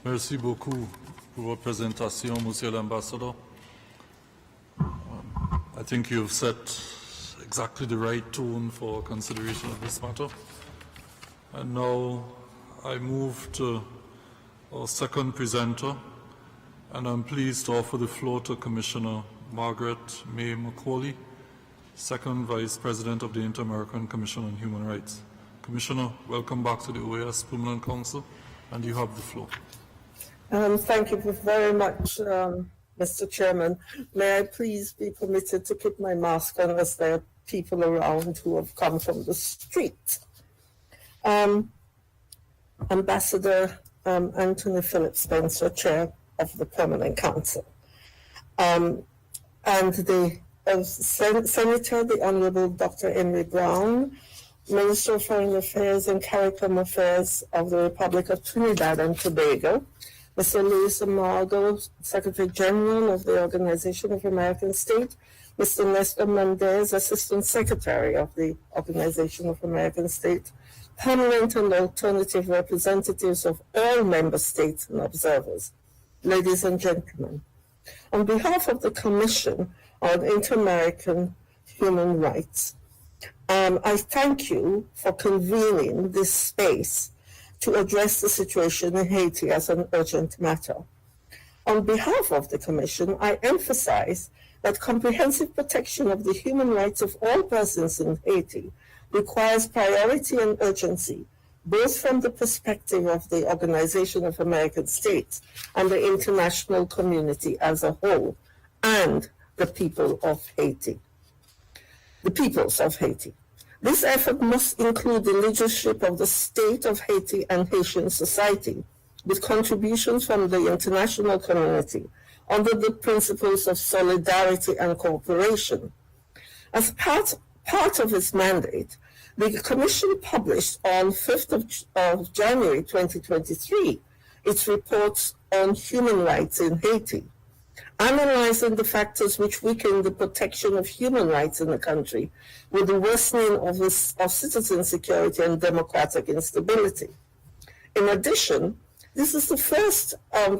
Merci beaucoup pour votre présentation, Monsieur l'Ambassadeur. I think you've set exactly the right tone for consideration of this matter. And now I move to our second presenter, and I'm pleased to offer the floor to Commissioner Margaret May Macaulay, second Vice President of the Inter-American Commission on Human Rights. Commissioner, welcome back to the OAS Permanent Council, and you have the floor.
Thank you very much, Mr. Chairman. May I please be permitted to keep my mask on as there are people around who have come from the street. Ambassador Anthony Philip Spencer, Chair of the Permanent Council, and the Senator, the Honorable Dr. Henry Brown, Minister of Foreign Affairs and CARICOM Affairs of the Republic of Trinidad and Tobago, Mr. Luis Amargo, Secretary General of the Organization of American States, Mr. Nestor Mendez, Assistant Secretary of the Organization of American States, permanent and alternative representatives of all member states and observers, ladies and gentlemen. On behalf of the Commission on Inter-American Human Rights, I thank you for convening this space to address the situation in Haiti as an urgent matter. On behalf of the Commission, I emphasize that comprehensive protection of the human rights of all persons in Haiti requires priority and urgency, both from the perspective of the Organization of American States and the international community as a whole, and the people of Haiti. The peoples of Haiti. This effort must include the leadership of the state of Haiti and Haitian society, with contributions from the international community under the principles of solidarity and cooperation. As part of its mandate, the Commission published on 5th of January 2023 its reports on human rights in Haiti, analyzing the factors which weaken the protection of human rights in the country with the worsening of citizen security and democratic instability. In addition, this is the first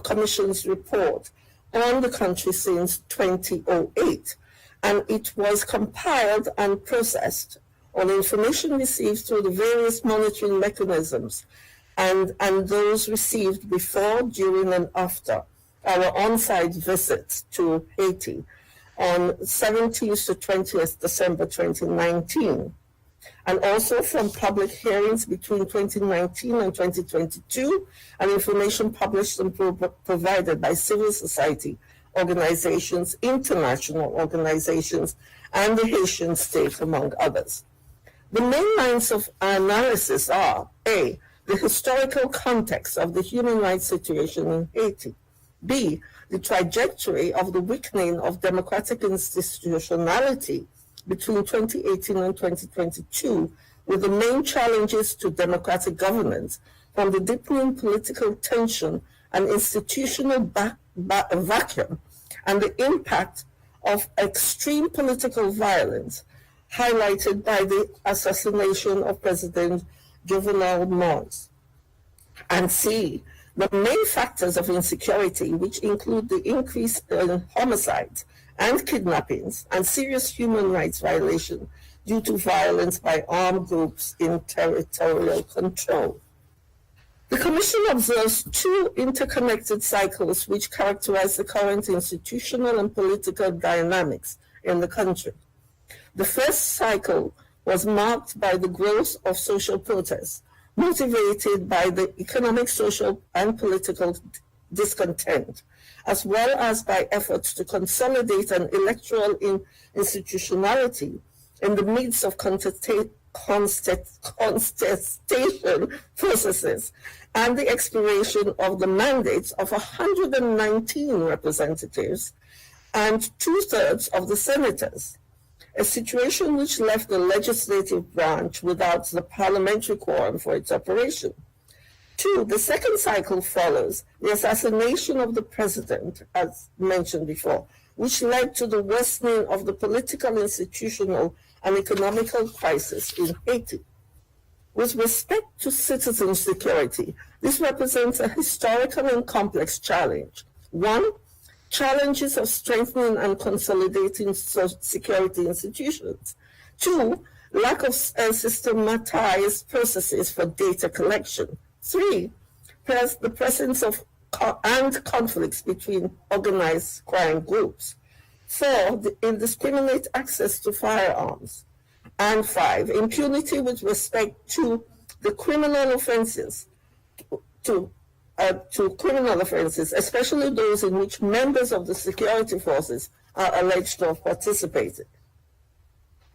Commission's report on the country since 2008, and it was compiled and processed on information received through the various monitoring mechanisms and those received before, during, and after our on-site visit to Haiti on 17th to 20th December 2019, and also from public hearings between 2019 and 2022, and information published and provided by civil society organizations, international organizations, and the Haitian state, among others. The main lines of analysis are: A, the historical context of the human rights situation in Haiti; B, the trajectory of the weakening of democratic institutionality between 2018 and 2022, with the main challenges to democratic governance from the deepening political tension and institutional vacuum, and the impact of extreme political violence highlighted by the assassination of President Jovenel. And C, the main factors of insecurity, which include the increase in homicides and kidnappings and serious human rights violations due to violence by armed groups in territorial control. The Commission observes two interconnected cycles which characterize the current institutional and political dynamics in the country. The first cycle was marked by the growth of social protests, motivated by the economic, social, and political discontent, as well as by efforts to consolidate an electoral institutionality in the midst of contestation processes and the expiration of the mandates of 119 representatives and 2/3 of the senators, a situation which left the legislative branch without the parliamentary quorum for its operation. 2, the second cycle follows the assassination of the president, as mentioned before, which led to the worsening of the political, institutional, and economical crisis in Haiti. With respect to citizen security, this represents a historical and complex challenge. 1, challenges of strengthening and consolidating security institutions. 2, lack of systematized processes for data collection. 3, the presence of and conflicts between organized crime groups. 4, the indiscriminate access to firearms. And 5, impunity with respect to the criminal offenses, to criminal offenses, especially those in which members of the security forces are alleged to have participated.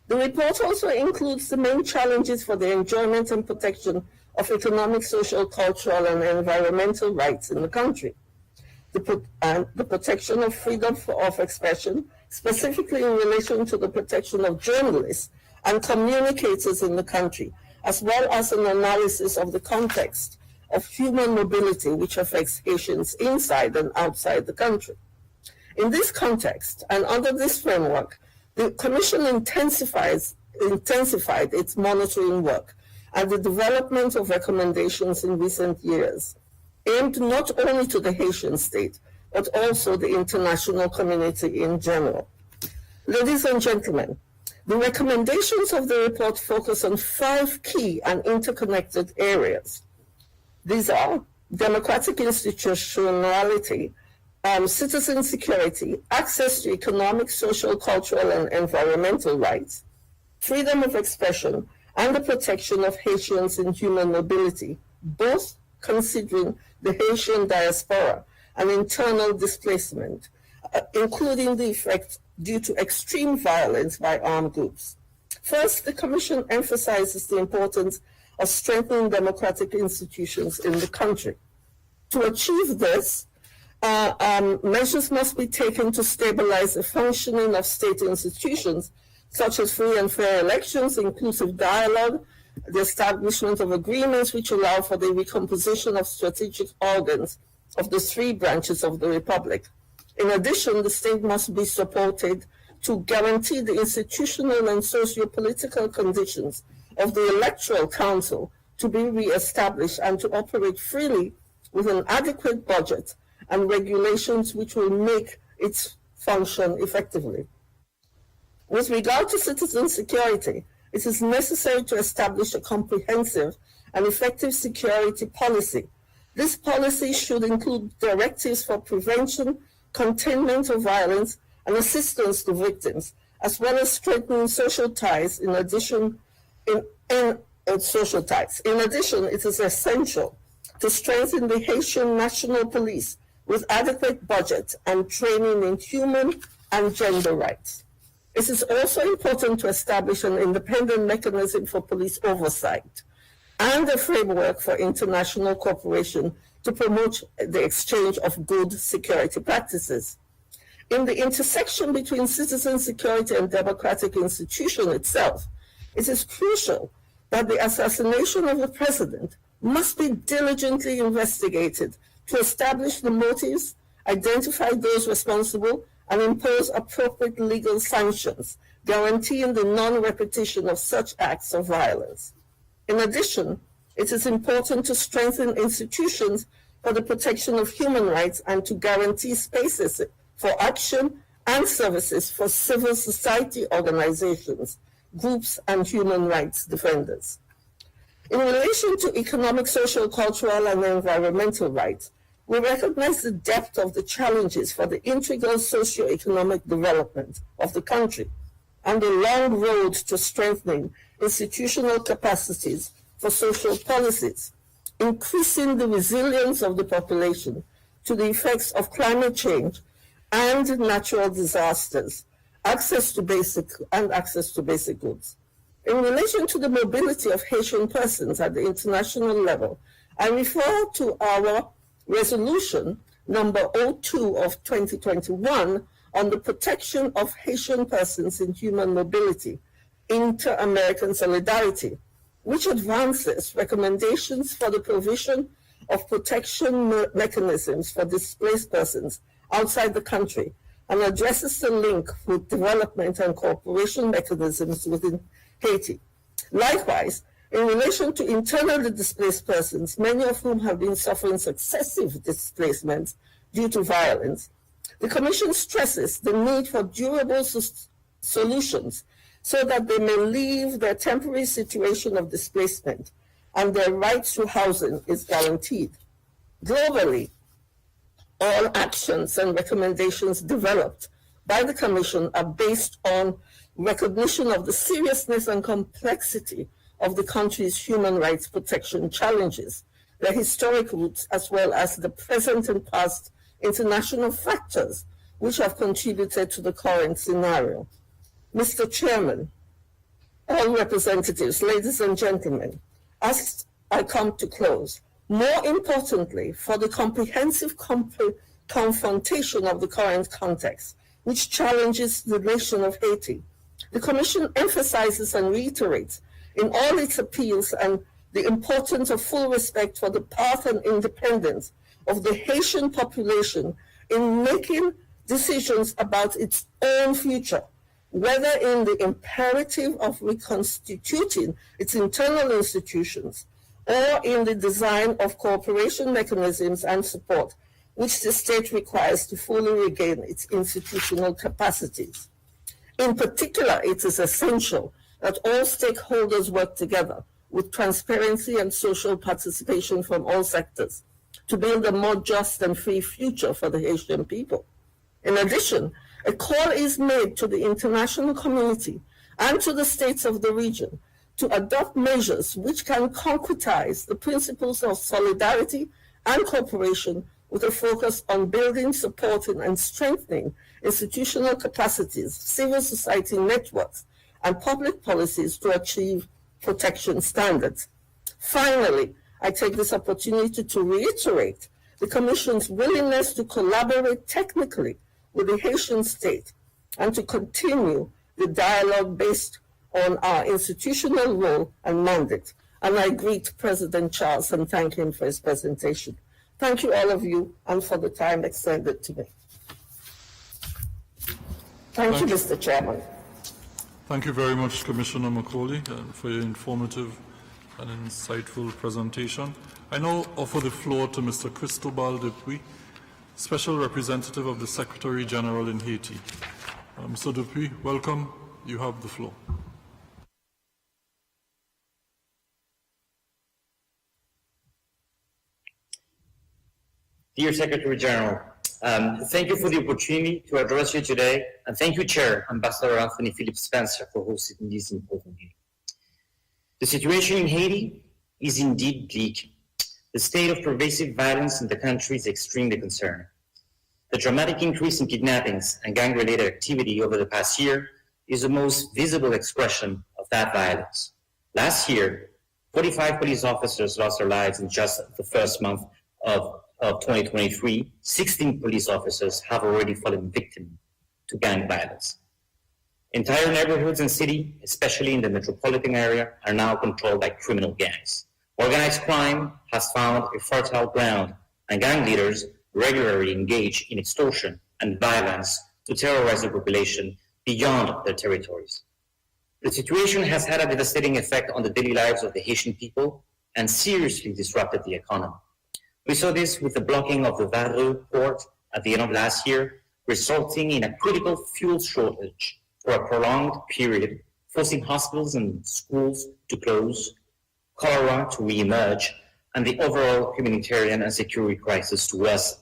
The report also includes the main challenges for the enjoyment and protection of economic, social, cultural, and environmental rights in the country, the protection of freedom of expression, specifically in relation to the protection of journalists and communicators in the country, as well as an analysis of the context of human mobility which affects Haitians inside and outside the country. In this context, and under this framework, the Commission intensified its monitoring work and the development of recommendations in recent years, aimed not only to the Haitian state, but also the international community in general. Ladies and gentlemen, the recommendations of the report focus on 5 key and interconnected areas. These are democratic institutionality, citizen security, access to economic, social, cultural, and environmental rights, freedom of expression, and the protection of Haitians in human mobility, both considering the Haitian diaspora and internal displacement, including the effect due to extreme violence by armed groups. First, the Commission emphasizes the importance of strengthening democratic institutions in the country. To achieve this, measures must be taken to stabilize the functioning of state institutions, such as free and fair elections, inclusive dialogue, the establishment of agreements which allow for the recomposition of strategic organs of the 3 branches of the Republic. In addition, the state must be supported to guarantee the institutional and socio-political conditions of the Electoral Council to be re-established and to operate freely with an adequate budget and regulations which will make its function effectively. With regard to citizen security, it is necessary to establish a comprehensive and effective security policy. This policy should include directives for prevention, containment of violence, and assistance to victims, as well as strengthening social ties in addition, social ties. In addition, it is essential to strengthen the Haitian National Police with adequate budget and training in human and gender rights. It is also important to establish an independent mechanism for police oversight and a framework for international cooperation to promote the exchange of good security practices. In the intersection between citizen security and democratic institution itself, it is crucial that the assassination of the president must be diligently investigated to establish the motives, identify those responsible, and impose appropriate legal sanctions, guaranteeing the non-repetition of such acts of violence. In addition, it is important to strengthen institutions for the protection of human rights and to guarantee spaces for action and services for civil society organizations, groups, and human rights defenders. In relation to economic, social, cultural, and environmental rights, we recognize the depth of the challenges for the integral socio-economic development of the country and the long road to strengthening institutional capacities for social policies, increasing the resilience of the population to the effects of climate change and natural disasters, access to basic goods. In relation to the mobility of Haitian persons at the international level, I refer to our resolution number 02 of 2021 on the protection of Haitian persons in human mobility, Inter-American Solidarity, which advances recommendations for the provision of protection mechanisms for displaced persons outside the country and addresses the link with development and cooperation mechanisms within Haiti. Likewise, in relation to internally displaced persons, many of whom have been suffering successive displacements due to violence, the Commission stresses the need for durable solutions so that they may leave their temporary situation of displacement and their rights to housing is guaranteed. Globally, all actions and recommendations developed by the Commission are based on recognition of the seriousness and complexity of the country's human rights protection challenges, their historic roots, as well as the present and past international factors which have contributed to the current scenario. Mr. Chairman, all representatives, ladies and gentlemen, as I come to close, more importantly, for the comprehensive confrontation of the current context, which challenges the nation of Haiti, the Commission emphasizes and reiterates in all its appeals and the importance of full respect for the path and independence of the Haitian population in making decisions about its own future, whether in the imperative of reconstituting its internal institutions or in the design of cooperation mechanisms and support which the state requires to fully regain its institutional capacities. In particular, it is essential that all stakeholders work together with transparency and social participation from all sectors to build a more just and free future for the Haitian people. In addition, a call is made to the international community and to the states of the region to adopt measures which can concretize the principles of solidarity and cooperation with a focus on building, supporting, and strengthening institutional capacities, civil society networks, and public policies to achieve protection standards. Finally, I take this opportunity to reiterate the Commission's willingness to collaborate technically with the Haitian state and to continue the dialogue based on our institutional role and mandate. And I greet President Charles and thank him for his presentation. Thank you, all of you, and for the time extended to me. Thank you, Mr. Chairman.
Thank you very much, Commissioner Macaulay, for your informative and insightful presentation. I now offer the floor to Mr. Cristobal Dupuy, Special Representative of the Secretary General in Haiti. Mr. Dupuy, welcome. You have the floor.
Dear Secretary General, thank you for the opportunity to address you today, and thank you, Chair, Ambassador Anthony Philip Spencer, for hosting this important meeting. The situation in Haiti is indeed bleak. The state of pervasive violence in the country is extremely concerning. The dramatic increase in kidnappings and gang-related activity over the past year is the most visible expression of that violence. Last year, 45 police officers lost their lives in just the first month of 2023. 16 police officers have already fallen victim to gang violence. Entire neighborhoods and cities, especially in the metropolitan area, are now controlled by criminal gangs. Organized crime has found a fertile ground, and gang leaders regularly engage in extortion and violence to terrorize the population beyond their territories. The situation has had a devastating effect on the daily lives of the Haitian people and seriously disrupted the economy. We saw this with the blocking of the Rowe port at the end of last year, resulting in a critical fuel shortage for a prolonged period, forcing hospitals and schools to close, cholera to re-emerge, and the overall humanitarian and security crisis to worsen.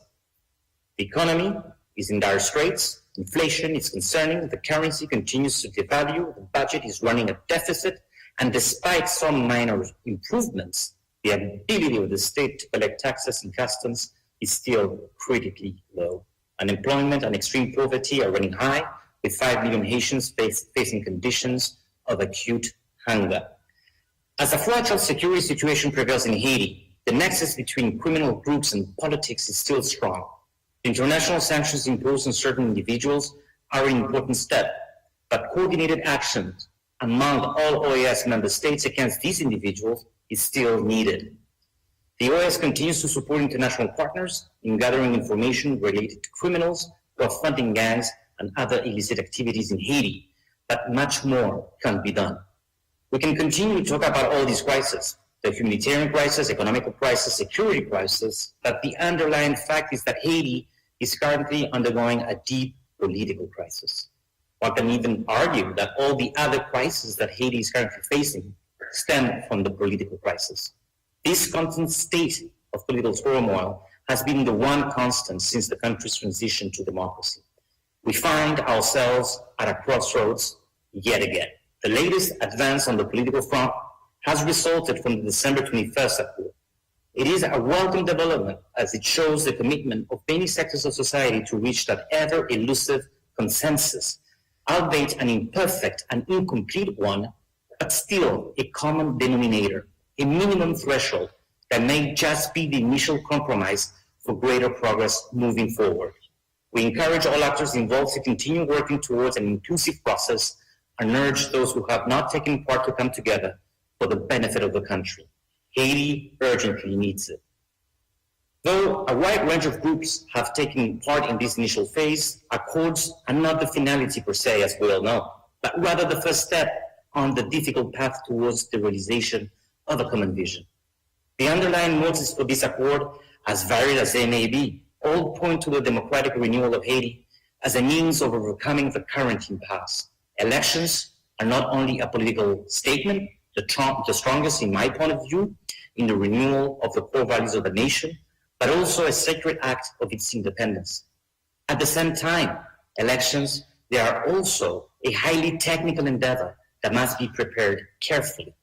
The economy is in dire straits, inflation is concerning, the currency continues to devalue, the budget is running a deficit, and despite some minor improvements, the ability of the state to collect taxes and customs is still critically low. Unemployment and extreme poverty are running high, with 5 million Haitians facing conditions of acute hunger. As a fragile security situation prevails in Haiti, the nexus between criminal groups and politics is still strong. International sanctions imposed on certain individuals are an important step, but coordinated actions among all OAS member states against these individuals is still needed. The OAS continues to support international partners in gathering information related to criminals who are funding gangs and other illicit activities in Haiti, but much more can be done. We can continue to talk about all these crises, the humanitarian crisis, economic crisis, security crisis, but the underlying fact is that Haiti is currently undergoing a deep political crisis. One can even argue that all the other crises that Haiti is currently facing stem from the political crisis. This constant state of political turmoil has been the one constant since the country's transition to democracy. We find ourselves at a crossroads yet again. The latest advance on the political front has resulted from the December 21st accord. It is a welcome development as it shows the commitment of many sectors of society to reach that ever-elusive consensus, albeit an imperfect and incomplete one, but still a common denominator, a minimum threshold that may just be the initial compromise for greater progress moving forward. We encourage all actors involved to continue working towards an inclusive process and urge those who have not taken part to come together for the benefit of the country. Haiti urgently needs it. Though a wide range of groups have taken part in this initial phase, accords are not the finality per se, as we all know, but rather the first step on the difficult path towards the realization of a common vision. The underlying motives for this accord, as varied as they may be, all point to the democratic renewal of Haiti as a means of overcoming the current impasse. Elections are not only a political statement, the strongest in my point of view, in the renewal of the core values of the nation, but also a sacred act of its independence. At the same time, elections, they are also a highly technical endeavor that must be prepared carefully.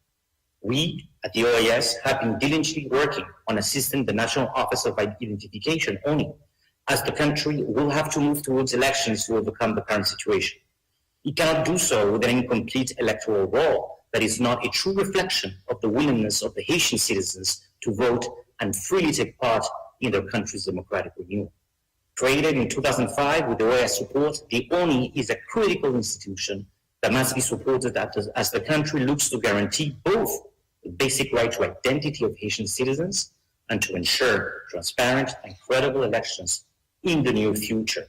We at the OAS have been diligently working on assisting the National Office of Identification, ONI, as the country will have to move towards elections to overcome the current situation. It cannot do so with an incomplete electoral roll that is not a true reflection of the willingness of the Haitian citizens to vote and freely take part in their country's democratic renewal. Created in 2005 with the OAS support, the ONI is a critical institution that must be supported as the country looks to guarantee both the basic right to identity of Haitian citizens and to ensure transparent and credible elections in the near future.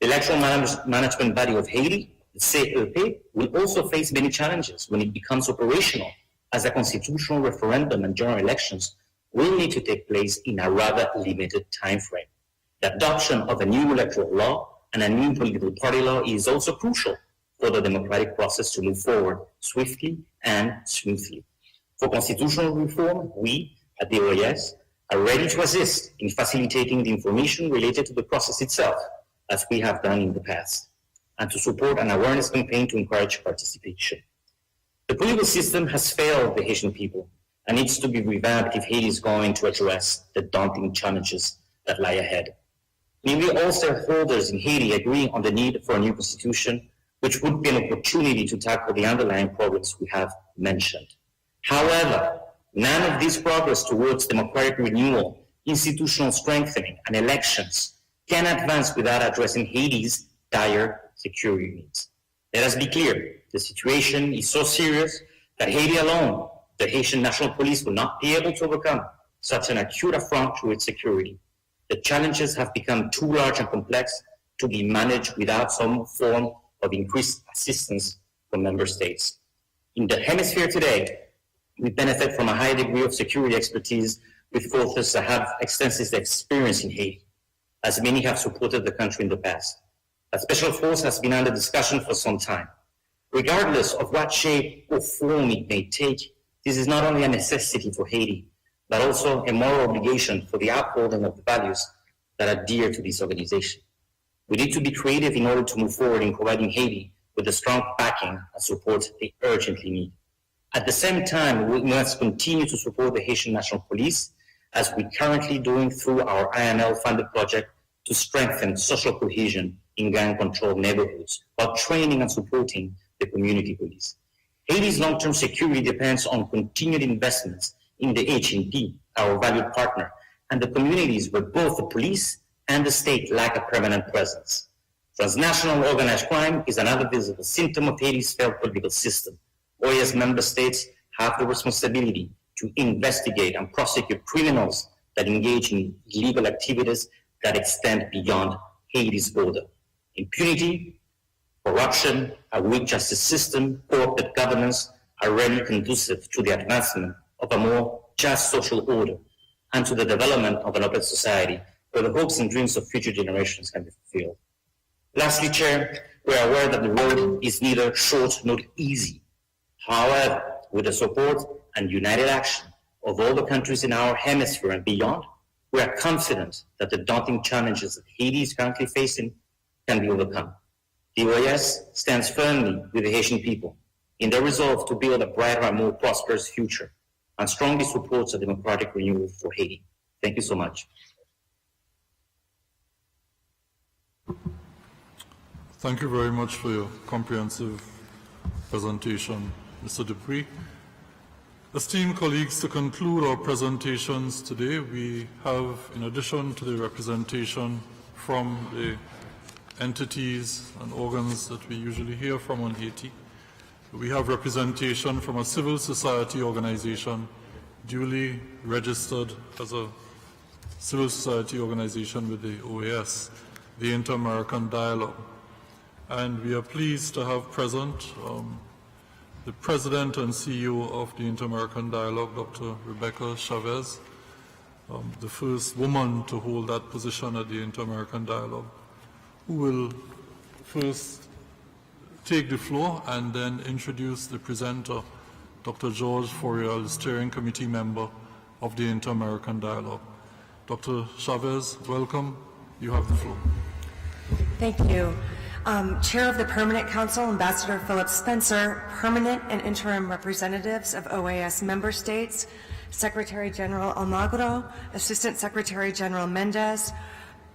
The electoral management body of Haiti, the CEP, will also face many challenges when it becomes operational, as a constitutional referendum and general elections will need to take place in a rather limited time frame. The adoption of a new electoral law and a new political party law is also crucial for the democratic process to move forward swiftly and smoothly. For constitutional reform, we at the OAS are ready to assist in facilitating the information related to the process itself, as we have done in the past, and to support an awareness campaign to encourage participation. The political system has failed the Haitian people and needs to be revamped if Haiti is going to address the daunting challenges that lie ahead. Nearly all stakeholders in Haiti agree on the need for a new constitution which would be an opportunity to tackle the underlying problems we have mentioned. However, none of this progress towards democratic renewal, institutional strengthening, and elections can advance without addressing Haiti's dire security needs. Let us be clear, the situation is so serious that Haiti alone, the Haitian National Police, will not be able to overcome such an acute affront to its security. The challenges have become too large and complex to be managed without some form of increased assistance from member states. In the hemisphere today, we benefit from a high degree of security expertise with forces that have extensive experience in Haiti, as many have supported the country in the past. A special force has been under discussion for some time. Regardless of what shape or form it may take, this is not only a necessity for Haiti, but also a moral obligation for the upholding of the values that are dear to this organization. We need to be creative in order to move forward in providing Haiti with the strong backing and support they urgently need. At the same time, we must continue to support the Haitian National Police, as we're currently doing through our INL-funded project to strengthen social cohesion in gang-controlled neighborhoods, while training and supporting the community police. Haiti's long-term security depends on continued investments in the HNP, our valued partner, and the communities where both the police and the state lack a permanent presence. Transnational organized crime is another visible symptom of Haiti's failed political system. OAS member states have the responsibility to investigate and prosecute criminals that engage in illegal activities that extend beyond Haiti's border. Impunity, corruption, a weak justice system, corporate governance are rarely conducive to the advancement of a more just social order and to the development of an open society where the hopes and dreams of future generations can be fulfilled. Lastly, Chair, we are aware that the road is neither short nor easy. However, with the support and united action of all the countries in our hemisphere and beyond, we are confident that the daunting challenges that Haiti is currently facing can be overcome. The OAS stands firmly with the Haitian people in their resolve to build a brighter and more prosperous future and strongly supports a democratic renewal for Haiti. Thank you so much.
Thank you very much for your comprehensive presentation, Mr. Dupree. Esteemed colleagues, to conclude our presentations today, we have, in addition to the representation from the entities and organs that we usually hear from on Haiti, we have representation from a civil society organization duly registered as a civil society organization with the OAS, the Inter-American Dialogue. And we are pleased to have present the President and CEO of the Inter-American Dialogue, Dr. Rebecca Chavez, the first woman to hold that position at the Inter-American Dialogue, who will first take the floor and then introduce the presenter, Dr. George Forial, Steering Committee member of the Inter-American Dialogue. Dr. Chavez, welcome. You have the floor.
Thank you. Chair of the Permanent Council, Ambassador Philip Spencer, permanent and interim representatives of OAS member states, Secretary General Almagro, Assistant Secretary General Mendez,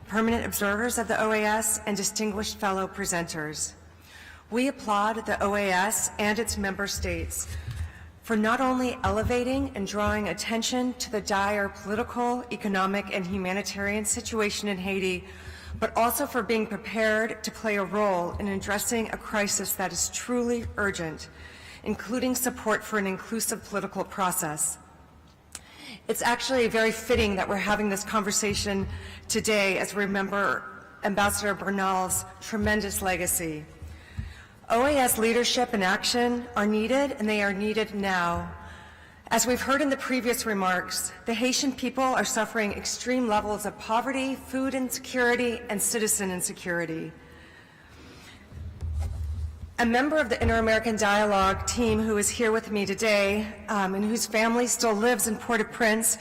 permanent observers of the OAS, and distinguished fellow presenters. We applaud the OAS and its member states for not only elevating and drawing attention to the dire political, economic, and humanitarian situation in Haiti, but also for being prepared to play a role in addressing a crisis that is truly urgent, including support for an inclusive political process. It's actually very fitting that we're having this conversation today as we remember Ambassador Bernal's tremendous legacy. OAS leadership and action are needed, and they are needed now. As we've heard in the previous remarks, the Haitian people are suffering extreme levels of poverty, food insecurity, and citizen insecurity. A member of the Inter-American Dialogue team who is here with me today and whose family still lives in Port-au-Prince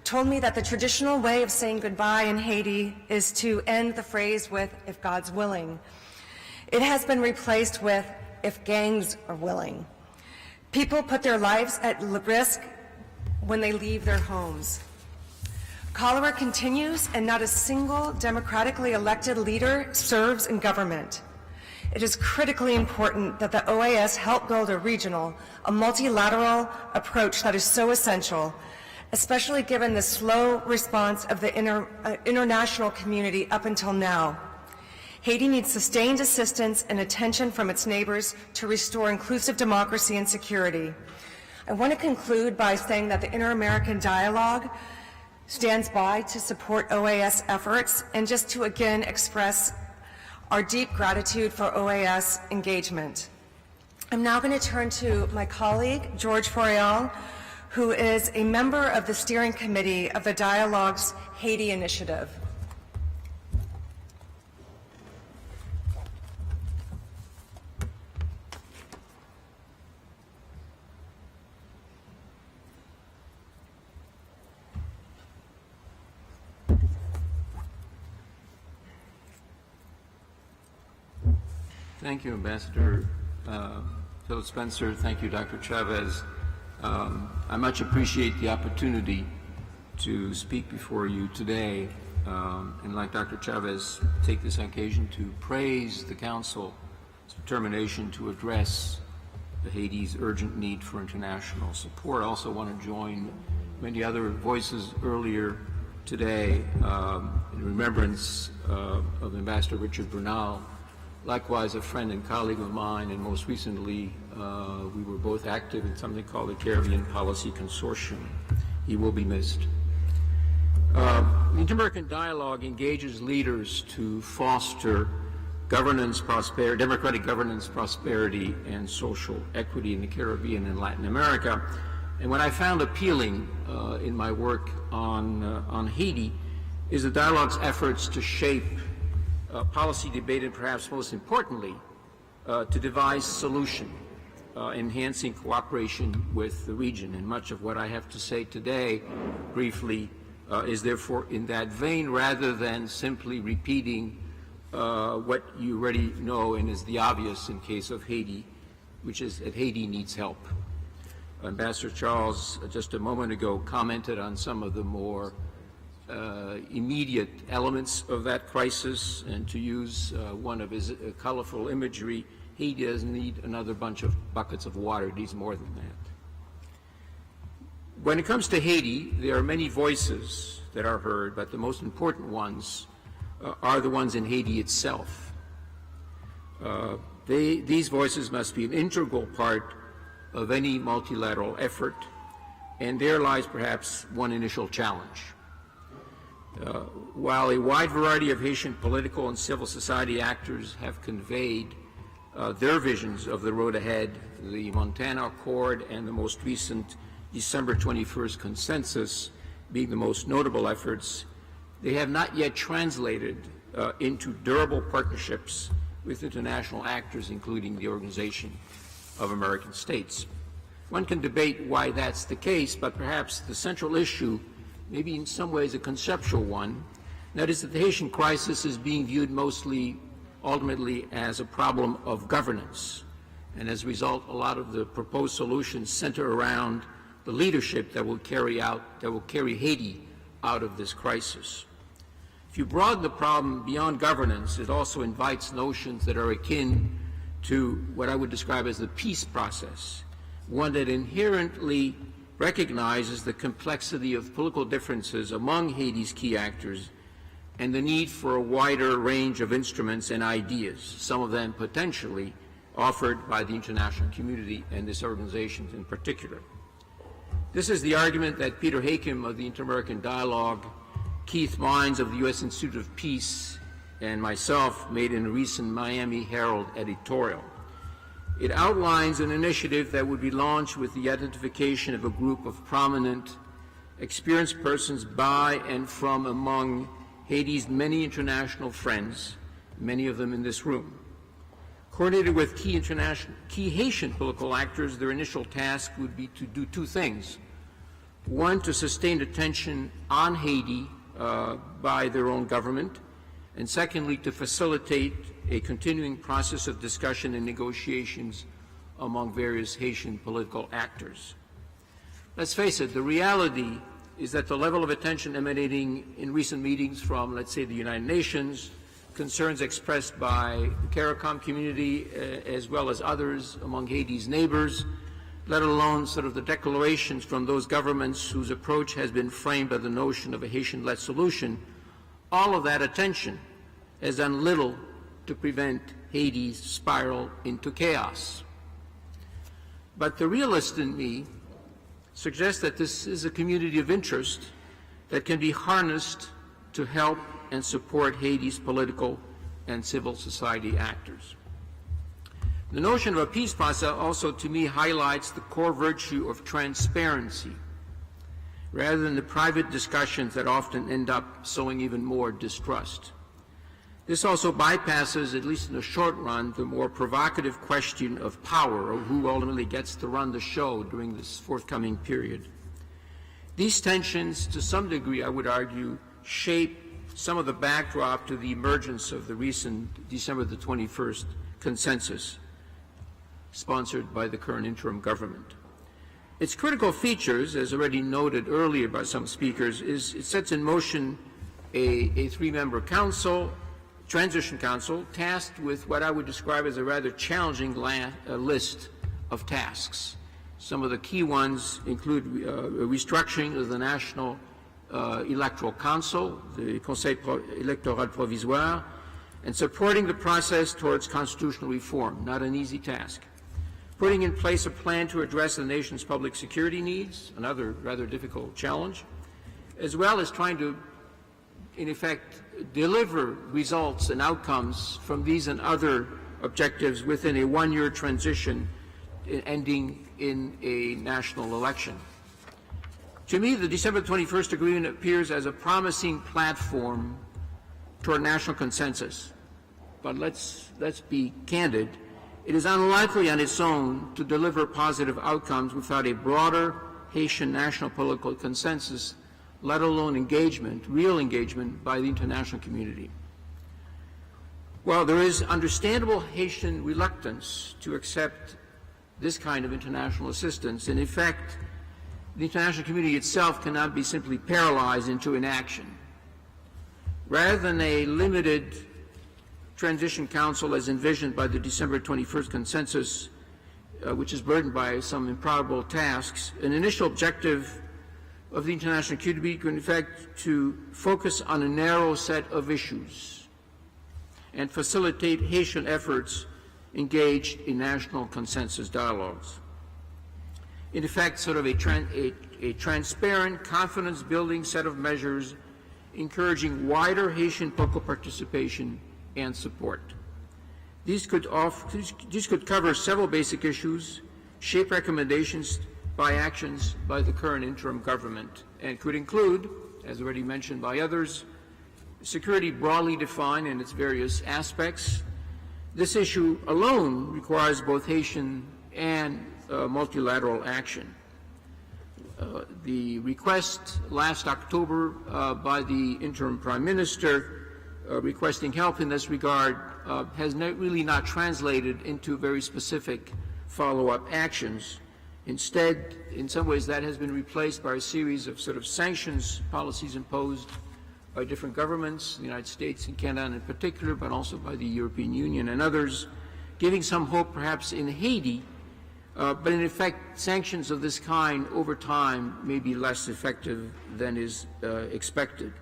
told me that the traditional way of saying goodbye in Haiti is to end the phrase with, "if God's willing." It has been replaced with, "if gangs are willing." People put their lives at risk when they leave their homes. Cholera continues, and not a single democratically elected leader serves in government. It is critically important that the OAS help build a regional, a multilateral approach that is so essential, especially given the slow response of the international community up until now. Haiti needs sustained assistance and attention from its neighbors to restore inclusive democracy and security. I want to conclude by saying that the Inter-American Dialogue stands by to support OAS efforts and just to again express our deep gratitude for OAS engagement. I'm now going to turn to my colleague, George Forial, who is a member of the steering committee of the Dialogue's Haiti Initiative.
Thank you, Ambassador Philip Spencer. Thank you, Dr. Chavez. I much appreciate the opportunity to speak before you today, and like Dr. Chavez, take this occasion to praise the Council's determination to address Haiti's urgent need for international support. I also want to join many other voices earlier today in remembrance of Ambassador Richard Bernal, likewise a friend and colleague of mine, and most recently we were both active in something called the Caribbean Policy Consortium. He will be missed. The Inter-American Dialogue engages leaders to foster governance, democratic governance, prosperity, and social equity in the Caribbean and Latin America. And what I found appealing in my work on Haiti is the Dialogue's efforts to shape policy debate, and perhaps most importantly, to devise solution, enhancing cooperation with the region. And much of what I have to say today, briefly, is therefore in that vein, rather than simply repeating what you already know and is the obvious in case of Haiti, which is that Haiti needs help. Ambassador Charles, just a moment ago, commented on some of the more immediate elements of that crisis, and to use one of his colorful imagery, Haiti doesn't need another bunch of buckets of water, it needs more than that. When it comes to Haiti, there are many voices that are heard, but the most important ones are the ones in Haiti itself. These voices must be an integral part of any multilateral effort, and there lies perhaps one initial challenge. While a wide variety of Haitian political and civil society actors have conveyed their visions of the road ahead, the Montana Accord and the most recent December 21st consensus being the most notable efforts, they have not yet translated into durable partnerships with international actors, including the Organization of American States. One can debate why that's the case, but perhaps the central issue, maybe in some ways a conceptual one, that is that the Haitian crisis is being viewed mostly, ultimately, as a problem of governance. And as a result, a lot of the proposed solutions center around the leadership that will carry Haiti out of this crisis. If you broaden the problem beyond governance, it also invites notions that are akin to what I would describe as the peace process, one that inherently recognizes the complexity of political differences among Haiti's key actors and the need for a wider range of instruments and ideas, some of them potentially offered by the international community and this organization in particular. This is the argument that Peter Hakim of the Inter-American Dialogue, Keith Mines of the U.S. Institute of Peace, and myself made in a recent Miami Herald editorial. It outlines an initiative that would be launched with the identification of a group of prominent, experienced persons by and from among Haiti's many international friends, many of them in this room. Coordinated with key Haitian political actors, their initial task would be to do two things. One, to sustain attention on Haiti by their own government, and secondly, to facilitate a continuing process of discussion and negotiations among various Haitian political actors. Let's face it, the reality is that the level of attention emanating in recent meetings from, let's say, the United Nations, concerns expressed by the CARICOM community as well as others among Haiti's neighbors, let alone sort of the declarations from those governments whose approach has been framed by the notion of a Haitian-led solution, all of that attention has done little to prevent Haiti's spiral into chaos. But the realist in me suggests that this is a community of interest that can be harnessed to help and support Haiti's political and civil society actors. The notion of a peace process also, to me, highlights the core virtue of transparency, rather than the private discussions that often end up sowing even more distrust. This also bypasses, at least in the short run, the more provocative question of power, or who ultimately gets to run the show during this forthcoming period. These tensions, to some degree, I would argue, shape some of the backdrop to the emergence of the recent December the 21st consensus, sponsored by the current interim government. Its critical features, as already noted earlier by some speakers, is it sets in motion a three-member council, transition council, tasked with what I would describe as a rather challenging list of tasks. Some of the key ones include restructuring of the National Electoral Council, the Conseil Electoral Provisoire, and supporting the process towards constitutional reform, not an easy task. Putting in place a plan to address the nation's public security needs, another rather difficult challenge, as well as trying to, in effect, deliver results and outcomes from these and other objectives within a one-year transition ending in a national election. To me, the December 21st agreement appears as a promising platform toward national consensus. But let's be candid. It is unlikely on its own to deliver positive outcomes without a broader Haitian national political consensus, let alone engagement, real engagement by the international community. While there is understandable Haitian reluctance to accept this kind of international assistance, in effect, the international community itself cannot be simply paralyzed into inaction. Rather than a limited transition council as envisioned by the December 21st consensus, which is burdened by some improbable tasks, an initial objective of the international community can, in fact, to focus on a narrow set of issues and facilitate Haitian efforts engaged in national consensus dialogues. In effect, sort of a transparent, confidence-building set of measures encouraging wider Haitian political participation and support. These could cover several basic issues, shape recommendations by actions by the current interim government, and could include, as already mentioned by others, security broadly defined in its various aspects. This issue alone requires both Haitian and multilateral action. The request last October by the interim Prime Minister requesting help in this regard has really not translated into very specific follow-up actions. Instead, in some ways, that has been replaced by a series of sort of sanctions policies imposed by different governments, the United States and Canada in particular, but also by the European Union and others, giving some hope perhaps in Haiti, but in effect, sanctions of this kind over time may be less effective than is expected.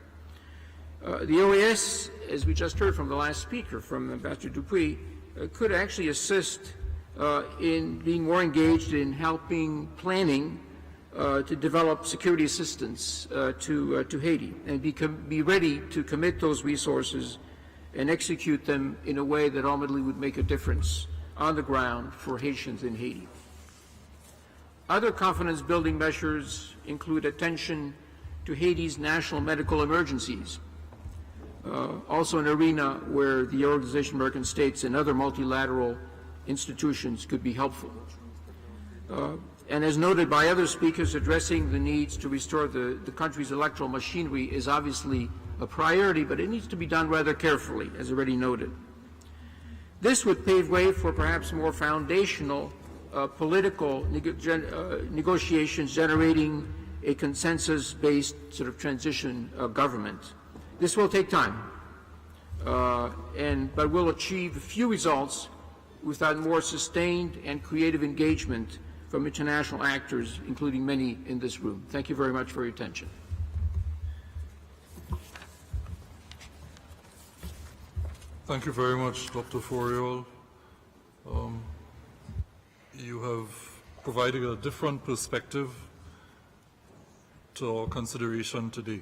The OAS, as we just heard from the last speaker, from Ambassador Dupuy, could actually assist in being more engaged in helping planning to develop security assistance to Haiti and be ready to commit those resources and execute them in a way that ultimately would make a difference on the ground for Haitians in Haiti. Other confidence-building measures include attention to Haiti's national medical emergencies, also an arena where the Organization of American States and other multilateral institutions could be helpful. And as noted by other speakers, addressing the needs to restore the country's electoral machinery is obviously a priority, but it needs to be done rather carefully, as already noted. This would pave way for perhaps more foundational political negotiations generating a consensus-based sort of transition government. This will take time, but will achieve few results without more sustained and creative engagement from international actors, including many in this room. Thank you very much for your attention.
Thank you very much, Dr. Foriol. You have provided a different perspective to our consideration today.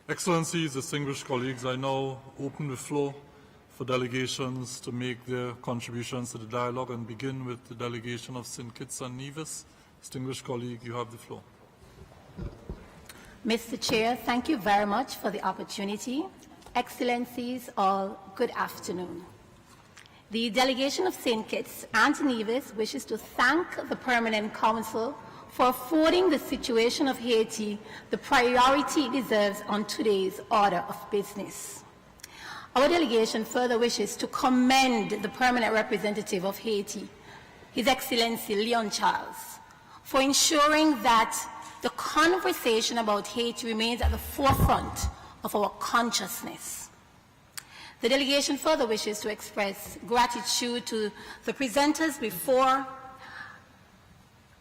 Excellencies, distinguished colleagues, I now open the floor for delegations to make their contributions to the dialogue and begin with the delegation of St. Kitts and Nevis. Distinguished colleague, you have the floor.
Mr. Chair, thank you very much for the opportunity. Excellencies, all, good afternoon. The delegation of St. Kitts and Nevis wishes to thank the Permanent Council for affording the situation of Haiti the priority it deserves on today's order of business. Our delegation further wishes to commend the permanent representative of Haiti, His Excellency Leon Charles, for ensuring that the conversation about Haiti remains at the forefront of our consciousness. The delegation further wishes to express gratitude to the presenters before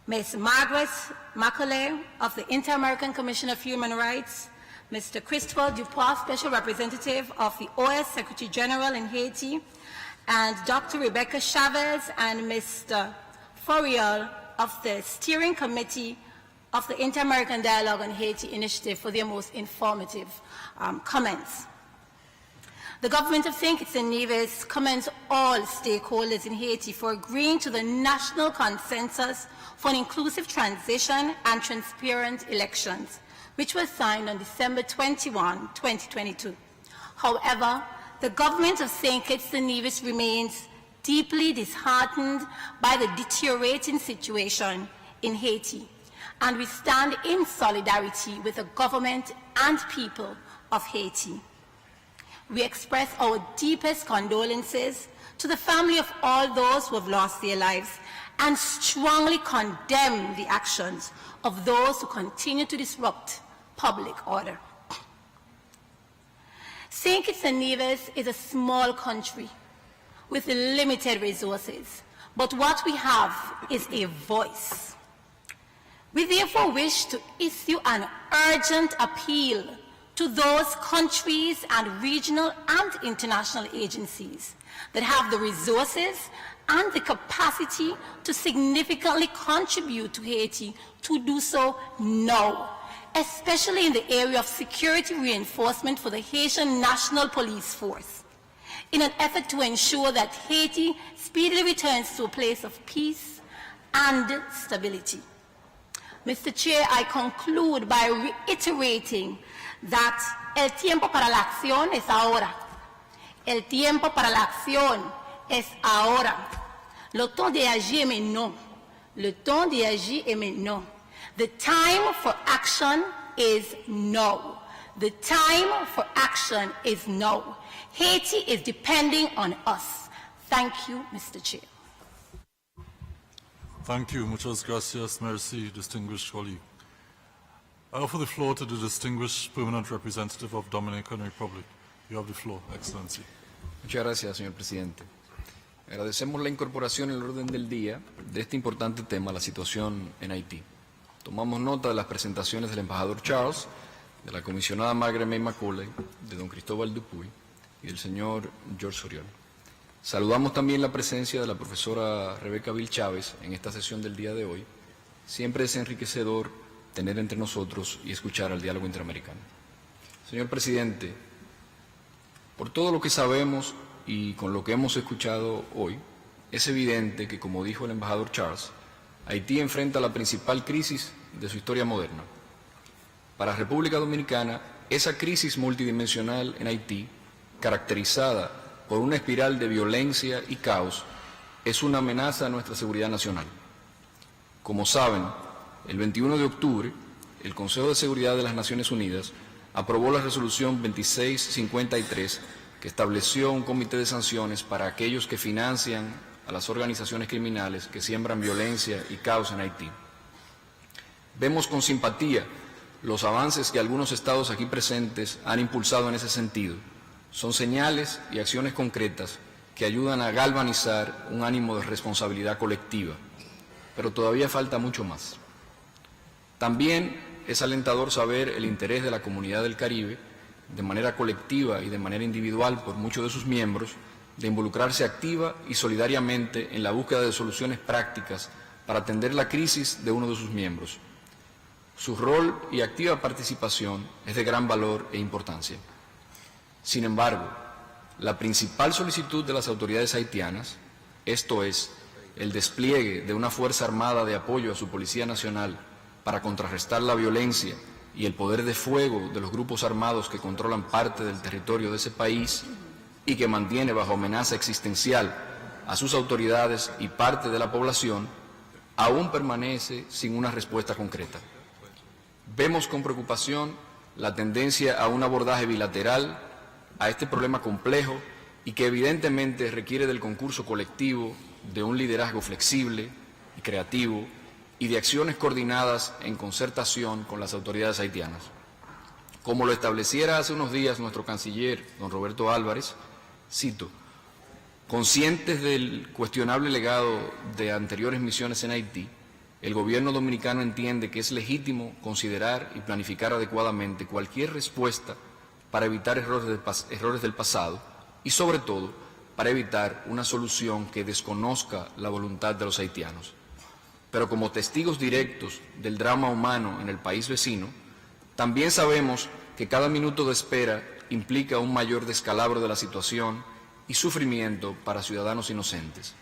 Ms. Margaret Macaulay of the Inter-American Commission of Human Rights, Mr. Christopher Dupois, Special Representative of the OAS Secretary General in Haiti, and Dr. Rebecca Chavez and Mr. Foriol of the Steering Committee of the Inter-American Dialogue on Haiti Initiative for their most informative comments. The government of St. Kitts and Nevis commends all stakeholders in Haiti for agreeing to the national consensus for an inclusive transition and transparent elections, which was signed on December 21, 2022. However, the government of St. Kitts and Nevis remains deeply disheartened by the deteriorating situation in Haiti, and we stand in solidarity with the government and people of Haiti. We express our deepest condolences to the family of all those who have lost their lives and strongly condemn the actions of those who continue to disrupt public order. St. Kitts and Nevis is a small country with limited resources, but what we have is a voice. We therefore wish to issue an urgent appeal to those countries and regional and international agencies that have the resources and the capacity to significantly contribute to Haiti to do so now, especially in the area of security reinforcement for the Haitian National Police Force, in an effort to ensure that Haiti speedily returns to a place of peace and stability. Mr. Chair, I conclude by reiterating that el tiempo para la acción es ahora. El tiempo para la acción es ahora. Le temps d'agir est maintenant. Le temps d'agir est maintenant. The time for action is now. The time for action is now. Haiti is depending on us. Thank you, Mr. Chair.
Thank you. Muchas gracias. Merci, distinguished colleague. I offer the floor to the distinguished permanent representative of Dominican Republic. You have the floor, Excellency.
Muchas gracias, señor presidente. Agradecemos la incorporación en el orden del día de este importante tema, la situación en Haití. Tomamos nota de las presentaciones del embajador Charles, de la comisionada Margaret May Macaulay, de don Cristóbal Dupuy y del señor George Foriol. Saludamos también la presencia de la profesora Rebecca Bill Chávez en esta sesión del día de hoy. Siempre es enriquecedor tener entre nosotros y escuchar al diálogo interamericano. Señor presidente, por todo lo que sabemos y con lo que hemos escuchado hoy, es evidente que, como dijo el embajador Charles, Haití enfrenta la principal crisis de su historia moderna. Para República Dominicana, esa crisis multidimensional en Haití, caracterizada por una espiral de violencia y caos, es una amenaza a nuestra seguridad nacional. Como saben, el 21 de octubre, el Consejo de Seguridad de las Naciones Unidas aprobó la resolución 2653, que estableció un comité de sanciones para aquellos que financian a las organizaciones criminales que siembran violencia y caos en Haití. Vemos con simpatía los avances que algunos estados aquí presentes han impulsado en ese sentido, Son señales y acciones concretas que ayudan a galvanizar un ánimo de responsabilidad colectiva, pero todavía falta mucho más. También es alentador saber el interés de la comunidad del Caribe, de manera colectiva y de manera individual por muchos de sus miembros, de involucrarse activa y solidariamente en la búsqueda de soluciones prácticas para atender la crisis de uno de sus miembros. Su rol y activa participación es de gran valor e importancia. Sin embargo, la principal solicitud de las autoridades haitianas, esto es, el despliegue de una fuerza armada de apoyo a su Policía Nacional para contrarrestar la violencia y el poder de fuego de los grupos armados que controlan parte del territorio de ese país y que mantiene bajo amenaza existencial a sus autoridades y parte de la población, aún permanece sin una respuesta concreta. Vemos con preocupación la tendencia a un abordaje bilateral a este problema complejo y que evidentemente requiere del concurso colectivo, de un liderazgo flexible y creativo y de acciones coordinadas en concertación con las autoridades haitianas. Como lo estableciera hace unos días nuestro canciller, don Roberto Álvarez, cito, conscientes del cuestionable legado de anteriores misiones en Haití, el gobierno dominicano entiende que es legítimo considerar y planificar adecuadamente cualquier respuesta para evitar errores del pasado y, sobre todo, para evitar una solución que desconozca la voluntad de los haitianos. Pero como testigos directos del drama humano en el país vecino, también sabemos que cada minuto de espera implica un mayor descalabro de la situación y sufrimiento para ciudadanos inocentes.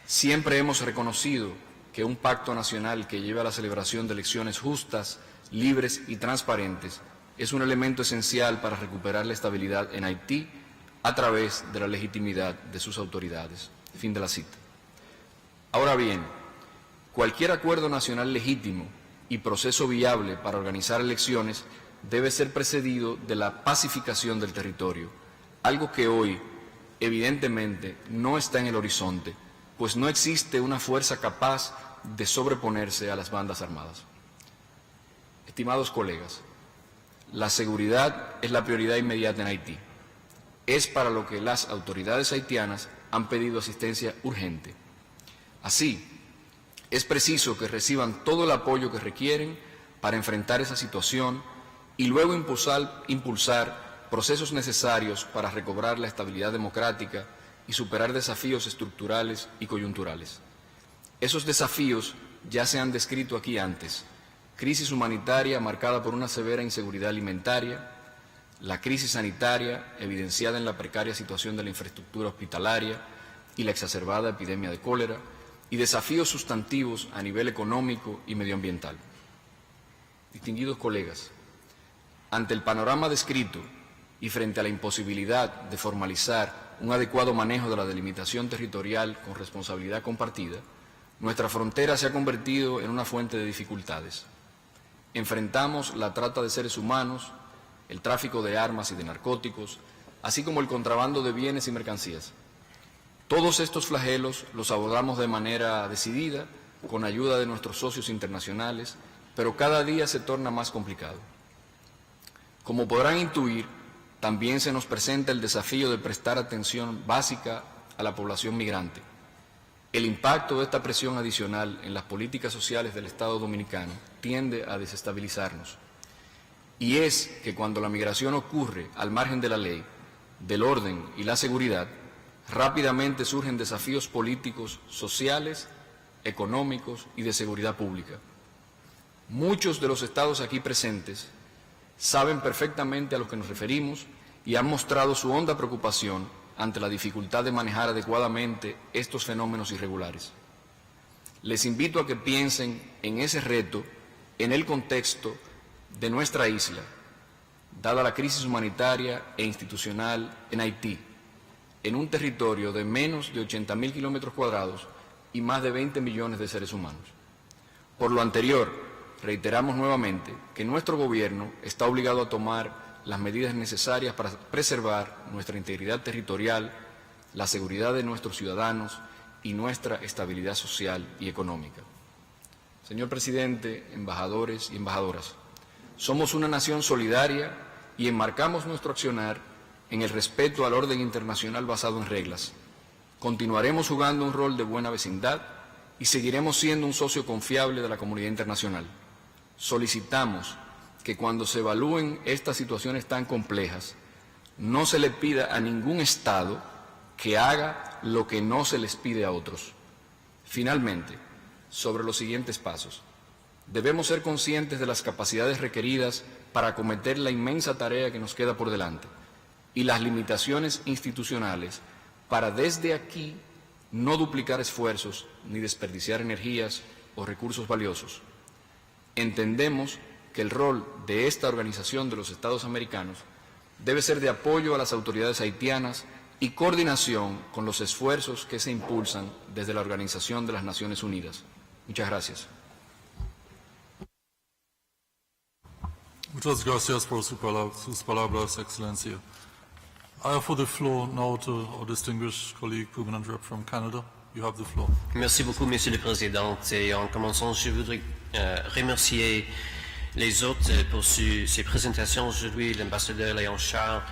Siempre hemos reconocido que un pacto nacional que lleve a la celebración de elecciones justas, libres y transparentes es un elemento esencial para recuperar la estabilidad en Haití a través de la legitimidad de sus autoridades. Fin de la cita. Ahora bien, cualquier acuerdo nacional legítimo y proceso viable para organizar elecciones debe ser precedido de la pacificación del territorio, algo que hoy, evidentemente, no está en el horizonte, pues no existe una fuerza capaz de sobreponerse a las bandas armadas. Estimados colegas, la seguridad es la prioridad inmediata en Haití. Es para lo que las autoridades haitianas han pedido asistencia urgente. Así, es preciso que reciban todo el apoyo que requieren para enfrentar esa situación y luego impulsar procesos necesarios para recobrar la estabilidad democrática y superar desafíos estructurales y coyunturales. Esos desafíos ya se han descrito aquí antes: crisis humanitaria marcada por una severa inseguridad alimentaria, la crisis sanitaria evidenciada en la precaria situación de la infraestructura hospitalaria y la exacerbada epidemia de cólera, y desafíos sustantivos a nivel económico y medioambiental. Distinguidos colegas, ante el panorama descrito y frente a la imposibilidad de formalizar un adecuado manejo de la delimitación territorial con responsabilidad compartida, nuestra frontera se ha convertido en una fuente de dificultades. Enfrentamos la trata de seres humanos, el tráfico de armas y de narcóticos, así como el contrabando de bienes y mercancías. Todos estos flagelos los abordamos de manera decidida, con ayuda de nuestros socios internacionales, pero cada día se torna más complicado. Como podrán intuir, también se nos presenta el desafío de prestar atención básica a la población migrante. El impacto de esta presión adicional en las políticas sociales del Estado dominicano tiende a desestabilizarnos. Y es que cuando la migración ocurre al margen de la ley, del orden y la seguridad, rápidamente surgen desafíos políticos, sociales, económicos y de seguridad pública. Muchos de los estados aquí presentes saben perfectamente a lo que nos referimos y han mostrado su honda preocupación ante la dificultad de manejar adecuadamente estos fenómenos irregulares. Les invito a que piensen en ese reto en el contexto de nuestra isla, dada la crisis humanitaria e institucional en Haití, en un territorio de menos de 80.000 kilómetros cuadrados y más de 20 millones de seres humanos. Por lo anterior, reiteramos nuevamente que nuestro gobierno está obligado a tomar las medidas necesarias para preservar nuestra integridad territorial, la seguridad de nuestros ciudadanos y nuestra estabilidad social y económica. Señor Presidente, embajadores y embajadoras, somos una nación solidaria y enmarcamos nuestro accionar en el respeto al orden internacional basado en reglas. Continuaremos jugando un rol de buena vecindad y seguiremos siendo un socio confiable de la comunidad internacional. Solicitamos que cuando se evalúen estas situaciones tan complejas, no se le pida a ningún Estado que haga lo que no se les pide a otros. Finalmente, sobre los siguientes pasos. Debemos ser conscientes de las capacidades requeridas para acometer la inmensa tarea que nos queda por delante y las limitaciones institucionales para desde aquí no duplicar esfuerzos ni desperdiciar energías o recursos valiosos. Entendemos que el rol de esta Organización de los Estados Americanos debe ser de apoyo a las autoridades haitianas y coordinación con los esfuerzos que se impulsan desde la Organización de las Naciones Unidas. Muchas gracias.
Muchas gracias por sus palabras, Excelencia. I offer the floor now to our distinguished colleague, Permanent Rep from Canada. You have the floor.
Merci beaucoup, Monsieur le Président. Et en commençant, je voudrais remercier les autres pour ces présentations aujourd'hui, l'ambassadeur Léon Charles,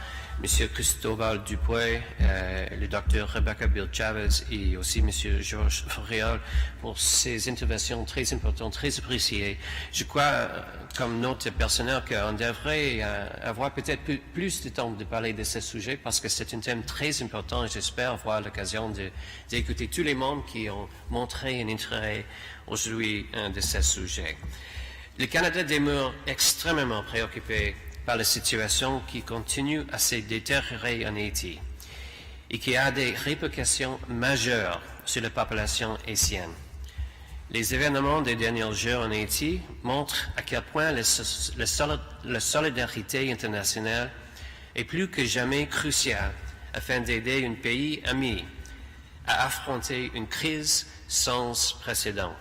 Monsieur Cristobal Dupuy, le docteur Rebecca Bill Chavez et aussi Monsieur Georges Fréol pour ces interventions très importantes, très appréciées. Je crois, comme note personnelle, qu'on devrait avoir peut-être plus de temps de parler de ce sujet parce que c'est un thème très important et j'espère avoir l'occasion d'écouter tous les membres qui ont montré un intérêt aujourd'hui de ce sujet. Le Canada demeure extrêmement préoccupé par la situation qui continue à se détériorer en Haïti et qui a des répercussions majeures sur la population haïtienne. Les événements des derniers jours en Haïti montrent à quel point la solidarité internationale est plus que jamais cruciale afin d'aider un pays ami à affronter une crise sans précédent.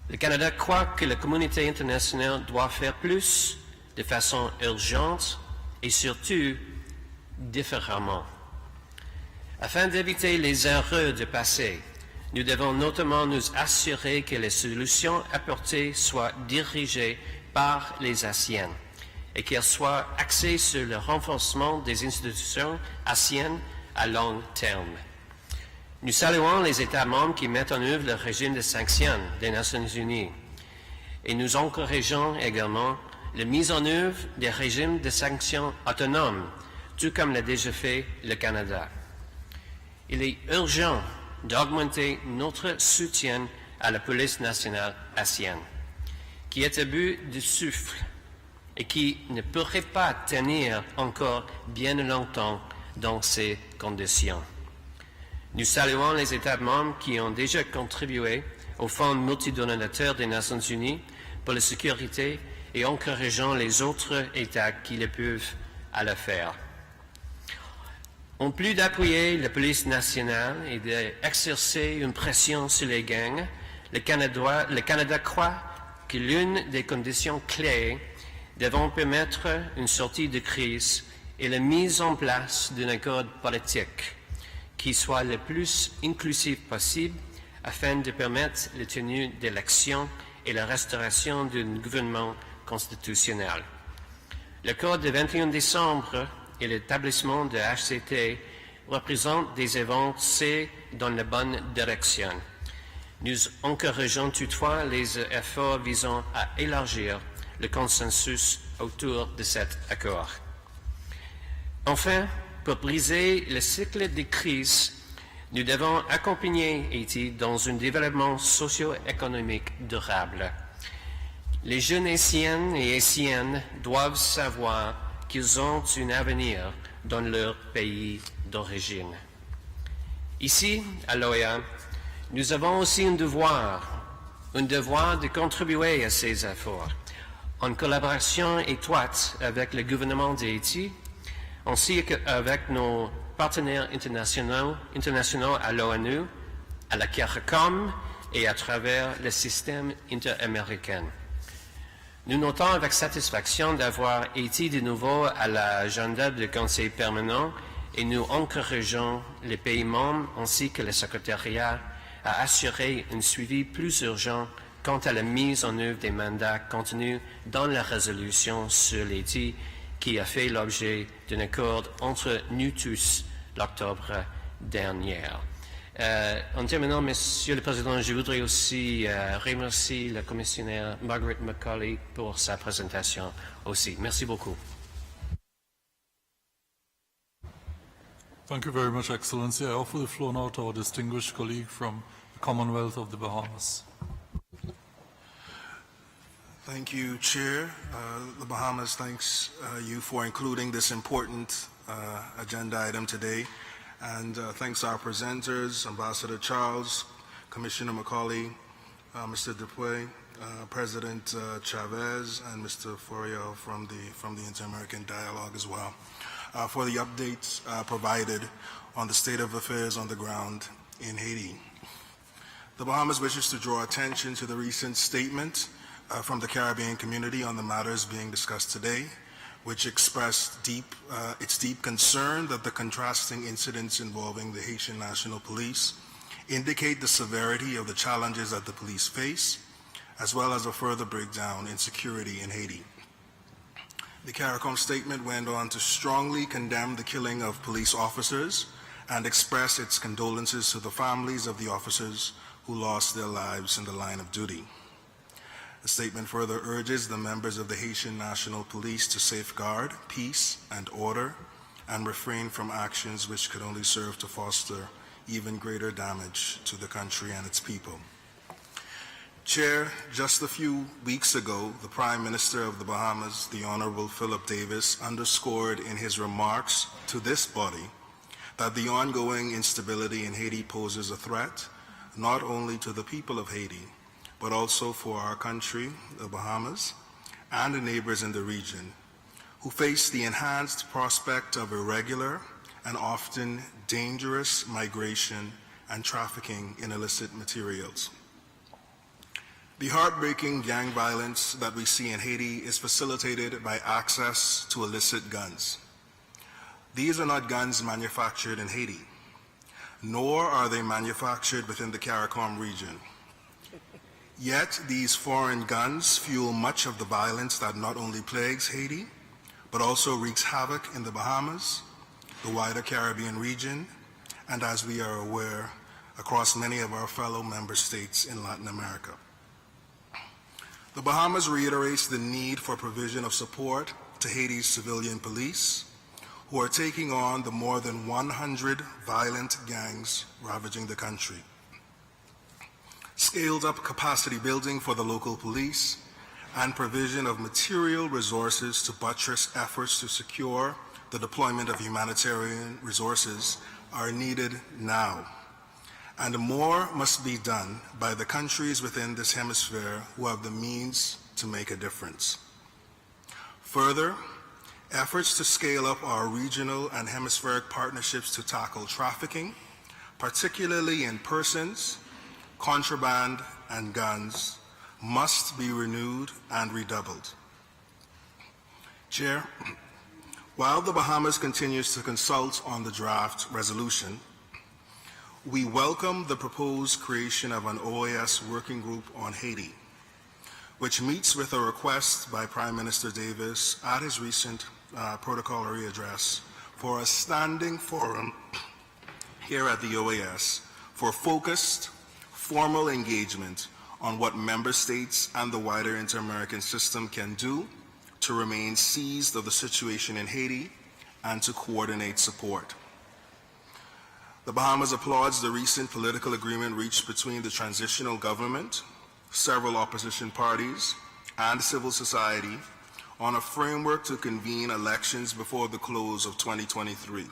Le Canada croit que la communauté internationale doit faire plus de façon urgente et surtout différemment. Afin d'éviter les erreurs du passé, nous devons notamment nous assurer que les solutions apportées soient dirigées par les Haïtiens et qu'elles soient axées sur le renforcement des institutions haïtiennes à long terme. Nous saluons les États membres qui mettent en œuvre le régime de sanctions des Nations Unies et nous encourageons également la mise en œuvre des régimes de sanctions autonomes, tout comme l'a déjà fait le Canada. Il est urgent d'augmenter notre soutien à la police nationale haïtienne, qui est à bout de souffle et qui ne pourrait pas tenir encore bien longtemps dans ces conditions. Nous saluons les États membres qui ont déjà contribué au Fonds multidonateur des Nations Unies pour la sécurité et encourageons les autres États qui le peuvent à le faire. En plus d'appuyer la police nationale et d'exercer une pression sur les gangs, le Canada croit que l'une des conditions clés devant permettre une sortie de crise est la mise en place d'un accord politique qui soit le plus inclusif possible afin de permettre la tenue d'élections et la restauration d'un gouvernement constitutionnel. L'accord du 21 décembre et l'établissement de HCT représentent des avancées dans la bonne direction. Nous encourageons toutefois les efforts visant à élargir le consensus autour de cet accord. Enfin, pour briser le cycle de crise, nous devons accompagner Haïti dans un développement socio-économique durable. Les jeunes Haïtiennes et Haïtiennes doivent savoir qu'ils ont un avenir dans leur pays d'origine. Ici, à l'OEA, nous avons aussi un devoir de contribuer à ces efforts, en collaboration étroite avec le gouvernement d'Haïti, ainsi qu'avec nos partenaires internationaux à l'ONU, à la CARICOM et à travers le système interaméricain. Nous notons avec satisfaction d'avoir Haïti de nouveau à l'agenda du Conseil permanent et nous encourageons les pays membres ainsi que le secrétariat à assurer un suivi plus urgent quant à la mise en œuvre des mandats contenus dans la résolution sur l'Haïti qui a fait l'objet d'un accord entre nous tous l'octobre dernier. En terminant, Monsieur le Président, je voudrais aussi remercier la commissaire Margaret McCauley pour sa présentation aussi. Merci beaucoup.
Thank you very much, Excellency. I offer the floor now to our distinguished colleague from the Commonwealth of the Bahamas.
Thank you, Chair. The Bahamas thanks you for including this important agenda item today. And thanks our presenters, Ambassador Charles, Commissioner Macaulay, Mr. Dupuy, President Chavez, and Mr. Foriel from the Inter-American Dialogue as well, for the updates provided on the state of affairs on the ground in Haiti. The Bahamas wishes to draw attention to the recent statement from the Caribbean community on the matters being discussed today, which expressed its deep concern that the contrasting incidents involving the Haitian National Police indicate the severity of the challenges that the police face, as well as a further breakdown in security in Haiti. The CARICOM statement went on to strongly condemn the killing of police officers and express its condolences to the families of the officers who lost their lives in the line of duty. The statement further urges the members of the Haitian National Police to safeguard peace and order and refrain from actions which could only serve to foster even greater damage to the country and its people. Chair, just a few weeks ago, the Prime Minister of the Bahamas, the Honorable Philip Davis, underscored in his remarks to this body that the ongoing instability in Haiti poses a threat not only to the people of Haiti, but also for our country, the Bahamas, and the neighbors in the region, who face the enhanced prospect of irregular and often dangerous migration and trafficking in illicit materials. The heartbreaking gang violence that we see in Haiti is facilitated by access to illicit guns. These are not guns manufactured in Haiti, nor are they manufactured within the CARICOM region. Yet these foreign guns fuel much of the violence that not only plagues Haiti, but also wreaks havoc in the Bahamas, the wider Caribbean region, and as we are aware, across many of our fellow member states in Latin America. The Bahamas reiterates the need for provision of support to Haiti's civilian police, who are taking on the more than 100 violent gangs ravaging the country. Scaled up capacity building for the local police and provision of material resources to buttress efforts to secure the deployment of humanitarian resources are needed now. And more must be done by the countries within this hemisphere who have the means to make a difference. Further, efforts to scale up our regional and hemispheric partnerships to tackle trafficking, particularly in persons, contraband, and guns, must be renewed and redoubled. Chair, while the Bahamas continues to consult on the draft resolution, we welcome the proposed creation of an OAS working group on Haiti, which meets with a request by Prime Minister Davis at his recent protocolary address for a standing forum here at the OAS for focused, formal engagement on what member states and the wider inter-American system can do to remain seized of the situation in Haiti and to coordinate support. The Bahamas applauds the recent political agreement reached between the transitional government, several opposition parties, and civil society on a framework to convene elections before the close of 2023.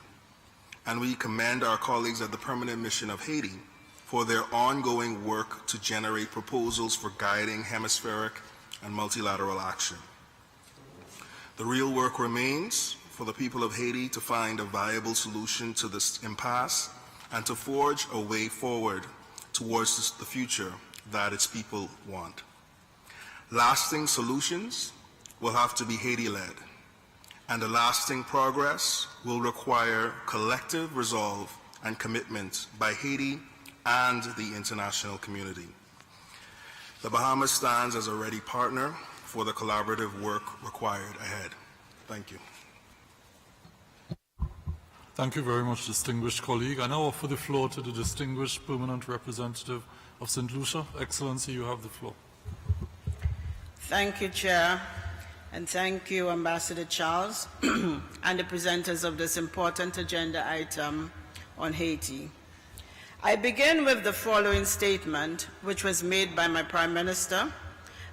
And we commend our colleagues at the Permanent Mission of Haiti for their ongoing work to generate proposals for guiding hemispheric and multilateral action. The real work remains for the people of Haiti to find a viable solution to this impasse and to forge a way forward towards the future that its people want. Lasting solutions will have to be Haiti-led, and a lasting progress will require collective resolve and commitment by Haiti and the international community. The Bahamas stands as a ready partner for the collaborative work required ahead. Thank you.
Thank you very much, distinguished colleague. I now offer the floor to the distinguished permanent representative of St. Lucia. Excellency, you have the floor.
Thank you, Chair, and thank you, Ambassador Charles, and the presenters of this important agenda item on Haiti. I begin with the following statement, which was made by my Prime Minister,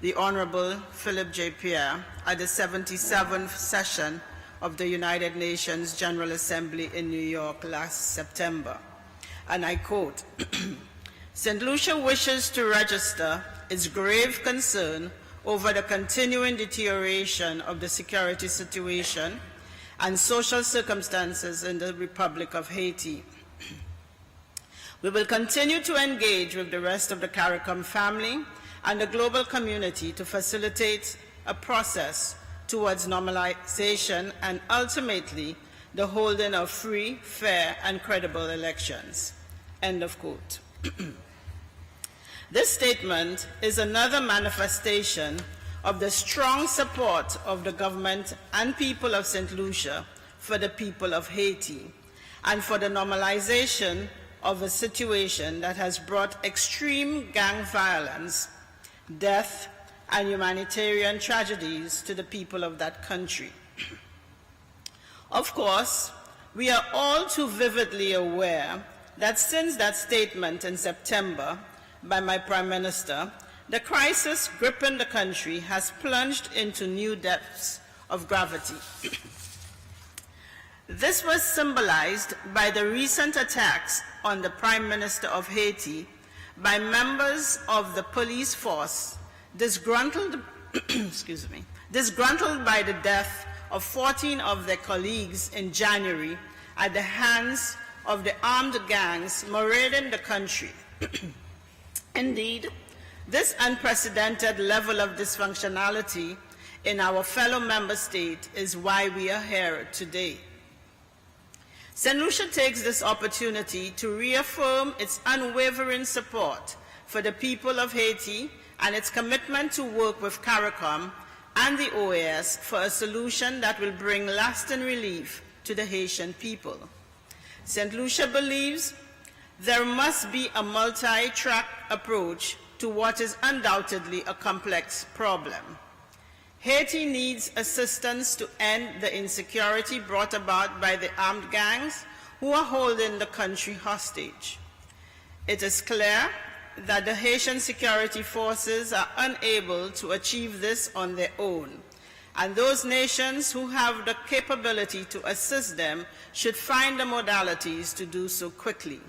the Honorable Philip J. Pierre, at the 77th session of the United Nations General Assembly in New York last September. And I quote, "St. Lucia wishes to register its grave concern over the continuing deterioration of the security situation and social circumstances in the Republic of Haiti. We will continue to engage with the rest of the CARICOM family and the global community to facilitate a process towards normalization and ultimately the holding of free, fair, and credible elections." End of quote. This statement is another manifestation of the strong support of the government and people of St. Lucia for the people of Haiti and for the normalization of a situation that has brought extreme gang violence, death, and humanitarian tragedies to the people of that country. Of course, we are all too vividly aware that since that statement in September by my Prime Minister, the crisis gripping the country has plunged into new depths of gravity. This was symbolized by the recent attacks on the Prime Minister of Haiti by members of the police force disgruntled by the death of 14 of their colleagues in January at the hands of the armed gangs marauding the country. Indeed, this unprecedented level of dysfunctionality in our fellow member state is why we are here today. St. Lucia takes this opportunity to reaffirm its unwavering support for the people of Haiti and its commitment to work with CARICOM and the OAS for a solution that will bring lasting relief to the Haitian people. St. Lucia believes there must be a multi-track approach to what is undoubtedly a complex problem. Haiti needs assistance to end the insecurity brought about by the armed gangs who are holding the country hostage. It is clear that the Haitian security forces are unable to achieve this on their own, and those nations who have the capability to assist them should find the modalities to do so quickly.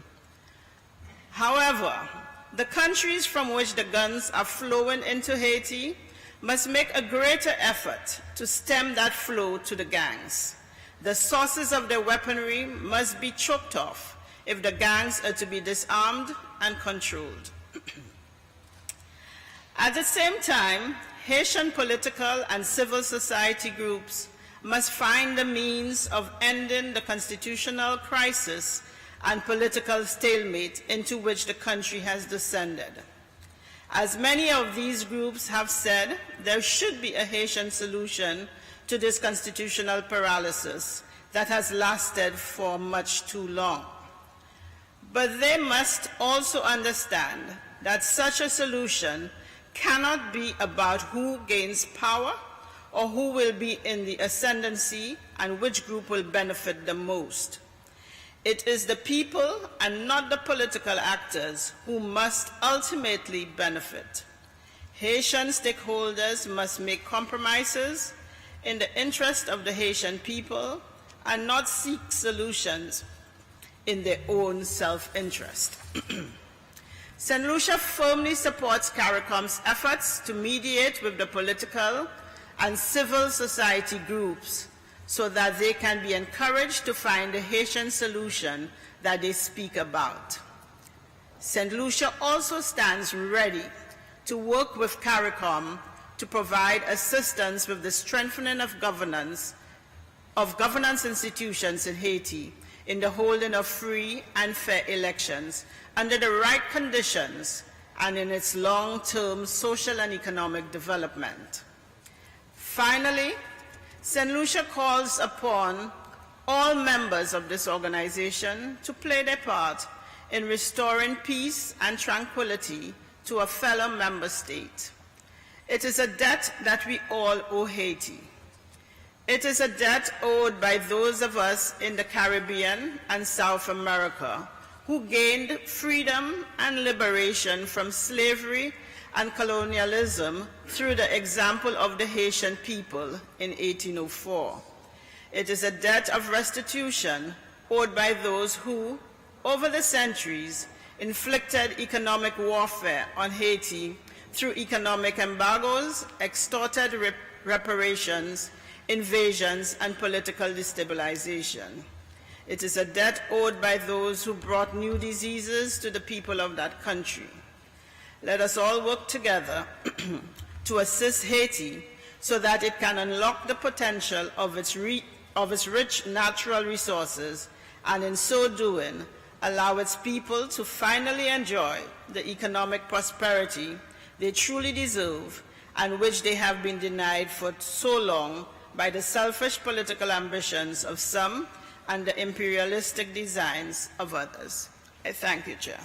However, the countries from which the guns are flowing into Haiti must make a greater effort to stem that flow to the gangs. The sources of their weaponry must be choked off if the gangs are to be disarmed and controlled. At the same time, Haitian political and civil society groups must find the means of ending the constitutional crisis and political stalemate into which the country has descended. As many of these groups have said, there should be a Haitian solution to this constitutional paralysis that has lasted for much too long. But they must also understand that such a solution cannot be about who gains power or who will be in the ascendancy and which group will benefit the most. It is the people and not the political actors who must ultimately benefit. Haitian stakeholders must make compromises in the interest of the Haitian people and not seek solutions in their own self-interest. St. Lucia firmly supports CARICOM's efforts to mediate with the political and civil society groups so that they can be encouraged to find the Haitian solution that they speak about. St. Lucia also stands ready to work with CARICOM to provide assistance with the strengthening of governance institutions in Haiti in the holding of free and fair elections under the right conditions and in its long-term social and economic development. Finally, St. Lucia calls upon all members of this organization to play their part in restoring peace and tranquility to a fellow member state. It is a debt that we all owe Haiti. It is a debt owed by those of us in the Caribbean and South America who gained freedom and liberation from slavery and colonialism through the example of the Haitian people in 1804. It is a debt of restitution owed by those who, over the centuries, inflicted economic warfare on Haiti through economic embargoes, extorted reparations, invasions, and political destabilization. It is a debt owed by those who brought new diseases to the people of that country. Let us all work together to assist Haiti so that it can unlock the potential of its rich natural resources, and in so doing, allow its people to finally enjoy the economic prosperity they truly deserve and which they have been denied for so long by the selfish political ambitions of some and the imperialistic designs of others. I thank you, Chair.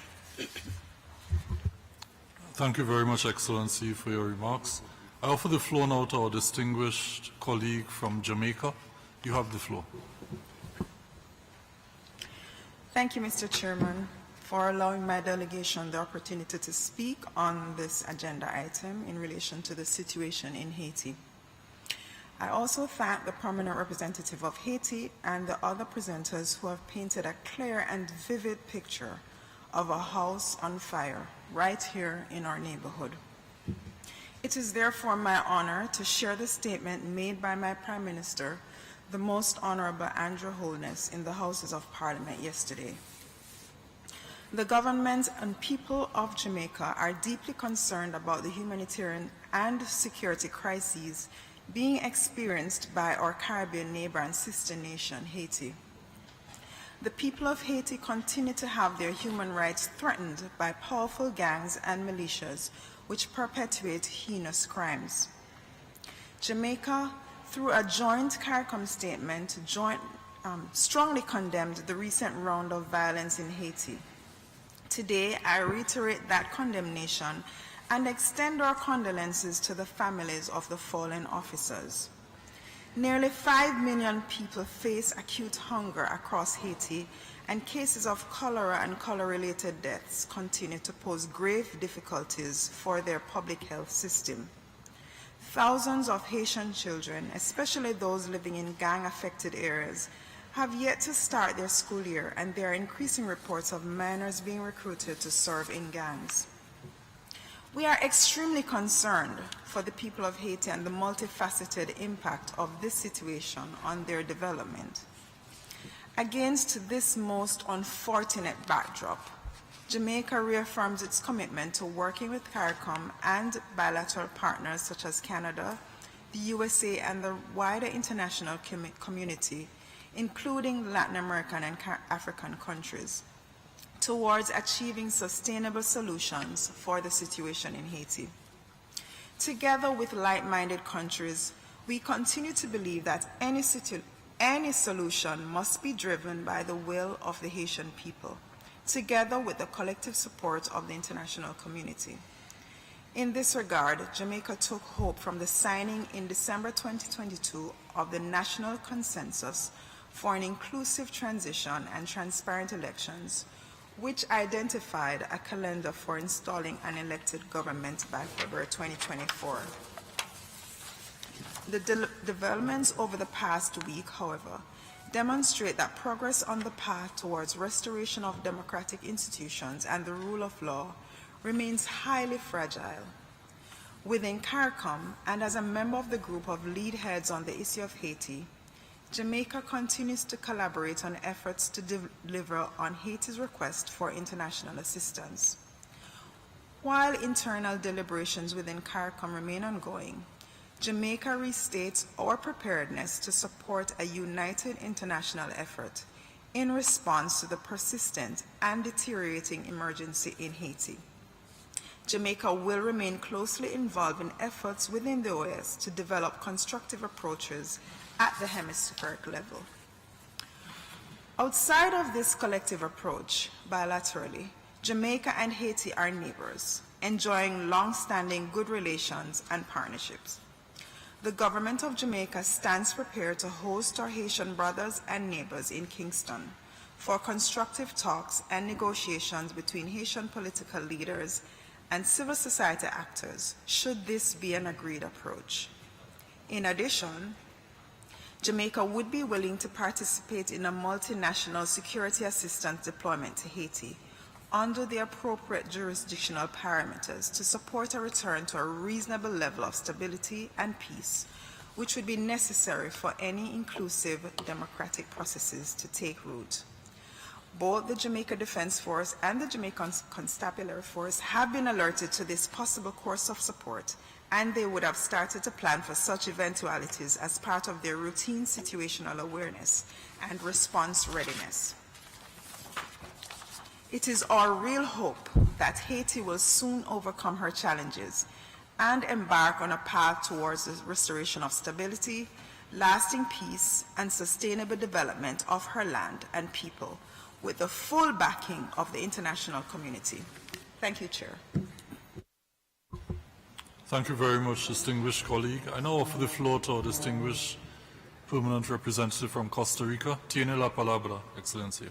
Thank you very much, Excellency, for your remarks. I offer the floor now to our distinguished colleague from Jamaica. You have the floor.
Thank you, Mr. Chairman, for allowing my delegation the opportunity to speak on this agenda item in relation to the situation in Haiti. I also thank the permanent representative of Haiti and the other presenters who have painted a clear and vivid picture of a house on fire right here in our neighborhood. It is therefore my honor to share the statement made by my Prime Minister, the Most Honorable Andrew Holness, in the Houses of Parliament yesterday. The government and people of Jamaica are deeply concerned about the humanitarian and security crises being experienced by our Caribbean neighbor and sister nation, Haiti. The people of Haiti continue to have their human rights threatened by powerful gangs and militias which perpetuate heinous crimes. Jamaica, through a joint CARICOM statement, strongly condemned the recent round of violence in Haiti. Today, I reiterate that condemnation and extend our condolences to the families of the fallen officers. Nearly 5 million people face acute hunger across Haiti, and cases of cholera and cholera-related deaths continue to pose grave difficulties for their public health system. Thousands of Haitian children, especially those living in gang-affected areas, have yet to start their school year, and there are increasing reports of minors being recruited to serve in gangs. We are extremely concerned for the people of Haiti and the multifaceted impact of this situation on their development. Against this most unfortunate backdrop, Jamaica reaffirms its commitment to working with CARICOM and bilateral partners such as Canada, the USA, and the wider international community, including Latin American and African countries, towards achieving sustainable solutions for the situation in Haiti. Together with like-minded countries, we continue to believe that any solution must be driven by the will of the Haitian people, together with the collective support of the international community. In this regard, Jamaica took hope from the signing in December 2022 of the National Consensus for an Inclusive Transition and Transparent Elections, which identified a calendar for installing an elected government by February 2024. The developments over the past week, however, demonstrate that progress on the path towards restoration of democratic institutions and the rule of law remains highly fragile. Within CARICOM, and as a member of the group of lead heads on the issue of Haiti, Jamaica continues to collaborate on efforts to deliver on Haiti's request for international assistance. While internal deliberations within CARICOM remain ongoing, Jamaica restates our preparedness to support a united international effort in response to the persistent and deteriorating emergency in Haiti. Jamaica will remain closely involved in efforts within the OAS to develop constructive approaches at the hemispheric level. Outside of this collective approach, bilaterally, Jamaica and Haiti are neighbors, enjoying long-standing good relations and partnerships. The government of Jamaica stands prepared to host our Haitian brothers and neighbors in Kingston for constructive talks and negotiations between Haitian political leaders and civil society actors, should this be an agreed approach. In addition, Jamaica would be willing to participate in a multinational security assistance deployment to Haiti under the appropriate jurisdictional parameters to support a return to a reasonable level of stability and peace, which would be necessary for any inclusive democratic processes to take root. Both the Jamaica Defense Force and the Jamaican Constabulary Force have been alerted to this possible course of support, and they would have started to plan for such eventualities as part of their routine situational awareness and response readiness. It is our real hope that Haiti will soon overcome her challenges and embark on a path towards the restoration of stability, lasting peace, and sustainable development of her land and people, with the full backing of the international community. Thank you, Chair.
Thank you very much, distinguished colleague. I now offer the floor to our distinguished permanent representative from Costa Rica. Tiene la palabra, Excellencia.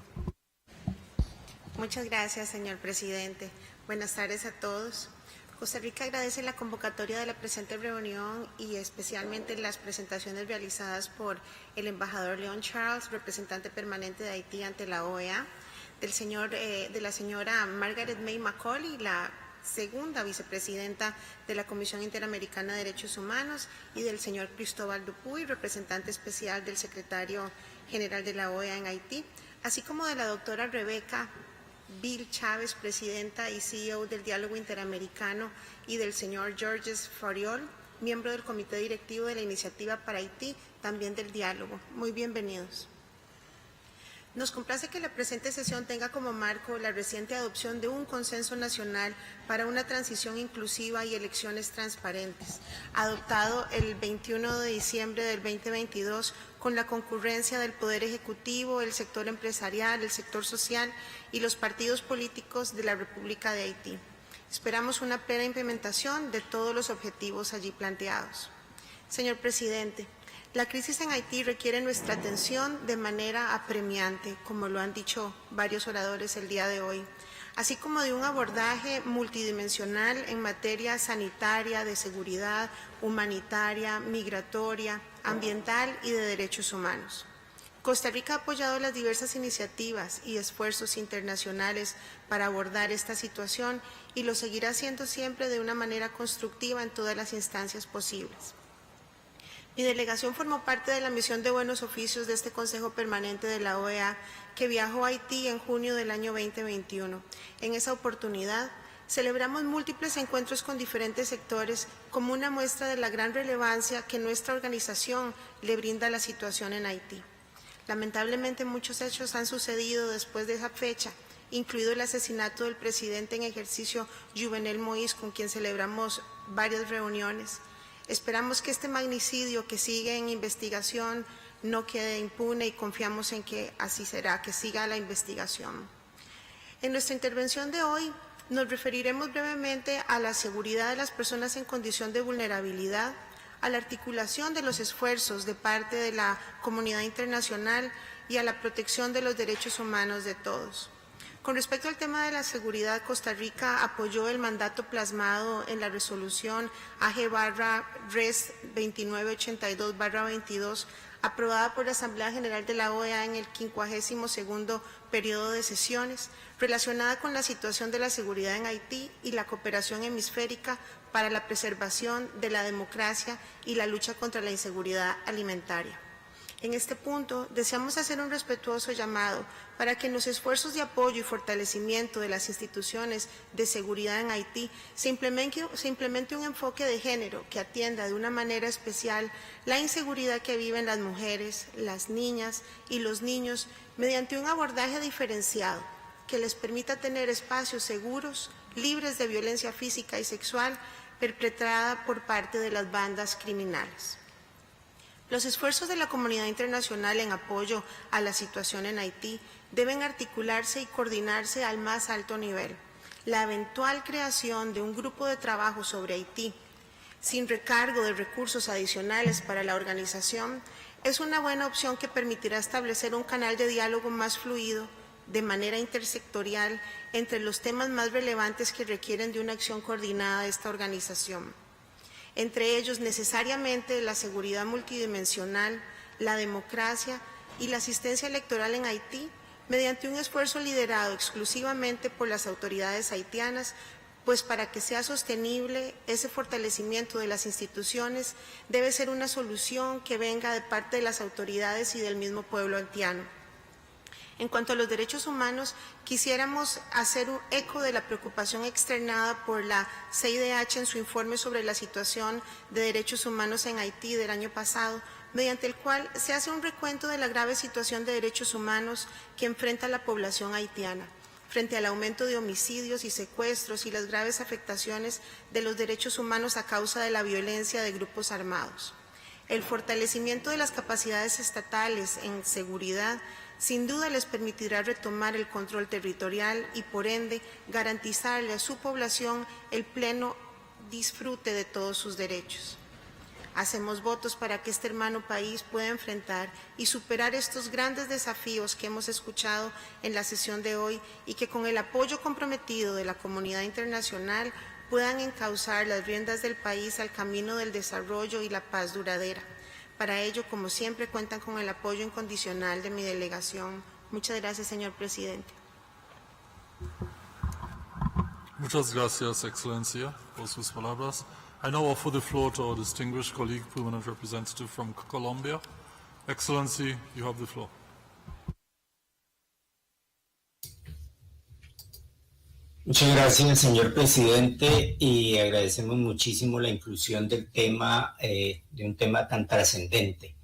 Muchas gracias, señor presidente. Buenas tardes a todos. Costa Rica agradece la convocatoria de la presente reunión y especialmente las presentaciones realizadas por el embajador Leon Charles, representante permanente de Haití ante la OEA, de la señora Margaret May Macaulay, la segunda vicepresidenta de la Comisión Interamericana de Derechos Humanos, y del señor Cristóbal Dupuy, representante especial del secretario general de la OEA en Haití, así como de la doctora Rebeca Bill Chávez, presidenta y CEO del Diálogo Interamericano, y del señor Georges Fariol, miembro del Comité Directivo de la Iniciativa para Haití, también del Diálogo. Muy bienvenidos. Nos complace que la presente sesión tenga como marco la reciente adopción de un consenso nacional para una transición inclusiva y elecciones transparentes, adoptado el 21 de diciembre del 2022 con la concurrencia del Poder Ejecutivo, el sector empresarial, el sector social y los partidos políticos de la República de Haití. Esperamos una plena implementación de todos los objetivos allí planteados. Señor presidente, la crisis en Haití requiere nuestra atención de manera apremiante, como lo han dicho varios oradores el día de hoy, así como de un abordaje multidimensional en materia sanitaria, de seguridad, humanitaria, migratoria, ambiental y de derechos humanos. Costa Rica ha apoyado las diversas iniciativas y esfuerzos internacionales para abordar esta situación y lo seguirá haciendo siempre de una manera constructiva en todas las instancias posibles. Mi delegación formó parte de la misión de buenos oficios de este Consejo Permanente de la OEA que viajó a Haití en junio del año 2021. En esa oportunidad, celebramos múltiples encuentros con diferentes sectores como una muestra de la gran relevancia que nuestra organización le brinda a la situación en Haití. Lamentablemente, muchos hechos han sucedido después de esa fecha, incluido el asesinato del presidente en ejercicio Jovenel Moïse, con quien celebramos varias reuniones. Esperamos que este magnicidio que sigue en investigación no quede impune y confiamos en que así será, que siga la investigación. En nuestra intervención de hoy nos referiremos brevemente a la seguridad de las personas en condición de vulnerabilidad, a la articulación de los esfuerzos de parte de la comunidad internacional y a la protección de los derechos humanos de todos. Con respecto al tema de la seguridad, Costa Rica apoyó el mandato plasmado en la resolución AG/Res 2982/22, aprobada por la Asamblea General de la OEA en el 52º periodo de sesiones, relacionada con la situación de la seguridad en Haití y la cooperación hemisférica para la preservación de la democracia y la lucha contra la inseguridad alimentaria. En este punto, deseamos hacer un respetuoso llamado para que en los esfuerzos de apoyo y fortalecimiento de las instituciones de seguridad en Haití se implemente un enfoque de género que atienda de una manera especial la inseguridad que viven las mujeres, las niñas y los niños mediante un abordaje diferenciado que les permita tener espacios seguros, libres de violencia física y sexual perpetrada por parte de las bandas criminales. Los esfuerzos de la comunidad internacional en apoyo a la situación en Haití deben articularse y coordinarse al más alto nivel. La eventual creación de un grupo de trabajo sobre Haití, sin recargo de recursos adicionales para la organización, es una buena opción que permitirá establecer un canal de diálogo más fluido, de manera intersectorial, entre los temas más relevantes que requieren de una acción coordinada de esta organización. Entre ellos, necesariamente, la seguridad multidimensional, la democracia y la asistencia electoral en Haití, mediante un esfuerzo liderado exclusivamente por las autoridades haitianas, pues para que sea sostenible ese fortalecimiento de las instituciones debe ser una solución que venga de parte de las autoridades y del mismo pueblo haitiano. En cuanto a los derechos humanos, quisiéramos hacer un eco de la preocupación externada por la CIDH en su informe sobre la situación de derechos humanos en Haití del año pasado, mediante el cual se hace un recuento de la grave situación de derechos humanos que enfrenta la población haitiana, frente al aumento de homicidios y secuestros y las graves afectaciones de los derechos humanos a causa de la violencia de grupos armados. El fortalecimiento de las capacidades estatales en seguridad sin duda les permitirá retomar el control territorial y, por ende, garantizarle a su población el pleno disfrute de todos sus derechos. Hacemos votos para que este hermano país pueda enfrentar y superar estos grandes desafíos que hemos escuchado en la sesión de hoy y que con el apoyo comprometido de la comunidad internacional puedan encauzar las riendas del país al camino del desarrollo y la paz duradera. Para ello, como siempre, cuentan con el apoyo incondicional de mi delegación. Muchas gracias, señor presidente.
Muchas gracias, Excellencia, por sus palabras. I now offer the floor to our distinguished colleague, permanent representative from Colombia. Excellency, you have the floor.
Muchas gracias, señor presidente, y agradecemos muchísimo la inclusión del tema, de un tema tan trascendente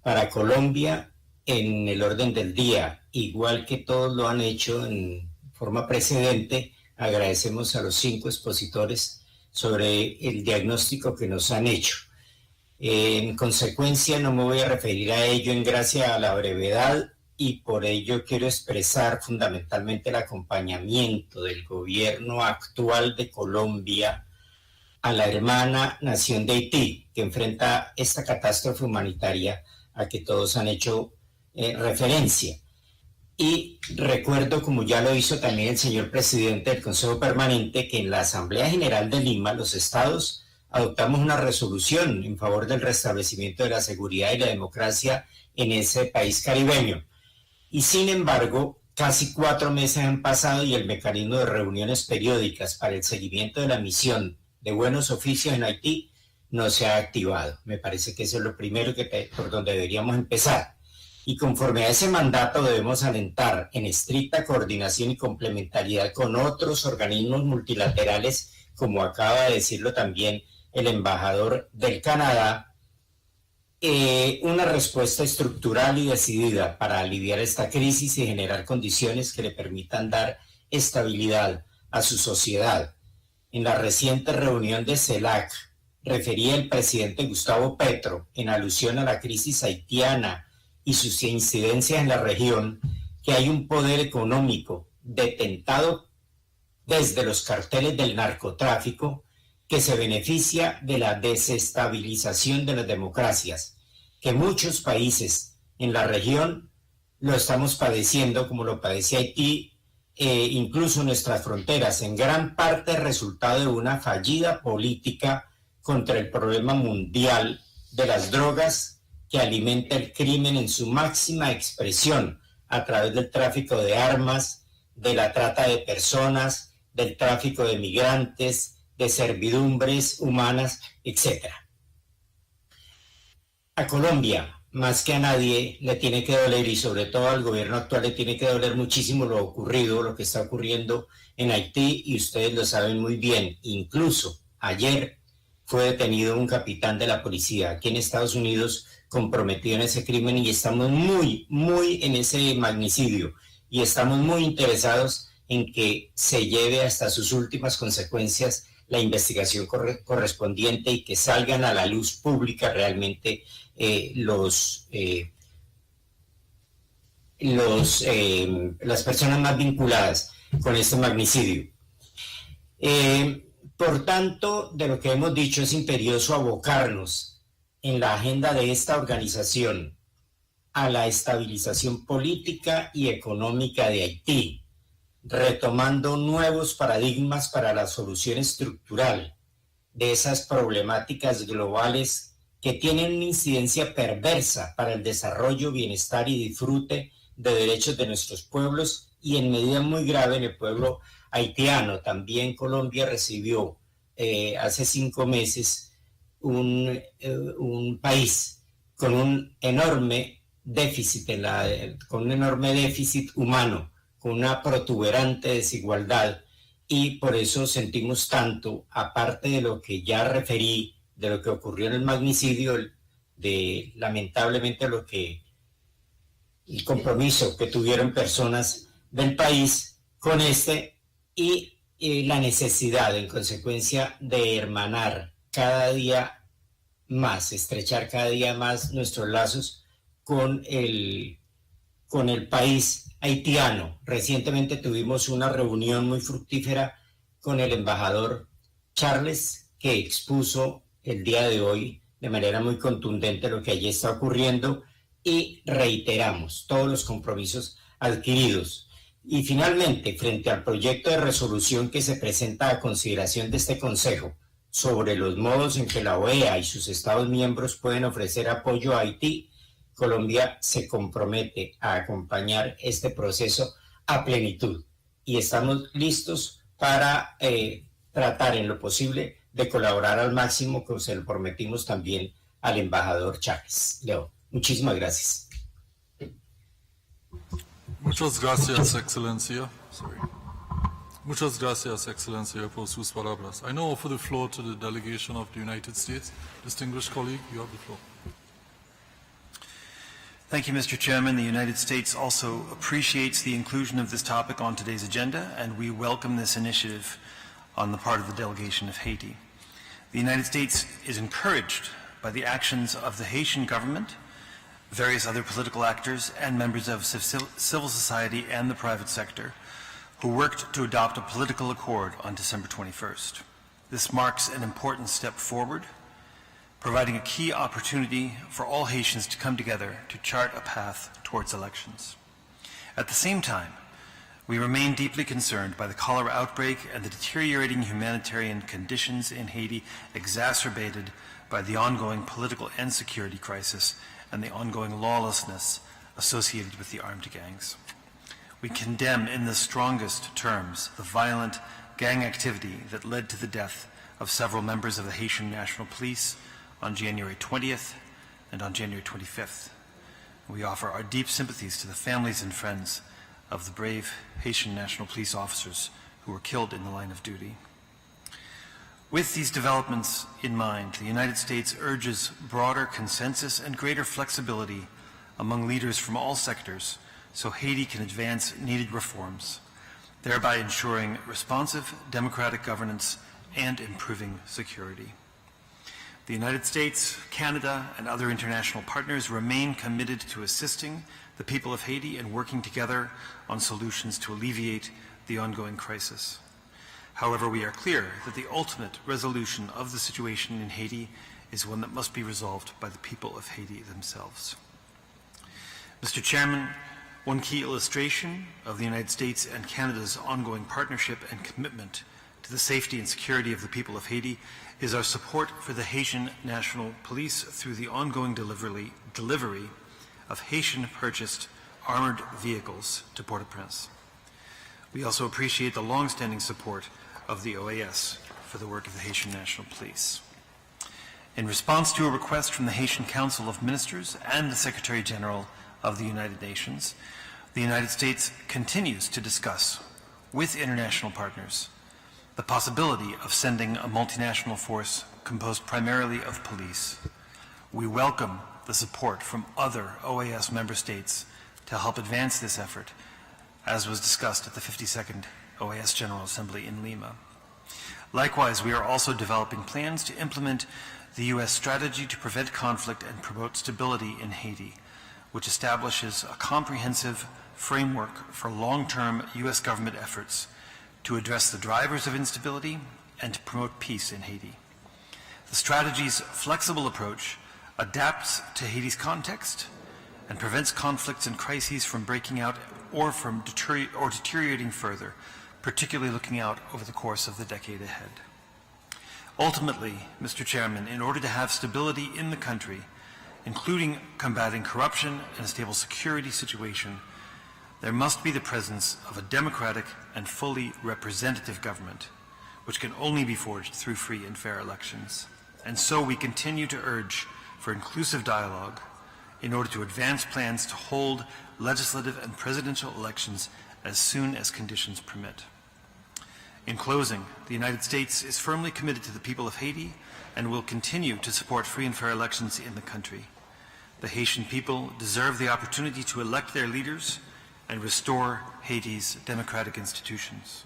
para Colombia en el orden del día. Igual que todos lo han hecho en forma precedente, agradecemos a los 5 expositores sobre el diagnóstico que nos han hecho. En consecuencia, no me voy a referir a ello en gracia a la brevedad, y por ello quiero expresar fundamentalmente el acompañamiento del gobierno actual de Colombia a la hermana nación de Haití, que enfrenta esta catástrofe humanitaria a que todos han hecho referencia. Y recuerdo, como ya lo hizo también el señor presidente del Consejo Permanente, que en la Asamblea General de Lima, los estados adoptamos una resolución en favor del restablecimiento de la seguridad y la democracia en ese país caribeño. Y sin embargo, casi 4 meses han pasado y el mecanismo de reuniones periódicas para el seguimiento de la misión de buenos oficios en Haití no se ha activado. Me parece que eso es lo primero por donde deberíamos empezar. Y conforme a ese mandato debemos alentar en estricta coordinación y complementariedad con otros organismos multilaterales, como acaba de decirlo también el embajador del Canadá, una respuesta estructural y decidida para aliviar esta crisis y generar condiciones que le permitan dar estabilidad a su sociedad. En la reciente reunión de CELAC, refería el presidente Gustavo Petro, en alusión a la crisis haitiana y sus incidencias en la región, que hay un poder económico detentado desde los carteles del narcotráfico que se beneficia de la desestabilización de las democracias, que muchos países en la región lo estamos padeciendo, como lo padece Haití, incluso nuestras fronteras, en gran parte resultado de una fallida política contra el problema mundial de las drogas, que alimenta el crimen en su máxima expresión a través del tráfico de armas, de la trata de personas, del tráfico de migrantes, de servidumbres humanas, etc. A Colombia, más que a nadie, le tiene que doler, y sobre todo al gobierno actual le tiene que doler muchísimo lo ocurrido, lo que está ocurriendo en Haití, y ustedes lo saben muy bien. Incluso ayer fue detenido un capitán de la policía aquí en Estados Unidos comprometido en ese crimen, y estamos muy en ese magnicidio, y estamos muy interesados en que se lleve hasta sus últimas consecuencias la investigación correspondiente y que salgan a la luz pública realmente las personas más vinculadas con este magnicidio. Por tanto, de lo que hemos dicho, es imperioso abocarnos en la agenda de esta organización a la estabilización política y económica de Haití, retomando nuevos paradigmas para la solución estructural de esas problemáticas globales que tienen una incidencia perversa para el desarrollo, bienestar y disfrute de derechos de nuestros pueblos y en medida muy grave en el pueblo haitiano. También Colombia recibió hace 5 meses un país con un enorme déficit humano, con una protuberante desigualdad, y por eso sentimos tanto, aparte de lo que ya referí, de lo que ocurrió en el magnicidio, de lamentablemente el compromiso que tuvieron personas del país con y la necesidad, en consecuencia, de hermanar cada día más, estrechar cada día más nuestros lazos con el país haitiano. Recientemente tuvimos una reunión muy fructífera con el embajador Charles, que expuso el día de hoy de manera muy contundente lo que allí está ocurriendo, y reiteramos todos los compromisos adquiridos. Y finalmente, frente al proyecto de resolución que se presenta a consideración de este Consejo sobre los modos en que la OEA y sus Estados miembros pueden ofrecer apoyo a Haití, Colombia se compromete a acompañar este proceso a plenitud y estamos listos para tratar en lo posible de colaborar al máximo, como se lo prometimos también al embajador Chávez. Leo, muchísimas gracias.
Muchas gracias, Excelencia. Muchas gracias, Excelencia, por sus palabras. I now offer the floor to the delegation of the United States. Distinguished colleague, you have the floor.
Thank you, Mr. Chairman. The United States also appreciates the inclusion of this topic on today's agenda, and we welcome this initiative on the part of the delegation of Haiti. The United States is encouraged by the actions of the Haitian government, various other political actors, and members of civil society and the private sector who worked to adopt a political accord on December 21st. This marks an important step forward, providing a key opportunity for all Haitians to come together to chart a path towards elections. At the same time, we remain deeply concerned by the cholera outbreak and the deteriorating humanitarian conditions in Haiti, exacerbated by the ongoing political and security crisis and the ongoing lawlessness associated with the armed gangs. We condemn in the strongest terms the violent gang activity that led to the death of several members of the Haitian National Police on January 20th and on January 25th. We offer our deep sympathies to the families and friends of the brave Haitian National Police officers who were killed in the line of duty. With these developments in mind, the United States urges broader consensus and greater flexibility among leaders from all sectors so Haiti can advance needed reforms, thereby ensuring responsive democratic governance and improving security. The United States, Canada, and other international partners remain committed to assisting the people of Haiti and working together on solutions to alleviate the ongoing crisis. However, we are clear that the ultimate resolution of the situation in Haiti is one that must be resolved by the people of Haiti themselves. Mr. Chairman, one key illustration of the United States and Canada's ongoing partnership and commitment to the safety and security of the people of Haiti is our support for the Haitian National Police through the ongoing delivery of Haitian-purchased armored vehicles to Port-au-Prince. We also appreciate the long-standing support of the OAS for the work of the Haitian National Police. In response to a request from the Haitian Council of Ministers and the Secretary General of the United Nations, the United States continues to discuss with international partners the possibility of sending a multinational force composed primarily of police. We welcome the support from other OAS member states to help advance this effort, as was discussed at the 52nd OAS General Assembly in Lima. Likewise, we are also developing plans to implement the U.S. strategy to prevent conflict and promote stability in Haiti, which establishes a comprehensive framework for long-term U.S. government efforts to address the drivers of instability and to promote peace in Haiti. The strategy's flexible approach adapts to Haiti's context and prevents conflicts and crises from breaking out or from deteriorating further, particularly looking out over the course of the decade ahead. Ultimately, Mr. Chairman, in order to have stability in the country, including combating corruption and a stable security situation, there must be the presence of a democratic and fully representative government, which can only be forged through free and fair elections. And so we continue to urge for inclusive dialogue in order to advance plans to hold legislative and presidential elections as soon as conditions permit. In closing, the United States is firmly committed to the people of Haiti and will continue to support free and fair elections in the country. The Haitian people deserve the opportunity to elect their leaders and restore Haiti's democratic institutions.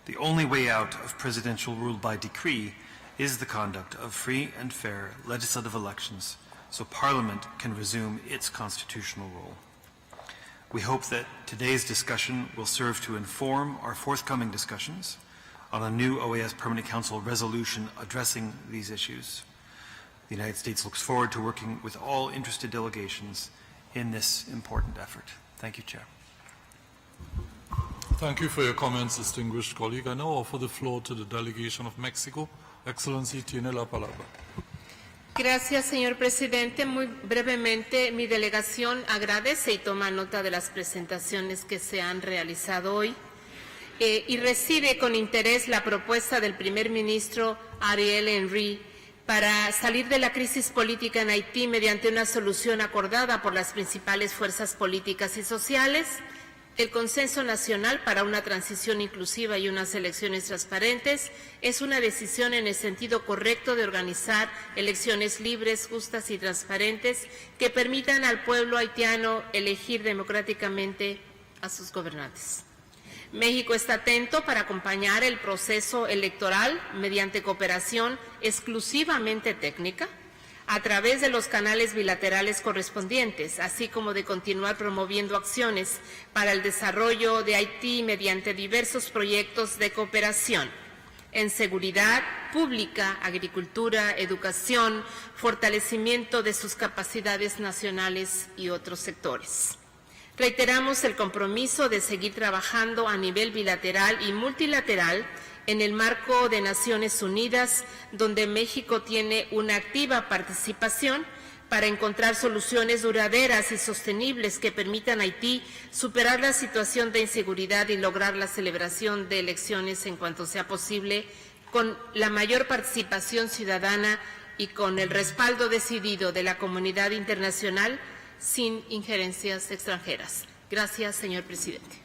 The only way out of presidential rule by decree is the conduct of free and fair legislative elections so Parliament can resume its constitutional role. We hope that today's discussion will serve to inform our forthcoming discussions on a new OAS Permanent Council resolution addressing these issues. The United States looks forward to working with all interested delegations in this important effort. Thank you, Chair.
Thank you for your comments, distinguished colleague. I now offer the floor to the delegation of Mexico. Excellency, tiene la palabra.
Gracias, señor presidente. Muy brevemente, mi delegación agradece y toma nota de las presentaciones que se han realizado hoy y recibe con interés la propuesta del primer ministro Ariel Henry para salir de la crisis política en Haití mediante una solución acordada por las principales fuerzas políticas y sociales, el consenso nacional para una transición inclusiva y unas elecciones transparentes. Es una decisión en el sentido correcto de organizar elecciones libres, justas y transparentes que permitan al pueblo haitiano elegir democráticamente a sus gobernantes. México está atento para acompañar el proceso electoral mediante cooperación exclusivamente técnica a través de los canales bilaterales correspondientes, así como de continuar promoviendo acciones para el desarrollo de Haití mediante diversos proyectos de cooperación en seguridad pública, agricultura, educación, fortalecimiento de sus capacidades nacionales y otros sectores. Reiteramos el compromiso de seguir trabajando a nivel bilateral y multilateral en el marco de Naciones Unidas, donde México tiene una activa participación para encontrar soluciones duraderas y sostenibles que permitan a Haití superar la situación de inseguridad y lograr la celebración de elecciones en cuanto sea posible, con la mayor participación ciudadana y con el respaldo decidido de la comunidad internacional, sin injerencias extranjeras. Gracias, señor presidente.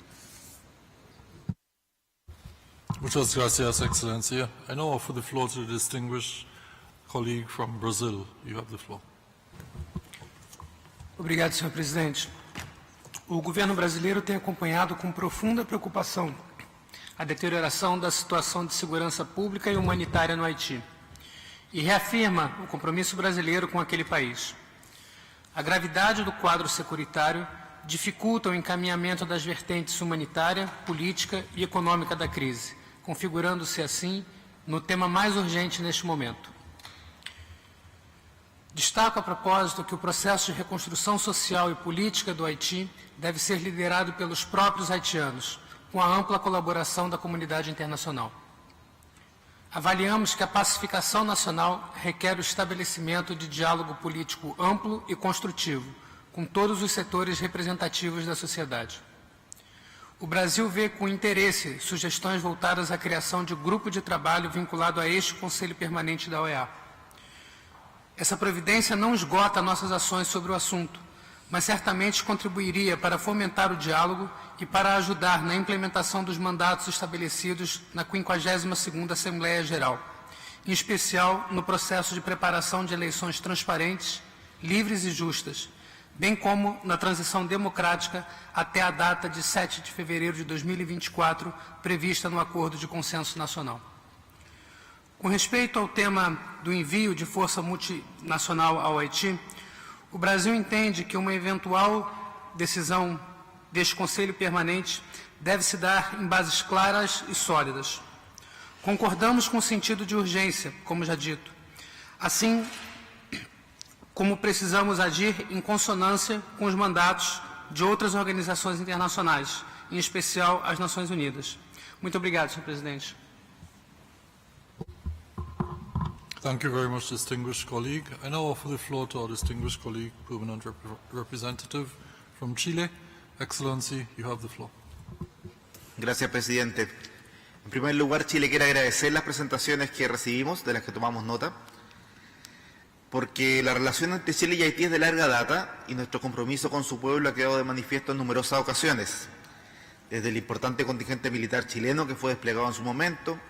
Muchas gracias, Excellency. I now offer the floor to the distinguished colleague from Brazil. You have the floor.
Obrigado, senhor presidente. O governo brasileiro tem acompanhado com profunda preocupação a deterioração da situação de segurança pública e humanitária no Haiti e reafirma o compromisso brasileiro com aquele país. A gravidade do quadro securitário dificulta o encaminhamento das vertentes humanitária, política e econômica da crise, configurando-se assim no tema mais urgente neste momento. Destaco a propósito que o processo de reconstrução social e política do Haiti deve ser liderado pelos próprios haitianos, com a ampla colaboração da comunidade internacional. Avaliamos que a pacificação nacional requer o estabelecimento de diálogo político amplo e construtivo, com todos os setores representativos da sociedade. O Brasil vê com interesse sugestões voltadas à criação de grupo de trabalho vinculado a este Conselho Permanente da OEA. Essa providência não esgota nossas ações sobre o assunto, mas certamente contribuiria para fomentar o diálogo e para ajudar na implementação dos mandatos estabelecidos na 52ª Assembleia Geral, em especial no processo de preparação de eleições transparentes, livres e justas, bem como na transição democrática até a data de 7 de fevereiro de 2024, prevista no Acordo de Consenso Nacional. Com respeito ao tema do envio de força multinacional ao Haiti, o Brasil entende que uma eventual decisão deste Conselho Permanente deve se dar em bases claras e sólidas. Concordamos com o sentido de urgência, como já dito, assim como precisamos agir em consonância com os mandatos de outras organizações internacionais, em especial as Nações Unidas. Muito obrigado, Sr. Presidente.
Thank you very much, distinguished colleague. I now offer the floor to our distinguished colleague, permanent representative from Chile. Excellency, you have the floor.
Gracias, presidente. En primer lugar, Chile quiere agradecer las presentaciones que recibimos, de las que tomamos nota, porque la relación entre Chile y Haití es de larga data y nuestro compromiso con su pueblo ha quedado de manifiesto en numerosas ocasiones, desde el importante contingente militar chileno que fue desplegado en su momento,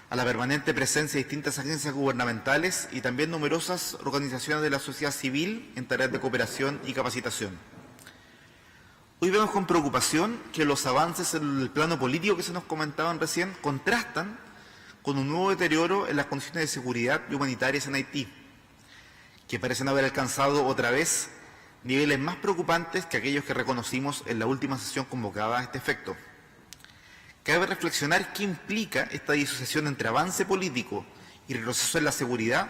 a la permanente presencia de distintas agencias gubernamentales y también numerosas organizaciones de la sociedad civil en tareas de cooperación y capacitación. Hoy vemos con preocupación que los avances en el plano político que se nos comentaban recién contrastan con un nuevo deterioro en las condiciones de seguridad y humanitarias en Haití, que parecen haber alcanzado otra vez niveles más preocupantes que aquellos que reconocimos en la última sesión convocada a este efecto. Cabe reflexionar qué implica esta disociación entre avance político y retroceso en la seguridad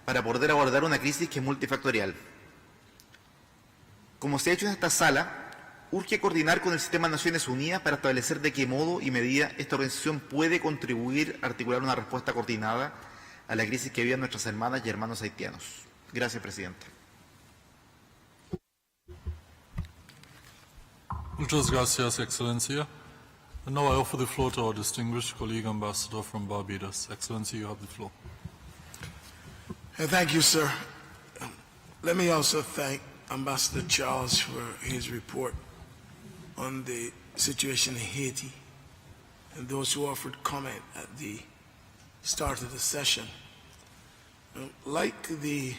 para poder abordar una crisis que es multifactorial. Como se ha hecho en esta sala, urge coordinar con el sistema de Naciones Unidas para establecer de qué modo y medida esta organización puede contribuir a articular una respuesta coordinada a la crisis que viven nuestras hermanas y hermanos haitianos. Gracias, presidente.
Muchas gracias, Excellencia. And now I offer the floor to our distinguished colleague ambassador from Barbados. Excellency, you have the floor.
Thank you, sir. Let me also thank Ambassador Charles for his report on the situation in Haiti and those who offered comment at the start of the session. Like the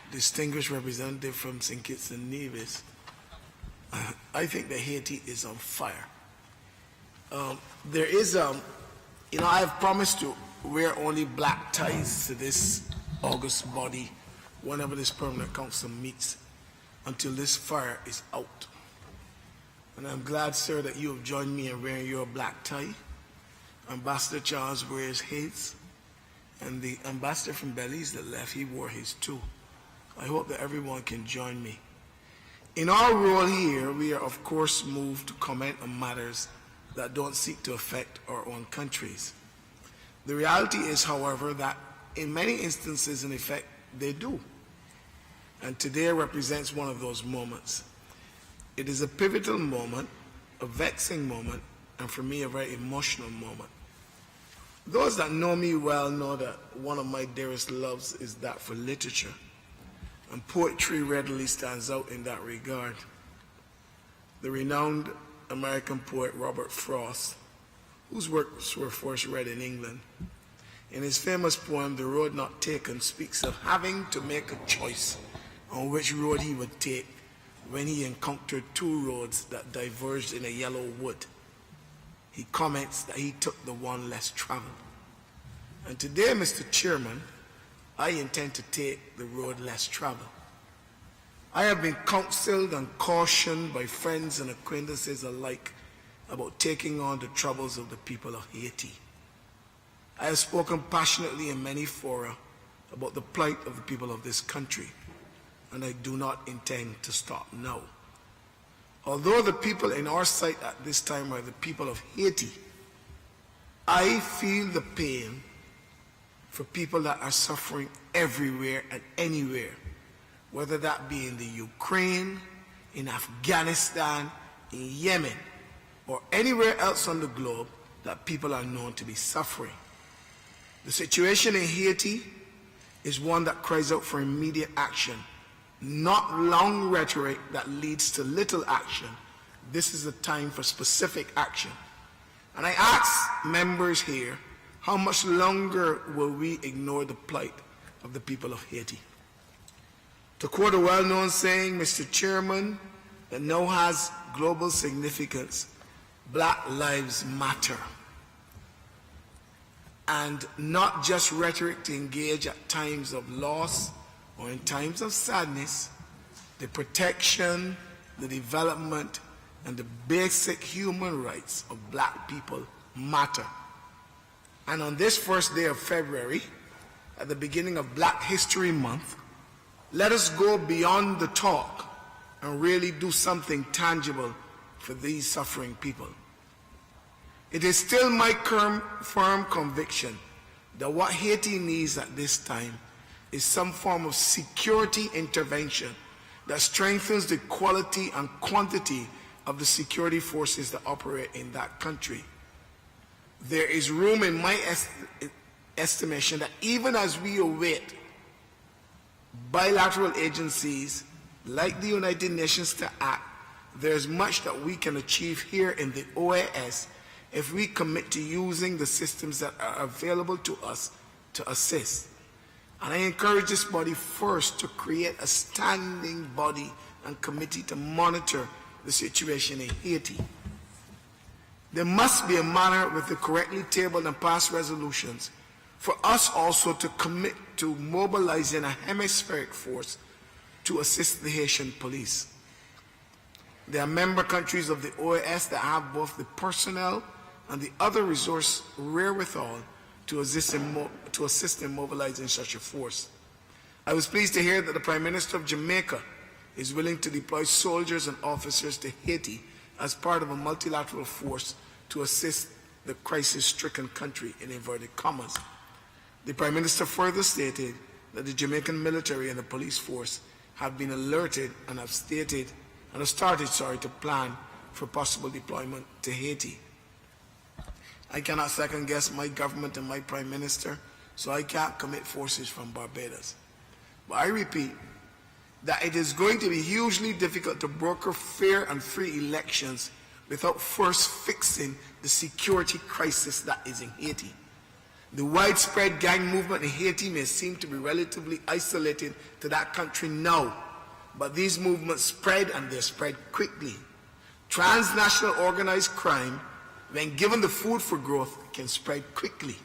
distinguished representative from St. Kitts and Nevis, I think that Haiti is on fire. There is, I have promised to wear only black ties to this August body whenever this permanent council meets until this fire is out. And I'm glad, sir, that you have joined me in wearing your black tie. Ambassador Charles wears his, and the ambassador from Belize that left, he wore his too. I hope that everyone can join me. In our role here, we are of course moved to comment on matters that don't seek to affect our own countries. The reality is, however, that in many instances, in effect, they do. And today represents one of those moments. It is a pivotal moment, a vexing moment, and for me, a very emotional moment. Those that know me well know that one of my dearest loves is that for literature, and poetry readily stands out in that regard. The renowned American poet Robert Frost, whose works were first read in England, in his famous poem, The Road Not Taken, speaks of having to make a choice on which road he would take when he encountered two roads that diverged in a yellow wood. He comments that he took the one less traveled. And today, Mr. Chairman, I intend to take the road less traveled. I have been counseled and cautioned by friends and acquaintances alike about taking on the troubles of the people of Haiti. I have spoken passionately in many fora about the plight of the people of this country, and I do not intend to stop now. Although the people in our sight at this time are the people of Haiti, I feel the pain for people that are suffering everywhere and anywhere, whether that be in the Ukraine, in Afghanistan, in Yemen, or anywhere else on the globe that people are known to be suffering. The situation in Haiti is one that cries out for immediate action, not long rhetoric that leads to little action. This is a time for specific action. And I ask members here, how much longer will we ignore the plight of the people of Haiti? To quote a well-known saying, Mr. Chairman, that now has global significance, Black Lives Matter. and not just rhetoric to engage at times of loss or in times of sadness. The protection, the development, and the basic human rights of black people matter. And on this first day of February, at the beginning of Black History Month, let us go beyond the talk and really do something tangible for these suffering people. It is still my firm conviction that what Haiti needs at this time is some form of security intervention that strengthens the quality and quantity of the security forces that operate in that country. There is room in my estimation that even as we await bilateral agencies like the United Nations to act, there's much that we can achieve here in the OAS if we commit to using the systems that are available to us to assist. And I encourage this body first to create a standing body and committee to monitor the situation in Haiti. There must be a manner with the correctly tabled and passed resolutions for us also to commit to mobilizing a hemispheric force to assist the Haitian police. There are member countries of the OAS that have both the personnel and the other resource wherewithal to assist in mobilizing such a force. I was pleased to hear that the Prime Minister of Jamaica is willing to deploy soldiers and officers to Haiti as part of a multilateral force to assist the crisis-stricken country, in inverted commas. The Prime Minister further stated that the Jamaican military and the police force have been alerted and have started to plan for possible deployment to Haiti. I cannot second guess my government and my Prime Minister, so I can't commit forces from Barbados. But I repeat that it is going to be hugely difficult to broker fair and free elections without first fixing the security crisis that is in Haiti. The widespread gang movement in Haiti may seem to be relatively isolated to that country now, but these movements spread, and they spread quickly. Transnational organized crime, when given the food for growth, can spread quickly.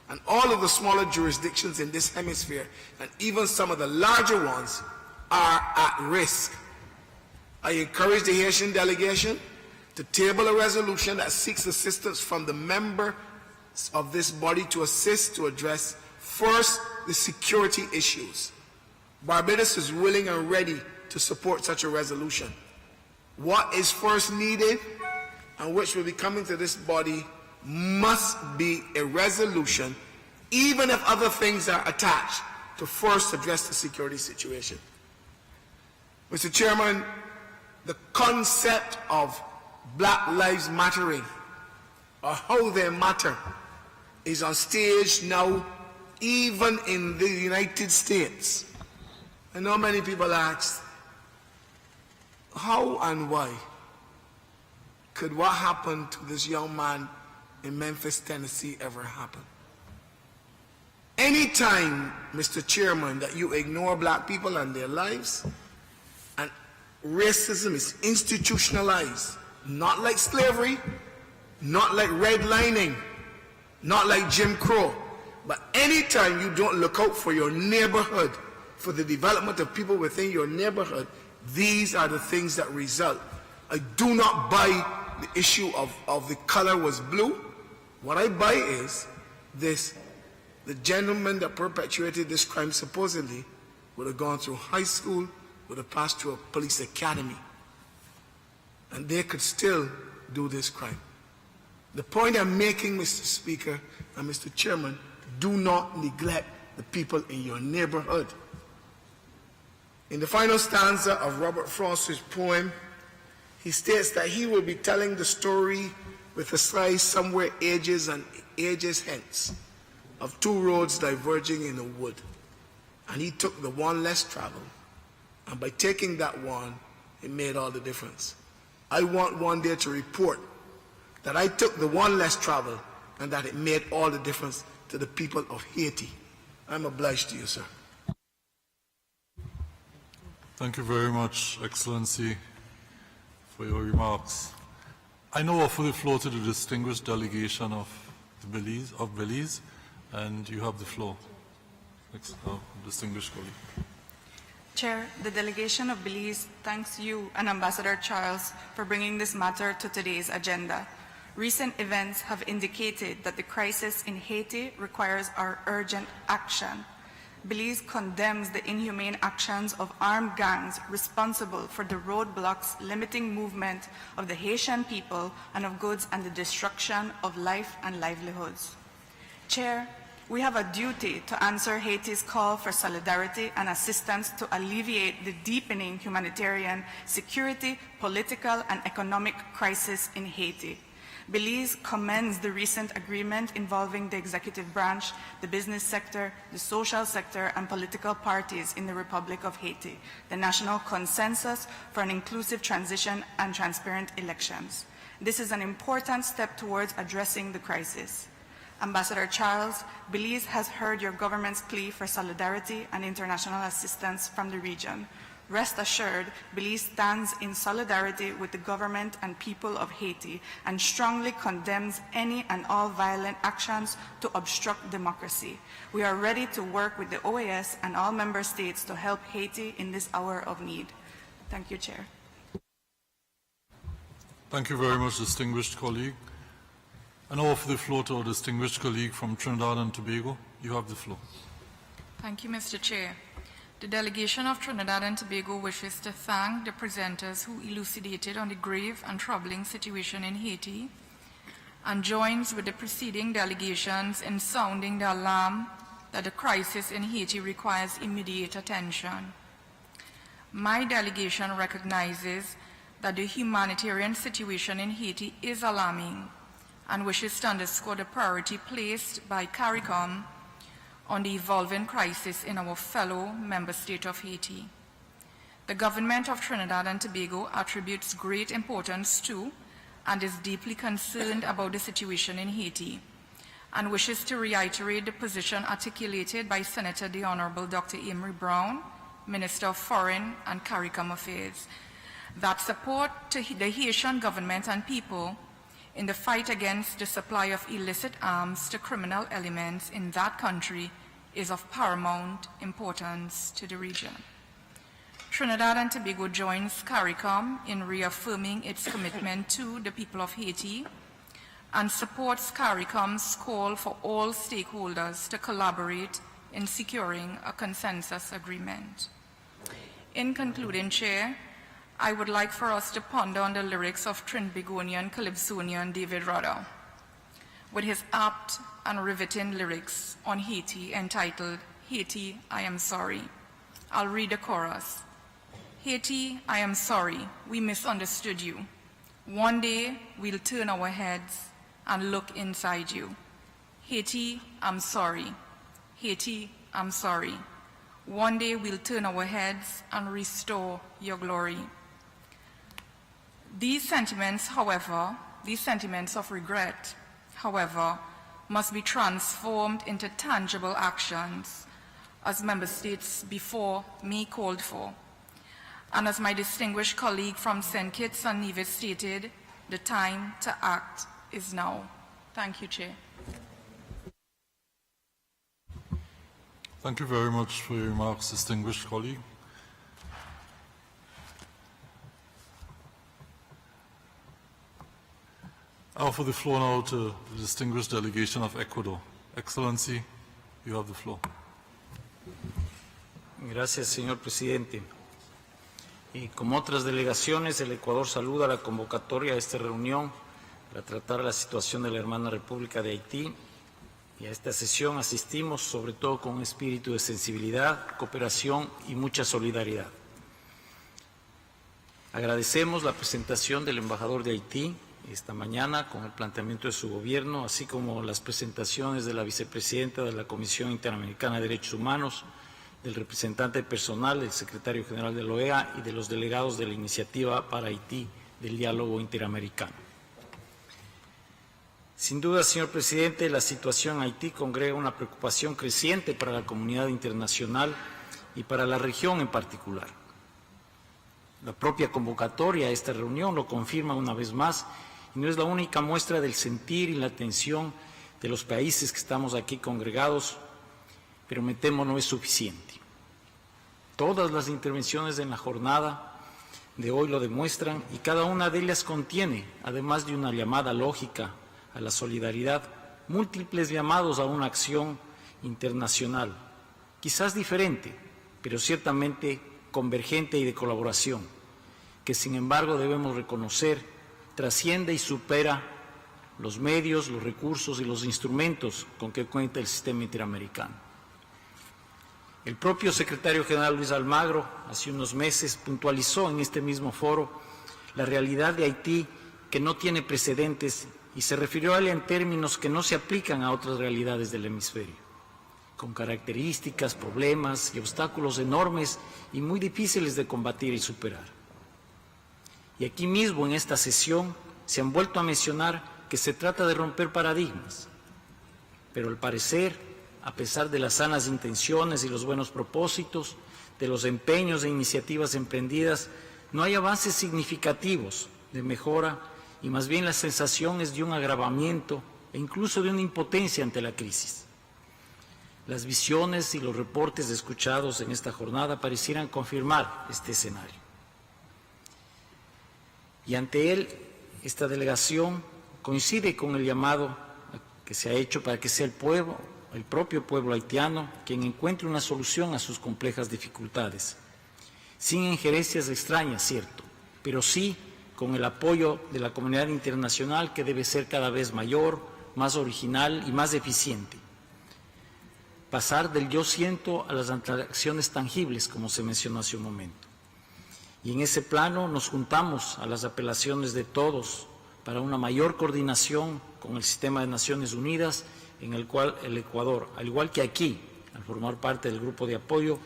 And all of the smaller jurisdictions in this hemisphere, and even some of the larger ones, are at risk. I encourage the Haitian delegation to table a resolution that seeks assistance from the members of this body to assist to address first the security issues. Barbados is willing and ready to support such a resolution. What is first needed, and which will be coming to this body, must be a resolution, even if other things are attached, to first address the security situation. Mr. Chairman, the concept of Black Lives Mattering, or how they matter, is on stage now, even in the United States. I know many people ask, how and why could what happened to this young man in Memphis, Tennessee ever happen? Anytime, Mr. Chairman, that you ignore black people and their lives, and racism is institutionalized, not like slavery, not like redlining, not like Jim Crow, but anytime you don't look out for your neighborhood, for the development of people within your neighborhood, these are the things that result. I do not buy the issue of the color was blue. What I buy is this: the gentleman that perpetuated this crime supposedly would have gone through high school, would have passed through a police academy, and they could still do this crime. The point I'm making, Mr. Speaker and Mr. Chairman, do not neglect the people in your neighborhood. In the final stanza of Robert Frost's poem, he states that he will be telling the story with a slice somewhere ages and ages hence of two roads diverging in a wood. And he took the one less traveled, and by taking that one, it made all the difference. I want one day to report that I took the one less traveled and that it made all the difference to the people of Haiti. I'm obliged to you, sir.
Thank you very much, Excellency, for your remarks. I now offer the floor to the distinguished delegation of Belize, and you have the floor. Distinguished colleague.
Chair, the delegation of Belize thanks you and Ambassador Charles for bringing this matter to today's agenda. Recent events have indicated that the crisis in Haiti requires our urgent action. Belize condemns the inhumane actions of armed gangs responsible for the roadblocks limiting movement of the Haitian people and of goods and the destruction of life and livelihoods. Chair, we have a duty to answer Haiti's call for solidarity and assistance to alleviate the deepening humanitarian, security, political, and economic crisis in Haiti. Belize commends the recent agreement involving the executive branch, the business sector, the social sector, and political parties in the Republic of Haiti, the national consensus for an inclusive transition and transparent elections. This is an important step towards addressing the crisis. Ambassador Charles, Belize has heard your government's plea for solidarity and international assistance from the region. Rest assured, Belize stands in solidarity with the government and people of Haiti and strongly condemns any and all violent actions to obstruct democracy. We are ready to work with the OAS and all member states to help Haiti in this hour of need. Thank you, Chair.
Thank you very much, distinguished colleague. I now offer the floor to our distinguished colleague from Trinidad and Tobago. You have the floor.
Thank you, Mr. Chair. The delegation of Trinidad and Tobago wishes to thank the presenters who elucidated on the grave and troubling situation in Haiti and joins with the preceding delegations in sounding the alarm that the crisis in Haiti requires immediate attention. My delegation recognizes that the humanitarian situation in Haiti is alarming and wishes to underscore the priority placed by CARICOM on the evolving crisis in our fellow member state of Haiti. The government of Trinidad and Tobago attributes great importance to and is deeply concerned about the situation in Haiti and wishes to reiterate the position articulated by Senator the Honorable Dr. Amory Brown, Minister of Foreign and CARICOM Affairs, that support to the Haitian government and people in the fight against the supply of illicit arms to criminal elements in that country is of paramount importance to the region. Trinidad and Tobago joins CARICOM in reaffirming its commitment to the people of Haiti and supports CARICOM's call for all stakeholders to collaborate in securing a consensus agreement. In concluding, Chair, I would like for us to ponder on the lyrics of Trinbagonian Calypsonian David Rudder, with his apt and riveting lyrics on Haiti entitled, Haiti, I Am Sorry. I'll read the chorus. Haiti, I am sorry, we misunderstood you. One day, we'll turn our heads and look inside you. Haiti, I'm sorry. Haiti, I'm sorry. One day, we'll turn our heads and restore your glory. These sentiments, however, these sentiments of regret, however, must be transformed into tangible actions, as member states before me called for. And as my distinguished colleague from St. Kitts and Nevis stated, the time to act is now. Thank you, Chair.
Thank you very much for your remarks, distinguished colleague. I offer the floor now to the distinguished delegation of Ecuador. Excellency, you have the floor.
Gracias, señor presidente. Y como otras delegaciones, el Ecuador saluda la convocatoria a esta reunión para tratar la situación de la hermana República de Haití. Y a esta sesión asistimos sobre todo con un espíritu de sensibilidad, cooperación y mucha solidaridad. Agradecemos la presentación del embajador de Haití esta mañana con el planteamiento de su gobierno, así como las presentaciones de la vicepresidenta de la Comisión Interamericana de Derechos Humanos, del representante personal, del secretario general de la OEA y de los delegados de la Iniciativa para Haití del Diálogo Interamericano. Sin duda, señor presidente, la situación en Haití congrega una preocupación creciente para la comunidad internacional y para la región en particular. La propia convocatoria a esta reunión lo confirma una vez más y no es la única muestra del sentir y la atención de los países que estamos aquí congregados, pero me temo no es suficiente. Todas las intervenciones en la jornada de hoy lo demuestran y cada una de ellas contiene, además de una llamada lógica a la solidaridad, múltiples llamados a una acción internacional, quizás diferente, pero ciertamente convergente y de colaboración, que sin embargo debemos reconocer trasciende y supera los medios, los recursos y los instrumentos con que cuenta el sistema interamericano. El propio secretario general Luis Almagro, hace unos meses, puntualizó en este mismo foro la realidad de Haití que no tiene precedentes y se refirió a ella en términos que no se aplican a otras realidades del hemisferio, con características, problemas y obstáculos enormes y muy difíciles de combatir y superar. Y aquí mismo en esta sesión se han vuelto a mencionar que se trata de romper paradigmas, pero al parecer, a pesar de las sanas intenciones y los buenos propósitos, de los empeños e iniciativas emprendidas, no hay avances significativos de mejora y más bien la sensación es de un agravamiento e incluso de una impotencia ante la crisis. Las visiones y los reportes escuchados en esta jornada parecieran confirmar este escenario. Y ante él, esta delegación coincide con el llamado que se ha hecho para que sea el propio pueblo haitiano quien encuentre una solución a sus complejas dificultades, sin injerencias extrañas, cierto, pero sí con el apoyo de la comunidad internacional que debe ser cada vez mayor, más original y más eficiente. Pasar del yo siento a las acciones tangibles, como se mencionó hace un momento. Y en ese plano nos juntamos a las apelaciones de todos para una mayor coordinación con el sistema de Naciones Unidas, en el cual el Ecuador, al igual que aquí, al formar parte del grupo de apoyo,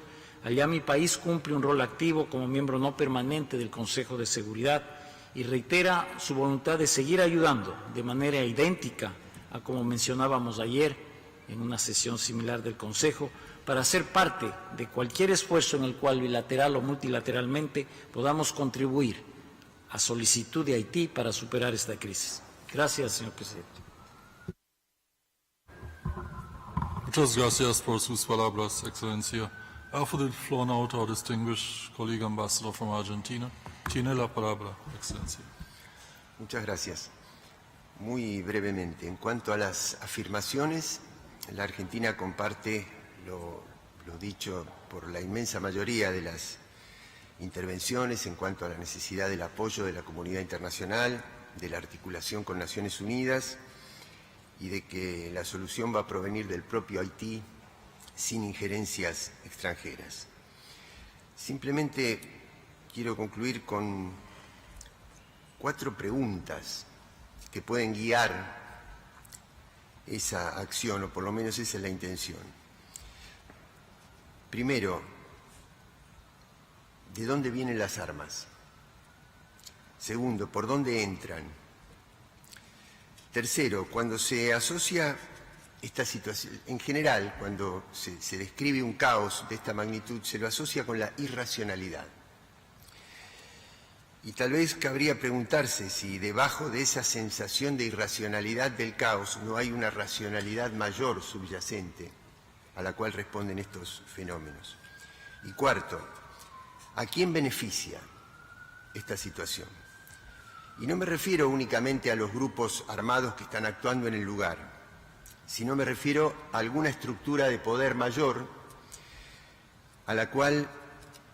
allá mi país cumple un rol activo como miembro no permanente del Consejo de Seguridad y reitera su voluntad de seguir ayudando de manera idéntica a como mencionábamos ayer en una sesión similar del Consejo, para ser parte de cualquier esfuerzo en el cual bilateral o multilateralmente podamos contribuir a solicitud de Haití para superar esta crisis. Gracias, señor presidente.
Muchas gracias por sus palabras, Excelencia. I offer the floor now to our distinguished colleague ambassador from Argentina. Tiene la palabra, Excelencia.
Muchas gracias. Muy brevemente, en cuanto a las afirmaciones, la Argentina comparte lo dicho por la inmensa mayoría de las intervenciones en cuanto a la necesidad del apoyo de la comunidad internacional, de la articulación con Naciones Unidas y de que la solución va a provenir del propio Haití sin injerencias extranjeras. Simplemente quiero concluir con 4 preguntas que pueden guiar esa acción, o por lo menos esa es la intención. Primero, ¿de dónde vienen las armas? Segundo, ¿por dónde entran? Tercero, cuando se asocia esta situación, en general, cuando se describe un caos de esta magnitud, se lo asocia con la irracionalidad. Y tal vez cabría preguntarse si debajo de esa sensación de irracionalidad del caos no hay una racionalidad mayor subyacente a la cual responden estos fenómenos. Y cuarto, ¿a quién beneficia esta situación? Y no me refiero únicamente a los grupos armados que están actuando en el lugar, sino me refiero a alguna estructura de poder mayor a la cual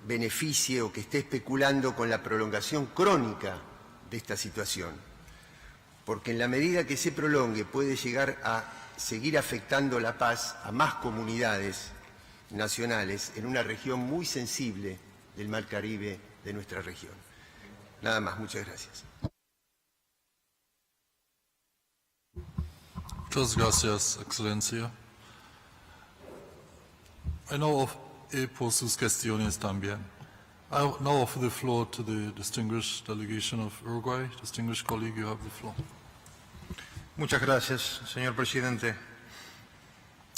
beneficie o que esté especulando con la prolongación crónica de esta situación, porque en la medida que se prolongue puede llegar a seguir afectando la paz a más comunidades nacionales en una región muy sensible del Mar Caribe de nuestra región. Nada más, muchas gracias.
Muchas gracias, Excelencia. I now por sus cuestiones también. I now offer the floor to the distinguished delegation of Uruguay. Distinguished colleague, you have the floor.
Muchas gracias, señor presidente.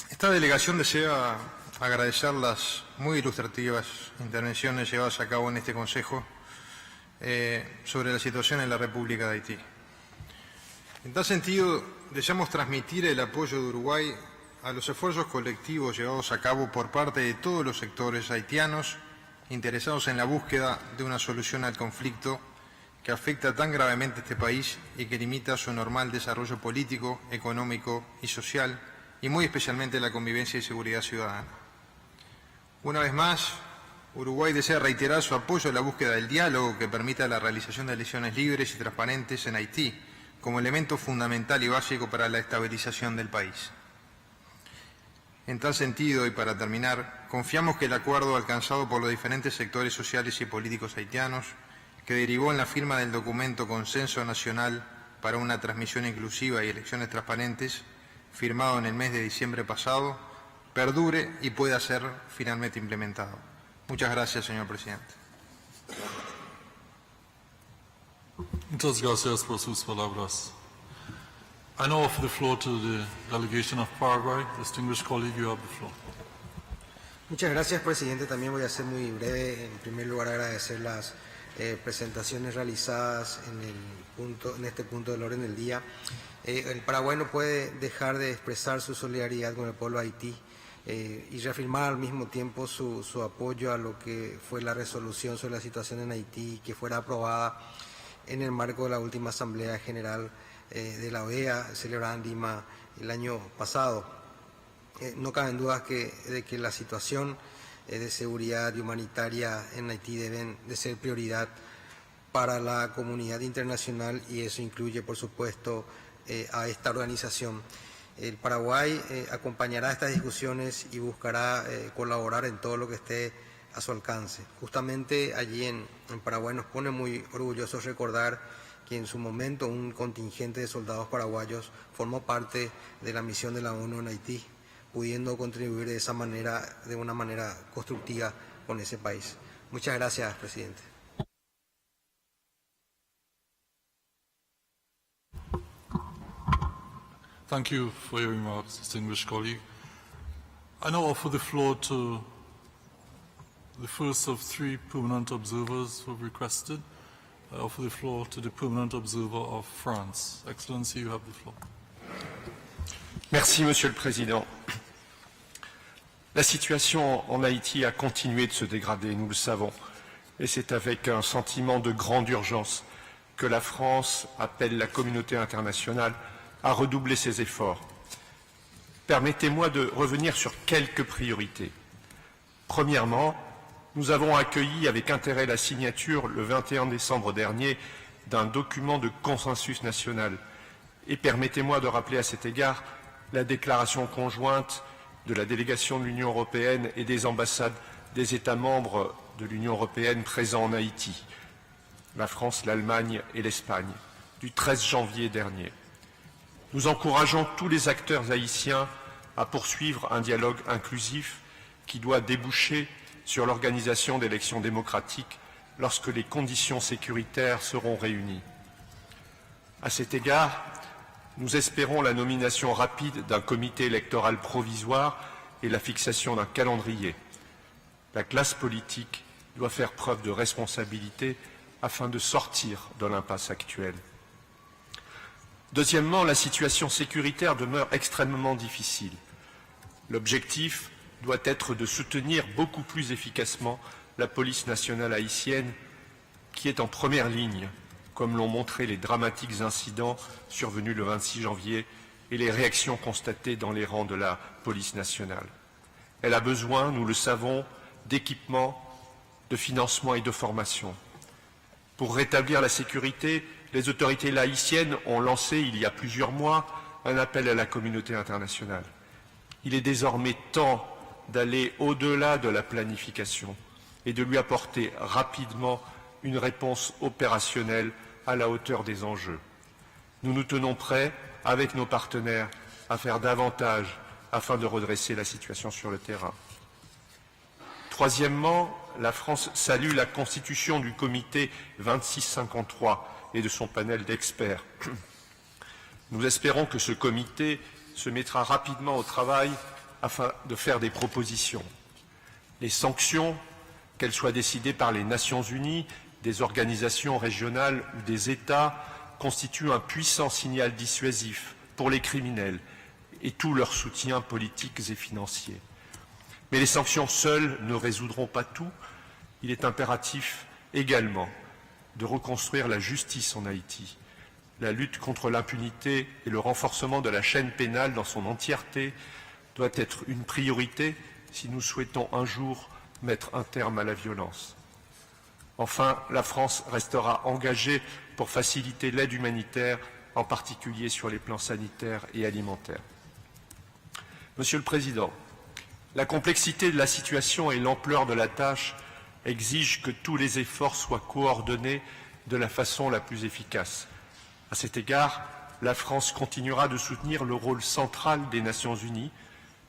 Esta delegación desea agradecer las muy ilustrativas intervenciones llevadas a cabo en este Consejo sobre la situación en la República de Haití. En tal sentido, deseamos transmitir el apoyo de Uruguay a los esfuerzos colectivos llevados a cabo por parte de todos los sectores haitianos interesados en la búsqueda de una solución al conflicto que afecta tan gravemente a este país y que limita su normal desarrollo político, económico y social, y muy especialmente la convivencia y seguridad ciudadana. Una vez más, Uruguay desea reiterar su apoyo a la búsqueda del diálogo que permita la realización de elecciones libres y transparentes en Haití, como elemento fundamental y básico para la estabilización del país. En tal sentido, y para terminar, confiamos que el acuerdo alcanzado por los diferentes sectores sociales y políticos haitianos, que derivó en la firma del documento Consenso Nacional para una transmisión inclusiva y elecciones transparentes, firmado en el mes de diciembre pasado, perdure y pueda ser finalmente implementado. Muchas gracias, señor presidente.
Muchas gracias por sus palabras. I now offer the floor to the delegation of Paraguay. Distinguished colleague, you have the floor.
Muchas gracias, presidente. También voy a ser muy breve. En primer lugar, agradecer las presentaciones realizadas en este punto del orden del día. El Paraguay no puede dejar de expresar su solidaridad con el pueblo de Haití y reafirmar al mismo tiempo su apoyo a lo que fue la resolución sobre la situación en Haití, que fuera aprobada en el marco de la última Asamblea General de la OEA, celebrada en Lima el año pasado. No caben dudas de que la situación de seguridad y humanitaria en Haití deben de ser prioridad para la comunidad internacional, y eso incluye, por supuesto, a esta organización. El Paraguay acompañará estas discusiones y buscará colaborar en todo lo que esté a su alcance. Justamente allí en Paraguay nos pone muy orgullosos recordar que en su momento un contingente de soldados paraguayos formó parte de la misión de la ONU en Haití, pudiendo contribuir de esa manera, de una manera constructiva con ese país. Muchas gracias, presidente.
Thank you for your remarks, distinguished colleague. I now offer the floor to the first of three permanent observers who have requested. I offer the floor to the permanent observer of France. Excellency, you have the floor.
Merci, Monsieur le Président. La situation en Haïti a continué de se dégrader, nous le savons, et c'est avec un sentiment de grande urgence que la France appelle la communauté internationale à redoubler ses efforts. Permettez-moi de revenir sur quelques priorités. Premièrement, nous avons accueilli avec intérêt la signature le 21 décembre dernier d'un document de consensus national. Et permettez-moi de rappeler à cet égard la déclaration conjointe de la délégation de l'Union européenne et des ambassades des États membres de l'Union européenne présents en Haïti, la France, l'Allemagne et l'Espagne, du 13 janvier dernier. Nous encourageons tous les acteurs haïtiens à poursuivre un dialogue inclusif qui doit déboucher sur l'organisation d'élections démocratiques lorsque les conditions sécuritaires seront réunies. À cet égard, nous espérons la nomination rapide d'un comité électoral provisoire et la fixation d'un calendrier. La classe politique doit faire preuve de responsabilité afin de sortir de l'impasse actuelle. Deuxièmement, la situation sécuritaire demeure extrêmement difficile. L'objectif doit être de soutenir beaucoup plus efficacement la police nationale haïtienne qui est en première ligne, comme l'ont montré les dramatiques incidents survenus le 26 janvier et les réactions constatées dans les rangs de la police nationale. Elle a besoin, nous le savons, d'équipements, de financement et de formation. Pour rétablir la sécurité, les autorités haïtiennes ont lancé il y a plusieurs mois un appel à la communauté internationale. Il est désormais temps d'aller au-delà de la planification et de lui apporter rapidement une réponse opérationnelle à la hauteur des enjeux. Nous nous tenons prêts, avec nos partenaires, à faire davantage afin de redresser la situation sur le terrain. Troisièmement, la France salue la constitution du comité 2653 et de son panel d'experts. Nous espérons que ce comité se mettra rapidement au travail afin de faire des propositions. Les sanctions, qu'elles soient décidées par les Nations Unies, des organisations régionales ou des États, constituent un puissant signal dissuasif pour les criminels et tout leur soutien politiques et financiers. Mais les sanctions seules ne résoudront pas tout. Il est impératif également de reconstruire la justice en Haïti. La lutte contre l'impunité et le renforcement de la chaîne pénale dans son entièreté doit être une priorité si nous souhaitons un jour mettre un terme à la violence. Enfin, la France restera engagée pour faciliter l'aide humanitaire, en particulier sur les plans sanitaires et alimentaires. Monsieur le Président, la complexité de la situation et l'ampleur de la tâche exigent que tous les efforts soient coordonnés de la façon la plus efficace. À cet égard, la France continuera de soutenir le rôle central des Nations Unies,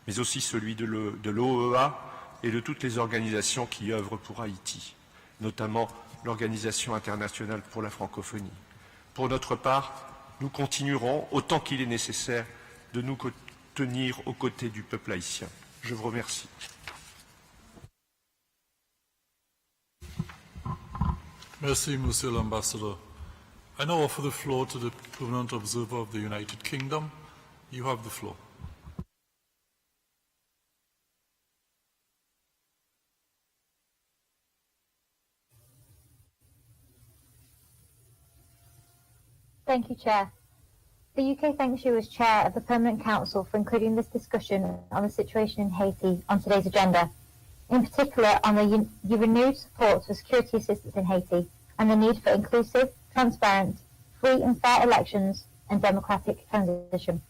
mais aussi celui de l'OEA et de toutes les organisations qui œuvrent pour Haïti, notamment l'Organisation internationale pour la francophonie. Pour notre part, nous continuerons, autant qu'il est nécessaire, de nous tenir aux côtés du peuple haïtien. Je vous remercie.
Merci, Monsieur l'Ambassador. I now offer the floor to the Permanent Observer of the United Kingdom. You have the floor.
Thank you, Chair. The UK thanks you as Chair of the Permanent Council for including this discussion on the situation in Haiti on today's agenda, in particular on the renewed support for security assistance in Haiti and the need for inclusive, transparent, free and fair elections and democratic transition.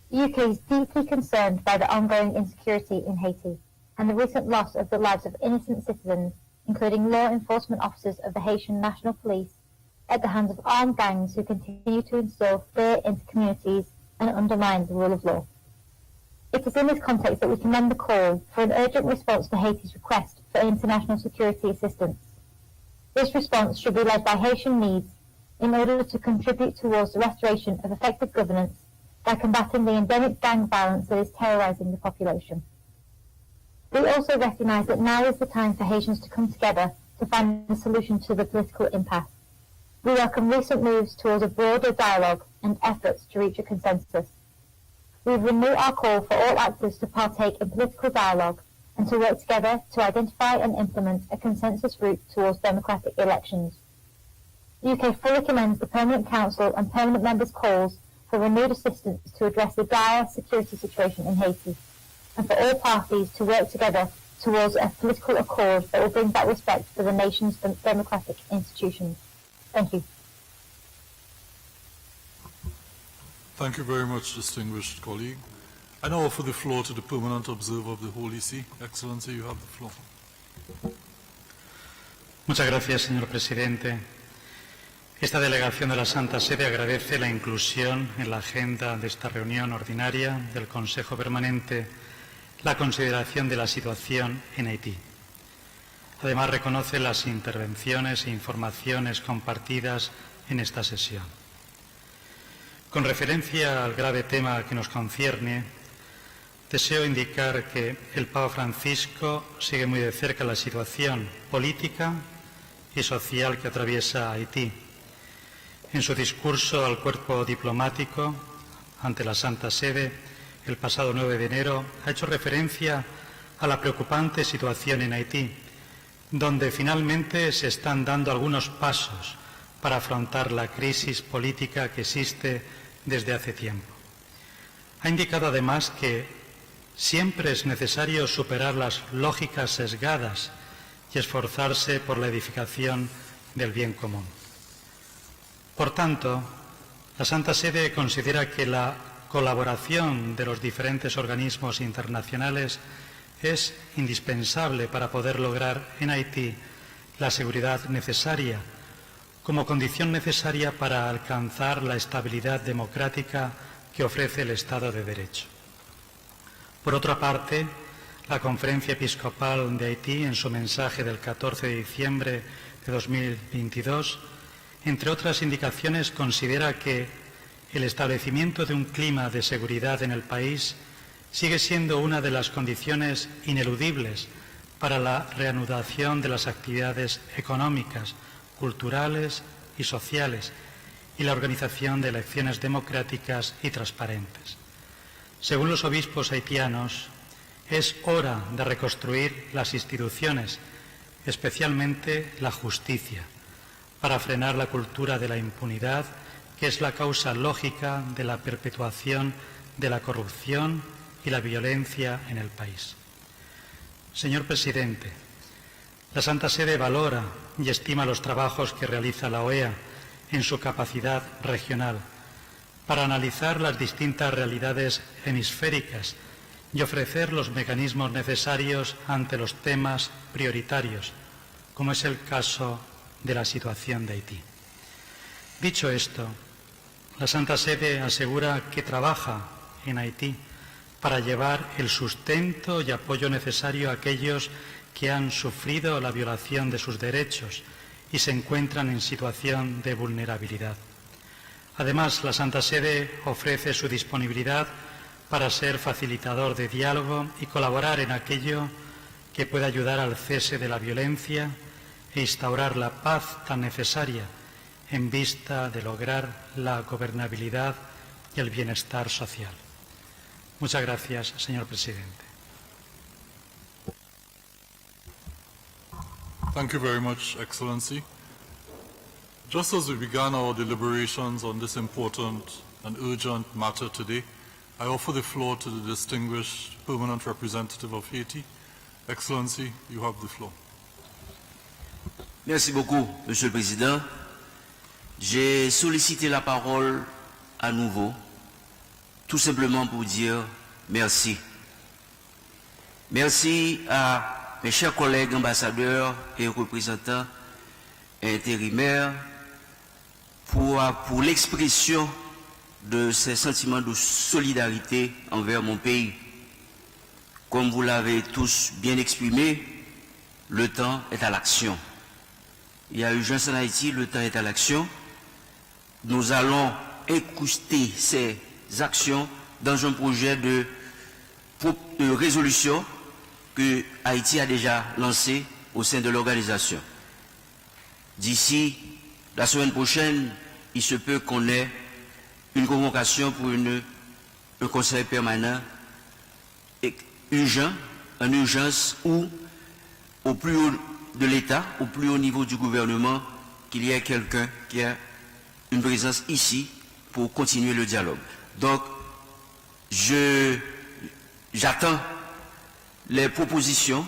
The UK is deeply concerned by the ongoing insecurity in Haiti and the recent loss of the lives of innocent citizens, including law enforcement officers of the Haitian National Police, at the hands of armed gangs who continue to instill fear into communities and undermine the rule of law. It is in this context that we commend the call for an urgent response to Haiti's request for international security assistance. This response should be led by Haitian needs in order to contribute towards the restoration of effective governance by combating the endemic gang violence that is terrorizing the population. We also recognize that now is the time for Haitians to come together to find a solution to the political impasse. We welcome recent moves towards a broader dialogue and efforts to reach a consensus. We renew our call for all actors to partake in political dialogue and to work together to identify and implement a consensus route towards democratic elections. The UK fully commends the Permanent Council and Permanent Members' calls for renewed assistance to address the dire security situation in Haiti, and for all parties to work together towards a political accord that will bring back respect for the nation's democratic institutions. Thank you.
Thank you very much, distinguished colleague. I now offer the floor to the Permanent Observer of the Holy See. Excellency, you have the floor.
Muchas gracias, señor presidente. Esta delegación de la Santa Sede agradece la inclusión en la agenda de esta reunión ordinaria del Consejo Permanente la consideración de la situación en Haití. Además, reconoce las intervenciones e informaciones compartidas en esta sesión. Con referencia al grave tema que nos concierne, deseo indicar que el Papa Francisco sigue muy de cerca la situación política y social que atraviesa Haití. En su discurso al cuerpo diplomático ante la Santa Sede, el pasado 9 de enero, ha hecho referencia a la preocupante situación en Haití, donde finalmente se están dando algunos pasos para afrontar la crisis política que existe desde hace tiempo. Ha indicado además que siempre es necesario superar las lógicas sesgadas y esforzarse por la edificación del bien común. Por tanto, la Santa Sede considera que la colaboración de los diferentes organismos internacionales es indispensable para poder lograr en Haití la seguridad necesaria, como condición necesaria para alcanzar la estabilidad democrática que ofrece el Estado de Derecho. Por otra parte, la Conferencia Episcopal de Haití, en su mensaje del 14 de diciembre de 2022, entre otras indicaciones, considera que el establecimiento de un clima de seguridad en el país sigue siendo una de las condiciones ineludibles para la reanudación de las actividades económicas, culturales y sociales, y la organización de elecciones democráticas y transparentes. Según los obispos haitianos, es hora de reconstruir las instituciones, especialmente la justicia, para frenar la cultura de la impunidad, que es la causa lógica de la perpetuación de la corrupción y la violencia en el país. Señor Presidente, la Santa Sede valora y estima los trabajos que realiza la OEA en su capacidad regional para analizar las distintas realidades hemisféricas y ofrecer los mecanismos necesarios ante los temas prioritarios, como es el caso de la situación de Haití. Dicho esto, la Santa Sede asegura que trabaja en Haití para llevar el sustento y apoyo necesario a aquellos que han sufrido la violación de sus derechos y se encuentran en situación de vulnerabilidad. Además, la Santa Sede ofrece su disponibilidad para ser facilitador de diálogo y colaborar en aquello que pueda ayudar al cese de la violencia e instaurar la paz tan necesaria en vista de lograr la gobernabilidad y el bienestar social. Muchas gracias, señor presidente.
Thank you very much, Excellency. Just as we began our deliberations on this important and urgent matter today, I offer the floor to the distinguished permanent representative of Haiti. Excellency, you have the floor.
Merci beaucoup, Monsieur le Président. J'ai sollicité la parole à nouveau, tout simplement pour dire merci. Merci à mes chers collègues ambassadeurs et représentants intérimaires pour l'expression de ces sentiments de solidarité envers mon pays. Comme vous l'avez tous bien exprimé, le temps est à l'action. Il y a urgence en Haïti, le temps est à l'action. Nous allons incruster ces actions dans un projet de résolution que Haïti a déjà lancé au sein de l'organisation. D'ici la semaine prochaine, il se peut qu'on ait une convocation pour un conseil permanent urgent, en urgence, où au plus haut de l'État, au plus haut niveau du gouvernement, qu'il y ait quelqu'un qui a une présence ici pour continuer le dialogue. Donc, j'attends les propositions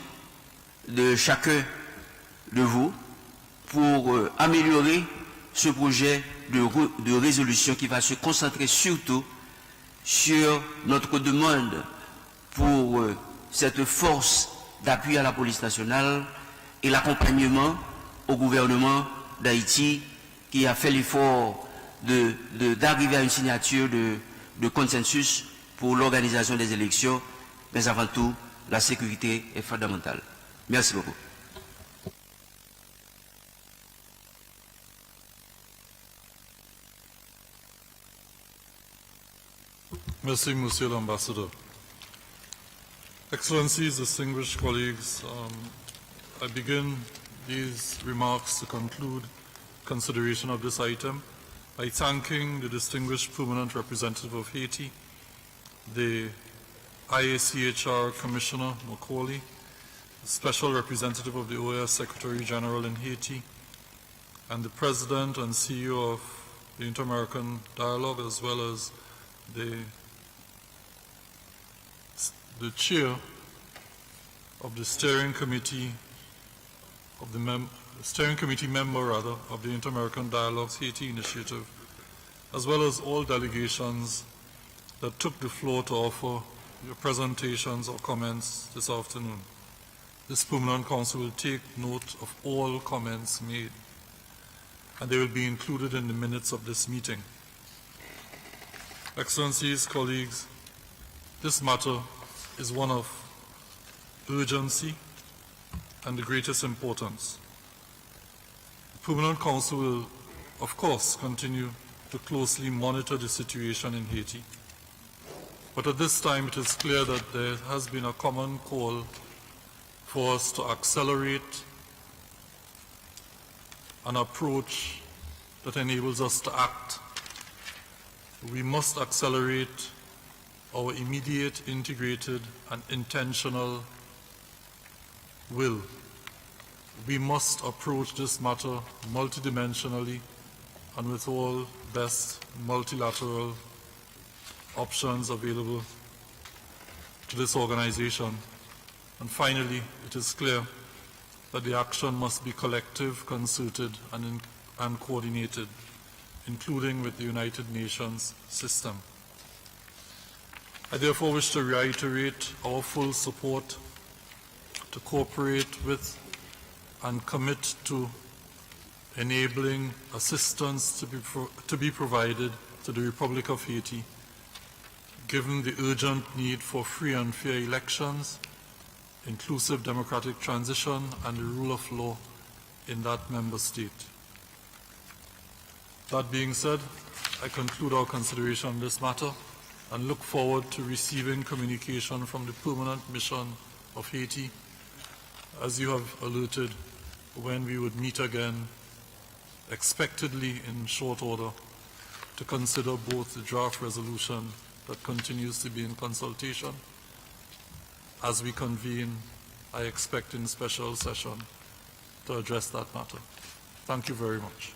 de chacun de vous pour améliorer ce projet de résolution qui va se concentrer surtout sur notre demande pour cette force d'appui à la police nationale et l'accompagnement au gouvernement d'Haïti qui a fait l'effort d'arriver à une signature de consensus pour l'organisation des élections, mais avant tout, la sécurité est fondamentale. Merci beaucoup.
Merci, Monsieur l'Ambassadeur. Excellencies, distinguished colleagues, I begin these remarks to conclude consideration of this item by thanking the distinguished permanent representative of Haiti, the IACHR Commissioner Macaulay, the Special Representative of the OAS Secretary General in Haiti, and the President and CEO of the Inter-American Dialogue, as well as the chair of the steering committee of the steering committee member of the Inter-American Dialogue's Haiti Initiative, as well as all delegations that took the floor to offer your presentations or comments this afternoon. This Permanent Council will take note of all comments made, and they will be included in the minutes of this meeting. Excellencies, colleagues, this matter is one of urgency and the greatest importance. The Permanent Council will, of course, continue to closely monitor the situation in Haiti. But at this time, it is clear that there has been a common call for us to accelerate an approach that enables us to act. We must accelerate our immediate, integrated, and intentional will. We must approach this matter multidimensionally and with all best multilateral options available to this organization. And finally, it is clear that the action must be collective, concerted, and coordinated, including with the United Nations system. I therefore wish to reiterate our full support to cooperate with and commit to enabling assistance to be provided to the Republic of Haiti, given the urgent need for free and fair elections, inclusive democratic transition, and the rule of law in that member state. That being said, I conclude our consideration on this matter and look forward to receiving communication from the Permanent Mission of Haiti, as you have alerted, when we would meet again, expectedly in short order, to consider both the draft resolution that continues to be in consultation, as we convene, I expect in special session, to address that matter. Thank you very much.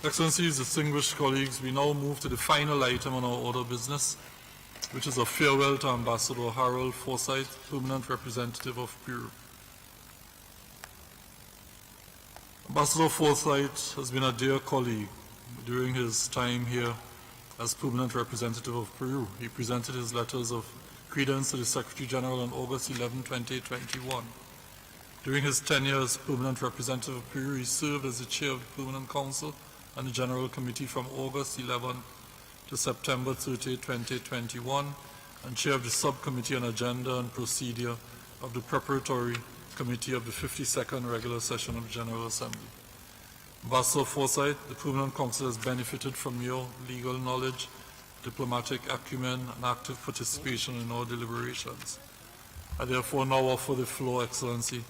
Excellencies, distinguished colleagues, we now move to the final item on our order of business, which is a farewell to Ambassador Harold Forsyth, Permanent Representative of Peru. Ambassador Forsyth has been a dear colleague during his time here as Permanent Representative of Peru. He presented his letters of credence to the Secretary General on August 11, 2021. During his tenure as Permanent Representative of Peru, he served as the Chair of the Permanent Council and the General Committee from August 11 to September 30, 2021, and Chair of the Subcommittee on Agenda and Procedure of the Preparatory Committee of the 52nd Regular Session of the General Assembly. Ambassador Forsyth, the Permanent Council has benefited from your legal knowledge, diplomatic acumen, and active participation in our deliberations. I therefore now offer the floor, Excellency,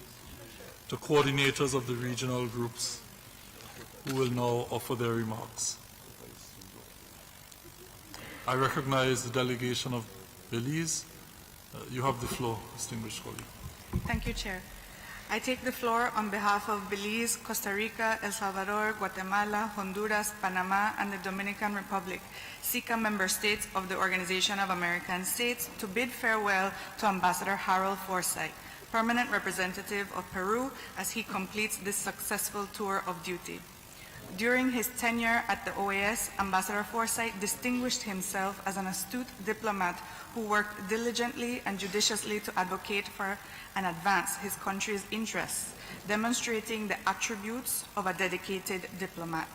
to coordinators of the regional groups, who will now offer their remarks. I recognize the delegation of Belize. You have the floor, distinguished colleague.
Thank you, Chair. I take the floor on behalf of Belize, Costa Rica, El Salvador, Guatemala, Honduras, Panama, and the Dominican Republic, SICA member states of the Organization of American States, to bid farewell to Ambassador Harold Forsyth, Permanent Representative of Peru, as he completes this successful tour of duty. During his tenure at the OAS, Ambassador Forsyth distinguished himself as an astute diplomat who worked diligently and judiciously to advocate for and advance his country's interests, demonstrating the attributes of a dedicated diplomat.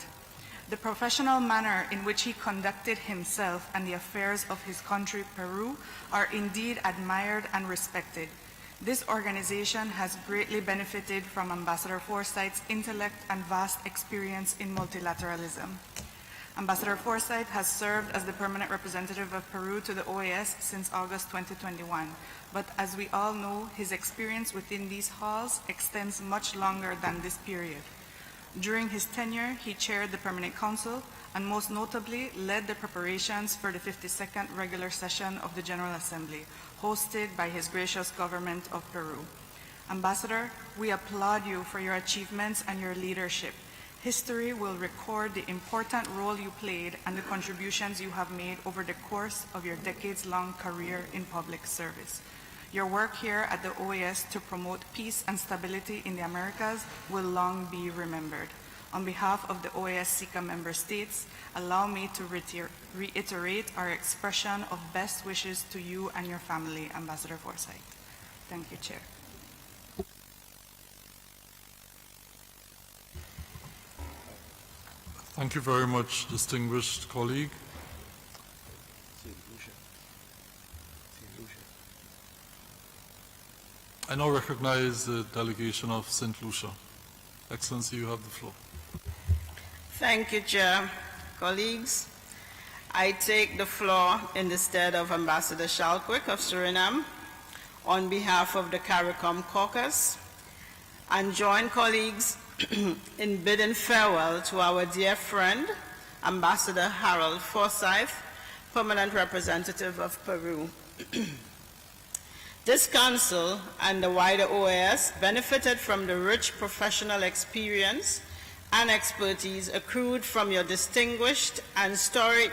The professional manner in which he conducted himself and the affairs of his country, Peru, are indeed admired and respected. This organization has greatly benefited from Ambassador Forsyth's intellect and vast experience in multilateralism. Ambassador Forsyth has served as the permanent representative of Peru to the OAS since August 2021, but as we all know, his experience within these halls extends much longer than this period. During his tenure, he chaired the Permanent Council and most notably led the preparations for the 52nd regular session of the General Assembly, hosted by His Gracious Government of Peru. Ambassador, we applaud you for your achievements and your leadership. History will record the important role you played and the contributions you have made over the course of your decades-long career in public service. Your work here at the OAS to promote peace and stability in the Americas will long be remembered. On behalf of the OAS SICA member states, allow me to reiterate our expression of best wishes to you and your family, Ambassador Forsyth. Thank you, Chair.
Thank you very much, distinguished colleague. I now recognize the delegation of St. Lucia. Excellency, you have the floor.
Thank you, Chair. Colleagues, I take the floor in the stead of Ambassador Shalkwick of Suriname on behalf of the CARICOM caucus. and join colleagues in bidding farewell to our dear friend, Ambassador Harold Forsyth, Permanent Representative of Peru. This council and the wider OAS benefited from the rich professional experience and expertise accrued from your distinguished and storied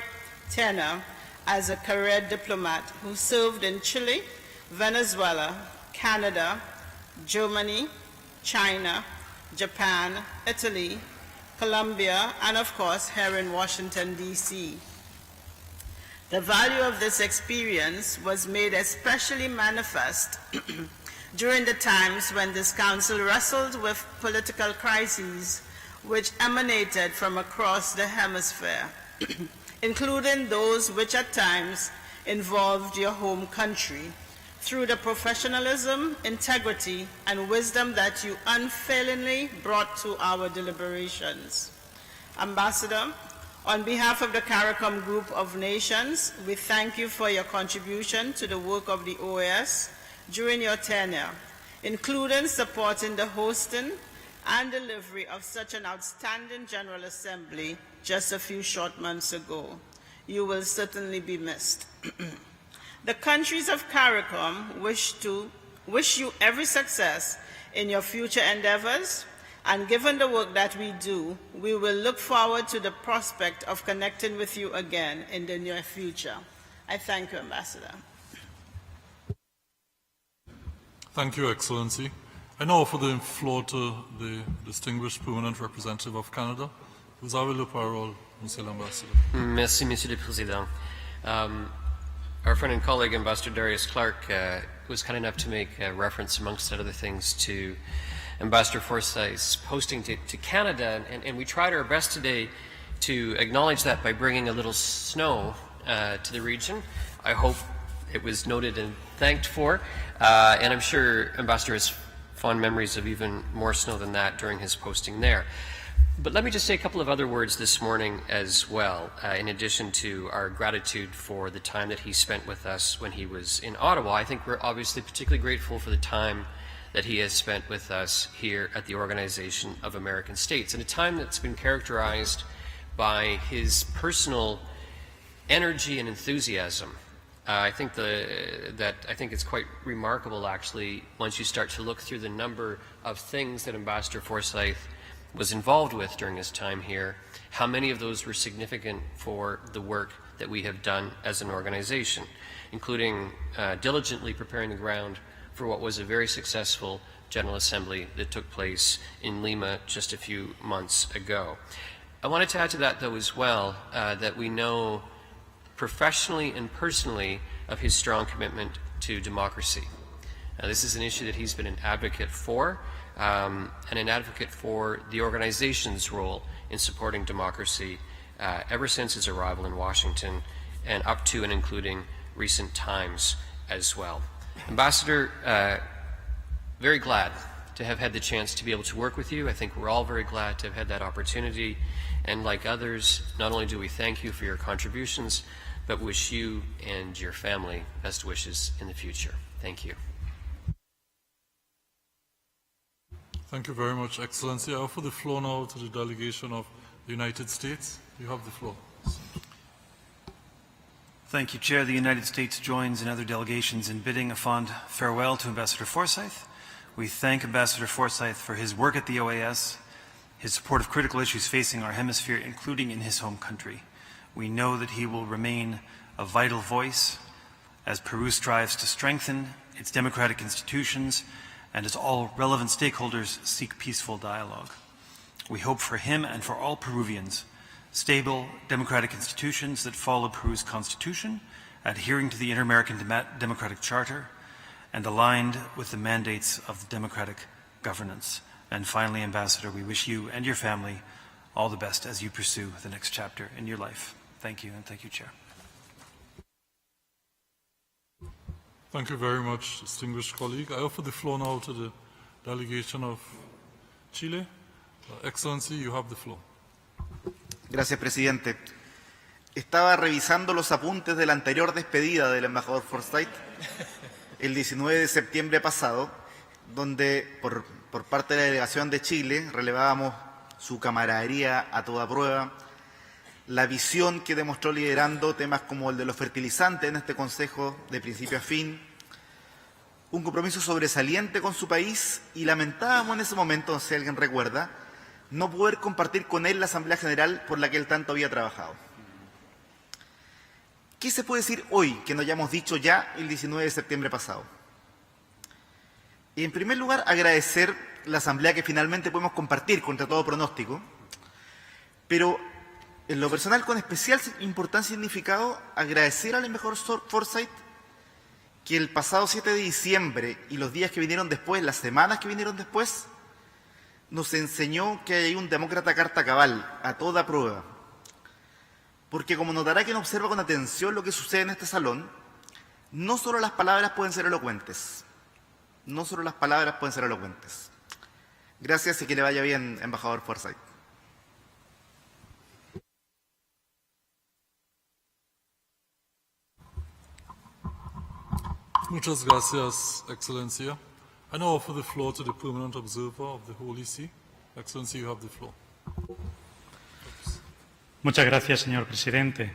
tenure as a career diplomat who served in Chile, Venezuela, Canada, Germany, China, Japan, Italy, Colombia, and of course here in Washington, D.C. The value of this experience was made especially manifest during the times when this council wrestled with political crises which emanated from across the hemisphere, including those which at times involved your home country, through the professionalism, integrity, and wisdom that you unfailingly brought to our deliberations. Ambassador, on behalf of the CARICOM Group of Nations, we thank you for your contribution to the work of the OAS during your tenure, including supporting the hosting and delivery of such an outstanding General Assembly just a few short months ago. You will certainly be missed. The countries of CARICOM wish you every success in your future endeavors, and given the work that we do, we will look forward to the prospect of connecting with you again in the near future. I thank you, Ambassador.
Thank you, Excellency. I now offer the floor to the distinguished Permanent Representative of Canada. Vous avez la parole, Monsieur l'Ambassadeur.
Merci, Monsieur le Président. Our friend and colleague, Ambassador Darius Clark, was kind enough to make reference, amongst other things, to Ambassador Forsyth's posting to Canada, and we tried our best today to acknowledge that by bringing a little snow to the region. I hope it was noted and thanked for, and I'm sure Ambassador has fond memories of even more snow than that during his posting there. But let me just say a couple of other words this morning as well, in addition to our gratitude for the time that he spent with us when he was in Ottawa. I think we're obviously particularly grateful for the time that he has spent with us here at the Organization of American States, and a time that's been characterized by his personal energy and enthusiasm. I think it's quite remarkable, actually, once you start to look through the number of things that Ambassador Forsyth was involved with during his time here, how many of those were significant for the work that we have done as an organization, including diligently preparing the ground for what was a very successful General Assembly that took place in Lima just a few months ago. I wanted to add to that, though, as well, that we know professionally and personally of his strong commitment to democracy. This is an issue that he's been an advocate for, and an advocate for the organization's role in supporting democracy ever since his arrival in Washington and up to and including recent times as well. Ambassador, very glad to have had the chance to be able to work with you. I think we're all very glad to have had that opportunity, and like others, not only do we thank you for your contributions, but wish you and your family best wishes in the future. Thank you.
Thank you very much, Excellency. I offer the floor now to the delegation of the United States. You have the floor.
Thank you, Chair. The United States joins in other delegations in bidding a fond farewell to Ambassador Forsyth. We thank Ambassador Forsyth for his work at the OAS, his support of critical issues facing our hemisphere, including in his home country. We know that he will remain a vital voice as Peru strives to strengthen its democratic institutions and as all relevant stakeholders seek peaceful dialogue. We hope for him and for all Peruvians stable democratic institutions that follow Peru's constitution, adhering to the Inter-American Democratic Charter, and aligned with the mandates of democratic governance. And finally, Ambassador, we wish you and your family all the best as you pursue the next chapter in your life. Thank you, and thank you, Chair.
Thank you very much, distinguished colleague. I offer the floor now to the delegation of Chile. Excellency, you have the floor.
Gracias, presidente. Estaba revisando los apuntes de la anterior despedida del embajador Forsyth el 19 de septiembre pasado, donde por por parte de la delegación de Chile, relevábamos su camaradería a toda prueba, la visión que demostró liderando temas como el de los fertilizantes en este Consejo de principio a fin, un compromiso sobresaliente con su país y lamentábamos en ese momento, si alguien recuerda, no poder compartir con él la Asamblea General por la que él tanto había trabajado. ¿Qué se puede decir hoy que no hayamos dicho ya el 19 de septiembre pasado? En primer lugar, agradecer la Asamblea que finalmente podemos compartir contra todo pronóstico, pero en lo personal, con especial importancia y significado, agradecer al embajador Forsyth que el pasado 7 de diciembre y los días que vinieron después, las semanas que vinieron después, nos enseñó que hay un demócrata carta cabal, a toda prueba. Porque como notará quien observa con atención lo que sucede en este salón, no solo las palabras pueden ser elocuentes. No solo las palabras pueden ser elocuentes. Gracias y que le vaya bien, embajador Forsyth.
Muchas gracias, Excellencia. I now offer the floor to the Permanent Observer of the Holy See. Excellency, you have the floor.
Muchas gracias, señor presidente.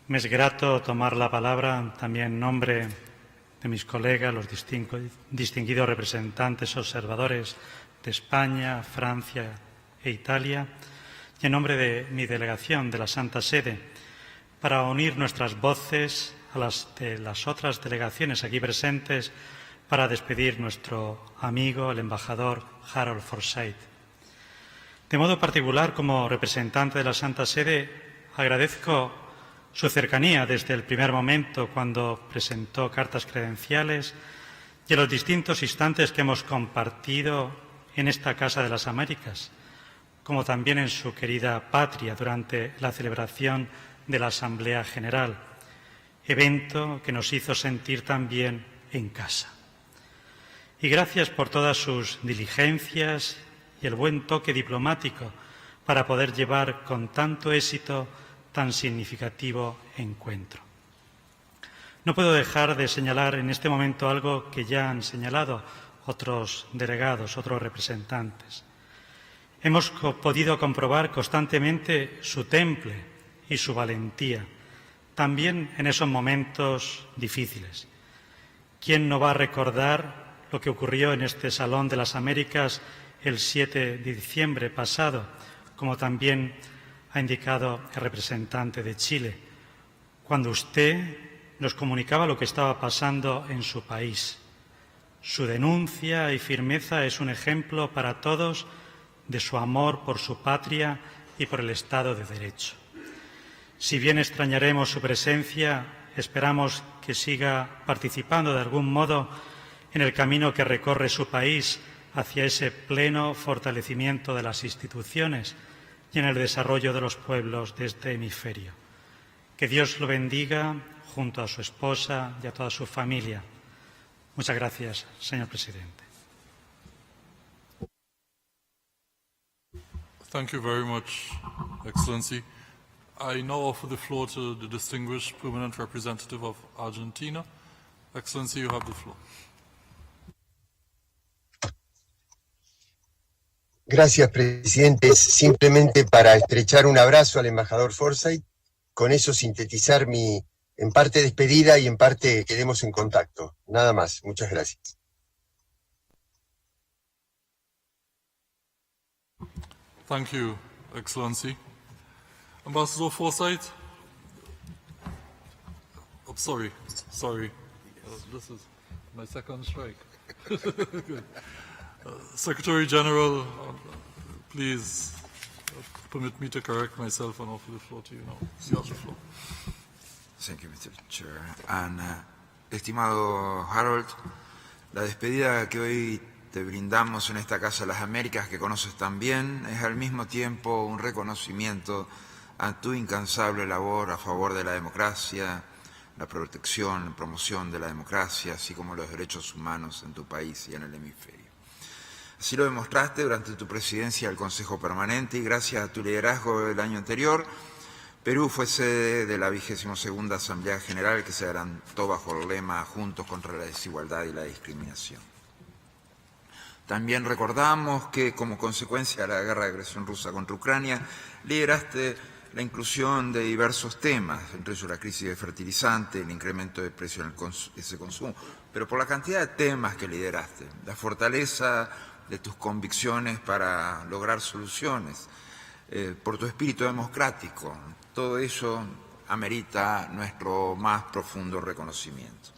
Me es grato tomar la palabra también en nombre de mis colegas, los distinguidos representantes observadores de España, Francia e Italia, y en nombre de mi delegación de la Santa Sede, para unir nuestras voces a las de las otras delegaciones aquí presentes para despedir nuestro amigo, el embajador Harold Forsyth. De modo particular, como representante de la Santa Sede, agradezco su cercanía desde el primer momento cuando presentó cartas credenciales y en los distintos instantes que hemos compartido en esta Casa de las Américas, como también en su querida patria durante la celebración de la Asamblea General, evento que nos hizo sentir también en casa. Y gracias por todas sus diligencias y el buen toque diplomático para poder llevar con tanto éxito tan significativo encuentro. No puedo dejar de señalar en este momento algo que ya han señalado otros delegados, otros representantes. Hemos podido comprobar constantemente su temple y su valentía, también en esos momentos difíciles. ¿Quién no va a recordar lo que ocurrió en este Salón de las Américas el 7 de diciembre pasado, como también ha indicado el representante de Chile, cuando usted nos comunicaba lo que estaba pasando en su país? Su denuncia y firmeza es un ejemplo para todos de su amor por su patria y por el Estado de Derecho. Si bien extrañaremos su presencia, esperamos que siga participando de algún modo en el camino que recorre su país hacia ese pleno fortalecimiento de las instituciones y en el desarrollo de los pueblos de este hemisferio. Que Dios lo bendiga junto a su esposa y a toda su familia. Muchas gracias, señor presidente.
Thank you very much, Excellency. I now offer the floor to the distinguished permanent representative of Argentina. Excellency, you have the floor.
Gracias, presidente. Simplemente para estrechar un abrazo al embajador Forsyth, con eso sintetizar mi, en parte despedida y en parte quedemos en contacto. Nada más. Muchas gracias.
Thank you, Excellency. Ambassador Forsyth. Oh, sorry. This is my second strike. Good. Secretary General, please permit me to correct myself and offer the floor to you now. You have the floor.
Thank you, Mr. Chair. And, estimado Harold, la despedida que hoy te brindamos en esta Casa de las Américas, que conoces tan bien, es al mismo tiempo un reconocimiento a tu incansable labor a favor de la democracia, la protección, la promoción de la democracia, así como los derechos humanos en tu país y en el hemisferio. Así lo demostraste durante tu presidencia del Consejo Permanente y gracias a tu liderazgo del año anterior, Perú fue sede de la 22ª Asamblea General que se adelantó bajo el lema Juntos contra la desigualdad y la discriminación. También recordamos que, como consecuencia de la guerra de agresión rusa contra Ucrania, lideraste la inclusión de diversos temas, entre ellos la crisis de fertilizante, el incremento de precio en ese consumo, pero por la cantidad de temas que lideraste, la fortaleza de tus convicciones para lograr soluciones, por tu espíritu democrático, todo ello amerita nuestro más profundo reconocimiento.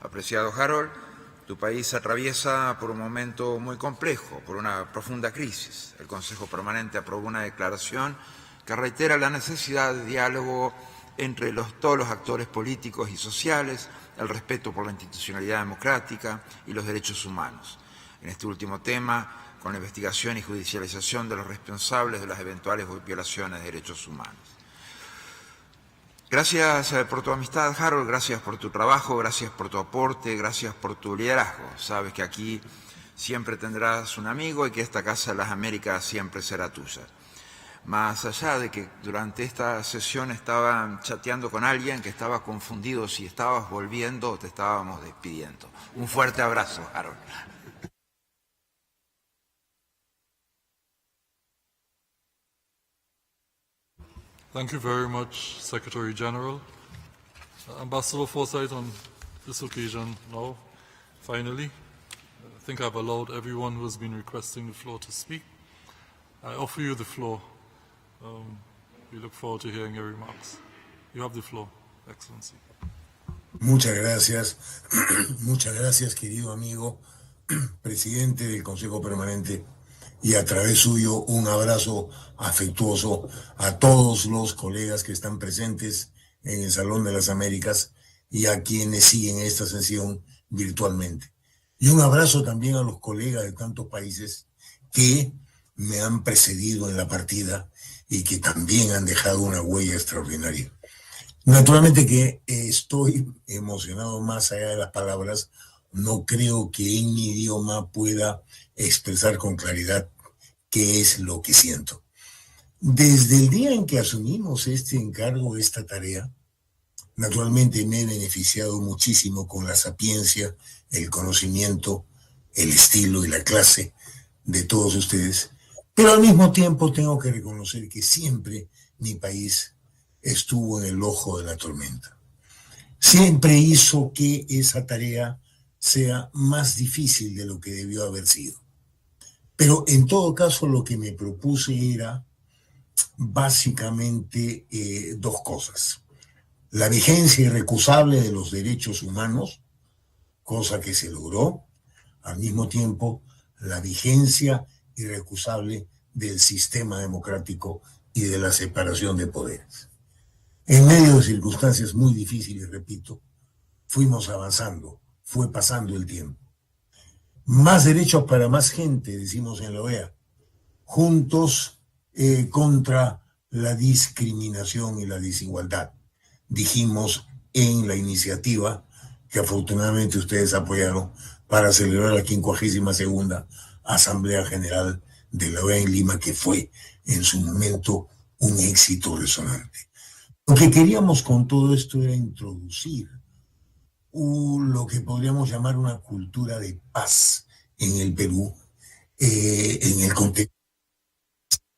Apreciado Harold, tu país atraviesa por un momento muy complejo, por una profunda crisis. El Consejo Permanente aprobó una declaración que reitera la necesidad de diálogo entre todos los actores políticos y sociales, el respeto por la institucionalidad democrática y los derechos humanos. En este último tema, con la investigación y judicialización de los responsables de las eventuales violaciones de derechos humanos. Gracias por tu amistad, Harold, gracias por tu trabajo, gracias por tu aporte, gracias por tu liderazgo. Sabes que aquí siempre tendrás un amigo y que esta Casa de las Américas siempre será tuya. Más allá de que durante esta sesión estaba chateando con alguien que estaba confundido si estabas volviendo o te estábamos despidiendo. Un fuerte abrazo, Harold.
Thank you very much, Secretary General. Ambassador Forsyth, on this occasion now, finally, I think I've allowed everyone who has been requesting the floor to speak. I offer you the floor. We look forward to hearing your remarks. You have the floor, Excellency.
Muchas gracias, querido amigo, presidente del Consejo Permanente, y a través suyo un abrazo afectuoso a todos los colegas que están presentes en el Salón de las Américas y a quienes siguen esta sesión virtualmente. Y un abrazo también a los colegas de tantos países que me han precedido en la partida y que también han dejado una huella extraordinaria. Naturalmente que estoy emocionado más allá de las palabras. No creo que en mi idioma pueda expresar con claridad qué es lo que siento. Desde el día en que asumimos este encargo, esta tarea, naturalmente me he beneficiado muchísimo con la sapiencia, el conocimiento, el estilo y la clase de todos ustedes, pero al mismo tiempo tengo que reconocer que siempre mi país estuvo en el ojo de la tormenta. Siempre hizo que esa tarea sea más difícil de lo que debió haber sido. Pero en todo caso lo que me propuse era básicamente dos cosas. La vigencia irrecusable de los derechos humanos, cosa que se logró, al mismo tiempo la vigencia irrecusable del sistema democrático y de la separación de poderes. En medio de circunstancias muy difíciles, repito, fuimos avanzando, fue pasando el tiempo. Más derechos para más gente, decimos en la OEA, juntos contra la discriminación y la desigualdad, dijimos en la iniciativa que afortunadamente ustedes apoyaron para celebrar la 52ª Asamblea General de la OEA en Lima, que fue en su momento un éxito resonante. Lo que queríamos con todo esto era introducir lo que podríamos llamar una cultura de paz en el Perú, en el contexto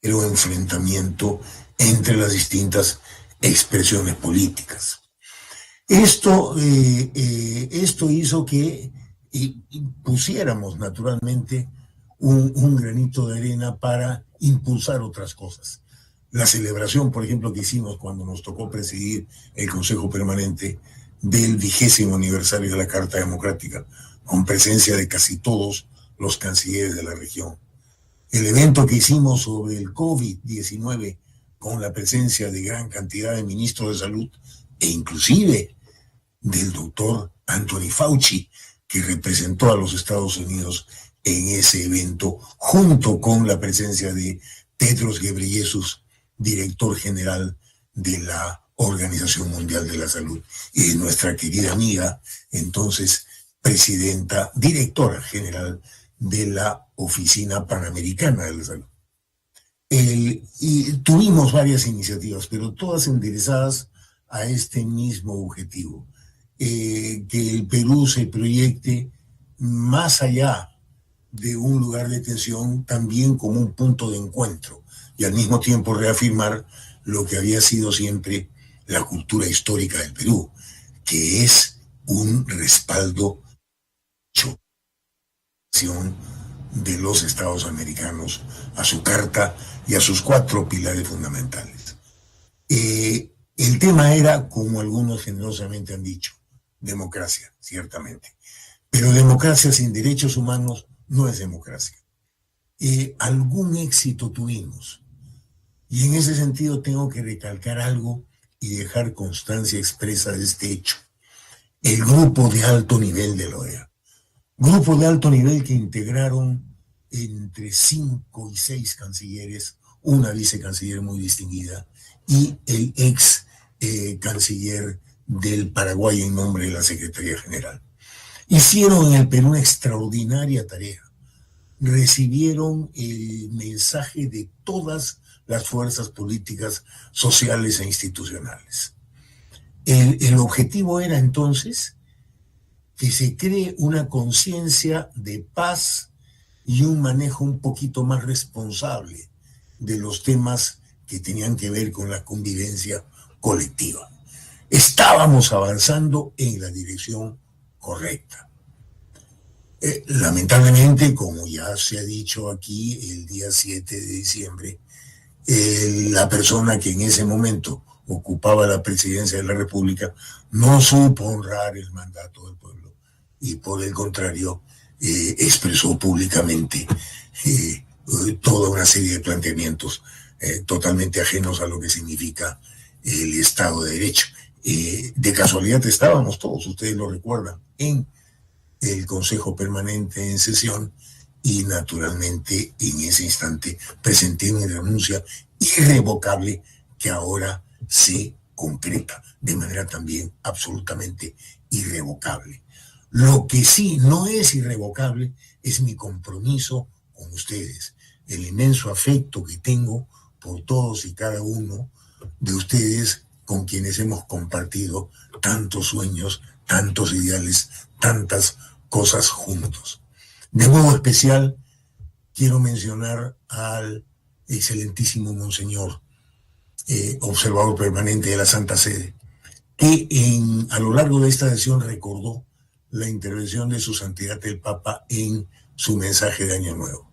del enfrentamiento entre las distintas expresiones políticas. Esto hizo que pusiéramos naturalmente un granito de arena para impulsar otras cosas. La celebración, por ejemplo, que hicimos cuando nos tocó presidir el Consejo Permanente del 20º aniversario de la Carta Democrática, con presencia de casi todos los cancilleres de la región. El evento que hicimos sobre el COVID-19, con la presencia de gran cantidad de ministros de salud, e inclusive del doctor Anthony Fauci, que representó a los Estados Unidos en ese evento, junto con la presencia de Tedros Ghebreyesus, director general de la Organización Mundial de la Salud, y de nuestra querida amiga, entonces directora general de la Oficina Panamericana de la Salud. Y tuvimos varias iniciativas, pero todas enderezadas a este mismo objetivo, que el Perú se proyecte más allá de un lugar de detención también como un punto de encuentro y al mismo tiempo reafirmar lo que había sido siempre la cultura histórica del Perú, que es un respaldo de los Estados americanos a su carta y a sus 4 pilares fundamentales. El tema era, como algunos generosamente han dicho, democracia, ciertamente. Pero democracia sin derechos humanos no es democracia. Algún éxito tuvimos. Y en ese sentido tengo que recalcar algo y dejar constancia expresa de este hecho. El grupo de alto nivel de la OEA. Grupo de alto nivel que integraron entre 5 y 6 cancilleres, una vicecanciller muy distinguida y el ex canciller del Paraguay en nombre de la Secretaría General. Hicieron en el Perú una extraordinaria tarea. Recibieron el mensaje de todas las fuerzas políticas, sociales e institucionales. El objetivo era entonces que se cree una conciencia de paz y un manejo un poquito más responsable de los temas que tenían que ver con la convivencia colectiva. Estábamos avanzando en la dirección correcta. Lamentablemente, como ya se ha dicho aquí, el día 7 de diciembre, la persona que en ese momento ocupaba la presidencia de la República no supo honrar el mandato del pueblo y por el contrario expresó públicamente toda una serie de planteamientos totalmente ajenos a lo que significa el Estado de Derecho. De casualidad estábamos todos, ustedes lo recuerdan, en el Consejo Permanente en sesión y naturalmente en ese instante presenté una denuncia irrevocable que ahora se concreta de manera también absolutamente irrevocable. Lo que sí no es irrevocable es mi compromiso con ustedes, el inmenso afecto que tengo por todos y cada uno de ustedes con quienes hemos compartido tantos sueños, tantos ideales, tantas cosas juntos. De modo especial, quiero mencionar al excelentísimo Monseñor, observador permanente de la Santa Sede, que a lo largo de esta sesión recordó la intervención de su santidad el Papa en su mensaje de Año Nuevo.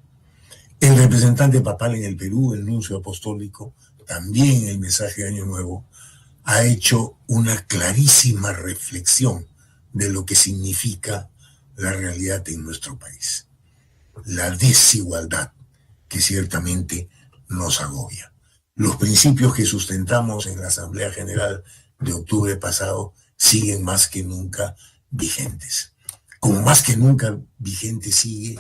El representante papal en el Perú, el nuncio apostólico, también en el mensaje de Año Nuevo, ha hecho una clarísima reflexión de lo que significa la realidad en nuestro país. La desigualdad que ciertamente nos agobia. Los principios que sustentamos en la Asamblea General de octubre pasado siguen más que nunca vigentes. Como más que nunca vigente sigue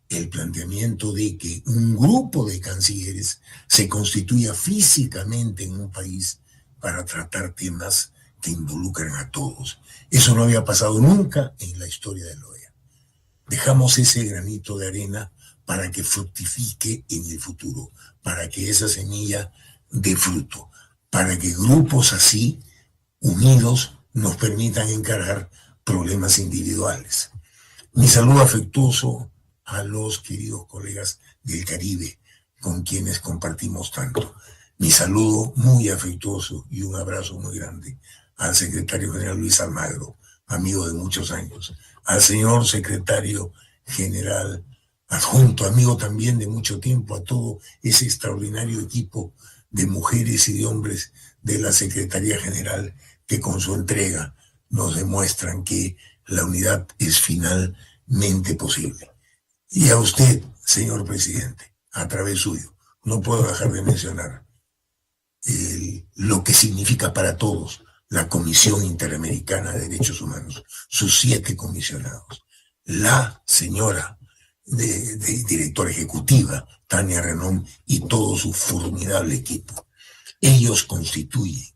el planteamiento de que un grupo de cancilleres se constituya físicamente en un país para tratar temas que involucran a todos. Eso no había pasado nunca en la historia de la OEA. Dejamos ese granito de arena para que fructifique en el futuro, para que esa semilla dé fruto, para que grupos así, unidos, nos permitan encarar problemas individuales. Mi saludo afectuoso a los queridos colegas del Caribe, con quienes compartimos tanto. Mi saludo muy afectuoso y un abrazo muy grande al secretario general Luis Almagro, amigo de muchos años, al señor secretario general adjunto, amigo también de mucho tiempo, a todo ese extraordinario equipo de mujeres y de hombres de la Secretaría General que con su entrega nos demuestran que la unidad es finalmente posible. Y a usted, señor presidente, a través suyo, no puedo dejar de mencionar lo que significa para todos la Comisión Interamericana de Derechos Humanos, sus 7 comisionados, la señora directora ejecutiva, Tania Renom, y todo su formidable equipo. Ellos constituyen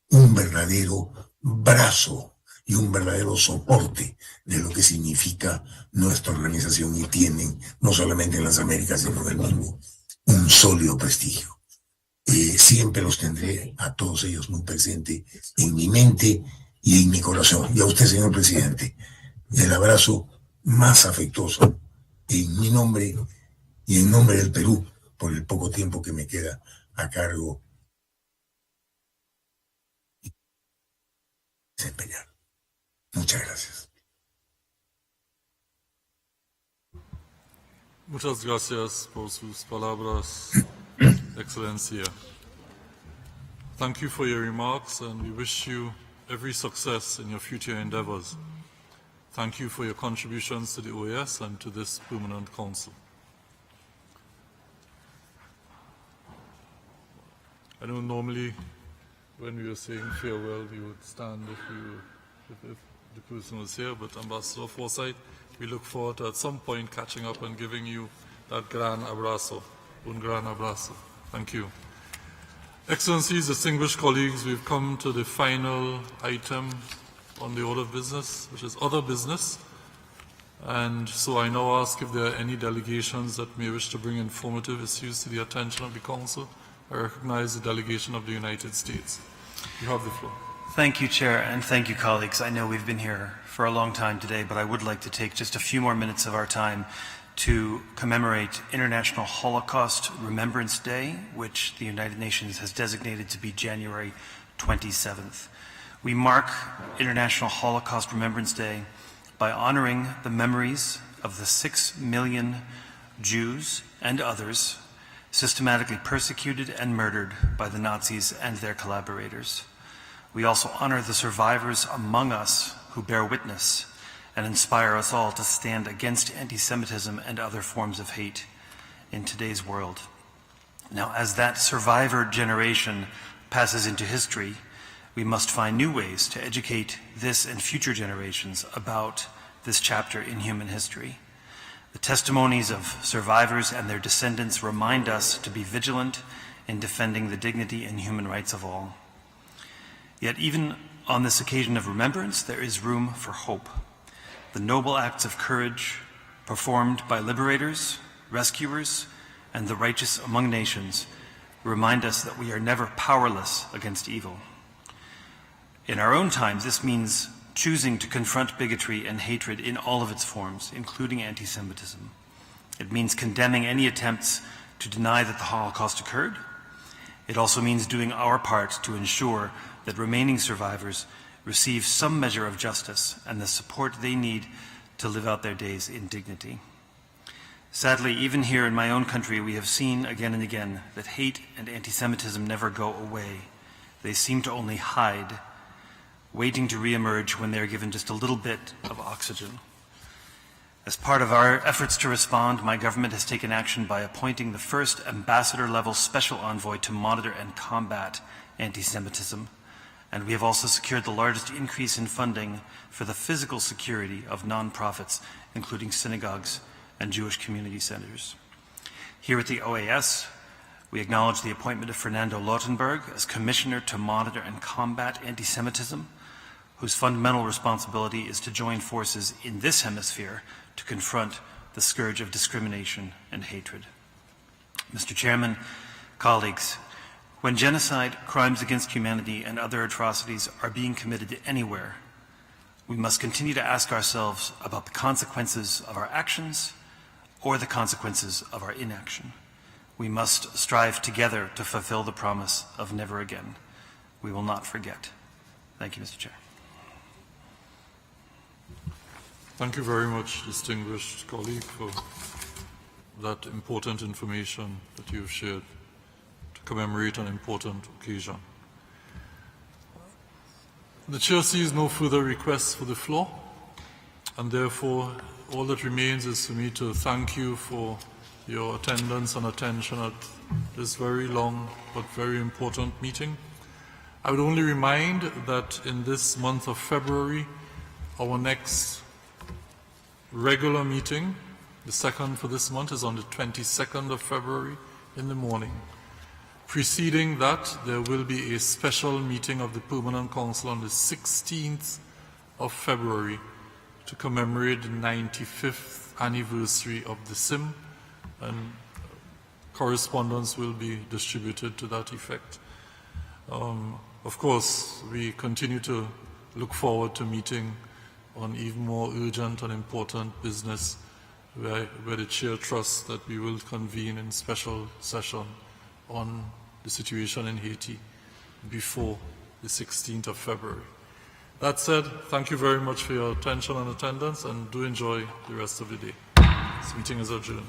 un verdadero brazo y un verdadero soporte de lo que significa nuestra organización y tienen, no solamente en las Américas, sino en el mundo, un sólido prestigio. Siempre los tendré a todos ellos muy presente en mi mente y en mi corazón. Y a usted, señor presidente, el abrazo más afectuoso en mi nombre y en nombre del Perú, por el poco tiempo que me queda a cargo, desempeñar. Muchas gracias.
Muchas gracias por sus palabras, Excelencia. Thank you for your remarks, and we wish you every success in your future endeavors. Thank you for your contributions to the OAS and to this Permanent Council. I know normally when we were saying farewell, you would stand if the person was here, but Ambassador Forsyth, we look forward to at some point catching up and giving you that gran abrazo, un gran abrazo. Thank you. Excellencies, distinguished colleagues, we've come to the final item on the order of business, which is other business. And so I now ask if there are any delegations that may wish to bring informative issues to the attention of the Council. I recognize the delegation of the United States. You have the floor.
Thank you, Chair, and thank you, colleagues. I know we've been here for a long time today, but I would like to take just a few more minutes of our time to commemorate International Holocaust Remembrance Day, which the United Nations has designated to be January 27th. We mark International Holocaust Remembrance Day by honoring the memories of the 6 million Jews and others systematically persecuted and murdered by the Nazis and their collaborators. We also honor the survivors among us who bear witness and inspire us all to stand against anti-Semitism and other forms of hate in today's world. Now, as that survivor generation passes into history, we must find new ways to educate this and future generations about this chapter in human history. The testimonies of survivors and their descendants remind us to be vigilant in defending the dignity and human rights of all. Yet even on this occasion of remembrance, there is room for hope. The noble acts of courage performed by liberators, rescuers, and the righteous among nations remind us that we are never powerless against evil. In our own times, this means choosing to confront bigotry and hatred in all of its forms, including anti-Semitism. It means condemning any attempts to deny that the Holocaust occurred. It also means doing our part to ensure that remaining survivors receive some measure of justice and the support they need to live out their days in dignity. Sadly, even here in my own country, we have seen again and again that hate and anti-Semitism never go away. They seem to only hide, waiting to re-emerge when they're given just a little bit of oxygen. As part of our efforts to respond, my government has taken action by appointing the first ambassador-level special envoy to monitor and combat anti-Semitism, and we have also secured the largest increase in funding for the physical security of non-profits, including synagogues and Jewish community centers. Here at the OAS, we acknowledge the appointment of Fernando Lautenberg as Commissioner to monitor and combat anti-Semitism, whose fundamental responsibility is to join forces in this hemisphere to confront the scourge of discrimination and hatred. Mr. Chairman, colleagues, when genocide, crimes against humanity, and other atrocities are being committed anywhere, we must continue to ask ourselves about the consequences of our actions or the consequences of our inaction. We must strive together to fulfill the promise of never again. We will not forget. Thank you, Mr. Chair.
Thank you very much, distinguished colleague, for that important information that you've shared to commemorate an important occasion. The Chair sees no further requests for the floor, and therefore all that remains is for me to thank you for your attendance and attention at this very long but very important meeting. I would only remind that in this month of February, our next regular meeting, the second for this month, is on the 22nd of February in the morning. Preceding that, there will be a special meeting of the Permanent Council on the 16th of February to commemorate the 95th anniversary of the SIM, and correspondence will be distributed to that effect. Of course, we continue to look forward to meeting on even more urgent and important business where the chair trusts that we will convene in special session on the situation in Haiti before the 16th of February. That said, thank you very much for your attention and attendance, and do enjoy the rest of the day. This meeting is adjourned.